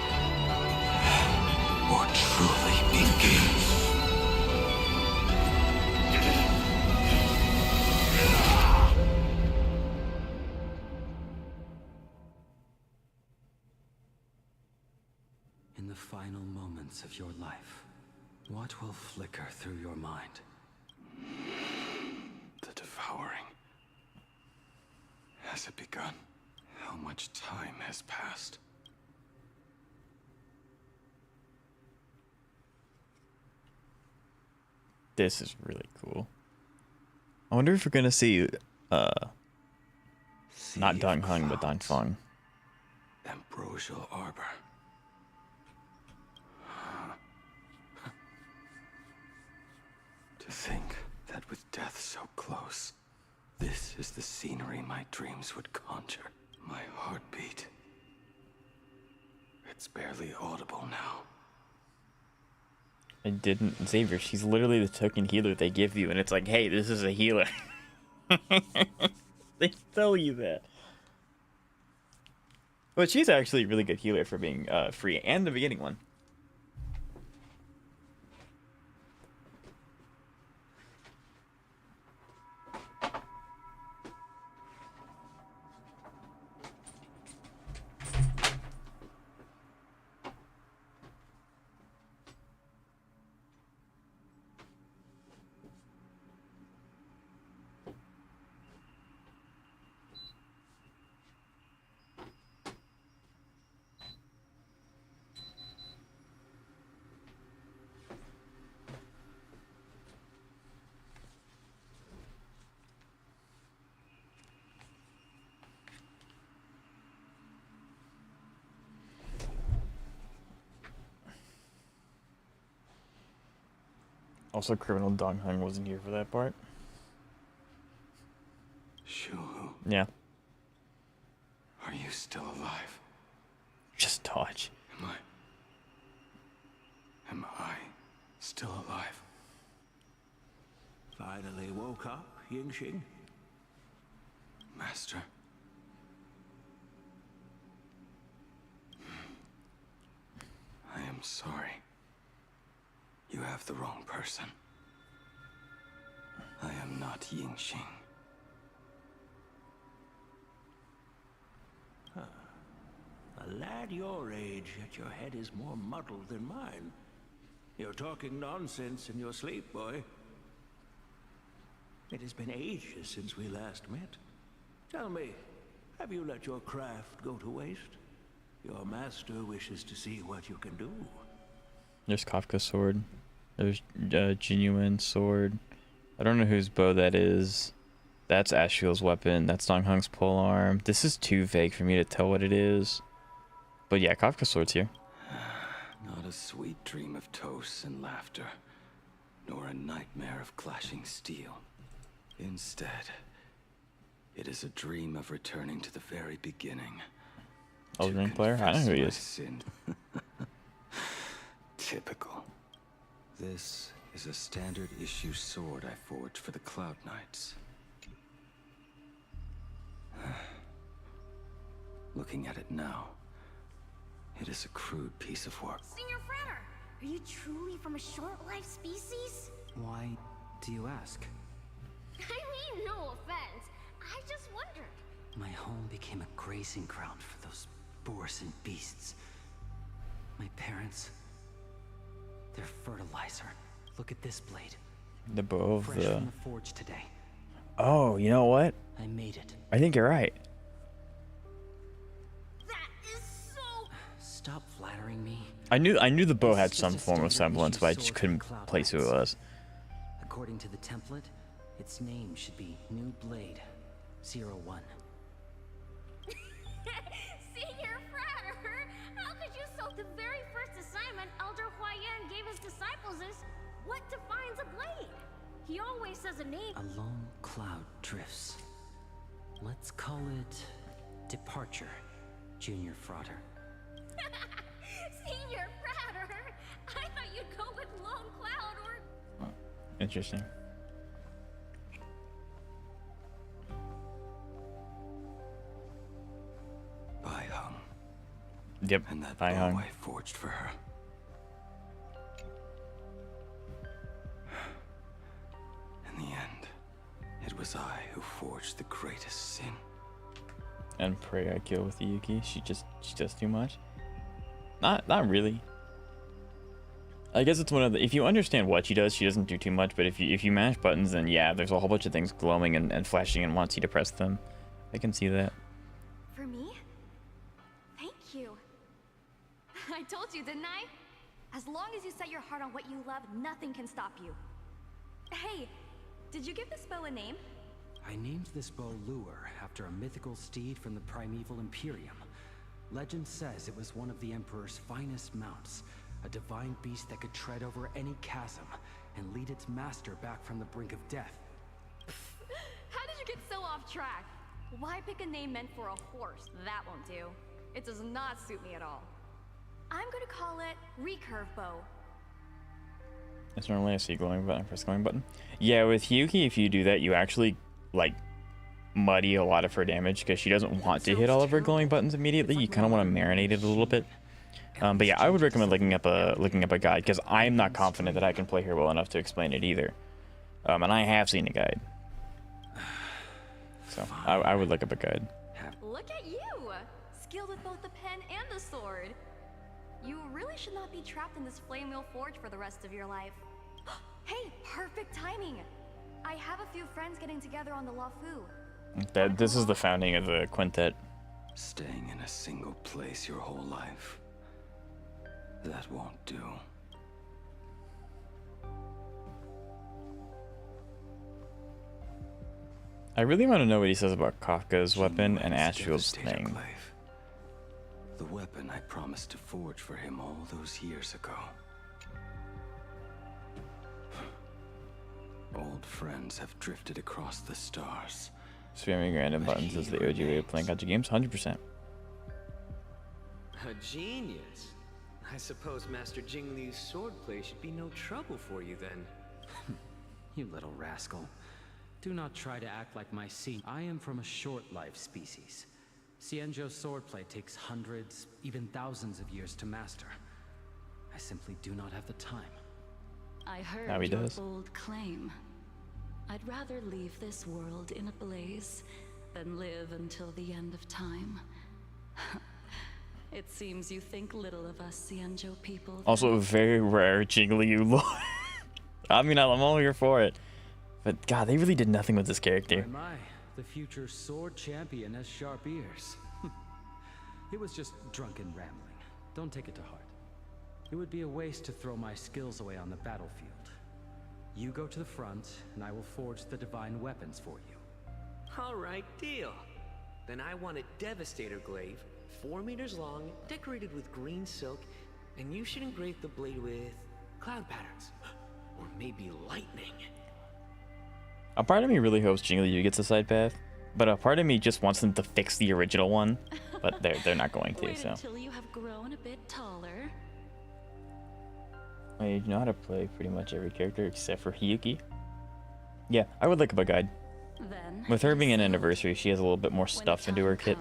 or truly begin. In the final moments of your life, what will flicker through your mind? The devouring. Has it begun? How much time has passed? This is really cool. I wonder if we're gonna see not Dong Hung but Dong Feng. Ambrosial arbor. To think that with death so close, this is the scenery my dreams would conjure. My heartbeat. It's barely audible now. I didn't, Xavier. She's literally the token healer they give you, and it's like, hey, this is a healer. They tell you that. But she's actually a really good healer for being free, and the beginning one. Also, Criminal Dong Hung wasn't here for that part. Shu, Yeah. are you still alive? Just dodge. Am I still alive? Finally woke up, Yingxing? Master. I am sorry. You have the wrong person. I am not Yingxing. Huh. A lad your age, yet your head is more muddled than mine. You're talking nonsense in your sleep, boy. It has been ages since we last met. Tell me, have you let your craft go to waste? Your master wishes to see what you can do. There's Kafka's sword. There's Genuine sword. I don't know whose bow that is. That's Ashiel's weapon. That's Dong Hung's polearm. This is too vague for me to tell what it is. But yeah, Kafka's sword's here. Not a sweet dream of toasts and laughter, nor a nightmare of clashing steel. Instead, it is a dream of returning to the very beginning. Elden Ring player? I know who he is. Sin. Typical. This is a standard issue sword I forged for the Cloud Knights. Looking at it now, it is a crude piece of work. Senior Frater, are you truly from a short-lived species? Why do you ask? I mean, no offense. I just wondered. My home became a grazing ground for those boars and beasts. My parents, their fertilizer. Look at this blade. The bow of Fresh from the forge today. Oh, you know what? I made it. I think you're right. Stop flattering me. I knew the bow had some form of semblance, but I just couldn't place who it was. According to the template, its name should be New Blade 01. Senior Fratter, how could you so? The very first assignment Elder Huayan gave his disciples is what defines a blade. He always says a name. A lone cloud drifts. Let's call it Departure, Junior Fratter. Senior Fratter, I thought you'd go with Lone Cloud or... Interesting. Bai Hung. Yep, And that Bai bow Hung. I forged for her. In the end, it was I who forged the greatest sin. And pray I kill with Yuki. She does too much. Not really. I guess it's one of the, if you understand what she doesn't do too much, but if you mash buttons, then yeah, there's a whole bunch of things glowing and flashing and wants you to press them. I can see that. For me? Thank you. I told you, didn't I? As long as you set your heart on what you love, nothing can stop you. Hey, did you give this bow a name? I named this bow Lure after a mythical steed from the primeval Imperium. Legend says it was one of the Emperor's finest mounts, a divine beast that could tread over any chasm and lead its master back from the brink of death. How did you get so off track? Why pick a name meant for a horse? That won't do. It does not suit me at all. I'm gonna call it Recurve Bow. It's normally a C glowing button, press glowing button. Yeah, with Yuki, if you do that, you actually like muddy a lot of her damage because she doesn't want to hit all of her glowing buttons immediately. You kind of want to marinate it a little bit. But yeah, I would recommend looking up a guide because I'm not confident that I can play her well enough to explain it either. And I have seen a guide, so I would look up a guide. Look at you! Skilled with both the pen and the sword. You really should not be trapped in this flame wheel forge for the rest of your life. Hey, perfect timing! I have a few friends getting together on the Lafu. This is the founding of the quintet. Staying in a single place your whole life. That won't do. I really want to know what he says about Kafka's weapon and Ashfield's thing. The weapon I promised to forge for him all those years ago. Old friends have drifted across the stars. Spamming random buttons is the OG way of playing gacha games, 100%. A genius. I suppose Master Jingliu's swordplay should be no trouble for you then. You little rascal. Do not try to act like my scene. I am from a short-life species. Xianzhou's swordplay takes hundreds, even thousands of years to master. I simply do not have the time. I heard Now he your does. bold claim. I'd rather leave this world in a blaze than live until the end of time. It seems you think little of us Xianzhou people. Also a very rare Jiggly lore. I mean, I'm all here for it. But God, they really did nothing with this character. My, the future sword champion has sharp ears. It was just drunken rambling. Don't take it to heart. It would be a waste to throw my skills away on the battlefield. You go to the front, and I will forge the divine weapons for you. All right, deal. Then I want a Devastator glaive, 4 meters long, decorated with green silk, and you should engrave the blade with cloud patterns. Or maybe lightning. A part of me really hopes Jiggly gets a side path, but a part of me just wants them to fix the original one. But they're not going to, Wait so. until you have grown a bit taller. I know how to play pretty much every character except for Hiyuki. Yeah, I would look up a guide. Then, With her being an anniversary, she has a little bit more stuff into her kit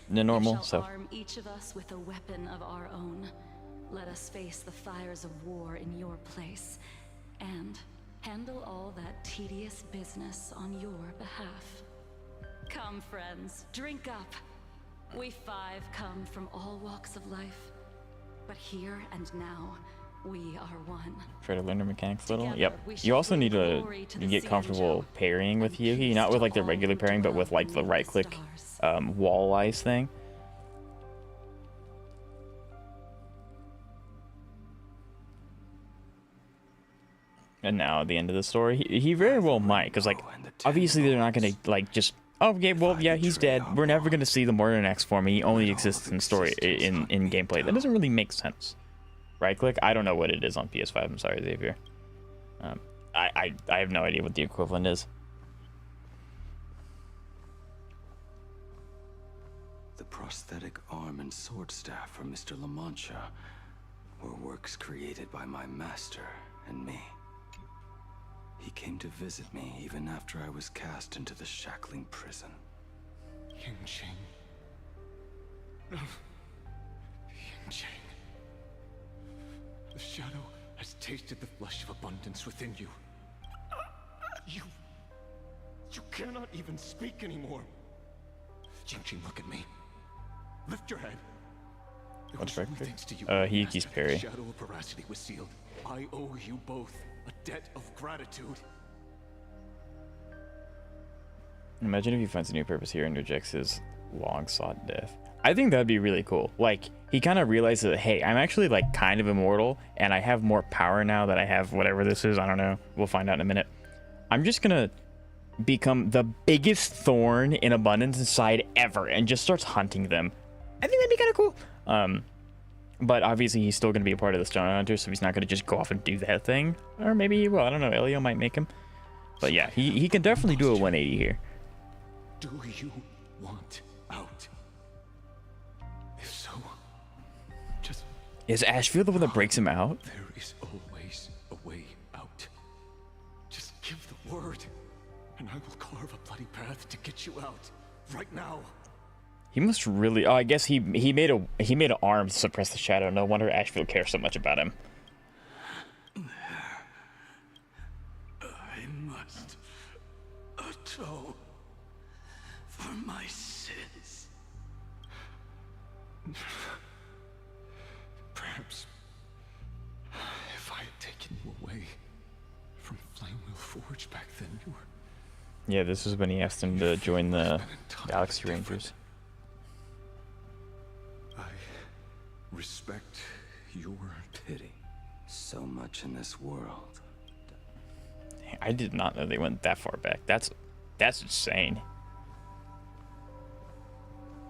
than normal, so. Arm each of us with a weapon of our own. Let us face the fires of war in your place, and handle all that tedious business on your behalf. Come, friends, drink up. We five come from all walks of life, but here and now, we are one. Try to learn the mechanics a little. Together, Yep. we You shall also need to glory to the get comfortable parrying with Yugi, not with like the regular parrying, but with like the right click wall eyes thing. And now at the end of the story, he very well might, because like obviously they're not gonna like just, oh okay, well yeah, he's dead. We're never gonna see the Mortenax form. He only exists in story in gameplay. That doesn't really make sense. Right click. I don't know what it is on PS5. I'm sorry, Xavier. I have no idea what the equivalent is. The prosthetic arm and sword staff from Mr. La Mancha were works created by my master and me. He came to visit me even after I was cast into the shackling prison. Ying-Ching. Ying-Ching. The shadow has tasted the flesh of abundance within you. You cannot even speak anymore. Ying-Ching, look at me. Lift your head. What's right click? Hiki's parry. The shadow of veracity was sealed. I owe you both a debt of gratitude. Imagine if he finds a new purpose here and rejects his long-sought death. I think that'd be really cool. Like, he kind of realizes that, hey, I'm actually, like, kind of immortal, and I have more power now that I have whatever this is. I don't know. We'll find out in a minute. I'm just gonna become the biggest thorn in Abundance Inside ever, and just starts hunting them. I think that'd be kind of cool. But obviously he's still gonna be a part of the Stone Hunter, so he's not gonna just go off and do that thing. Or maybe he will. I don't know. Elio might make him. But yeah, he can definitely do a 180 here. Do you want out? If so, just... Is Ashfield the one that breaks him out? There is always a way out. Just give the word, and I will carve a bloody path to get you out. Right now. He must really... Oh, I guess he made an arm to suppress the shadow. No wonder Ashfield cares so much about him. I must atone for my sins. Perhaps if I had taken you away from Flamewheel Forge back then, you were... Yeah, this is when he asked him to join the Galaxy Rangers. Respect your pity. So much in this world. I did not know they went that far back. That's insane.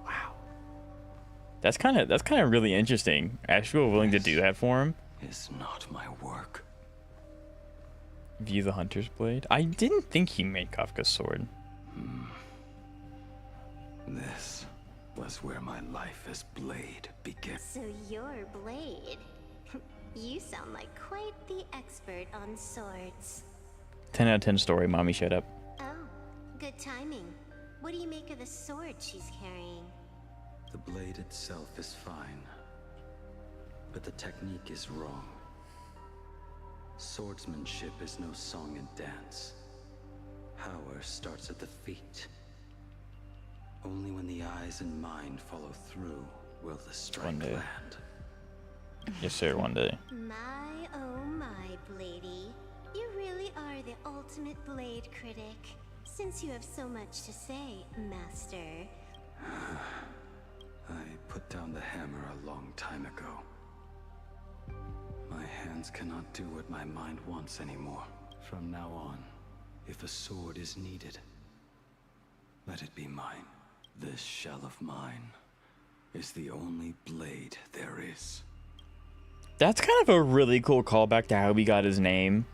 Wow. That's kind of really interesting. Ashfield willing to do that for him. Is not my work. View the Hunter's Blade. I didn't think he made Kafka's sword. This was where my life as Blade began. So you're Blade. You sound like quite the expert on swords. 10 out of 10 story. Mommy shut up. Oh, good timing. What do you make of the sword she's carrying? The blade itself is fine, but the technique is wrong. Swordsmanship is no song and dance. Power starts at the feet. Only when the eyes and mind follow through will the strike land. Yes, sir, one day. My, oh my, Bladey. You really are the ultimate blade critic. Since you have so much to say, Master. I put down the hammer a long time ago. My hands cannot do what my mind wants anymore. From now on, if a sword is needed, let it be mine. This shell of mine is the only blade there is. That's kind of a really cool callback to how he got his name.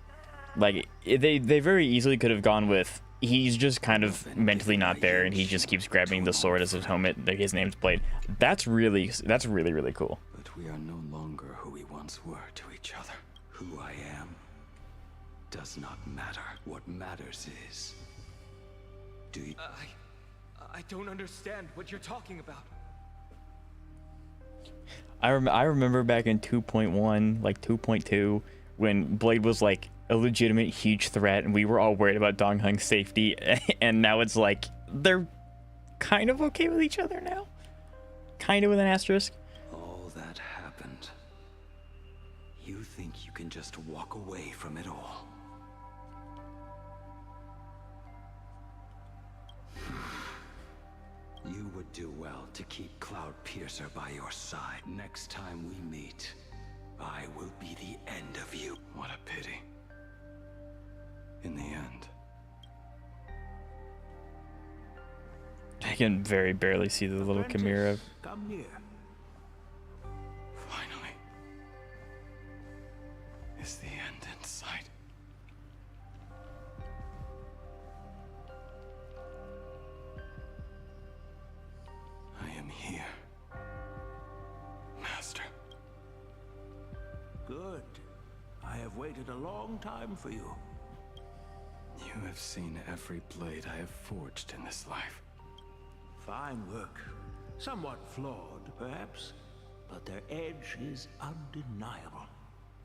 Like, they very easily could have gone with, he's just kind of mentally not there and he just keeps grabbing the sword as his helmet. His name's Blade. That's really, really cool. But we are no longer who we once were to each other. Who I am does not matter. What matters is, do you... I don't understand what you're talking about. I remember back in 2.1, like 2.2, when Blade was like a legitimate huge threat and we were all worried about Dong Hung's safety, and now it's like they're kind of okay with each other now. Kind of with an asterisk. All that happened. You think you can just walk away from it all? You would do well to keep Cloud Piercer by your side. Next time we meet, I will be the end of you. What a pity. In the end. I can very barely see the little chimera. Come near. Finally. Is the end in sight? I am here. Master. Good. I have waited a long time for you. You have seen every blade I have forged in this life. Fine work. Somewhat flawed, perhaps, but their edge is undeniable.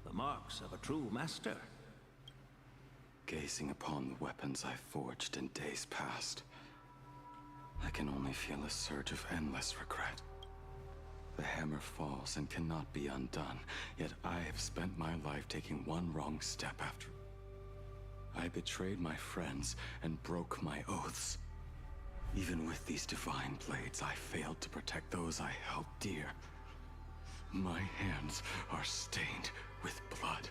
The marks of a true master. Gazing upon the weapons I forged in days past, I can only feel a surge of endless regret. The hammer falls and cannot be undone, yet I have spent my life taking one wrong step after. I betrayed my friends and broke my oaths. Even with these divine blades, I failed to protect those I held dear. My hands are stained with blood.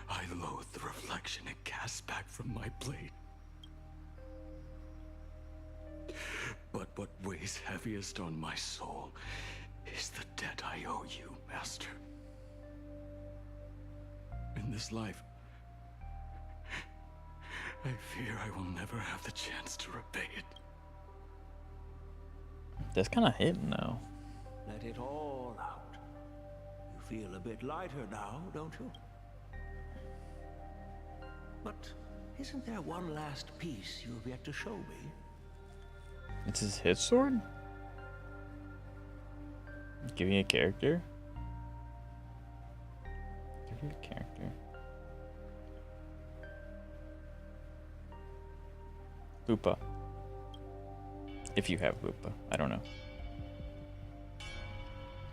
I loathe the reflection it casts back from my blade. But what weighs heaviest on my soul is the debt I owe you, Master. In this life, I fear I will never have the chance to repay it. That's kind of hitting now. Let it all out. You feel a bit lighter now, don't you? But isn't there one last piece you have yet to show me? It's his hit sword? Give me a character? Give me a character. Lupa. If you have Lupa. I don't know.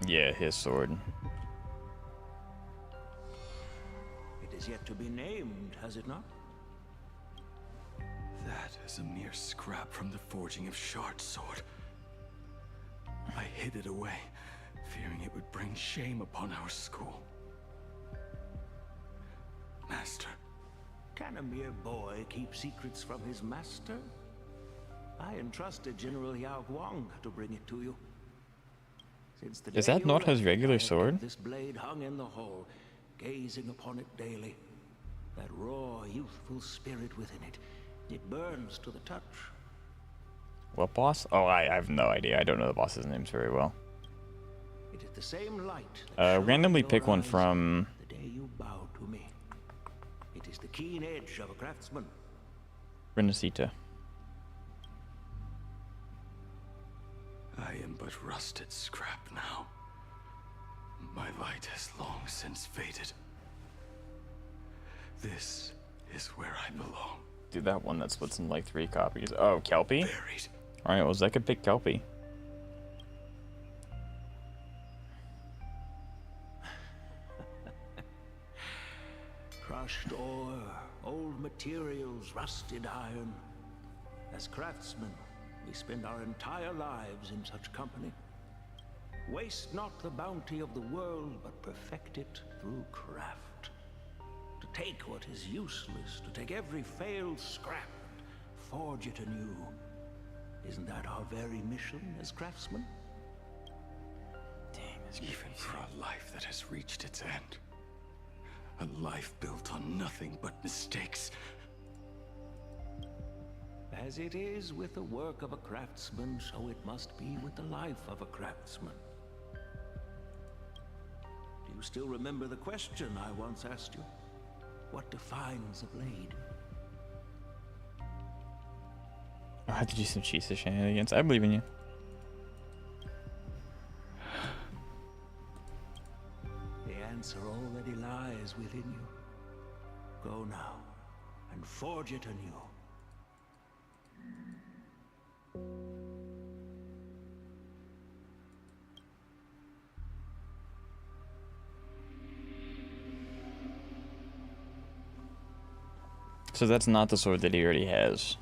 Yeah, his sword. It is yet to be named, has it not? That is a mere scrap from the forging of Shard's sword. I hid it away, fearing it would bring shame upon our school. Master. Can a mere boy keep secrets from his master? I entrusted General Yao Guang to bring it to you. Since the Is day that you not his left, regular I have sword? kept this blade hung in the hall, gazing upon it daily. That raw, youthful spirit within it. It burns to the touch. What boss? Oh, I have no idea. I don't know the boss's names very well. It is the same light that shone Randomly in your pick one eyes from... the day you bowed to me. It is the keen edge of a craftsman. Renacita. I am but rusted scrap now. My light has long since faded. This is where I belong. Dude, that one that splits in like 3 copies. Oh, Kelpie? Alright, well, I could pick Kelpie. Crushed ore, old materials, rusted iron. As craftsmen, we spend our entire lives in such company. Waste not the bounty of the world, but perfect it through craft. To take what is useless, to take every failed scrap and forge it anew. Isn't that our very mission as craftsmen? Even for a life that has reached its end. A life built on nothing but mistakes. As it is with the work of a craftsman, so it must be with the life of a craftsman. Do you still remember the question I once asked you? What defines a blade? I'll have to do some cheese shenanigans. I believe in you. The answer already lies within you. Go now, and forge it anew. So that's not the sword that he already has.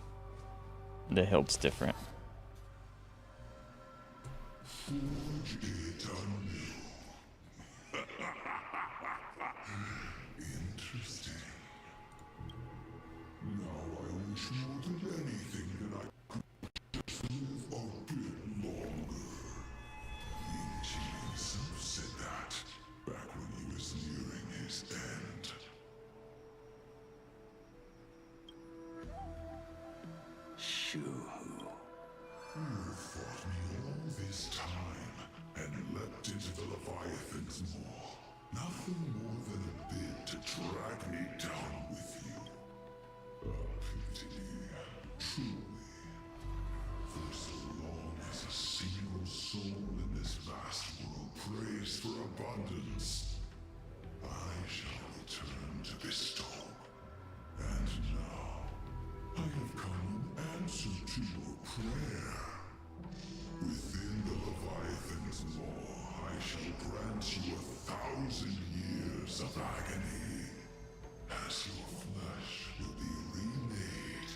The hilt's different. Forge it anew. Interesting. Now I wish more than anything that I could just live a bit longer. Ichi himself said that back when he was nearing his end. Shu-Hu. You fought me all this time and leapt into the Leviathan's maw. Nothing more than a bid to drag me down with you. A pity, truly. For so long as a single soul in this vast world prays for abundance, I shall return to bestow. And now, I have come in answer to your prayer. Within the Leviathan's maw, I shall grant you 1,000 years of agony, as your flesh will be remade,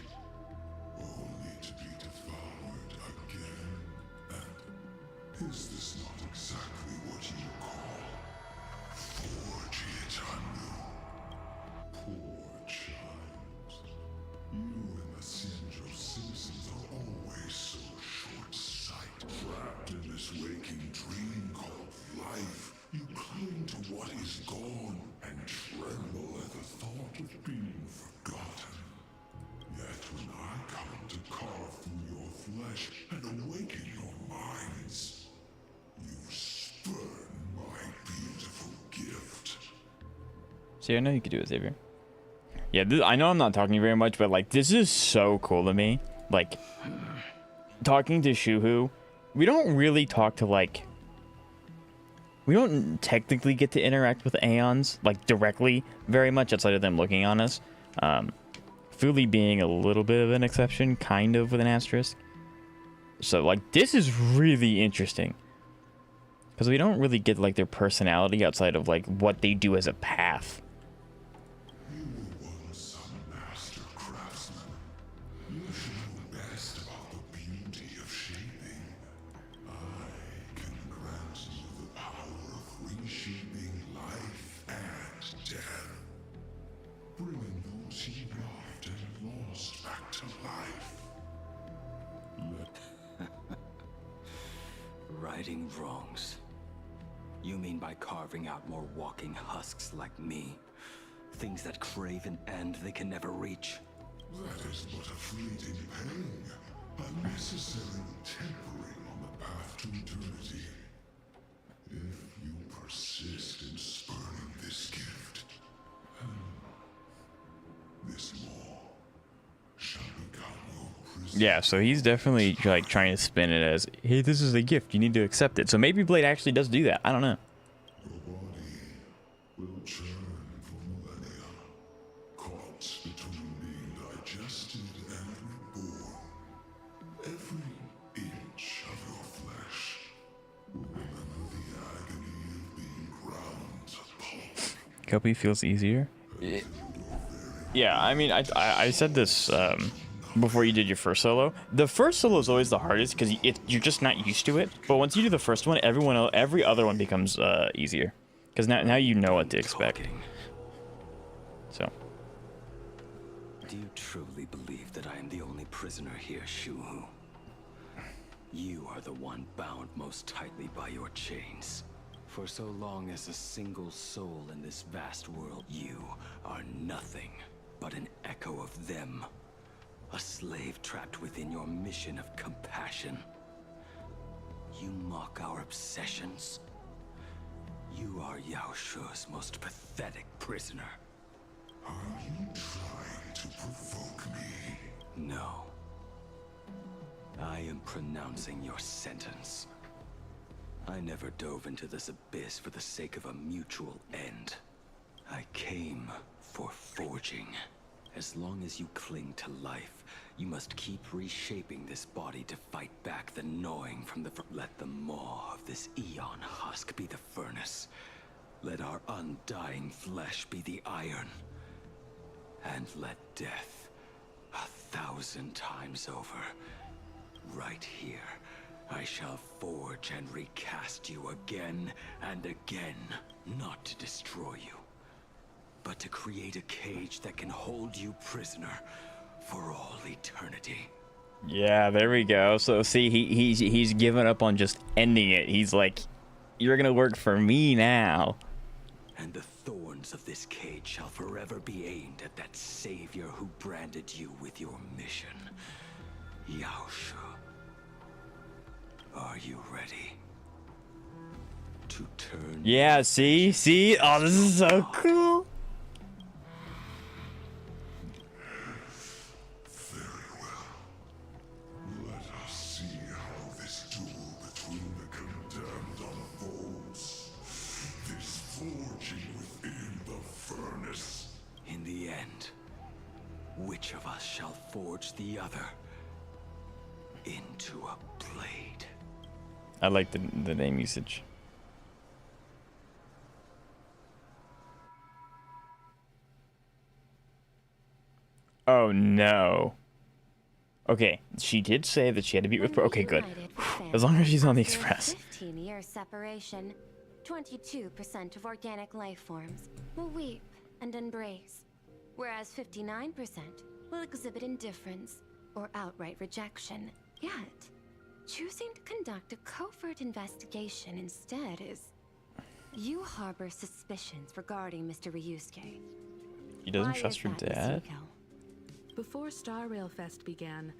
only to be devoured again. And is this not exactly what you call forge it anew? Poor child. You and the Sinjo citizens are always so short-sighted. Trapped in this waking dream called life, you cling to what is gone and tremble at the thought of being forgotten. Yet when I come to carve through your flesh and awaken your minds, you spurn my beautiful gift. See, I know you could do it, Xavier. Yeah, I know I'm not talking very much, but like this is so cool to me. Like talking to Shu-Hu, we don't really talk to like. We don't technically get to interact with Aeons like directly very much outside of them looking on us. Fuli being a little bit of an exception, kind of with an asterisk. So like this is really interesting because we don't really get like their personality outside of like what they do as a path. You were once a master craftsman. You should know best about the beauty of shaping. I can grant you the power of reshaping life and death, bringing those you loved and lost back to life. Righting wrongs. You mean by carving out more walking husks like me? Things that crave an end they can never reach? That is but a fleeting pang, a necessary tempering on the path to eternity. If you persist in spurning this gift, this law shall become your prison. Yeah, so he's definitely like trying to spin it as, hey, this is a gift, you need to accept it. So maybe Blade actually does do that. I don't know. Your body will churn for millennia, caught between being digested and reborn. Every inch of your flesh will remember the agony of being ground to pulp. Kopi feels easier. Yeah, I mean, I said this before you did your first solo. The first solo is always the hardest because you're just not used to it. But once you do the first one, every other one becomes easier because now you know what to expect. So. Do you truly believe that I am the only prisoner here, Shu-Hu? You are the one bound most tightly by your chains. For so long as a single soul in this vast world, you are nothing but an echo of them. A slave trapped within your mission of compassion. You mock our obsessions. You are Yao Shu's most pathetic prisoner. Are you trying to provoke me? No. I am pronouncing your sentence. I never dove into this abyss for the sake of a mutual end. I came for forging. As long as you cling to life, you must keep reshaping this body to fight back the gnawing from the... Let the maw of this Eon husk be the furnace. Let our undying flesh be the iron. and let death 1,000 times over. Right here, I shall forge and recast you again and again, not to destroy you, but to create a cage that can hold you prisoner for all eternity. Yeah, there we go. So see, he's given up on just ending it. He's like, you're gonna work for me now. And the thorns of this cage shall forever be aimed at that savior who branded you with your mission. Yaosha. Are you ready to turn? Yeah, see? Oh, this is so cool. Let us see how this duel between the condemned unfolds. This forging within the furnace. In the end, which of us shall forge the other into a blade? I like the name usage. Oh no. Okay, she did say that she had to meet with. Okay, good. As long as she's on the express. 15-year separation, 22% of organic life forms will weep and embrace, whereas 59% will exhibit indifference or outright rejection. Yet, choosing to conduct a covert investigation instead is... You harbor suspicions regarding Mr. Ryusuke. He doesn't trust her dad? Before Star Rail Fest began,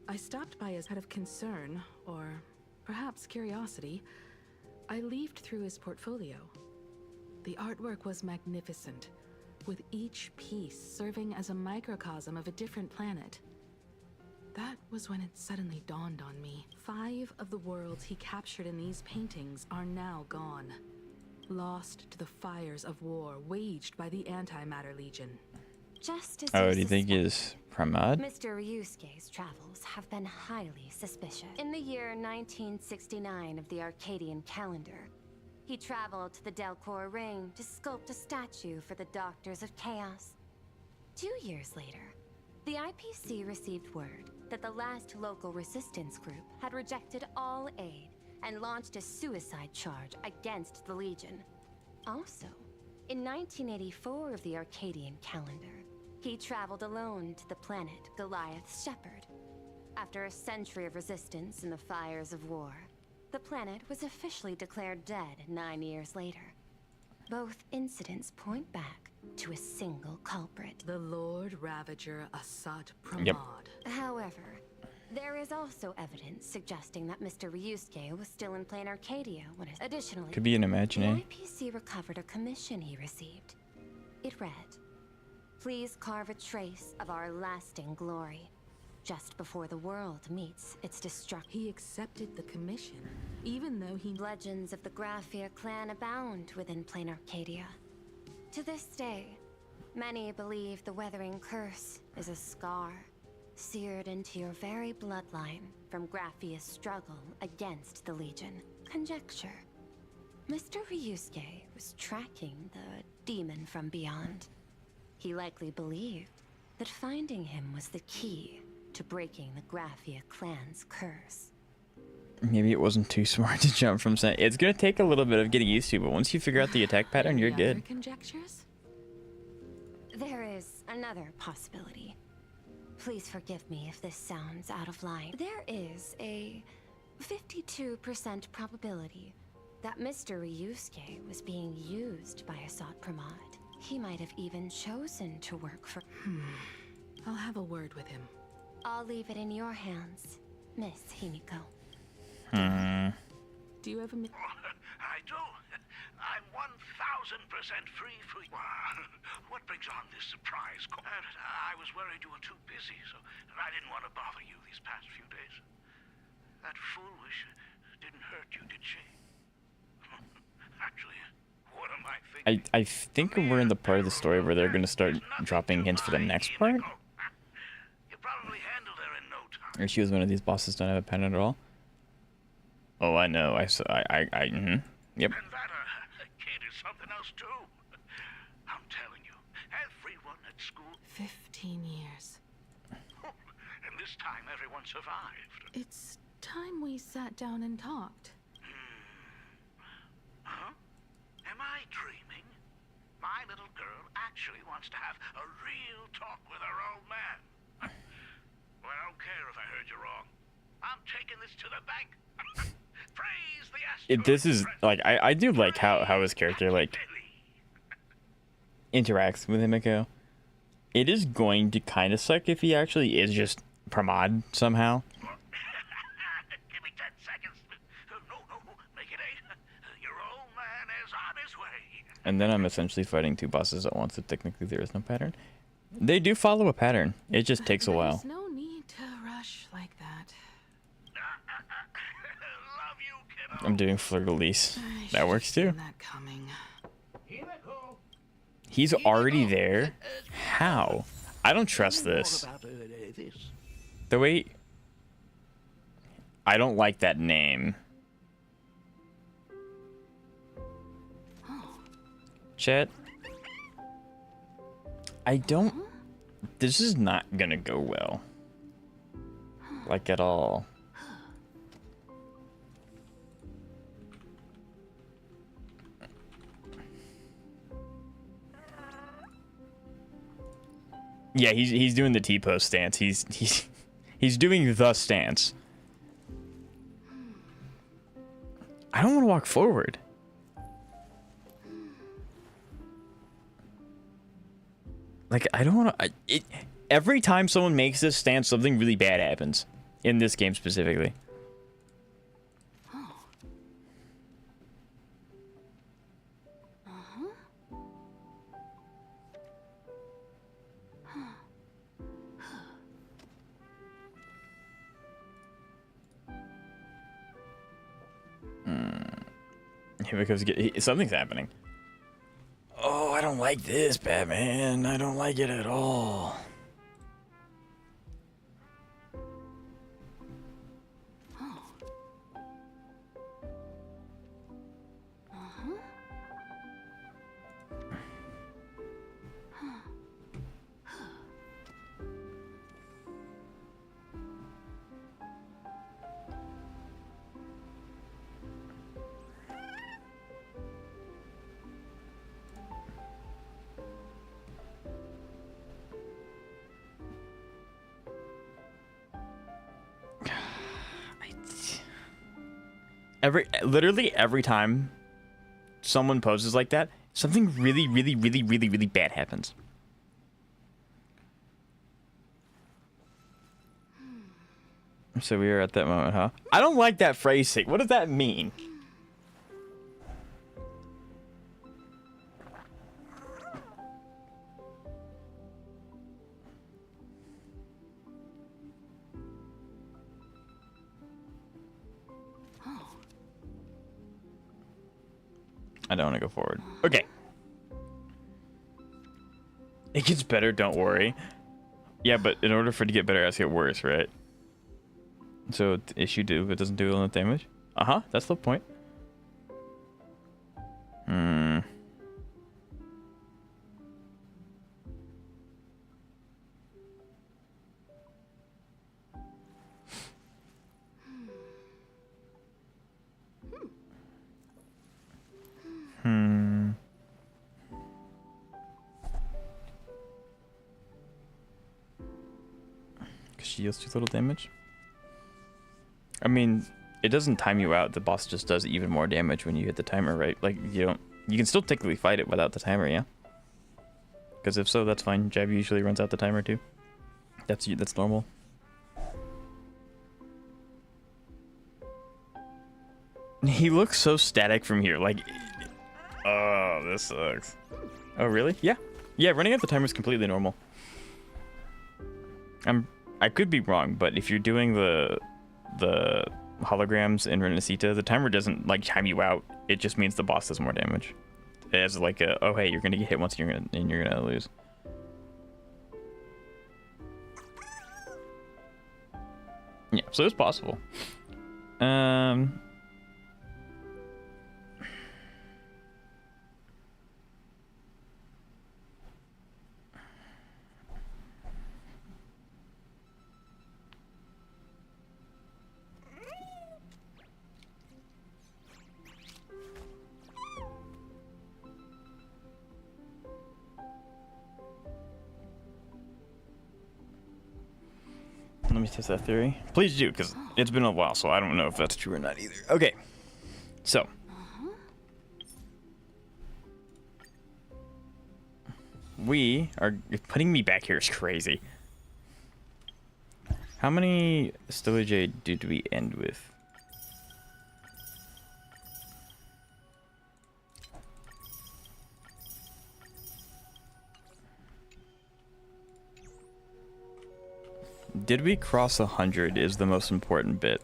I stopped by as out of concern, or perhaps curiosity. I leafed through his portfolio. The artwork was magnificent, with each piece serving as a microcosm of a different planet. That was when it suddenly dawned on me. 5 of the worlds he captured in these paintings are now gone, lost to the fires of war waged by the Antimatter Legion. Just as Oh, do you think is Pramod? Mr. Ryusuke's travels have been highly suspicious. In the year 1969 of the Arcadian calendar, he traveled to the Delcor Ring to sculpt a statue for the Doctors of Chaos. 2 years later, the IPC received word that the last local resistance group had rejected all aid and launched a suicide charge against the Legion. Also, in 1984 of the Arcadian calendar, he traveled alone to the planet Goliath's Shepherd. After a century of resistance in the fires of war, the planet was officially declared dead 9 years later. Both incidents point back to a single culprit. The Lord Ravager Asat Pramod. Yep. However, there is also evidence suggesting that Mr. Ryusuke was still in plain Arcadia when additionally, Could be an imaginary. the IPC recovered a commission he received. It read, "Please carve a trace of our lasting glory, just before the world meets its destruction." He accepted the commission, even though he... Legends of the Graphia clan abound within plain Arcadia. To this day, many believe the Weathering Curse is a scar seared into your very bloodline from Graphia's struggle against the Legion. Conjecture. Mr. Ryusuke was tracking the demon from beyond. He likely believed that finding him was the key to breaking the Graphia clan's curse. Maybe it wasn't too smart to jump from saying it's gonna take a little bit of getting used to, but once you figure out the attack pattern, you're Any other good. conjectures? There is another possibility. Please forgive me if this sounds out of line. There is a 52% probability that Mr. Ryusuke was being used by Asat Pramod. He might have even chosen to work for... I'll have a word with him. I'll leave it in your hands, Miss Himiko. Do you have a minute? I do. I'm 1,000% free for you. What brings on this surprise call? I was worried you were too busy, so I didn't want to bother you these past few days. That foolish didn't hurt you, did she? Actually, what am I thinking? I think we're in the part of the story where they're gonna start dropping hints for the next part. You probably handled her in no time. Or she was one of these bosses don't have a pen at all. Oh, I know. Yep. And that kid is something else too. I'm telling you, everyone at school... 15 years. And this time everyone survived. It's time we sat down and talked. Huh? Am I dreaming? My little girl actually wants to have a real talk with her old man. Well, I don't care if I heard you wrong. I'm taking this to the bank. Praise the This is like I do like how his character like interacts with Himiko. It is going to kind of suck if he actually is just Pramod somehow. Give me 10 seconds. No, make it 8. Your old man is on his way. And then I'm essentially fighting two bosses at once, so technically there is no pattern. They do follow a pattern. It just takes a while. There's no need to rush like that. I'm doing fleur-de-lis. That works too. He's already there? How? I don't trust this. The way... I don't like that name. Chet. I don't... This is not gonna go well. Like at all. Yeah, he's doing the T-pose stance. He's doing the stance. I don't want to walk forward. Like I don't want to. Every time someone makes this stance, something really bad happens. In this game specifically. Because something's happening. Oh, I don't like this, Batman. I don't like it at all. Literally every time someone poses like that, something really bad happens. So we are at that moment, huh? I don't like that phrasing. What does that mean? I don't want to go forward. Okay. It gets better, don't worry. Yeah, but in order for it to get better, it has to get worse, right? So, issue do, it doesn't do enough damage? Uh-huh, that's the point. Because she deals too little damage? I mean, it doesn't time you out. The boss just does even more damage when you hit the timer, right? Like, you can still technically fight it without the timer, yeah? Because if so, that's fine. Jab usually runs out the timer too. That's normal. He looks so static from here. Like, oh, this sucks. Oh, really? Yeah. Yeah, running out the timer is completely normal. I could be wrong, but if you're doing the holograms in Renacita, the timer doesn't like time you out. It just means the boss does more damage. It has like a, oh hey, you're gonna get hit once and you're gonna lose. Yeah, so it's possible. let me test that theory. Please do, because it's been a while, so I don't know if that's true or not either. Okay, so. We are... Putting me back here is crazy. How many Stillage did we end with? Did we cross 100 is the most important bit.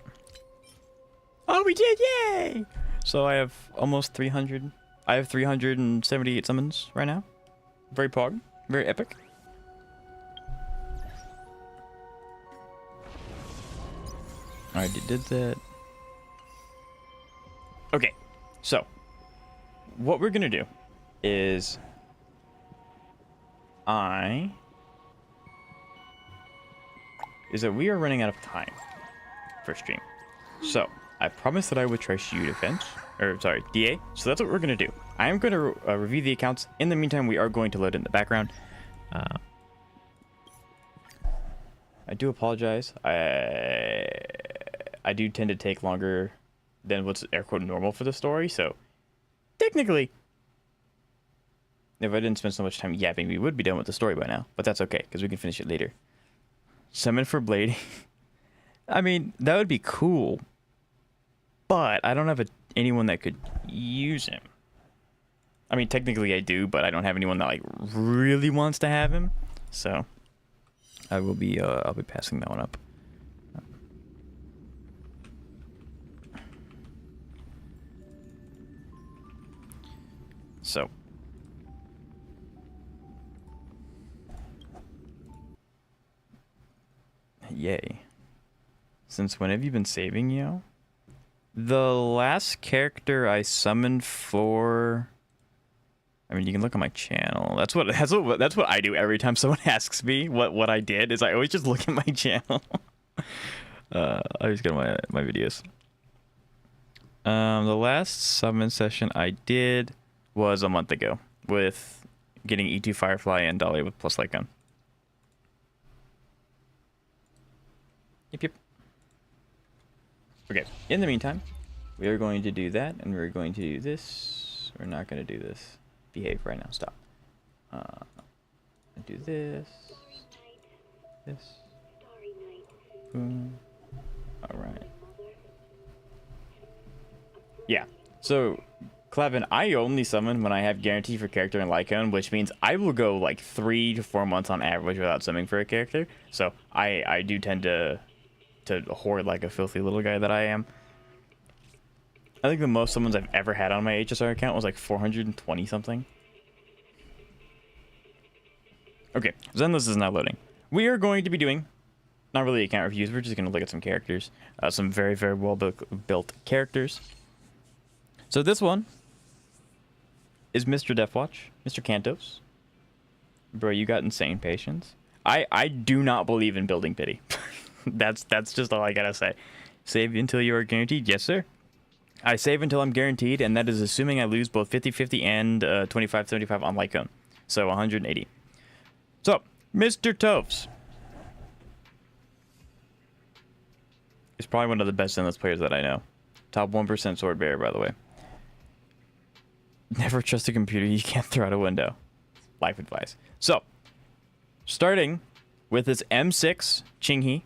Oh, we did! Yay! So I have almost 300. I have 378 summons right now. Very pog. Very epic. I did that. Okay, so what we're gonna do is that we are running out of time for stream. So I promised that I would try Shield Defense, or sorry, DA. So that's what we're gonna do. I am gonna review the accounts. In the meantime, we are going to load in the background. I do apologize. I do tend to take longer than what's air quote normal for the story. So technically, if I didn't spend so much time yapping, we would be done with the story by now. But that's okay, because we can finish it later. Summon for Blade. I mean, that would be cool. But I don't have anyone that could use him. I mean, technically I do, but I don't have anyone that like really wants to have him. So I will be I'll be passing that one up. So yay. Since when have you been saving, yo? The last character I summoned for... I mean, you can look on my channel. That's what I do every time someone asks me what I did, is I always just look at my channel. I always go to my videos. The last summon session I did was a month ago with getting E2 Firefly and Dolly with plus light gun. Yep. Okay, in the meantime, we are going to do that, and we're going to do this. We're not going to do this. Behave right now, stop. Do this. This. Boom. Alright. Yeah, so, Clevin, I only summon when I have guarantee for character and Lycone, which means I will go like 3 to 4 months on average without summoning for a character. So, I do tend to hoard like a filthy little guy that I am. I think the most summons I've ever had on my HSR account was like 420 something. Okay, Zenless is now loading. We are going to be doing, not really account reviews, we're just going to look at some characters. Some very, very well built characters. So this one is Mr. Deathwatch, Mr. Cantos. Bro, you got insane patience. I do not believe in building pity. That's just all I gotta say. Save until you are guaranteed. Yes, sir. I save until I'm guaranteed, and that is assuming I lose both 50-50 and 25-75 on Lycone. So 180. So, Mr. Toves is probably one of the best endless players that I know. Top 1% sword bearer, by the way. Never trust a computer you can't throw out a window. Life advice. So, starting with this M6 Qinghe,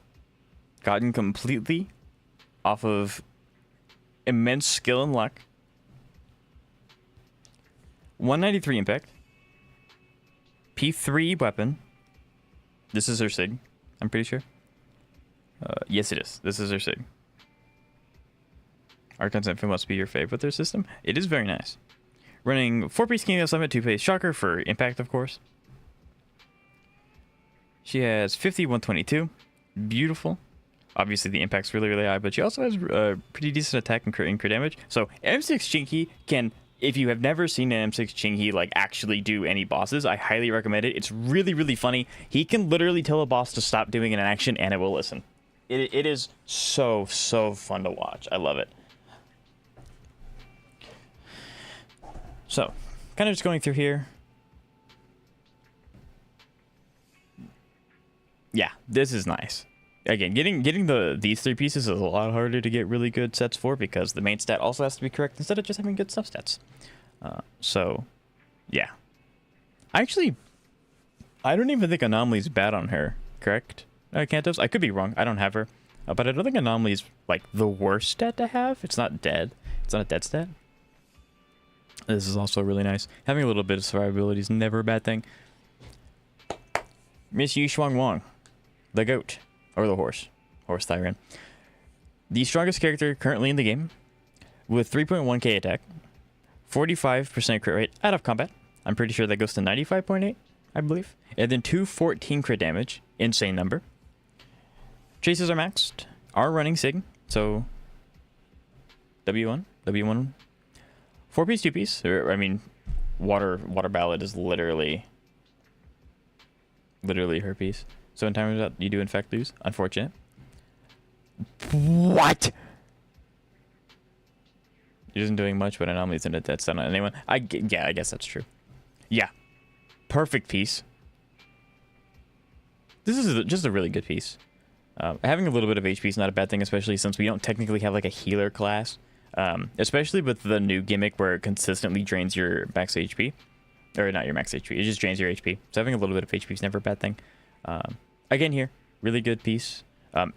gotten completely off of immense skill and luck. 193 impact. P3 weapon. This is her sig, I'm pretty sure. Yes, it is. This is her sig. Archon's Info must be your fave with their system. It is very nice. Running 4-piece King of Summit, 2-piece Shocker for impact, of course. She has 50, 122. Beautiful. Obviously, the impact's really, really high, but she also has pretty decent attack and crit damage. So, M6 Qinghe can, if you have never seen an M6 Qinghe like actually do any bosses, I highly recommend it. It's really, really funny. He can literally tell a boss to stop doing an action, and it will listen. It is so, so fun to watch. I love it. So, kind of just going through here. Yeah, this is nice. again, getting these three pieces is a lot harder to get really good sets for because the main stat also has to be correct instead of just having good substats. So, yeah. Actually, I don't even think Anomaly's bad on her, correct? Cantos? I could be wrong. I don't have her. But I don't think Anomaly's, like, the worst stat to have. It's not dead. It's not a dead stat. This is also really nice. Having a little bit of survivability is never a bad thing. Miss Yu Shuang Wang. The goat. Or the horse. Horse Thyran. The strongest character currently in the game. With 3.1k attack. 45% crit rate out of combat. I'm pretty sure that goes to 95.8, I believe. And then 214 crit damage. Insane number. Chases are maxed. Are running Sig. So, W1. 4-piece, 2-piece. I mean, water ballad is literally her piece. So in times that you do in fact lose. Unfortunate. What? He isn't doing much, but Anomaly isn't a dead stun on anyone. Yeah, I guess that's true. Yeah. Perfect piece. This is just a really good piece. Having a little bit of HP is not a bad thing, especially since we don't technically have like a healer class. Especially with the new gimmick where it consistently drains your max HP. Or not your max HP, it just drains your HP. So having a little bit of HP is never a bad thing. Again here, really good piece.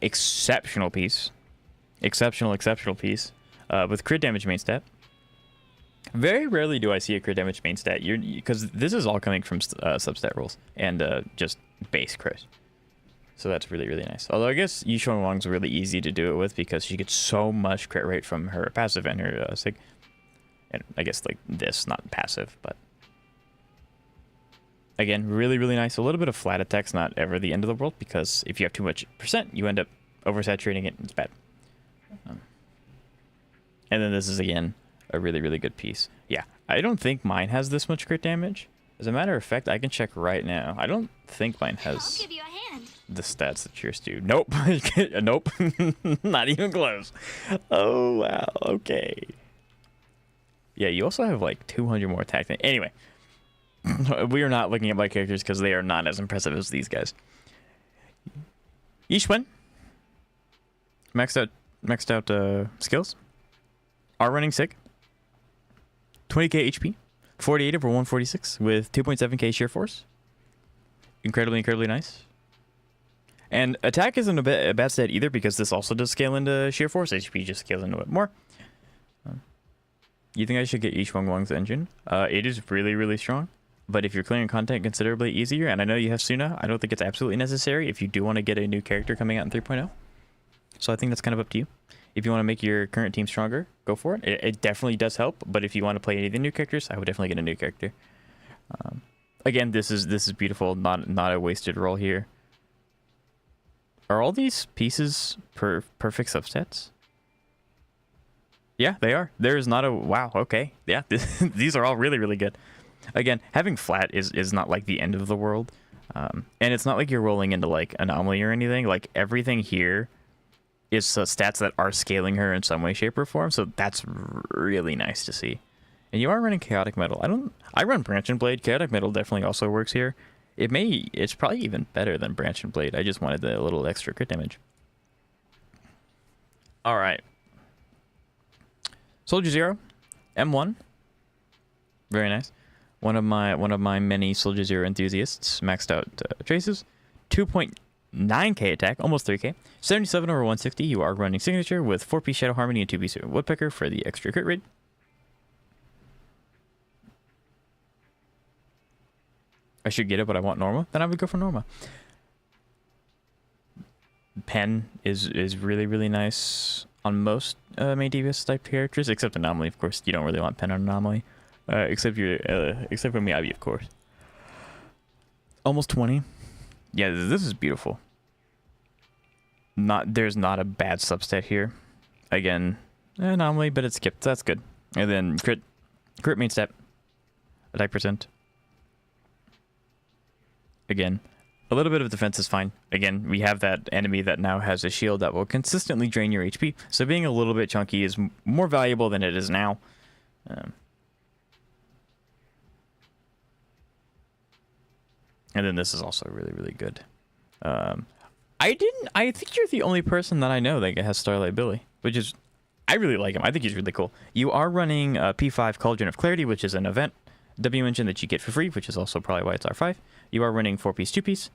Exceptional piece. Exceptional piece. With crit damage main stat. Very rarely do I see a crit damage main stat. Because this is all coming from substat rolls. And just base crit. So that's really, really nice. Although I guess Yu Shuang Wang's really easy to do it with because she gets so much crit rate from her passive and her Sig. And I guess like this, not passive, but... Again, really, really nice. A little bit of flat attack's not ever the end of the world because if you have too much percent, you end up oversaturating it and it's bad. And then this is, again, a really, really good piece. Yeah, I don't think mine has this much crit damage. As a matter of fact, I can check right now. I don't think mine has... I'll give you a hand. The stats that yours do. Nope. Nope. Not even close. Oh, wow. Okay. Yeah, you also have like 200 more attack. Anyway. We are not looking at my characters because they are not as impressive as these guys. Yishwen. Maxed out skills. Are running Sig. 20k HP. 48 over 146 with 2.7k sheer force. Incredibly nice. And attack isn't a bad stat either because this also does scale into sheer force. HP just scales into it more. You think I should get Yu Shuang Wang's engine? It is really, really strong. But if you're clearing content considerably easier, and I know you have Suna, I don't think it's absolutely necessary if you do want to get a new character coming out in 3.0. So I think that's kind of up to you. If you want to make your current team stronger, go for it. It definitely does help, but if you want to play any of the new characters, I would definitely get a new character. Again, this is beautiful, not a wasted roll here. Are all these pieces perfect substats? Yeah, they are. There is not a... Wow, okay. Yeah, these are all really, really good. Again, having flat is not like the end of the world. And it's not like you're rolling into like Anomaly or anything. Like everything here is stats that are scaling her in some way, shape, or form. So that's really nice to see. And you are running Chaotic Metal. I run Branch and Blade. Chaotic Metal definitely also works here. It's probably even better than Branch and Blade. I just wanted the little extra crit damage. All right. Soldier Zero, M1. Very nice. One of my many Soldier Zero enthusiasts. Maxed out traces. 2.9k attack, almost 3k. 77 over 160. You are running Signature with 4-piece Shadow Harmony and 2-piece Woodpecker for the extra crit rate. I should get it, but I want Norma. Then I would go for Norma. Pen is really, really nice on most main DPS type characters, except Anomaly, of course. You don't really want Pen on Anomaly. Except for Miyabi, of course. Almost 20. Yeah, this is beautiful. There's not a bad substat here. Again, Anomaly, but it's skipped. That's good. And then crit main stat. Attack percent. Again, a little bit of defense is fine. Again, we have that enemy that now has a shield that will consistently drain your HP. So being a little bit chunky is more valuable than it is now. And then this is also really, really good. I think you're the only person that I know that has Starlight Billy, which is, I really like him. I think he's really cool. You are running P5 Cauldron of Clarity, which is an event W engine that you get for free, which is also probably why it's R5. You are running 4-piece, 2-piece,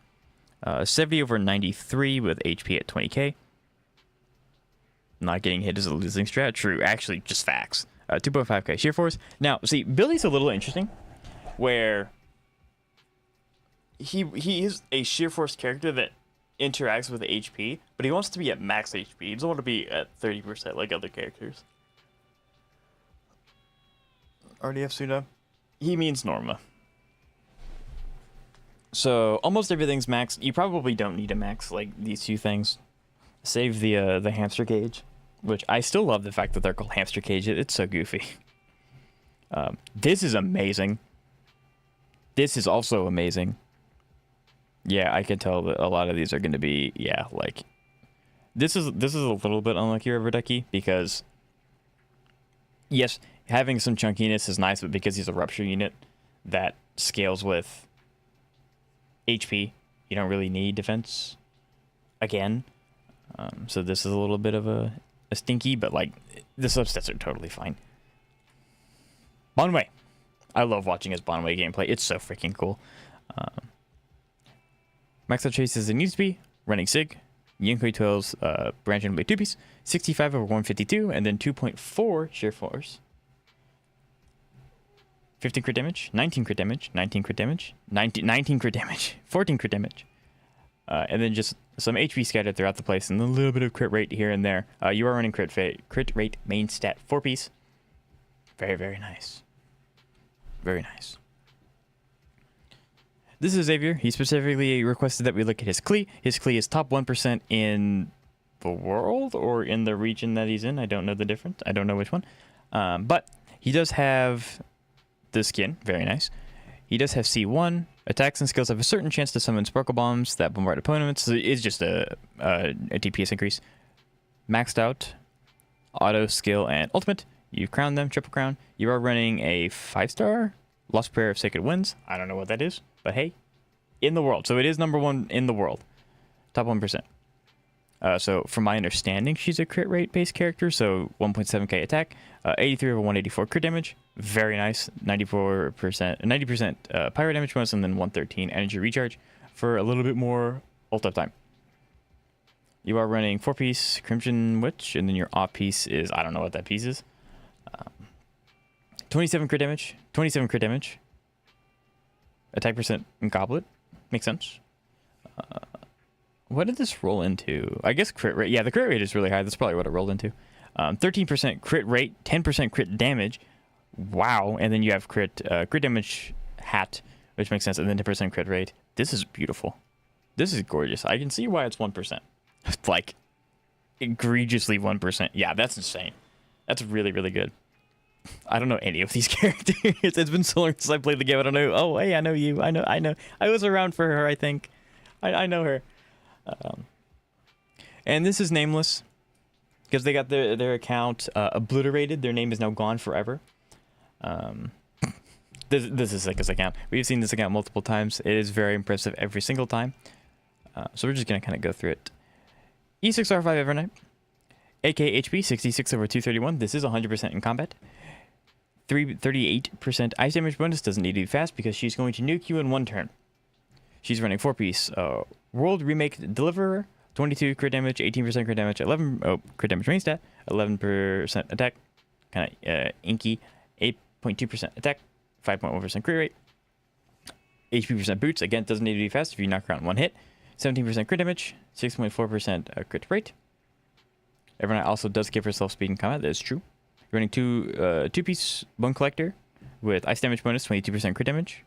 70 over 93 with HP at 20k. Not getting hit is a losing strat. True, actually, just facts. 2.5k sheer force. Now, see, Billy's a little interesting, where he is a sheer force character that interacts with HP, but he wants to be at max HP. He doesn't want to be at 30% like other characters. RDF Suda. He means Norma. So almost everything's maxed. You probably don't need a max like these two things. Save the hamster cage, which I still love the fact that they're called hamster cage. It's so goofy. This is amazing. This is also amazing. Yeah, I can tell that a lot of these are going to be, yeah, like this is a little bit unlucky River Ducky because yes, having some chunkiness is nice, but because he's a rupture unit that scales with HP, you don't really need defense again. So this is a little bit of a stinky, but like the substats are totally fine. Bonway. I love watching his Bonway gameplay. It's so freaking cool. Max out chase as it needs to be. Running Sig. Yonkoi 12's branch and blade 2-piece. 65 over 152, and then 2.4 sheer force. 15 crit damage, 19 crit damage, 19 crit damage, 19 crit damage, 14 crit damage. And then just some HP scattered throughout the place, and a little bit of crit rate here and there. You are running crit rate main stat 4-piece. Very, very nice. Very nice. This is Xavier. He specifically requested that we look at his Klee. His Klee is top 1% in the world or in the region that he's in. I don't know the difference. I don't know which one. But he does have the skin. Very nice. He does have C1. Attacks and skills have a certain chance to summon sparkle bombs that bombard opponents. So it's just a DPS increase. Maxed out. Auto, skill, and ultimate. You crown them. Triple crown. You are running a 5-star. Lost Prayer of Sacred Winds. I don't know what that is. But hey, in the world. So it is number 1 in the world. Top 1%. So from my understanding, she's a crit rate based character. So 1.7k attack, 83 over 184 crit damage. Very nice. 90% pyro damage bonus, and then 113 energy recharge for a little bit more ult up time. You are running 4-piece Crimson Witch, and then your off piece is, I don't know what that piece is. 27 crit damage. 27 crit damage. Attack percent in Goblet. Makes sense. What did this roll into? I guess crit rate. Yeah, the crit rate is really high. That's probably what it rolled into. 13% crit rate, 10% crit damage. Wow. And then you have crit damage hat, which makes sense. And then 10% crit rate. This is beautiful. This is gorgeous. I can see why it's 1%. It's like egregiously 1%. Yeah, that's insane. That's really, really good. I don't know any of these characters. It's been so long since I played the game. I don't know. Oh, hey, I know you. I know. I was around for her, I think. I know her. And this is nameless because they got their account obliterated. Their name is now gone forever. This is Sika's account. We've seen this account multiple times. It is very impressive every single time. So we're just going to kind of go through it. E6R5 Evernight. AK HP 66 over 231. This is 100% in combat. 38% ice damage bonus. Doesn't need to be fast because she's going to nuke you in 1 turn. She's running 4-piece World Remake Deliverer. 22 crit damage, 18% crit damage, 11 crit damage main stat, 11% attack, kind of inky, 8.2% attack, 5.1% crit rate, HP percent boots. Again, doesn't need to be fast if you knock her out in 1 hit. 17% crit damage, 6.4% crit rate. Everyone also does give herself speed in combat. That is true. You're running 2-piece Bone Collector with ice damage bonus, 22% crit damage.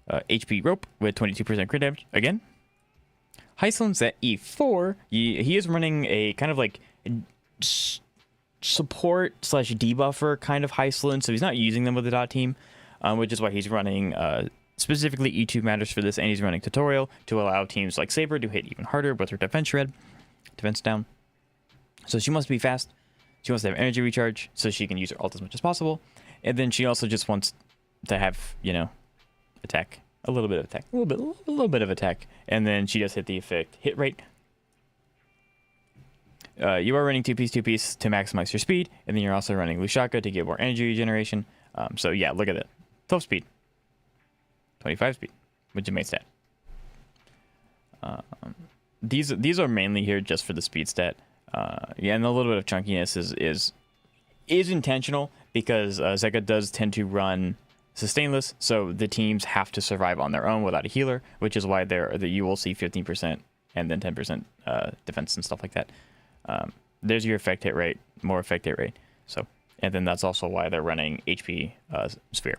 HP Rope with 22% crit damage. Again. Heisland's at E4. He is running a kind of like support / debuffer kind of Heisland, so he's not using them with the dot team, which is why he's running specifically E2 matters for this, and he's running tutorial to allow teams like Saber to hit even harder with her defense shred, defense down. So she wants to be fast. She wants to have energy recharge so she can use her ult as much as possible, and then she also just wants to have, you know, attack. A little bit of attack, a little bit of attack, and then she does hit the effect hit rate, You are running two piece to maximize your speed, and then you're also running Lushaka to get more energy regeneration. So yeah, look at it. 12 speed, 25 speed, which is main stat. These are mainly here just for the speed stat. Yeah, and a little bit of chunkiness is intentional because Zeka does tend to run sustainless, so the teams have to survive on their own without a healer, which is why you will see 15% and then 10% defense and stuff like that. There's your effect hit rate, more effect hit rate. So, and then that's also why they're running HP sphere.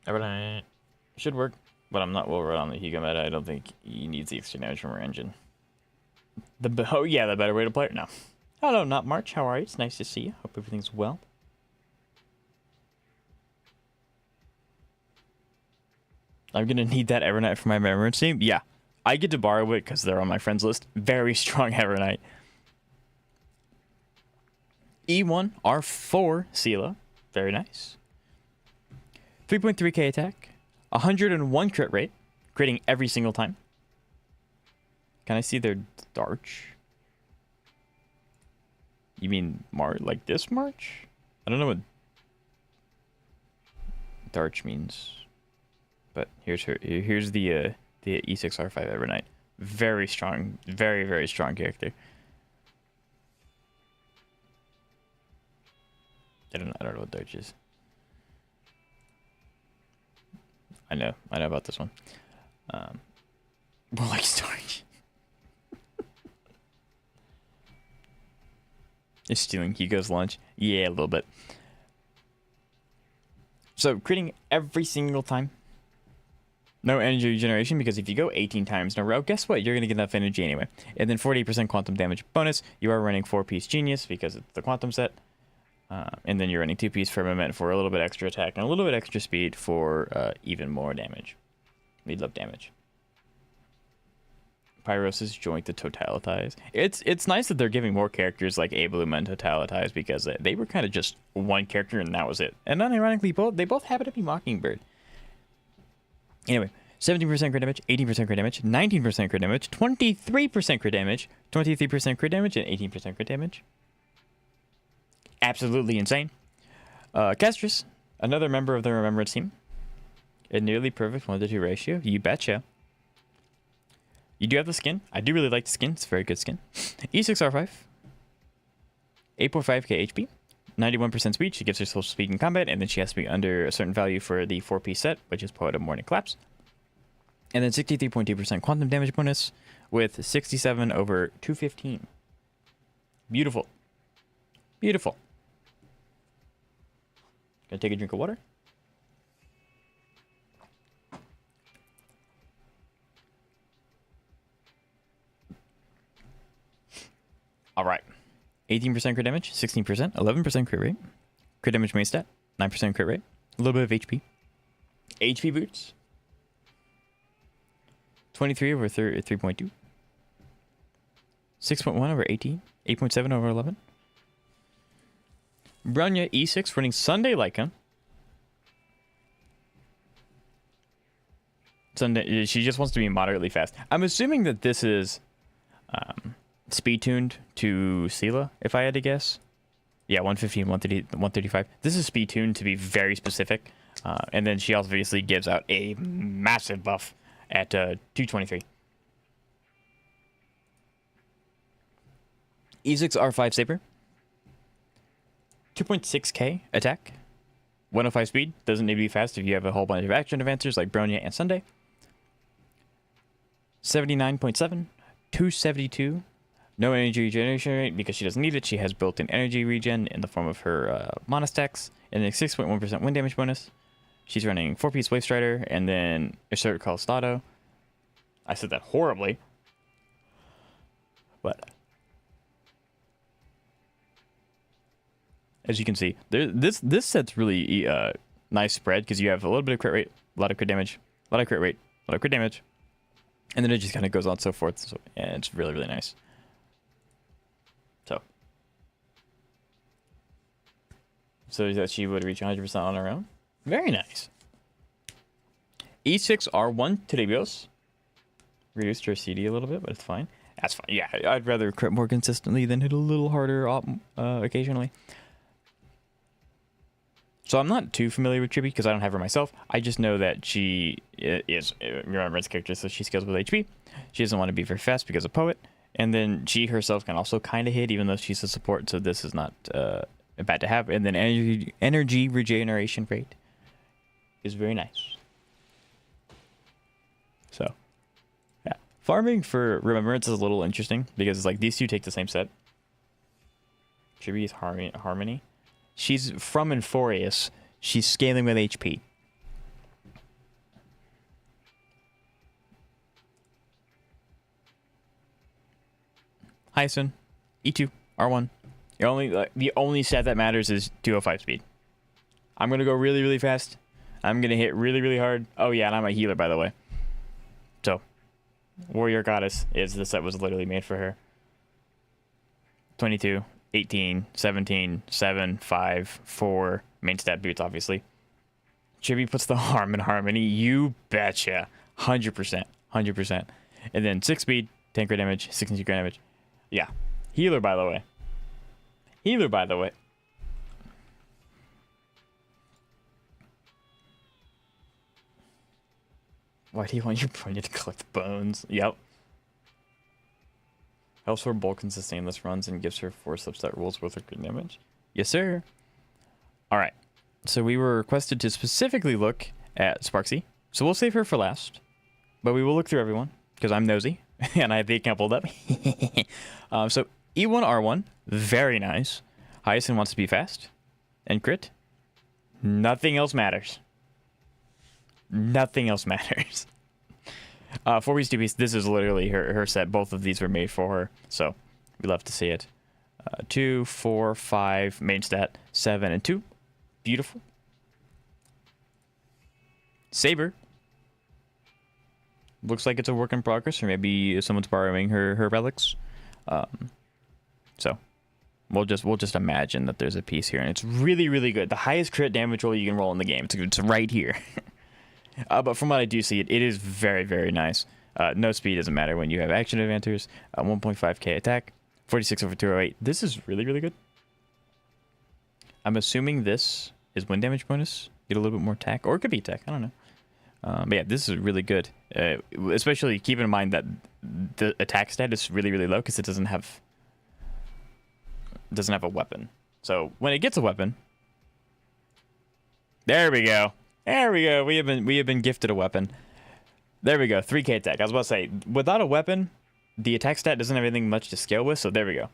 Everything should work, but I'm not worried on the Higa meta. I don't think he needs the extra damage from her engine. The better way to play it now. Hello, Not March. How are you? It's nice to see you. Hope everything's well. I'm gonna need that Evernight for my remembrance team. Yeah, I get to borrow it because they're on my friends list. Very strong Evernight. E1 R4 Sela. Very nice. 3.3k attack. 101 crit rate. Critting every single time. Can I see their Darch? You mean like this March? I don't know what Darch means. But here's the E6R5 Evernight. Very strong, very, very strong character. I don't know what Darch is. I know about this one. More like Starch. Is stealing Hugo's lunch? Yeah, a little bit. So, critting every single time. No energy regeneration, because if you go 18 times in a row, guess what? You're going to get enough energy anyway. And then 48% quantum damage bonus. You are running 4-piece Genius, because it's the quantum set. And then you're running 2-piece Firmament for a little bit extra attack, and a little bit extra speed for even more damage. We love damage. Pyrosis joint to Totalitize. It's nice that they're giving more characters like Abeluma and Totalitize, because they were kind of just one character and that was it. And unironically, they both happen to be Mockingbird. Anyway, 17% crit damage, 18% crit damage, 19% crit damage, 23% crit damage, 23% crit damage, and 18% crit damage. Absolutely insane. Castris, another member of the Remembrance team. A nearly perfect 1-to-2 ratio. You betcha. You do have the skin. I do really like the skin. It's a very good skin. E6R5. 8.5k HP. 91% speed. She gives herself speed in combat, and then she has to be under a certain value for the 4-piece set, which is Poet of Morning Collapse. And then 63.2% quantum damage bonus with 67 over 215. Beautiful. Beautiful. Gonna take a drink of water. All right. 18% crit damage, 16%, 11% crit rate. Crit damage main stat, 9% crit rate. A little bit of HP. HP boots. 23 over 3.2. 6.1 over 18. 8.7 over 11. Bronya E6 running Sunday Lycan. Sunday, she just wants to be moderately fast. I'm assuming that this is speed tuned to Sela, if I had to guess. Yeah, 115, 130, 135. This is speed tuned to be very specific. And then she obviously gives out a massive buff at 223. E6 R5 Saber. 2.6k attack. 105 speed. Doesn't need to be fast if you have a whole bunch of action advancers like Bronya and Sunday. 79.7. 272. No energy regeneration rate because she doesn't need it. She has built-in energy regen in the form of her mana stacks. And then 6.1% wind damage bonus. She's running 4-piece Wave Strider and then Assert Calistado. I said that horribly. But as you can see, this set's really nice spread because you have a little bit of crit rate, a lot of crit damage, a lot of crit rate, a lot of crit damage. And then it just kind of goes on so forth. So, yeah, it's really, really nice. So that she would reach 100% on her own. Very nice. E6 R1 Trebios. Reduced her CD a little bit, but it's fine. That's fine. Yeah, I'd rather crit more consistently than hit a little harder occasionally. So I'm not too familiar with Chibi because I don't have her myself. I just know that she is a remembrance character, so she scales with HP. She doesn't want to be very fast because of Poet. And then she herself can also kind of hit, even though she's a support, so this is not bad to have. And then energy regeneration rate is very nice. So, yeah. Farming for Remembrance is a little interesting because it's like these two take the same set. Chibi is Harmony. She's from Inforius. She's scaling with HP. Hyson, E2, R1. The only stat that matters is 205 speed. I'm gonna go really, really fast. I'm gonna hit really, really hard. Oh yeah, and I'm a healer, by the way. So, Warrior Goddess is the set was literally made for her. 22, 18, 17, 7, 5, 4. Main stat boots, obviously. Chibi puts the harm in Harmony. You betcha. 100%. 100%. And then 6 speed, 10 crit damage, 16 crit damage. Yeah. Healer, by the way. Healer, by the way. Why do you want your pointer to collect bones? Yep. Helps her bulk and sustainless runs and gives her 4 substat rolls worth of crit damage. Yes, sir. Alright. So we were requested to specifically look at Sparksy. So we'll save her for last. But we will look through everyone. Because I'm nosy. And I have the account pulled up. So E1, R1. Very nice. Hyacinth wants to be fast. And crit. Nothing else matters. Nothing else matters. 4 Beast, 2 Beast. This is literally her set. Both of these were made for her. So we love to see it. 2, 4, 5. Main stat. 7 and 2. Beautiful. Saber. Looks like it's a work in progress, or maybe someone's borrowing her relics. So we'll just imagine that there's a piece here, and it's really, really good. The highest crit damage roll you can roll in the game. It's right here. But from what I do see, it is very, very nice. No speed doesn't matter when you have action advantages. 1.5k attack, 46 over 208. This is really, really good. I'm assuming this is wind damage bonus. Get a little bit more attack, or it could be attack. I don't know. But yeah, this is really good. Especially keep in mind that the attack stat is really, really low because it doesn't have a weapon. So when it gets a weapon, there we go. There we go. We have been gifted a weapon. There we go. 3k attack. I was about to say, without a weapon, the attack stat doesn't have anything much to scale with. So there we go.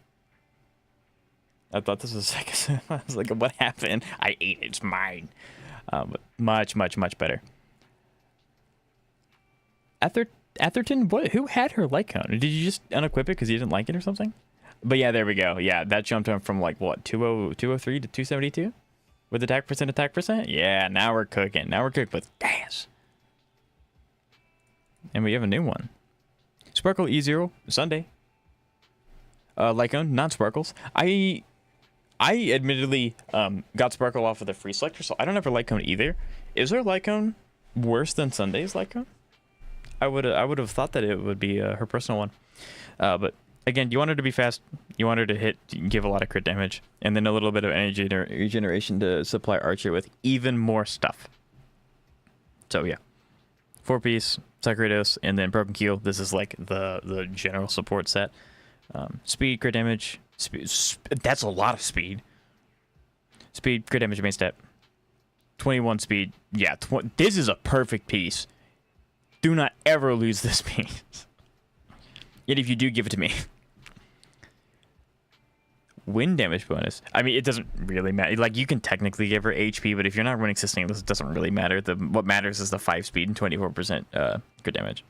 I thought this was like, I was like, what happened? I ate it. It's mine. But much, much, much better. Atherton, who had her light cone? Did you just unequip it because you didn't like it or something? But yeah, there we go. Yeah, that jumped him from like what 203 to 272 with attack percent. Yeah, now we're cooking. Now we're cooking with gas. And we have a new one. Sparkle E0 Sunday. Lycone, not Sparkles. I admittedly got Sparkle off of the free selector, so I don't have her Lycone either. Is her Lycone worse than Sunday's Lycone? I would have thought that it would be her personal one. But again, you want her to be fast. You want her to give a lot of crit damage, and then a little bit of energy regeneration to supply Archer with even more stuff. So yeah, 4-piece, Sacrados, and then Broken Keel. This is like the general support set. Speed, crit damage. That's a lot of speed. Speed, crit damage, main stat. 21 speed. Yeah, this is a perfect piece. Do not ever lose this piece. Yet if you do, give it to me. Wind damage bonus. I mean, it doesn't really matter. Like, you can technically give her HP, but if you're not running sustainless, it doesn't really matter. What matters is the 5 speed and 24% crit damage.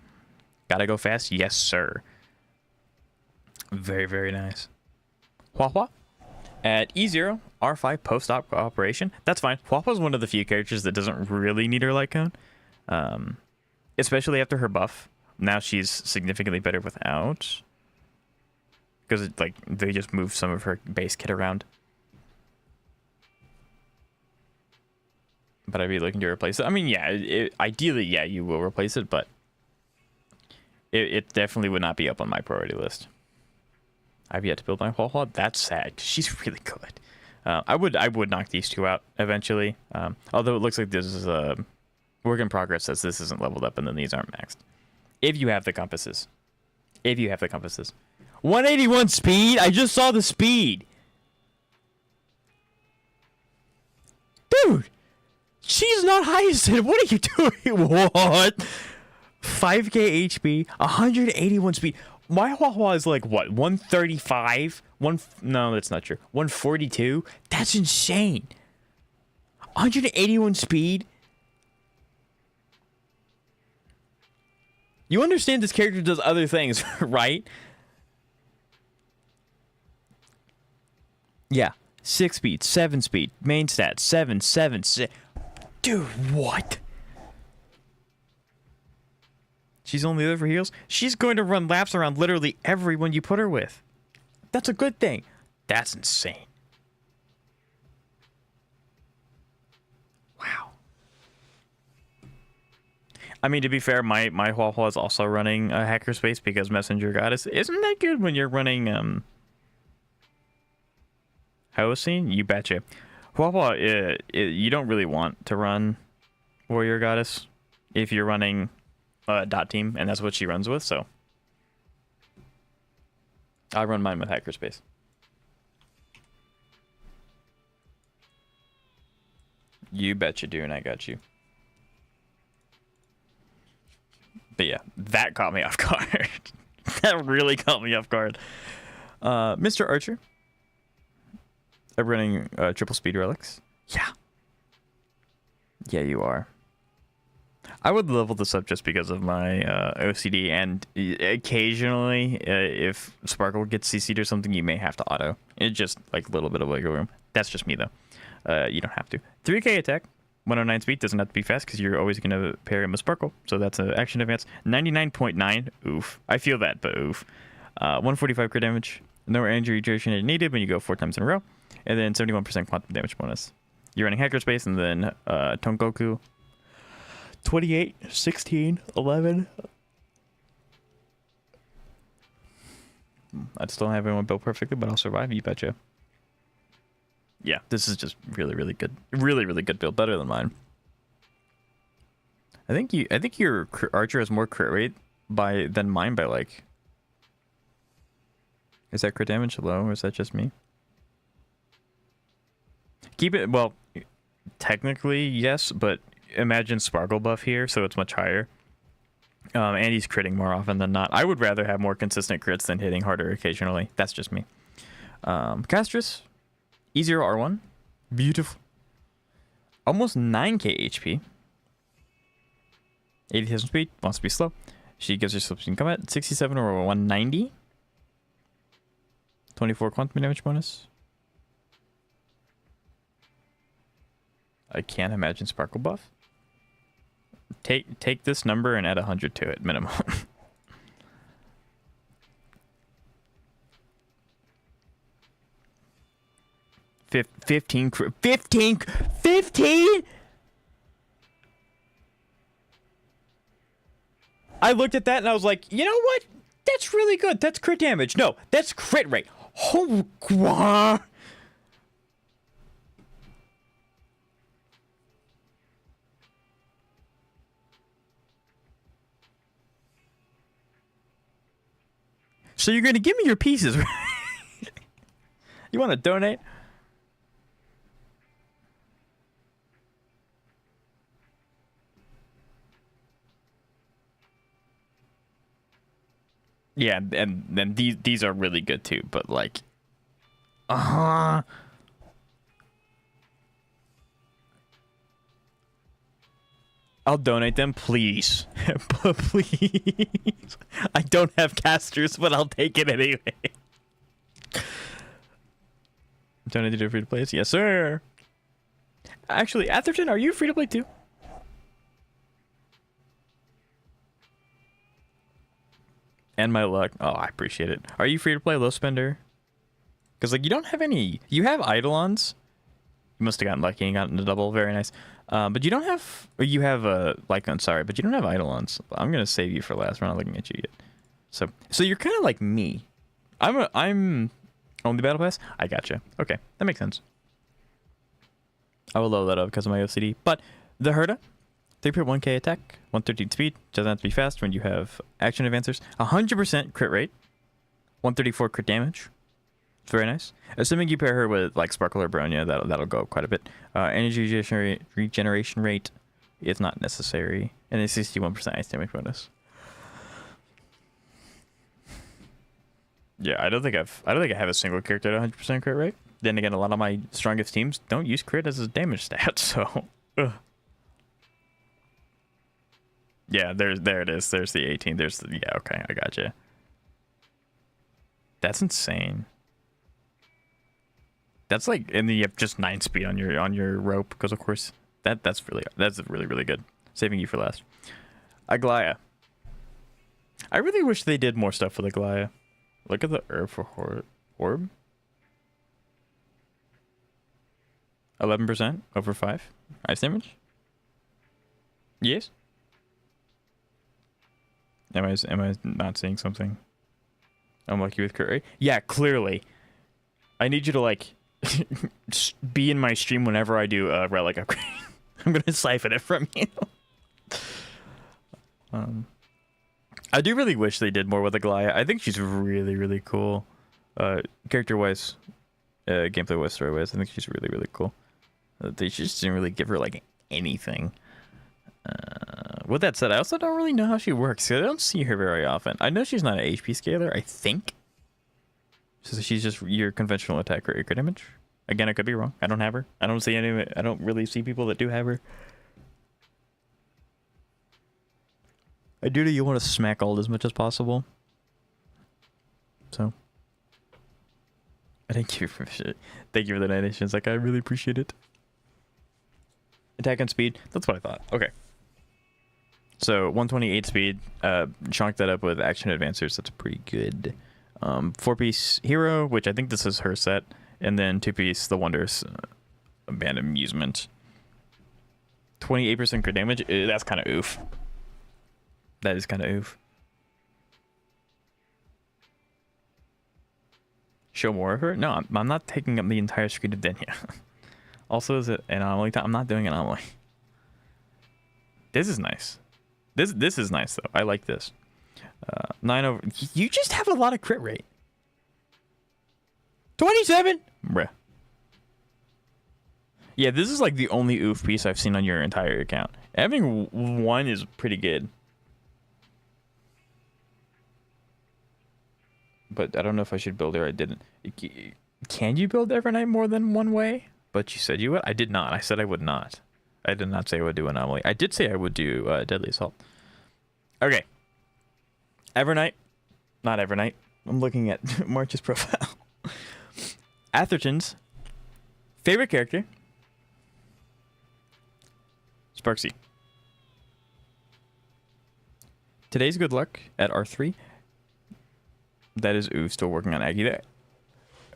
Gotta go fast? Yes, sir. Very, very nice. Hua Hua. At E0, R5 post-op operation. That's fine. Hua Hua's one of the few characters that doesn't really need her light cone. Especially after her buff. Now she's significantly better without. Because they just move some of her base kit around. But I'd be looking to replace it. I mean, yeah, ideally, yeah, you will replace it, but it definitely would not be up on my priority list. I've yet to build my Huahua. That's sad. 'Cause she's really good. I would knock these two out eventually. Although it looks like this is a work in progress, as this isn't leveled up and then these aren't maxed. If you have the compasses. 181 speed? I just saw the speed. Dude, she's not highest. What are you doing? What? 5k HP, 181 speed. My Huahua is like what? 135? No, that's not true. 142? That's insane. 181 speed. You understand this character does other things, right? Yeah. 6 speed, 7 speed, main stats, 7, 7, 6. Dude, what? She's only there for heals? She's going to run laps around literally everyone you put her with. That's a good thing. That's insane. Wow. I mean, to be fair, my Huahua is also running a hackerspace because Messenger Goddess. Isn't that good when you're running Hosting? You betcha. Huahua, you don't really want to run Warrior Goddess if you're running dot team, and that's what she runs with, so I run mine with hackerspace. You bet you do, and I got you. But yeah, that caught me off guard. That really caught me off guard. Mr. Archer. I'm running triple speed relics. Yeah. Yeah, you are. I would level this up just because of my OCD, and occasionally, if Sparkle gets CC'd or something, you may have to auto. It's just like a little bit of wiggle room. That's just me, though. You don't have to. 3k attack, 109 speed, doesn't have to be fast because you're always going to pair him with Sparkle, so that's an action advance. 99.9, oof. I feel that, but oof. 145 crit damage, no injury duration needed when you go 4 times in a row, and then 71% quantum damage bonus. You're running hackerspace, and then Tongoku. 28, 16, 11. I still don't have anyone built perfectly, but I'll survive, you betcha. Yeah, this is just really, really good. Really, really good build. Better than mine. I think your Archer has more crit rate than mine by like. Is that crit damage low, or is that just me? Keep it, well, technically, yes, but imagine Sparkle buff here, so it's much higher. And he's critting more often than not. I would rather have more consistent crits than hitting harder occasionally. That's just me. Castris, E0 R1, beautiful. Almost 9k HP. 80,000 speed, wants to be slow. She gives herself some combat. 67 or 190. 24 quantum damage bonus. I can't imagine Sparkle buff. Take this number and add 100 to it minimum. 15. I looked at that and I was like, you know what? That's really good. That's crit damage. No, that's crit rate. Oh, wow. So you're going to give me your pieces, right? You want to donate? Yeah, and then these are really good too, but like, I'll donate them, please. Please. I don't have casters, but I'll take it anyway. Donated to free to play? Yes, sir. Actually, Atherton, are you free to play too? And my luck. Oh, I appreciate it. Are you free to play, low spender? Because like you don't have any. You have Eidolons. You must have gotten lucky and gotten a double. Very nice. But you don't have. Or you have a Lycon, sorry, but you don't have Eidolons. I'm gonna save you for last. We're not looking at you yet. So you're kind of like me. I'm on the battle pass. I gotcha. Okay, that makes sense. I will load that up because of my OCD. But the Herda, 3.1k attack, 113 speed. Doesn't have to be fast when you have action advancers. 100% crit rate, 134 crit damage. It's very nice. Assuming you pair her with like Sparkle or Bronya, that'll go up quite a bit. Energy regeneration rate is not necessary, and a 61% ice damage bonus. Yeah, I don't think I have a single character at 100% crit rate. Then again, a lot of my strongest teams don't use crit as a damage stat, so. Ugh. Yeah, there it is. There's the 18. Yeah, okay, I gotcha. That's insane. That's like, and then you have just 9 speed on your rope, because of course that's really good. Saving you for last. Aglaya. I really wish they did more stuff with Aglaya. Look at the herb for orb. 11% over 5 ice damage. Yes. Am I not seeing something? I'm lucky with crit rate. Yeah, clearly. I need you to like be in my stream whenever I do a relic upgrade. I'm gonna siphon it from you. I do really wish they did more with Aglaya. I think she's really cool. Character wise, gameplay wise, story wise, I think she's really cool. They just didn't really give her like anything. With that said, I also don't really know how she works. I don't see her very often. I know she's not an HP scaler, I think. So she's just your conventional attack or crit damage. Again, I could be wrong. I don't have her. I don't really see people that do have her. Ideally, you want to smack ult as much as possible. So, I thank you for shit. Thank you for the donations. Like, I really appreciate it. Attack and speed. That's what I thought. Okay. So 128 speed. Chunk that up with action advancers. That's pretty good. 4-piece hero, which I think this is her set, and then 2-piece the Wonders Band of Amusement. 28% crit damage. That's kind of oof. That is kind of oof. Show more of her? No, I'm not taking up the entire screen of Denya. Also, is it anomaly time? I'm not doing anomaly. This is nice. This is nice though. I like this. 9 over. You just have a lot of crit rate. 27. Bruh. Yeah, this is like the only oof piece I've seen on your entire account. Having 1 is pretty good. But I don't know if I should build her. I didn't. Can you build Evernight more than one way? But you said you would? I did not. I said I would not. I did not say I would do Anomaly. I did say I would do Deadly Assault. Okay. Evernight. Not Evernight. I'm looking at March's profile. Atherton's favorite character. Sparksy. Today's good luck at R3. That is ooh, still working on Aggie. That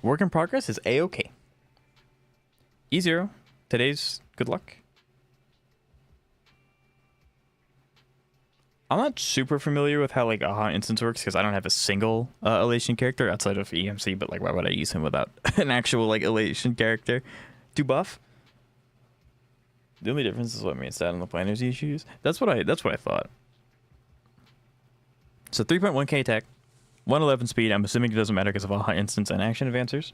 work in progress is A-OK. E0. Today's good luck. I'm not super familiar with how like Aha Instance works because I don't have a single Elation character outside of EMC, but like why would I use him without an actual like Elation character to buff? The only difference is what main stat on the planners you use. That's what I thought. So 3.1k attack, 111 speed. I'm assuming it doesn't matter because of Aha Instance and action advancers.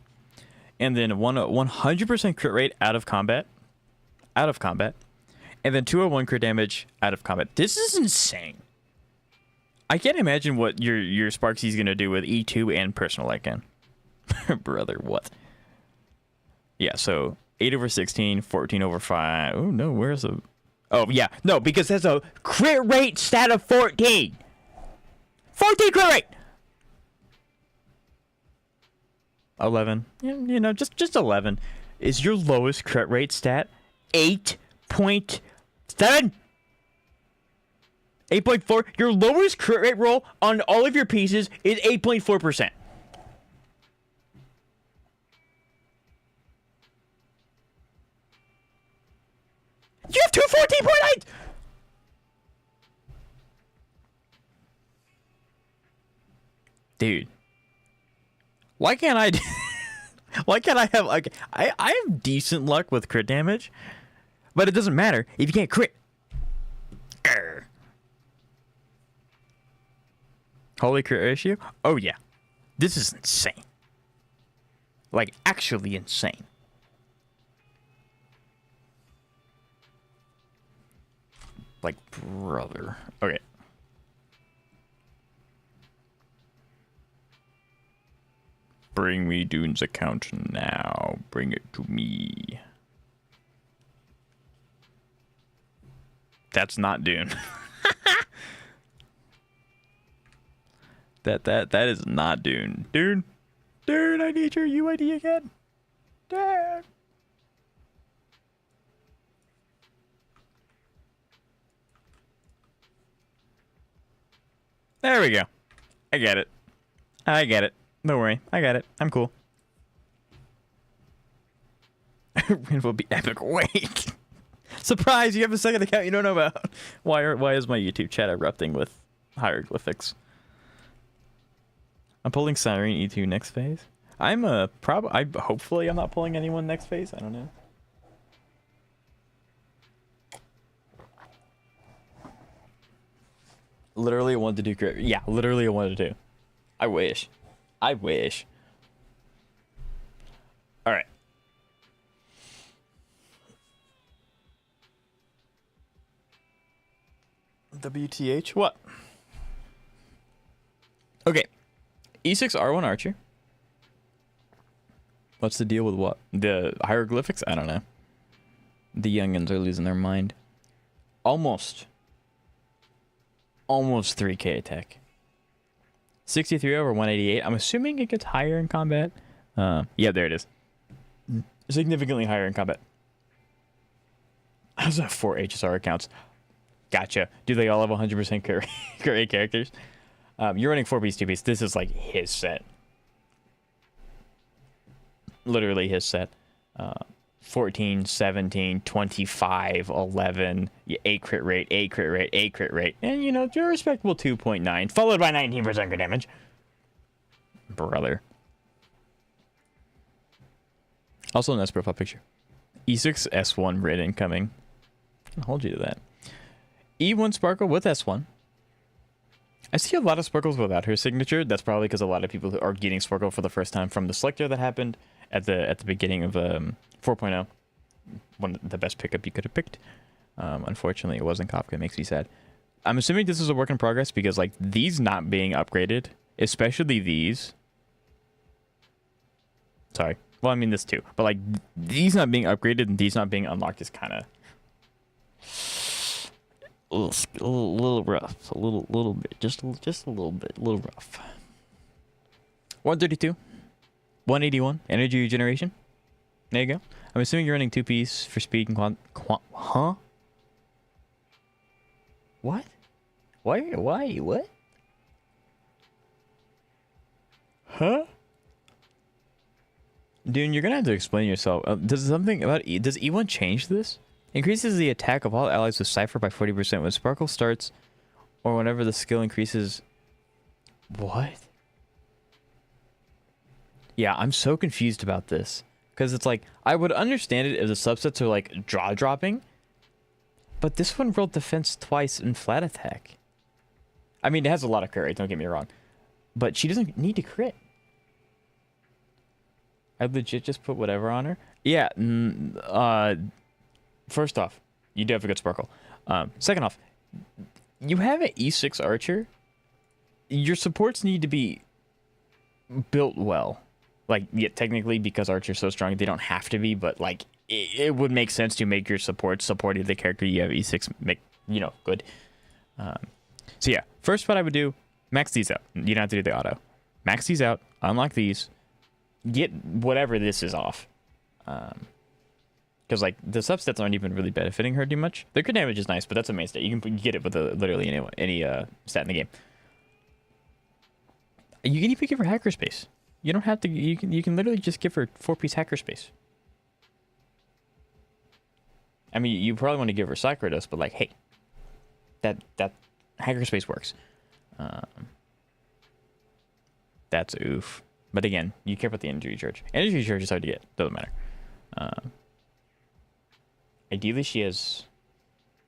And then 100% crit rate out of combat. Out of combat. And then 201 crit damage out of combat. This is insane. I can't imagine what your Sparksy's gonna do with E2 and personal icon. Brother, what? Yeah, so 8 over 16, 14 over 5. Oh no, where's the... Oh yeah, no, because there's a crit rate stat of 14. 14 crit rate! 11. You know, just 11. Is your lowest crit rate stat 8.7? 8.4. Your lowest crit rate roll on all of your pieces is 8.4%. You have 214.8! Dude. Why can't I... Why can't I have... Like, I have decent luck with crit damage. But it doesn't matter if you can't crit. Grr. Holy crit ratio? Oh, yeah. This is insane. Like, actually insane. Like, brother. Okay. Bring me Dune's account now. Bring it to me. That's not Dune. that is not Dune. Dune, I need your UID again. Dune. There we go. I get it. Don't worry. I got it. I'm cool. It will be epic. Wait. Surprise! You have a second account you don't know about. Why is my YouTube chat erupting with hieroglyphics? I'm pulling Siren E2 next phase. I'm hopefully I'm not pulling anyone next phase. I don't know. Literally, I wanted to do. Yeah, literally, I wanted to. I wish. All right. WTH? What? Okay. E6 R1 Archer. What's the deal with what? The hieroglyphics? I don't know. The youngins are losing their mind. Almost 3k attack. 63 over 188. I'm assuming it gets higher in combat. Yeah, there it is. Significantly higher in combat. I also have 4 HSR accounts. Gotcha. Do they all have 100% current characters? You're running 4-piece, 2-piece. This is like his set. Literally his set. 14, 17, 25, 11, 8 crit rate, 8 crit rate, 8 crit rate. And, you know, your respectable 2.9, followed by 19% crit damage. Brother. Also, a nice profile picture. E6 S1 red incoming. I'll hold you to that. E1 Sparkle with S1. I see a lot of Sparkles without her signature. That's probably because a lot of people are getting Sparkle for the first time from the selector that happened at the beginning of 4.0. One of the best pickup you could have picked. Unfortunately, it wasn't Kafka. It makes me sad. I'm assuming this is a work in progress because, like, these not being upgraded, especially these. Sorry. Well, I mean this too. But, like, these not being upgraded and these not being unlocked is kind of a little rough. A little bit. Just a little bit. A little rough. 132. 181. Energy regeneration. There you go. I'm assuming you're running 2-piece for speed and huh? What? Why? What? Huh? Dude, you're gonna have to explain yourself. Does something about does E1 change this? Increases the attack of all allies with Cypher by 40% when Sparkle starts, or whenever the skill increases. What? Yeah, I'm so confused about this. Because it's like, I would understand it if the subsets are like draw dropping. But this one rolled defense twice in flat attack. I mean, it has a lot of crit rate, don't get me wrong. But she doesn't need to crit. I legit just put whatever on her. Yeah, first off, you do have a good Sparkle. Second off, you have an E6 Archer. Your supports need to be built well. Like, yeah, technically, because Archer's so strong, they don't have to be, but, like, it would make sense to make your supporting the character you have E6 make, you know, good. So, yeah, first what I would do, max these out. You don't have to do the auto. Max these out, unlock these, get whatever this is off. Because, like, the substats aren't even really benefiting her too much. Their crit damage is nice, but that's a main stat. You can get it with literally any stat in the game. You can even give her hacker space. You don't have to. You can literally just give her 4-piece hacker space. I mean, you probably want to give her Cycrodus, but like, hey, that hacker space works. That's oof. But again, you care about the energy recharge. Energy recharge is hard to get. Doesn't matter. Ideally, she has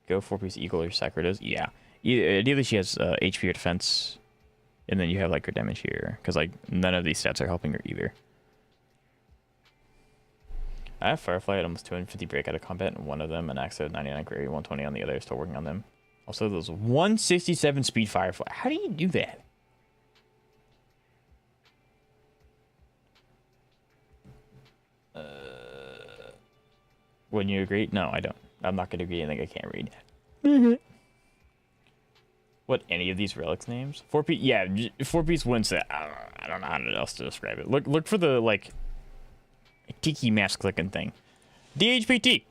go 4-piece eagle or Sakura does. Yeah. Ideally, she has HP or defense. And then you have like her damage here. Because like none of these stats are helping her either. I have Firefly at almost 250 break out of combat in one of them. And Axe at 99 Gray, 120 on the other. Still working on them. Also, those 167 speed Firefly. How do you do that? Wouldn't you agree? No, I don't. I'm not going to agree. I think I can't read. What, any of these relics names? 4-piece, yeah, 4-piece wins that. I don't know how else to describe it. Look for the, like, tiki mask clicking thing. DHPT.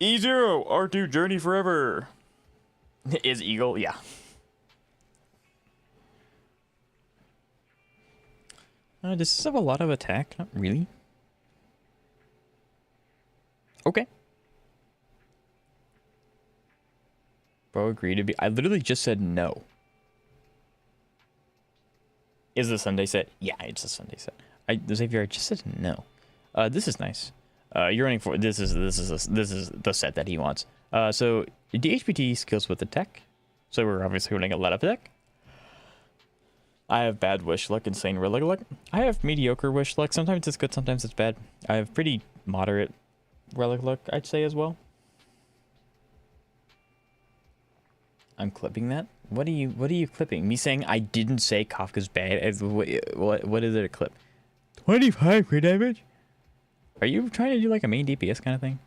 E0, R2, Journey Forever. Is Eagle? Yeah. Does this have a lot of attack? Not really. Okay. Bro, agree to be. I literally just said no. Is the Sunday set? Yeah, it's a Sunday set. Xavier, I just said no. This is nice. You're running for this is the set that he wants. So DHPT skills with attack. So we're obviously running a lot of attack. I have bad wish luck, insane relic luck. I have mediocre wish luck. Sometimes it's good, sometimes it's bad. I have pretty moderate relic luck, I'd say, as well. I'm clipping that. What are you clipping? Me saying I didn't say Kafka's bad. What is it a clip? 25 crit damage? Are you trying to do like a main DPS kind of thing?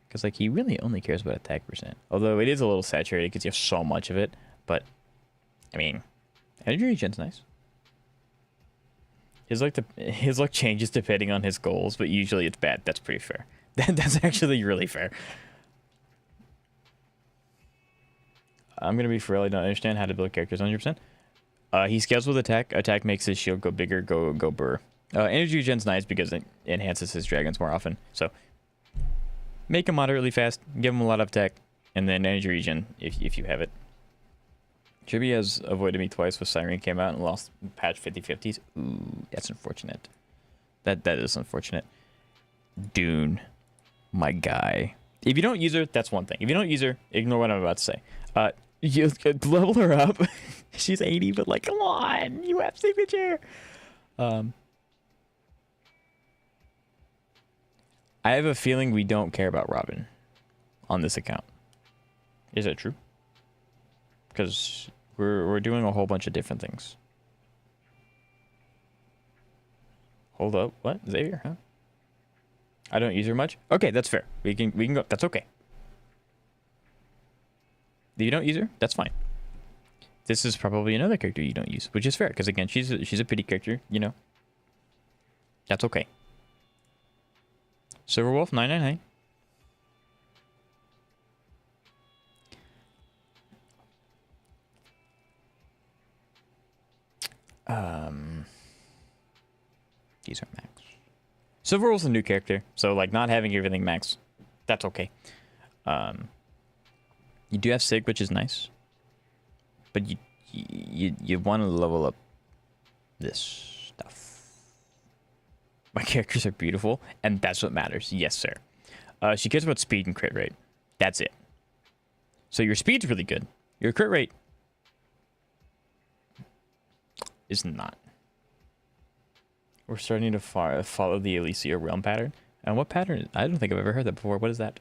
Because like he really only cares about attack percent. Although it is a little saturated because you have so much of it. But I mean, energy regen's nice. His luck changes depending on his goals, but usually it's bad. That's pretty fair. That's actually really fair. I'm gonna be for real. I don't understand how to build characters 100%. He scales with attack. Attack makes his shield go bigger. Go burr. Energy regen's nice because it enhances his dragons more often. So make him moderately fast. Give him a lot of attack, and then energy regen if you have it. Chibi has avoided me twice with Siren came out and lost patch 50/50s. Ooh, that's unfortunate. That is unfortunate. Dune, my guy. If you don't use her, that's one thing. If you don't use her, ignore what I'm about to say. You level her up. She's 80, but like, come on, you have signature. I have a feeling we don't care about Robin on this account. Is that true? Because we're doing a whole bunch of different things. Hold up, what? Xavier, huh? I don't use her much. Okay, that's fair. We can go. That's okay. If you don't use her, that's fine. This is probably another character you don't use, which is fair because again, she's a pity character, you know. That's okay. Silverwolf 999. These are max. Silverwolf's a new character, so like not having everything max, that's okay. You do have Sig, which is nice, but you want to level up this stuff. My characters are beautiful, and that's what matters. Yes, sir. She cares about speed and crit rate. That's it. So your speed's really good. Your crit rate is not. We're starting to follow the Elysia realm pattern. And what pattern? I don't think I've ever heard that before. What is that?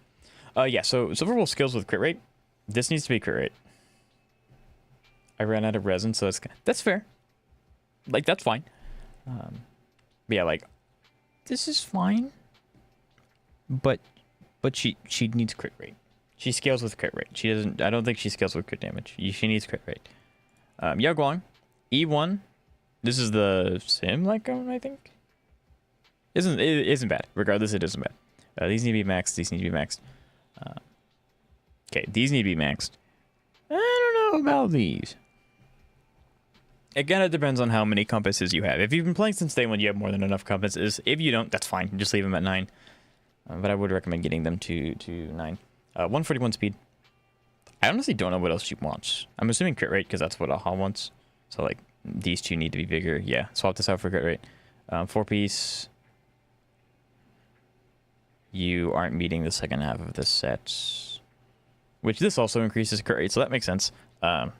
Yeah, so Silverwolf skills with crit rate. This needs to be crit rate. I ran out of resin, so that's fair. Like, that's fine. Yeah, like, this is fine. But she needs crit rate. She scales with crit rate. She doesn't. I don't think she scales with crit damage. She needs crit rate. Yao Guang, E1. This is the sim like one, I think. It isn't bad. Regardless, it isn't bad. These need to be maxed. These need to be maxed. Okay, these need to be maxed. I don't know about these. Again, it depends on how many compasses you have. If you've been playing since day one, you have more than enough compasses. If you don't, that's fine. Just leave them at 9. But I would recommend getting them to 9. 141 speed. I honestly don't know what else she wants. I'm assuming crit rate because that's what Aha wants. So like these two need to be bigger. Yeah, swap this out for crit rate. 4-piece. You aren't meeting the second half of this set, which this also increases crit rate, so that makes sense. But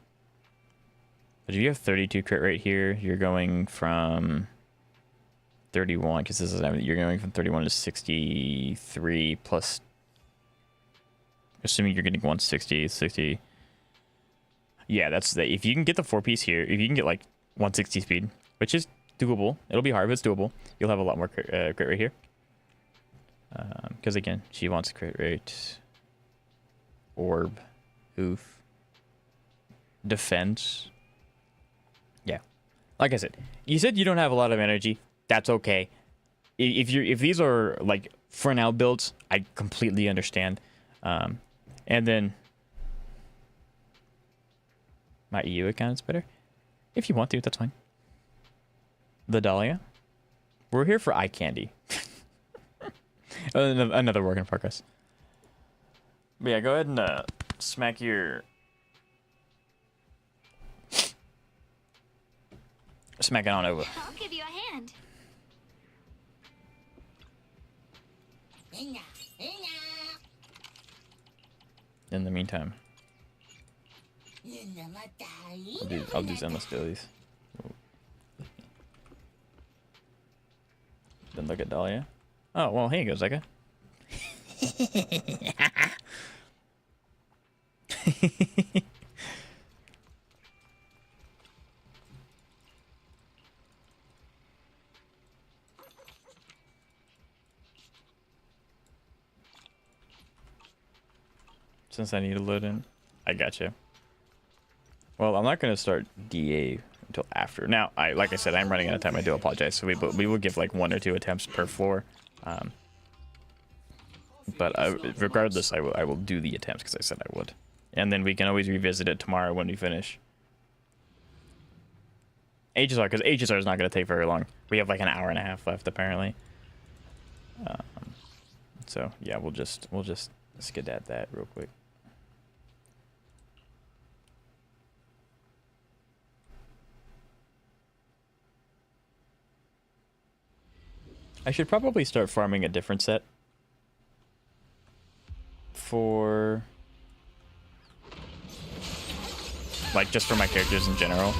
if you have 32 crit rate here, you're going from 31, because this is, you're going from 31 to 63 plus, assuming you're getting 160, 60. Yeah, that's the, if you can get the 4-piece here, if you can get like 160 speed, which is doable, it'll be hard, but it's doable. You'll have a lot more crit rate here. Because again, she wants crit rate, orb, oof, defense. Yeah, like I said, you said you don't have a lot of energy. That's okay. If these are like for now builds, I completely understand. And then my EU account is better. If you want to, that's fine. The Dahlia. We're here for eye candy. Another work in progress. But yeah, go ahead and smack your... Smack it on over. I'll give you a hand. In the meantime, I'll do some dailies. Then look at Dahlia. Oh, well, here you go, Zeka. Since I need to load in, I gotcha. Well, I'm not going to start DA until after. Now, like I said, I'm running out of time. I do apologize. So we will give like 1 or 2 attempts per floor. But regardless, I will do the attempts because I said I would. And then we can always revisit it tomorrow when we finish. HSR, because HSR is not going to take very long. We have like an hour and a half left apparently. So yeah, we'll just skedat that real quick. I should probably start farming a different set for, like, just for my characters in general.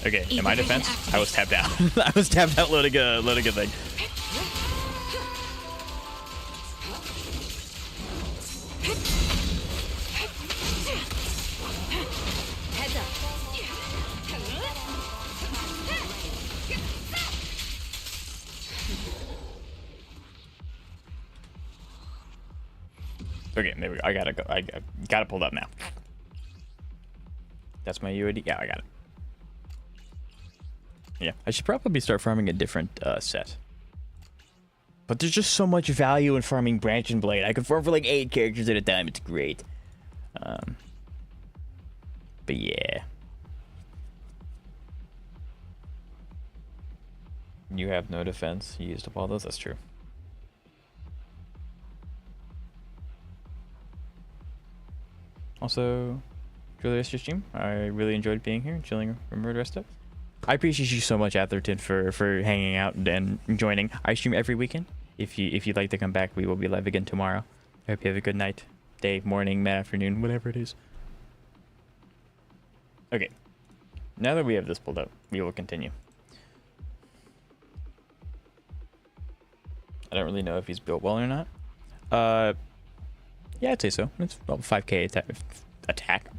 Okay, in my defense, I was tapped out. I was tapped out loading a thing. Okay, there we go. I gotta go. I got it pulled up now. That's my UID. Yeah, I got it. Yeah, I should probably start farming a different set. But there's just so much value in farming Branch and Blade. I can farm for like 8 characters at a time. It's great. But yeah. You have no defense. You used up all those. That's true. Also, enjoy the rest of your stream. I really enjoyed being here and chilling. Remember the rest of it. I appreciate you so much, Atherton, for hanging out and joining. I stream every weekend. If you'd like to come back, we will be live again tomorrow. I hope you have a good night, day, morning, mid-afternoon, whatever it is. Okay. Now that we have this pulled up, we will continue. I don't really know if he's built well or not. Yeah, I'd say so. It's about 5k attack.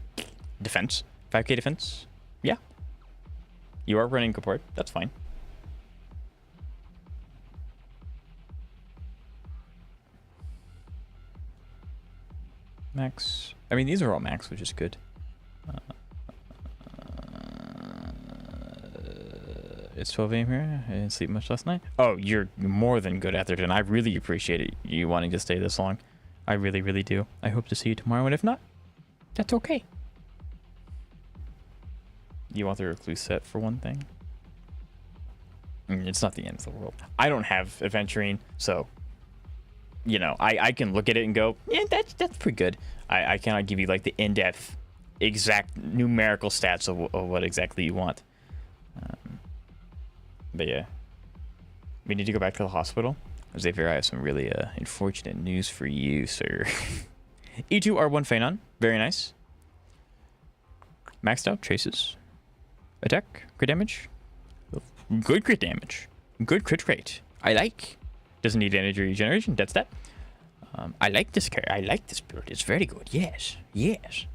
Defense. 5k defense. Yeah. You are running Kaport. That's fine. Max. I mean, these are all max, which is good. It's 12 a.m. here. I didn't sleep much last night. Oh, you're more than good, Atherton. I really appreciate it, you wanting to stay this long. I really, really do. I hope to see you tomorrow, and if not, that's okay. You want the recluse set for one thing? I mean, it's not the end of the world. I don't have Aventurine, so, you know, I can look at it and go, yeah, that's pretty good. I cannot give you, like, the in-depth exact numerical stats of what exactly you want. But yeah, we need to go back to the hospital. Xavier, I have some really unfortunate news for you, sir. E2R1 Phanon, very nice. Maxed out traces. Attack, crit damage. Good crit damage. Good crit rate. I like. Doesn't need energy regeneration. Dead stat. I like this character. I like this build. It's very good. Yes. Yes.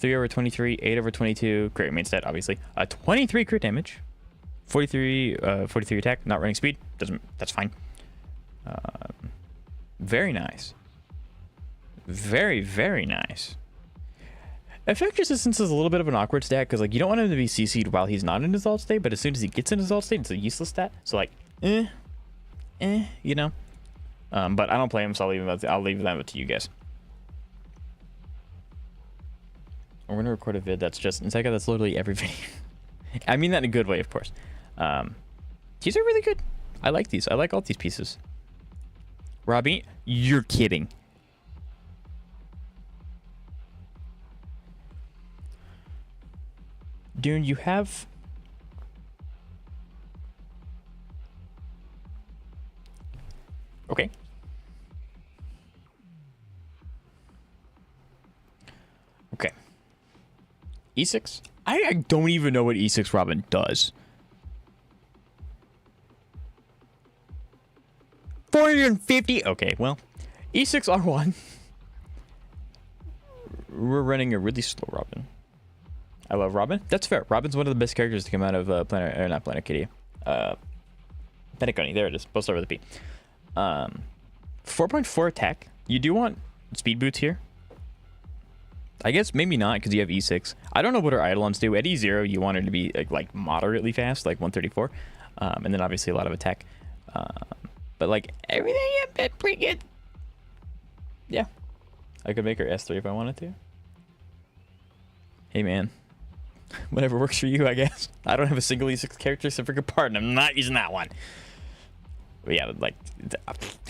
3/23, 8/22. Crit main stat, obviously. 23 crit damage. 43 attack. Not running speed. That's fine. Very nice. Very, very nice. Effect resistance is a little bit of an awkward stat because like you don't want him to be CC'd while he's not in his alt state, but as soon as he gets in his alt state, it's a useless stat. So like, you know. But I don't play him, so I'll leave that up to you guys. We're gonna record a vid that's just Insecta. That's literally every video. I mean that in a good way, of course. These are really good. I like these. I like all these pieces. Robbie, you're kidding. Dune, you have... Okay. Okay. E6? I don't even know what E6 Robin does. 450? Okay, well. E6 R1. We're running a really slow Robin. I love Robin. That's fair. Robin's one of the best characters to come out of not Planet Kitty. Penacony. There it is. Both start with a P. 4.4 attack. You do want speed boots here. I guess maybe not because you have E6. I don't know what her Eidolons do. At E0, you want her to be like moderately fast, like 134. And then obviously a lot of attack. But like everything, yeah, pretty good. Yeah. I could make her S3 if I wanted to. Hey, man. Whatever works for you, I guess. I don't have a single E6 character except for Gepard, and I'm not using that one. But yeah, like,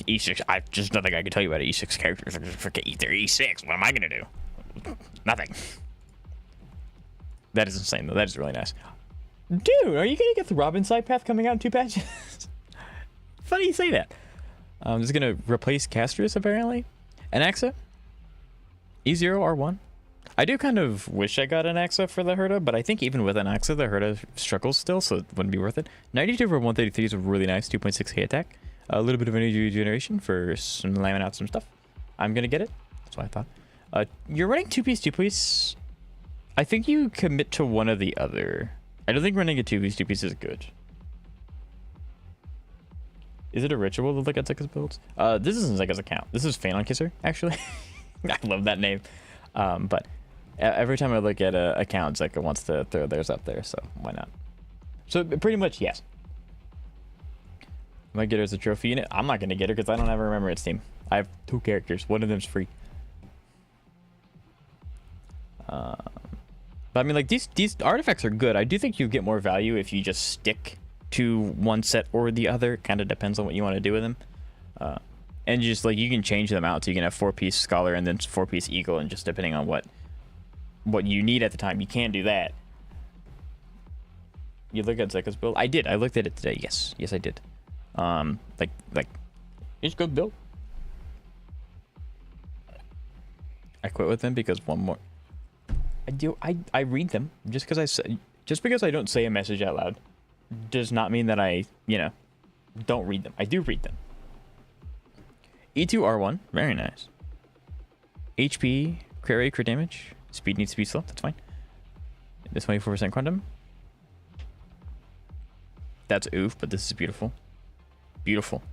E6, just nothing I can tell you about E6 characters. Forget they're E6. What am I going to do? Nothing. That is insane, though. That is really nice. Dude, are you going to get the Robin side path coming out in 2 patches? Funny you say that. I'm just going to replace Castris, apparently. Anaxa. E0, R1. I do kind of wish I got an Axa for the Herta, but I think even with an Axa, the Herta struggles still, so it wouldn't be worth it. 92 for 133 is really nice, 2.6k attack. A little bit of energy regeneration for slamming out some stuff. I'm going to get it. That's what I thought. You're running 2-piece. I think you commit to one or the other. I don't think running a 2-piece is good. Is it a ritual to look at Zeka's builds? This isn't Zeka's account. This is Phanon Kisser, actually. I love that name. But every time I look at accounts, Zeka wants to throw theirs up there, so why not? So pretty much, yes. I might get her as a trophy unit. I'm not going to get her because I don't ever remember its team. I have 2 characters. One of them's free. But I mean, like, these artifacts are good. I do think you get more value if you just stick to one set or the other. Kind of depends on what you want to do with them. And just, like, you can change them out. So you can have 4-piece Scholar and then 4-piece Eagle. And just depending on what you need at the time, you can do that. You look at Zeka's build? I did. I looked at it today. Yes. Yes, I did. Like, it's good build. I quit with them because one more. I read them just because I don't say a message out loud does not mean that I, don't read them. I do read them. E2R1, very nice. HP, crit rate, crit damage. Speed needs to be slow, that's fine. This 24% quantum. That's oof, but this is beautiful. Beautiful.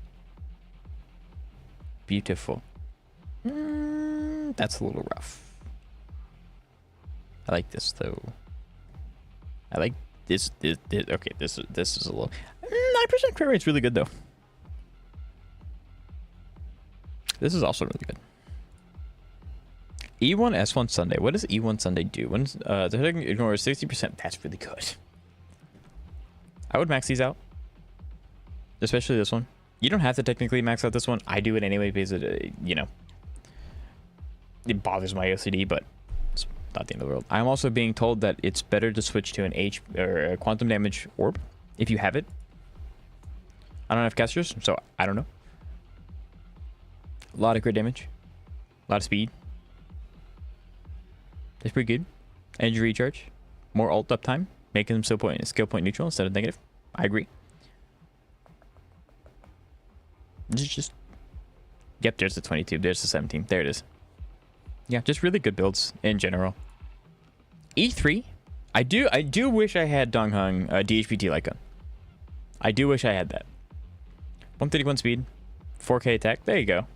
Beautiful. That's a little rough. I like this though. I like this. Okay, this is a little. 9% crit rate's really good though. This is also really good. E1 S1 Sunday. What does E1 Sunday do? When the hitting ignores 60%. That's really good. I would max these out, especially this one. You don't have to technically max out this one. I do it anyway because it, it bothers my OCD, but not the end of the world. I'm also being told that it's better to switch to an H or a quantum damage orb if you have it. I don't have casters, so I don't know. A lot of crit damage, a lot of speed. It's pretty good. Energy recharge, more ult uptime, making them skill point neutral instead of negative. I agree. Just yep, there's the 22, there's the 17, there it is. Yeah, just really good builds in general. E3, I do wish I had Donghung DHPT Lycan. I do wish I had that. 131 speed, 4K attack. There you go.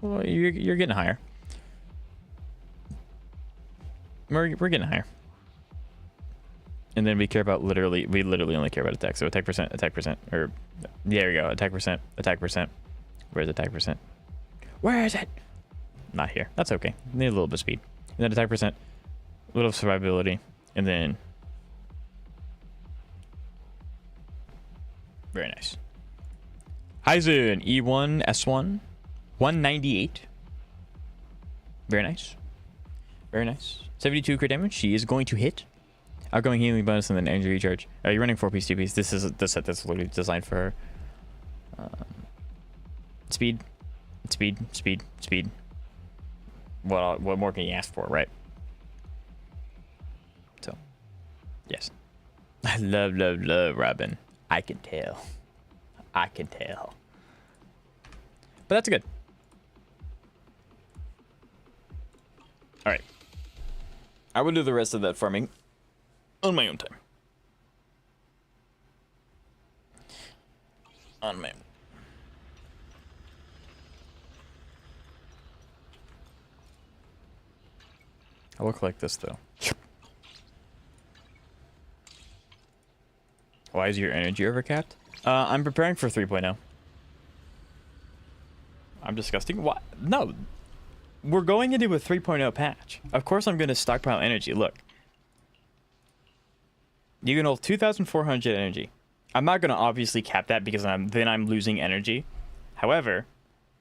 Well, you're getting higher. We're getting higher. And then we literally only care about attack. So attack percent, or there we go. Attack percent. Where's attack percent? Where is it? Not here. That's okay. Need a little bit of speed. And then attack percent, a little survivability, and then very nice. Hyzun E1 S1 198. Very nice. Very nice. 72 crit damage. She is going to hit. Outgoing healing bonus and then energy recharge. You're running 4-piece, 2-piece. This is the set that's literally designed for her. Speed. What more can you ask for, right? So, yes. I love Robin. I can tell. But that's good. Alright. I will do the rest of that farming on my own time. On my own. I look like this though. Why is your energy overcapped? I'm preparing for 3.0. I'm disgusting. What? No. We're going into a 3.0 patch. Of course I'm going to stockpile energy. Look. You can hold 2,400 energy. I'm not going to obviously cap that because then I'm losing energy. However,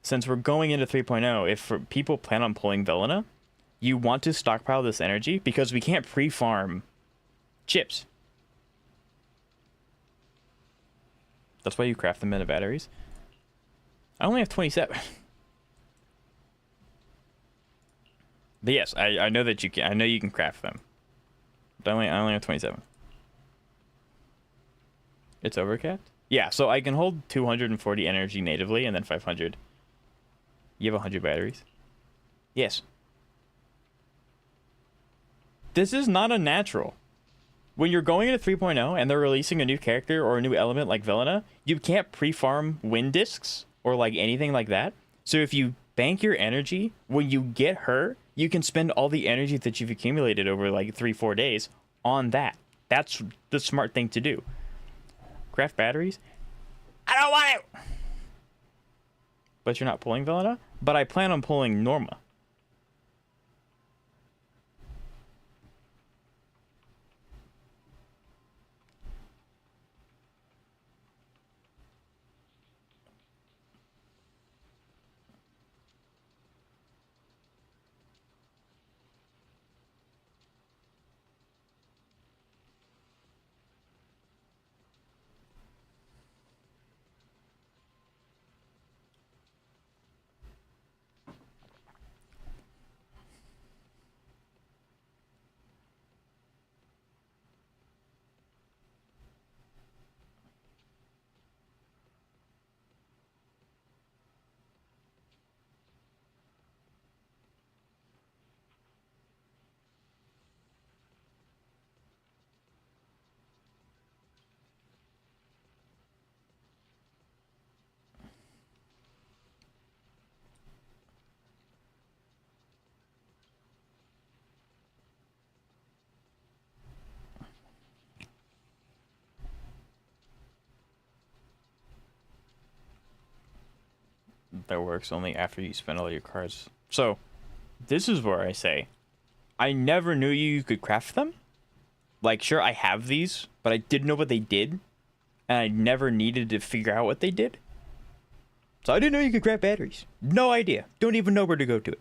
since we're going into 3.0, if people plan on pulling Velena, you want to stockpile this energy because we can't pre-farm chips. That's why you craft them into batteries. I only have 27. But yes, I know that you can. I know you can craft them. But I only have 27. It's overcapped? Yeah, so I can hold 240 energy natively and then 500. You have 100 batteries? Yes. This is not unnatural. When you're going into 3.0 and they're releasing a new character or a new element like Velena, you can't pre-farm wind discs or like anything like that. So if you bank your energy, when you get her, you can spend all the energy that you've accumulated over like 3-4 days on that. That's the smart thing to do. Craft batteries? I don't want it! But you're not pulling Velena? But I plan on pulling Norma. That works only after you spend all your cards. So, this is where I say, I never knew you could craft them. Like, sure, I have these, but I didn't know what they did. And I never needed to figure out what they did. So I didn't know you could craft batteries. No idea. Don't even know where to go to it.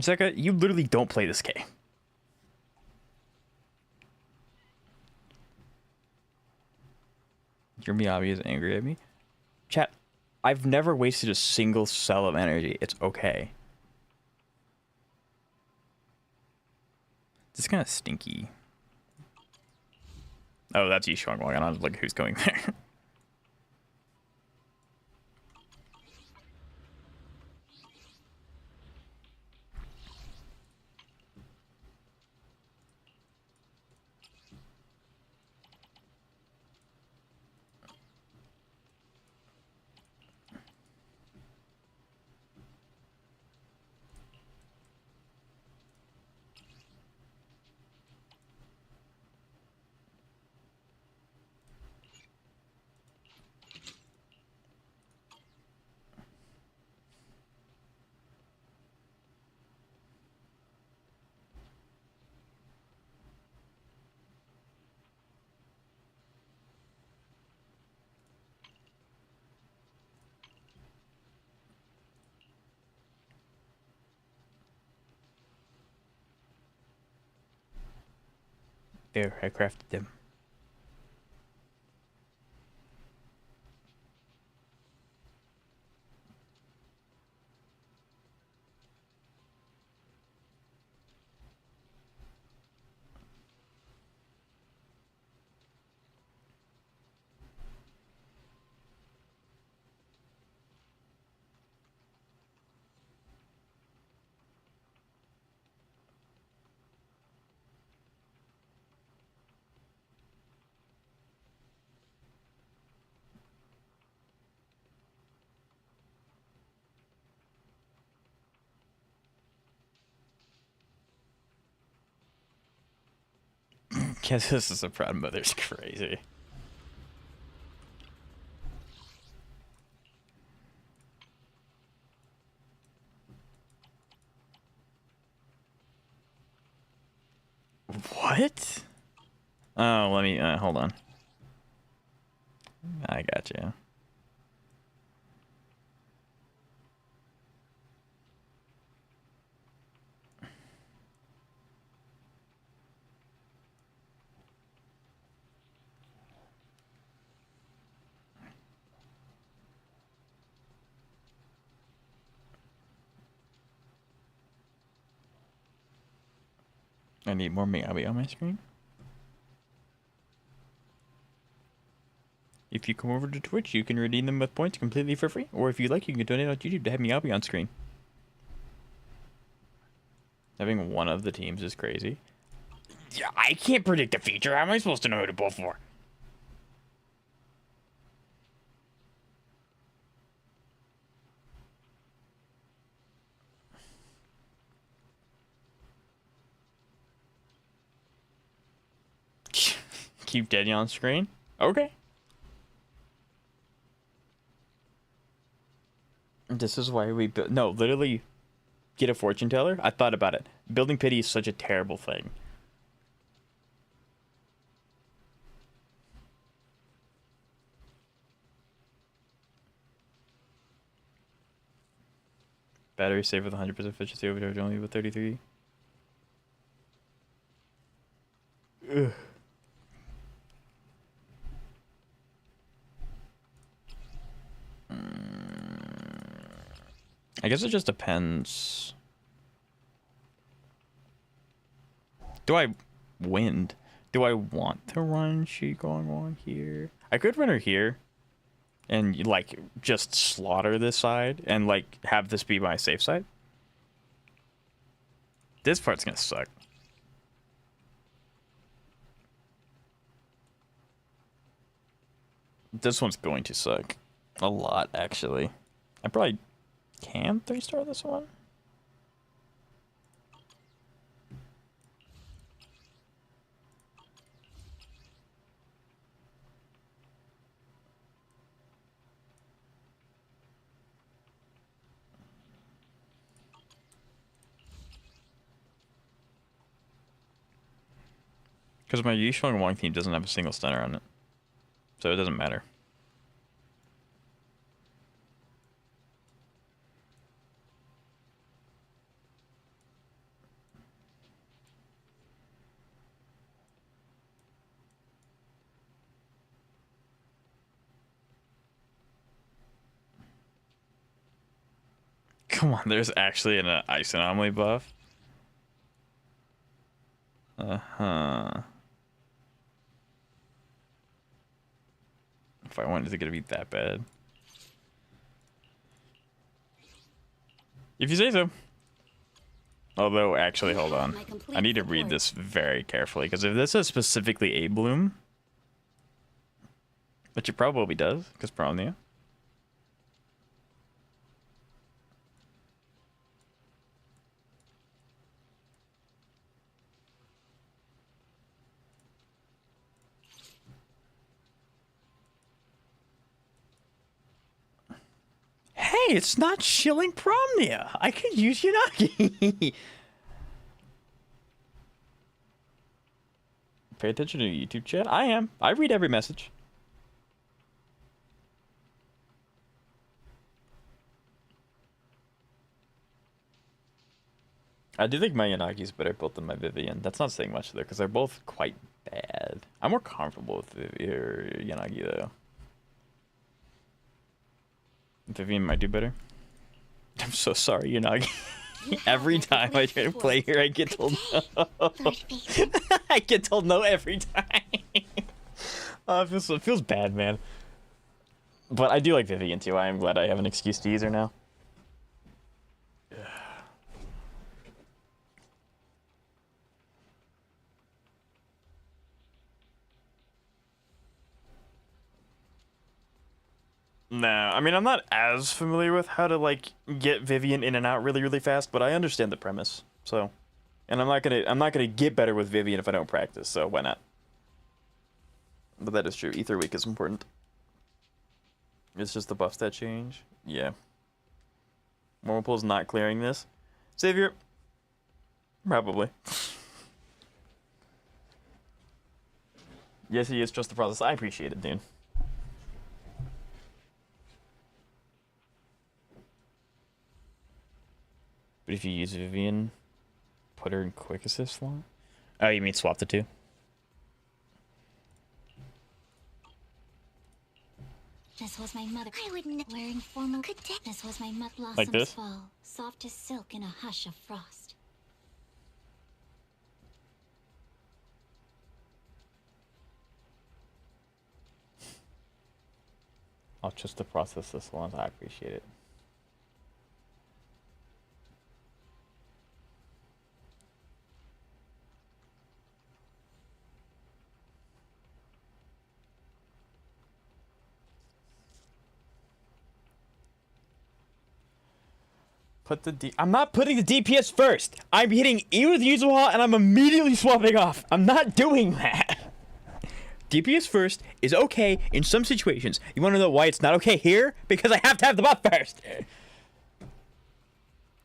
Zeka, you literally don't play this game. Your Miyabi is angry at me. Chat, I've never wasted a single cell of energy. It's okay. It's kind of stinky. Oh, that's Yishuang Wang. I was like, who's going there? There, I crafted them. Guess this is a proud mother's crazy. What? Oh, let me hold on. I got you. I need more Miyabi on my screen. If you come over to Twitch, you can redeem them with points completely for free. Or if you like, you can donate on YouTube to have Miyabi on screen. Having one of the teams is crazy. Yeah, I can't predict the future. How am I supposed to know who to pull for? Keep Denny on screen? Okay. This is why we built... No, literally, get a fortune teller. I thought about it. Building pity is such a terrible thing. Battery safe with 100% efficiency, overcharge only with 33. Ugh. I guess it just depends. Do I wind? Do I want to run Qigong here? I could run her here and like just slaughter this side and like have this be my safe side. This part's gonna suck. This one's going to suck a lot, actually. I probably can 3-star this one. Because my Yishuang Wang team doesn't have a single stunner on it. So it doesn't matter. Come on, there's actually an ice anomaly buff. Uh-huh. If I wanted to get it be that bad. If you say so. Although, actually, hold on. I need to read this very carefully, because if this is specifically a bloom, which it probably does, because Promnia. Hey, it's not shilling Promnia. I could use Yanagi. Pay attention to YouTube chat. I am. I read every message. I do think my Yanagi's better built than my Vivian. That's not saying much though, because they're both quite bad. I'm more comfortable with Yanagi though. Vivian might do better. I'm so sorry, Yanagi. Every time I try to play here, I get told no. I get told no every time. Oh, it feels bad, man. But I do like Vivian too. I am glad I have an excuse to use her now. No, I mean, I'm not as familiar with how to, like, get Vivian in and out really, really fast, but I understand the premise, so. And I'm not gonna get better with Vivian if I don't practice, so why not? But that is true. Ether Week is important. It's just the buffs that change. Yeah. Mormopool's not clearing this. Savior? Probably. Yes, he is. Trust the process. I appreciate it, dude. But if you use Vivian, put her in quick assist slot? Oh, you mean swap the two? This was my mother. I wouldn't wearing formal cadet. This was my mud blossoms Like this? fall, soft as silk in a hush of frost. I'll just to process this one. I appreciate it. I'm not putting the DPS first. I'm hitting E with Yuzuha and I'm immediately swapping off. I'm not doing that. DPS first is okay in some situations. You want to know why it's not okay here? Because I have to have the buff first.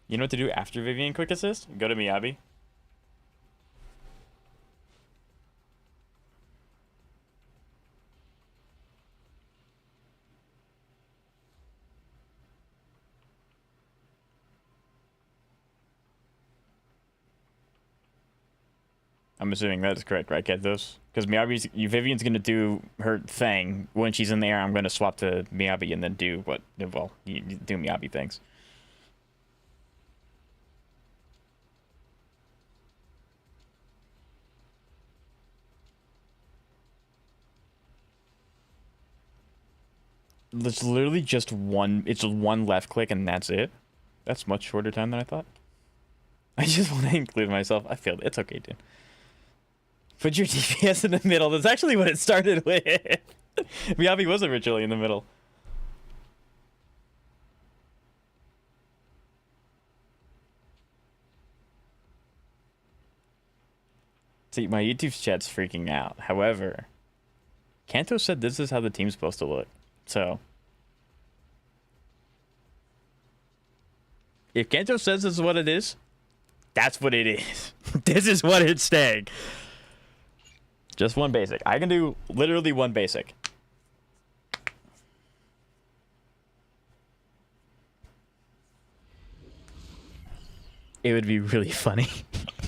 You know what to do after Vivian Quick Assist? Go to Miyabi. I'm assuming that is correct, right, Kethos? Because Vivian's gonna do her thing when she's in the air. I'm gonna swap to Miyabi and then do what? Well, you do Miyabi things. It's literally just one. It's just one left click and that's it. That's much shorter time than I thought. I just want to include myself. I failed. It's okay, dude. Put your DPS in the middle. That's actually what it started with. Miyabi was originally in the middle. See, my YouTube chat's freaking out. However, Kanto said this is how the team's supposed to look. So, if Kanto says this is what it is, that's what it is. This is what it's saying. Just one basic. I can do literally one basic. It would be really funny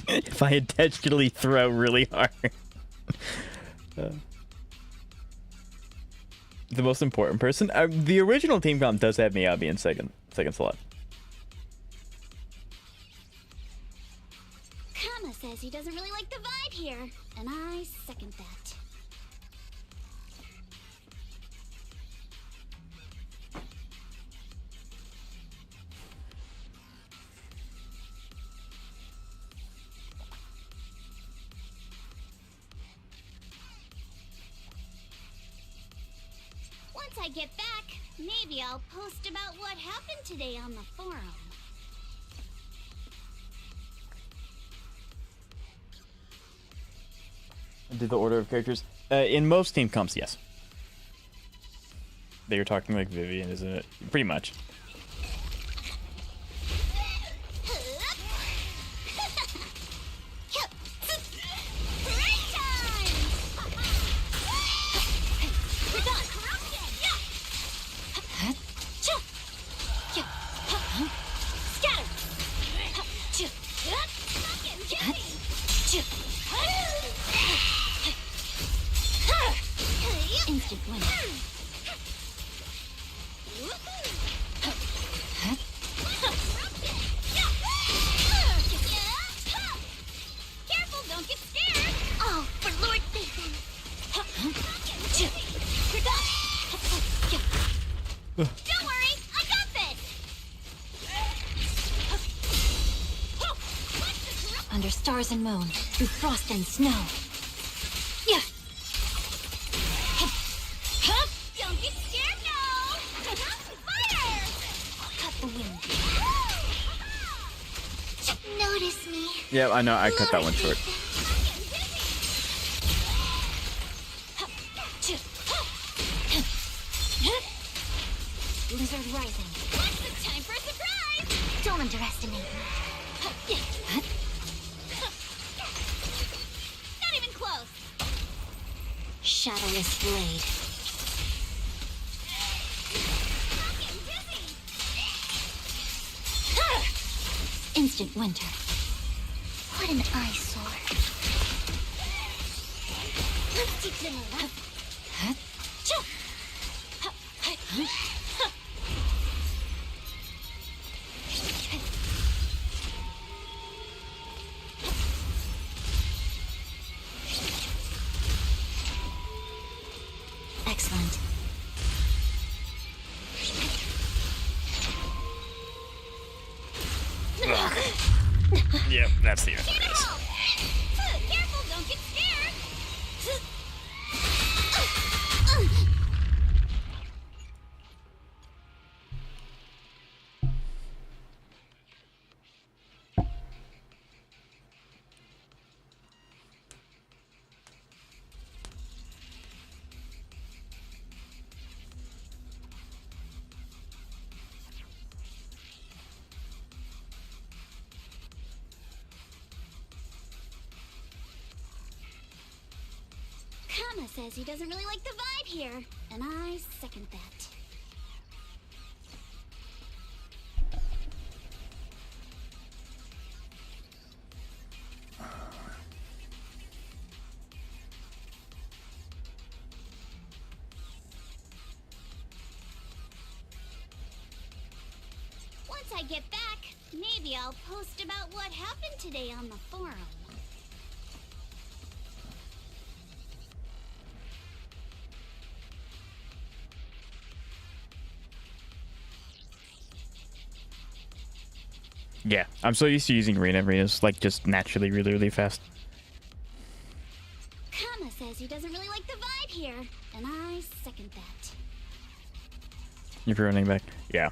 if I intentionally throw really hard. The most important person? The original team comp does have Miyabi in second slot. says he doesn't really like the vibe here, and I second that. Once I get back, maybe I'll post about what happened today on the forum. Did the order of characters? In most team comps, yes. They were talking like Vivian, isn't it? Pretty much. Instant win. Careful, don't get scared. Oh, for Lord Nathan. Don't worry, I got this. Under stars and moon, through frost and snow. Yeah. Don't get scared now! Fire! Cut the wind. Notice me. Yeah, I know. I cut that one short. Blizzard rising. What's the time for a surprise? Don't underestimate me. Not even close. Shadowless blade. Instant winter. What an eyesore. Let's teach them a lesson. Excellent. Yep, that's the end of this. Careful, don't get scared. Kama says he doesn't really like the vibe here, and I second that. Once I get back, maybe I'll post about what happened today on the forum. Yeah, I'm so used to using Arena. Arena's like just naturally really, really fast. Kama says he doesn't really like the vibe here, and I second that. You're running back. Yeah.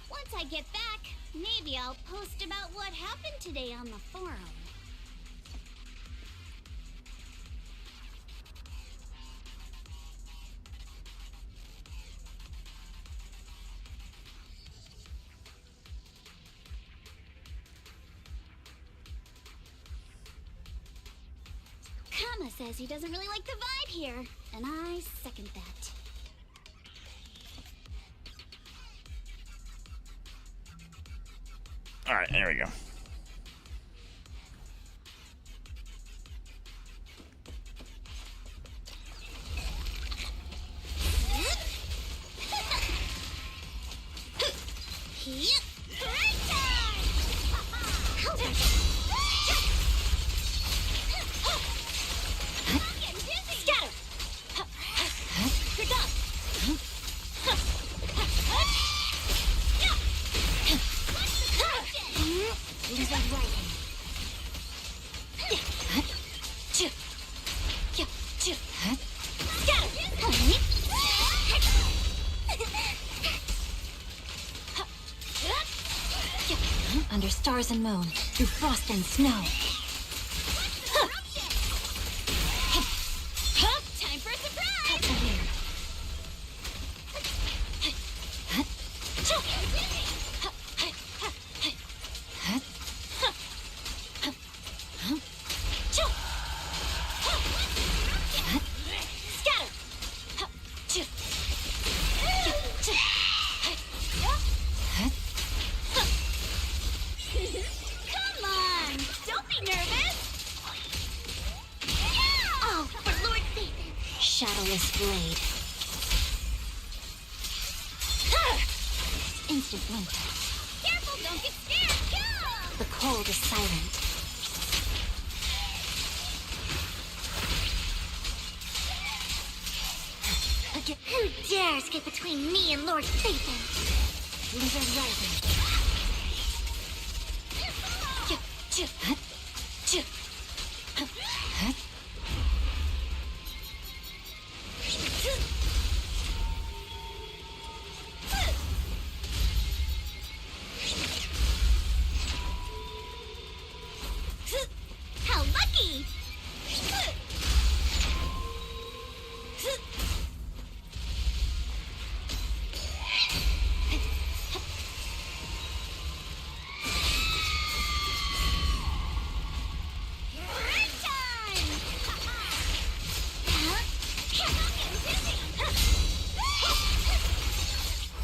Once I get back, maybe I'll post about what happened today on the forum. Kama says he doesn't really like the vibe here, and I second that. All right, there we go. Under stars and moon, through frost and snow. Time for a surprise! Come on! Don't be nervous! Oh, for Lord Satan! Shadowless Blade. Instant winter. Careful, don't get scared! Go! The cold is silent. Who dares get between me and Lord Satan? Blizzard Rising. How lucky!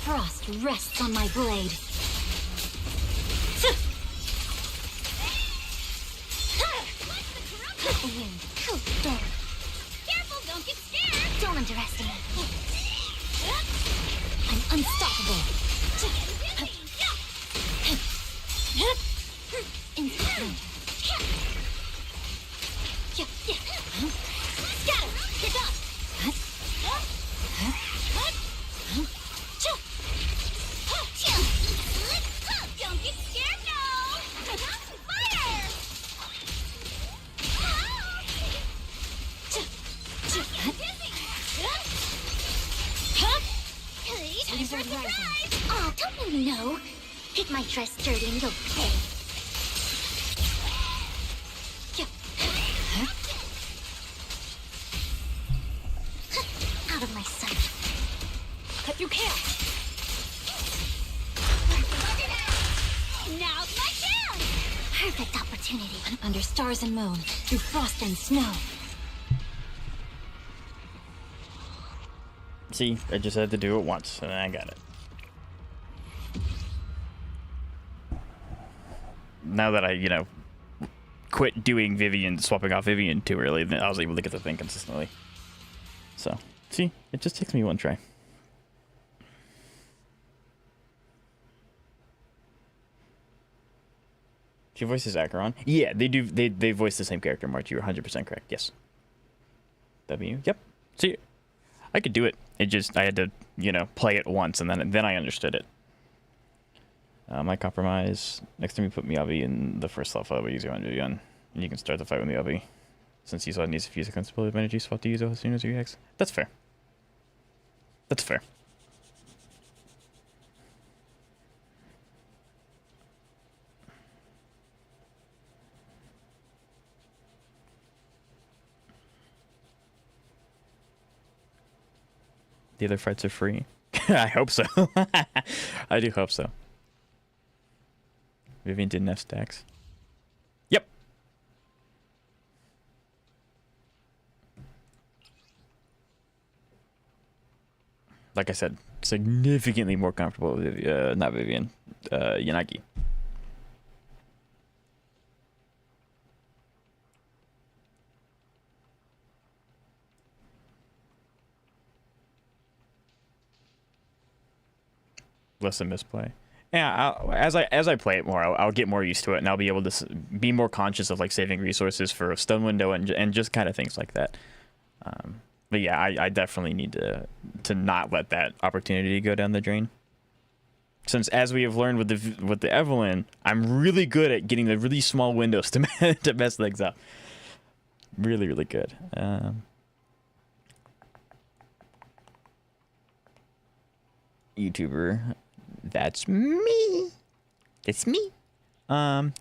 Frost rests on my blade. The wind, how dark. Careful, don't get scared! Don't underestimate me. I'm unstoppable. Instant wind. Scatter! Get up! Don't get scared, no! Fire! Blizzard Rising. Oh, don't you know? Get my dress dirty and you'll pay. Out of my sight. But you can't. Now's my chance! Perfect opportunity. Under stars and moon, through frost and snow. See, I just had to do it once, and I got it. Now that I, you know, quit doing Vivian, swapping off Vivian too early, then I was able to get the thing consistently. So, see, it just takes me one try. She voices Acheron? Yeah, they do. They voice the same character, March. You're 100% correct. Yes. W. Yep. See, I could do it. It just, I had to, you know, play it once, and then I understood it. My compromise. Next time you put Miyabi in the first level, I will use you on Vivian. And you can start the fight with Miyabi. Since Yuzo needs to fuse a concept of energy, swap to Yuzo as soon as you reacts. That's fair. That's fair. The other fights are free. I hope so. I do hope so. Vivian didn't have stacks. Yep. Like I said, significantly more comfortable with not Vivian, Yanagi. Less a misplay. Yeah, as I play it more, I'll get more used to it, and I'll be able to be more conscious of like saving resources for a stun window and just kind of things like that. But yeah, I definitely need to not let that opportunity go down the drain. Since, as we have learned with the Evelyn, I'm really good at getting the really small windows to mess things up. Really, really good. YouTuber, that's me. It's me. I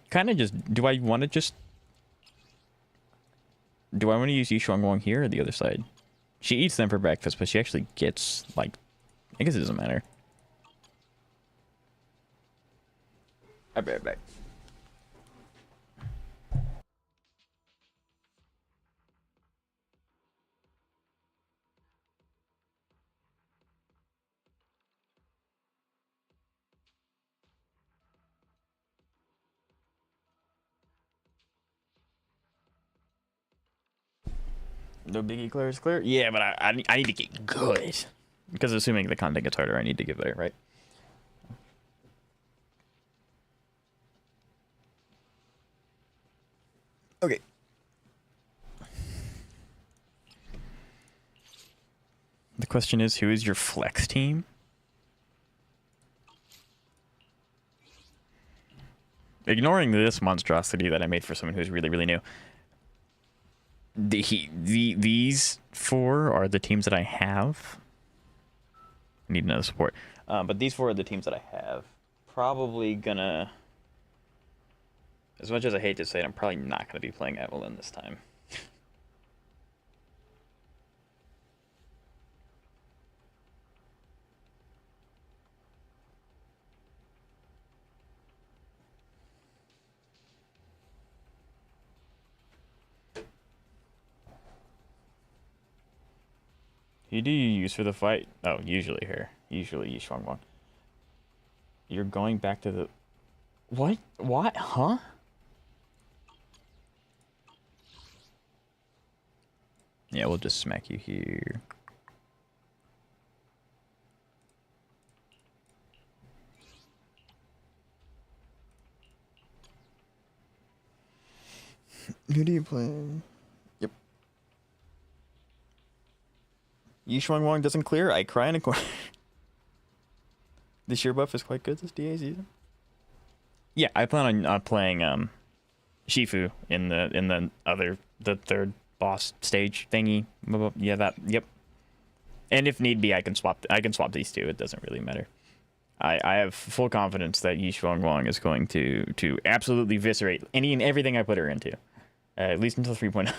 kind of just do I want to use Yi Shuangwang here or the other side? She eats them for breakfast, but she actually gets like, I guess it doesn't matter. I'll be right back. No biggie, clear is clear. Yeah, but I need to get good. Because assuming the content gets harder, I need to get better, right? Okay. The question is, who is your flex team? Ignoring this monstrosity that I made for someone who's really, really new. These four are the teams that I have. I need another support. But these four are the teams that I have. Probably gonna... As much as I hate to say it, I'm probably not gonna be playing Evelyn this time. Who do you use for the fight? Oh, usually her. Usually Yi Shuangwang. You're going back to the... What? What? Huh? Yeah, we'll just smack you here. Who do you play? Yep. Yi Shuangwang doesn't clear, I cry in a corner. The sheer buff is quite good this DA season. Yeah, I plan on playing Shifu in the third boss stage thingy. Yeah, that. Yep. And if need be, I can swap these two. It doesn't really matter. I have full confidence that Yi Shuangwang is going to absolutely eviscerate any and everything I put her into, at least until 3.0.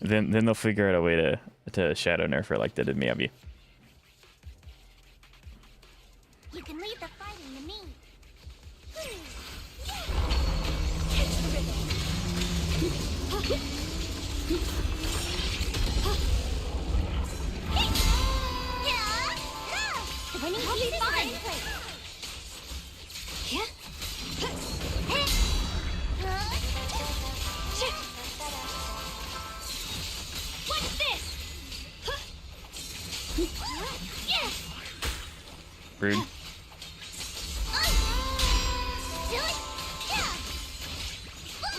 Then they'll figure out a way to shadow nerf her like they did Miyabi. You can leave the fighting to me. I'll be fine. What's this? Rude.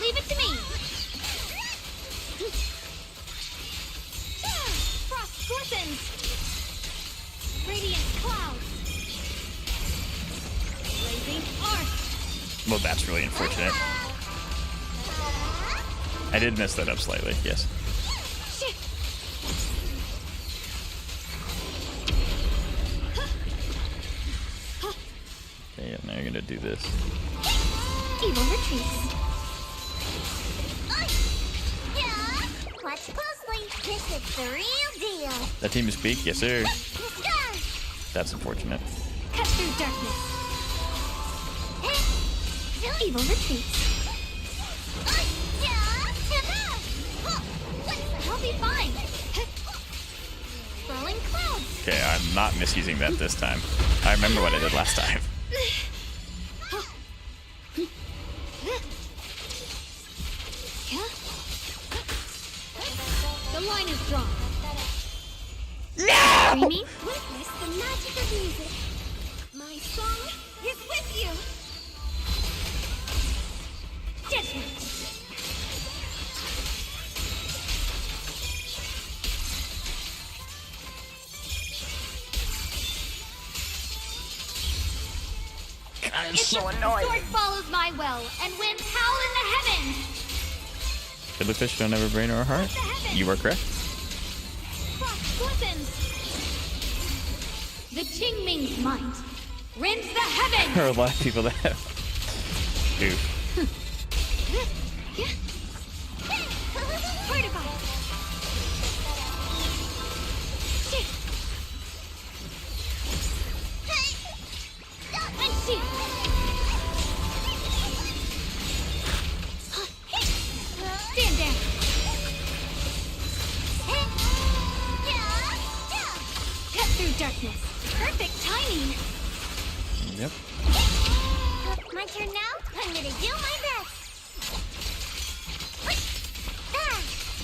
Leave it to me. Frost glistens. Radiant clouds. Blazing arc. Well, that's really unfortunate. I did mess that up slightly, yes. Okay, yeah, now you're gonna do this. Evil retreats. Watch closely. This is the real deal. That team is peak? Yes, sir. That's unfortunate. Cut through darkness. Evil retreats. I'll be fine. Swirling clouds. Okay, I'm not misusing that this time. I remember what I did last time. The line is drawn. No! Dreamy, witness the magic of music. My song is with you. Judgment. I'm so annoyed. Sword follows my will and winds howl in the heavens. Fiddlerfish don't have a brain or a heart. You are correct. Frost glistens. The Qingming's might rends the heavens. There are a lot of people that have. Dude. Stand down. Cut through darkness. Perfect timing. Yep. My turn now. I'm gonna do my best.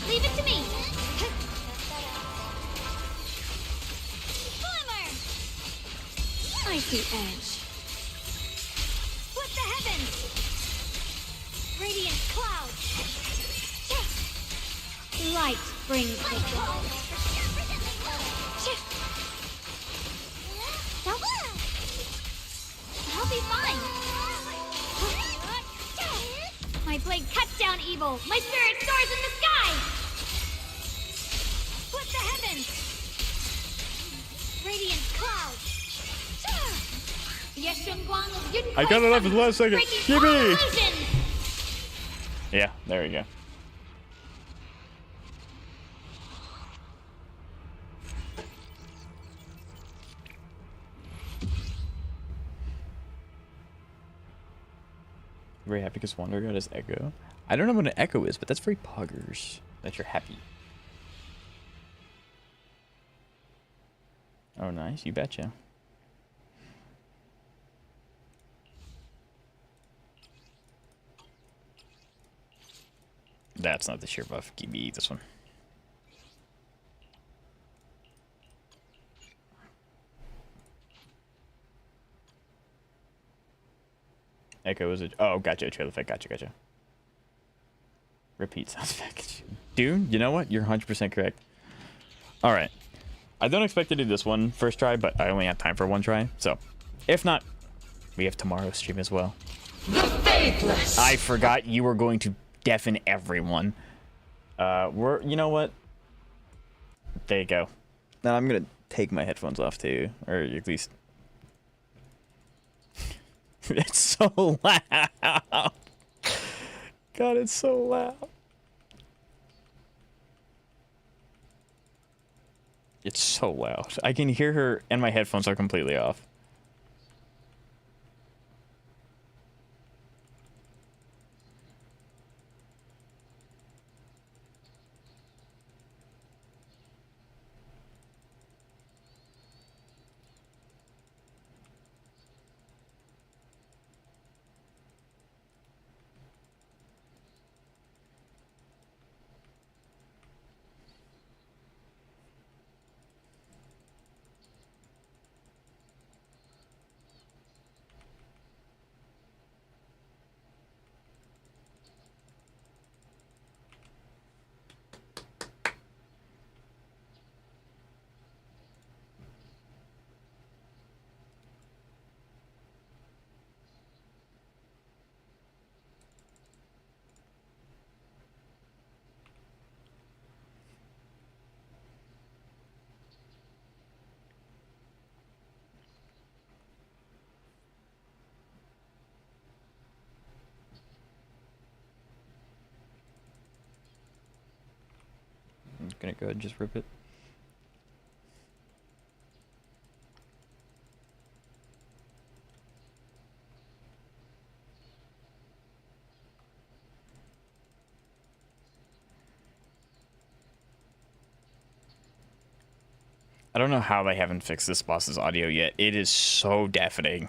Leave it to me. Slimmer. I see edge. Split the heavens. Radiant cloud. Light brings the dawn. I'll be fine. My blade cuts down evil. My spirit soars in the sky. Split the heavens. Radiant cloud. I got it up in the last second. Give me. Yeah, there we go. Very happy because Wonder got his echo. I don't know what an echo is, but that's very poggers that you're happy. Oh, nice. You betcha. That's not the sheer buff. Give me this one. Echo is a... Oh, gotcha. Trailer effect. Gotcha. Repeat sounds package. Dude, you know what? You're 100% correct. Alright. I don't expect to do this one first try, but I only have time for one try. So, if not, we have tomorrow's stream as well. The Faithless! I forgot you were going to deafen everyone. You know what? There you go. Now I'm gonna take my headphones off too, or at least... It's so loud. God, it's so loud. It's so loud. I can hear her and my headphones are completely off. I'm gonna go ahead and just rip it. I don't know how they haven't fixed this boss's audio yet. It is so deafening.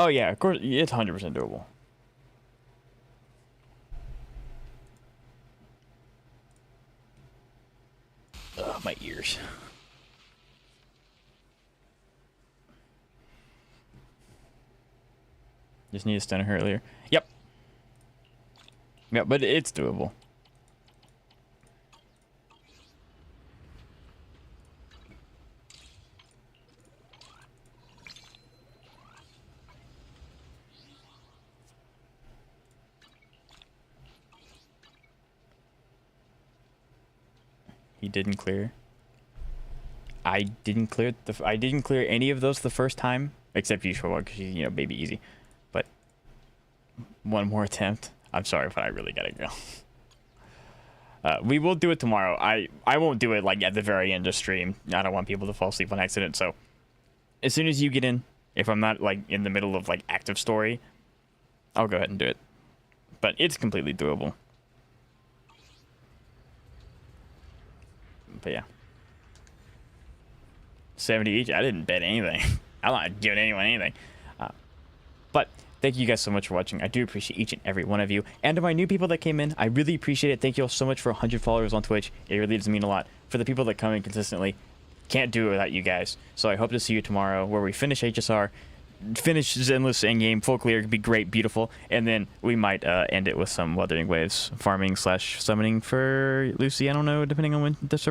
Oh yeah, of course, it's 100% doable. Ugh, my ears. Just need to stun her earlier. Yep. Yeah, but it's doable. He didn't clear. I didn't clear any of those the first time, except usual because she's, you know, baby easy. But one more attempt. I'm sorry, but I really gotta go. We will do it tomorrow. I won't do it like at the very end of stream. I don't want people to fall asleep on accident. So as soon as you get in, if I'm not like in the middle of like active story, I'll go ahead and do it. But it's completely doable. But yeah, 70 each. I didn't bet anything. I'm not giving anyone anything. But thank you guys so much for watching. I do appreciate each and every one of you. And to my new people that came in, I really appreciate it. Thank you all so much for 100 followers on Twitch. It really does mean a lot. For the people that come in consistently, can't do it without you guys. So I hope to see you tomorrow where we finish HSR, finish Zenless endgame, full clear. It'd be great, beautiful. And then we might end it with some Wuthering Waves farming / summoning for Lucy. I don't know, depending on when the server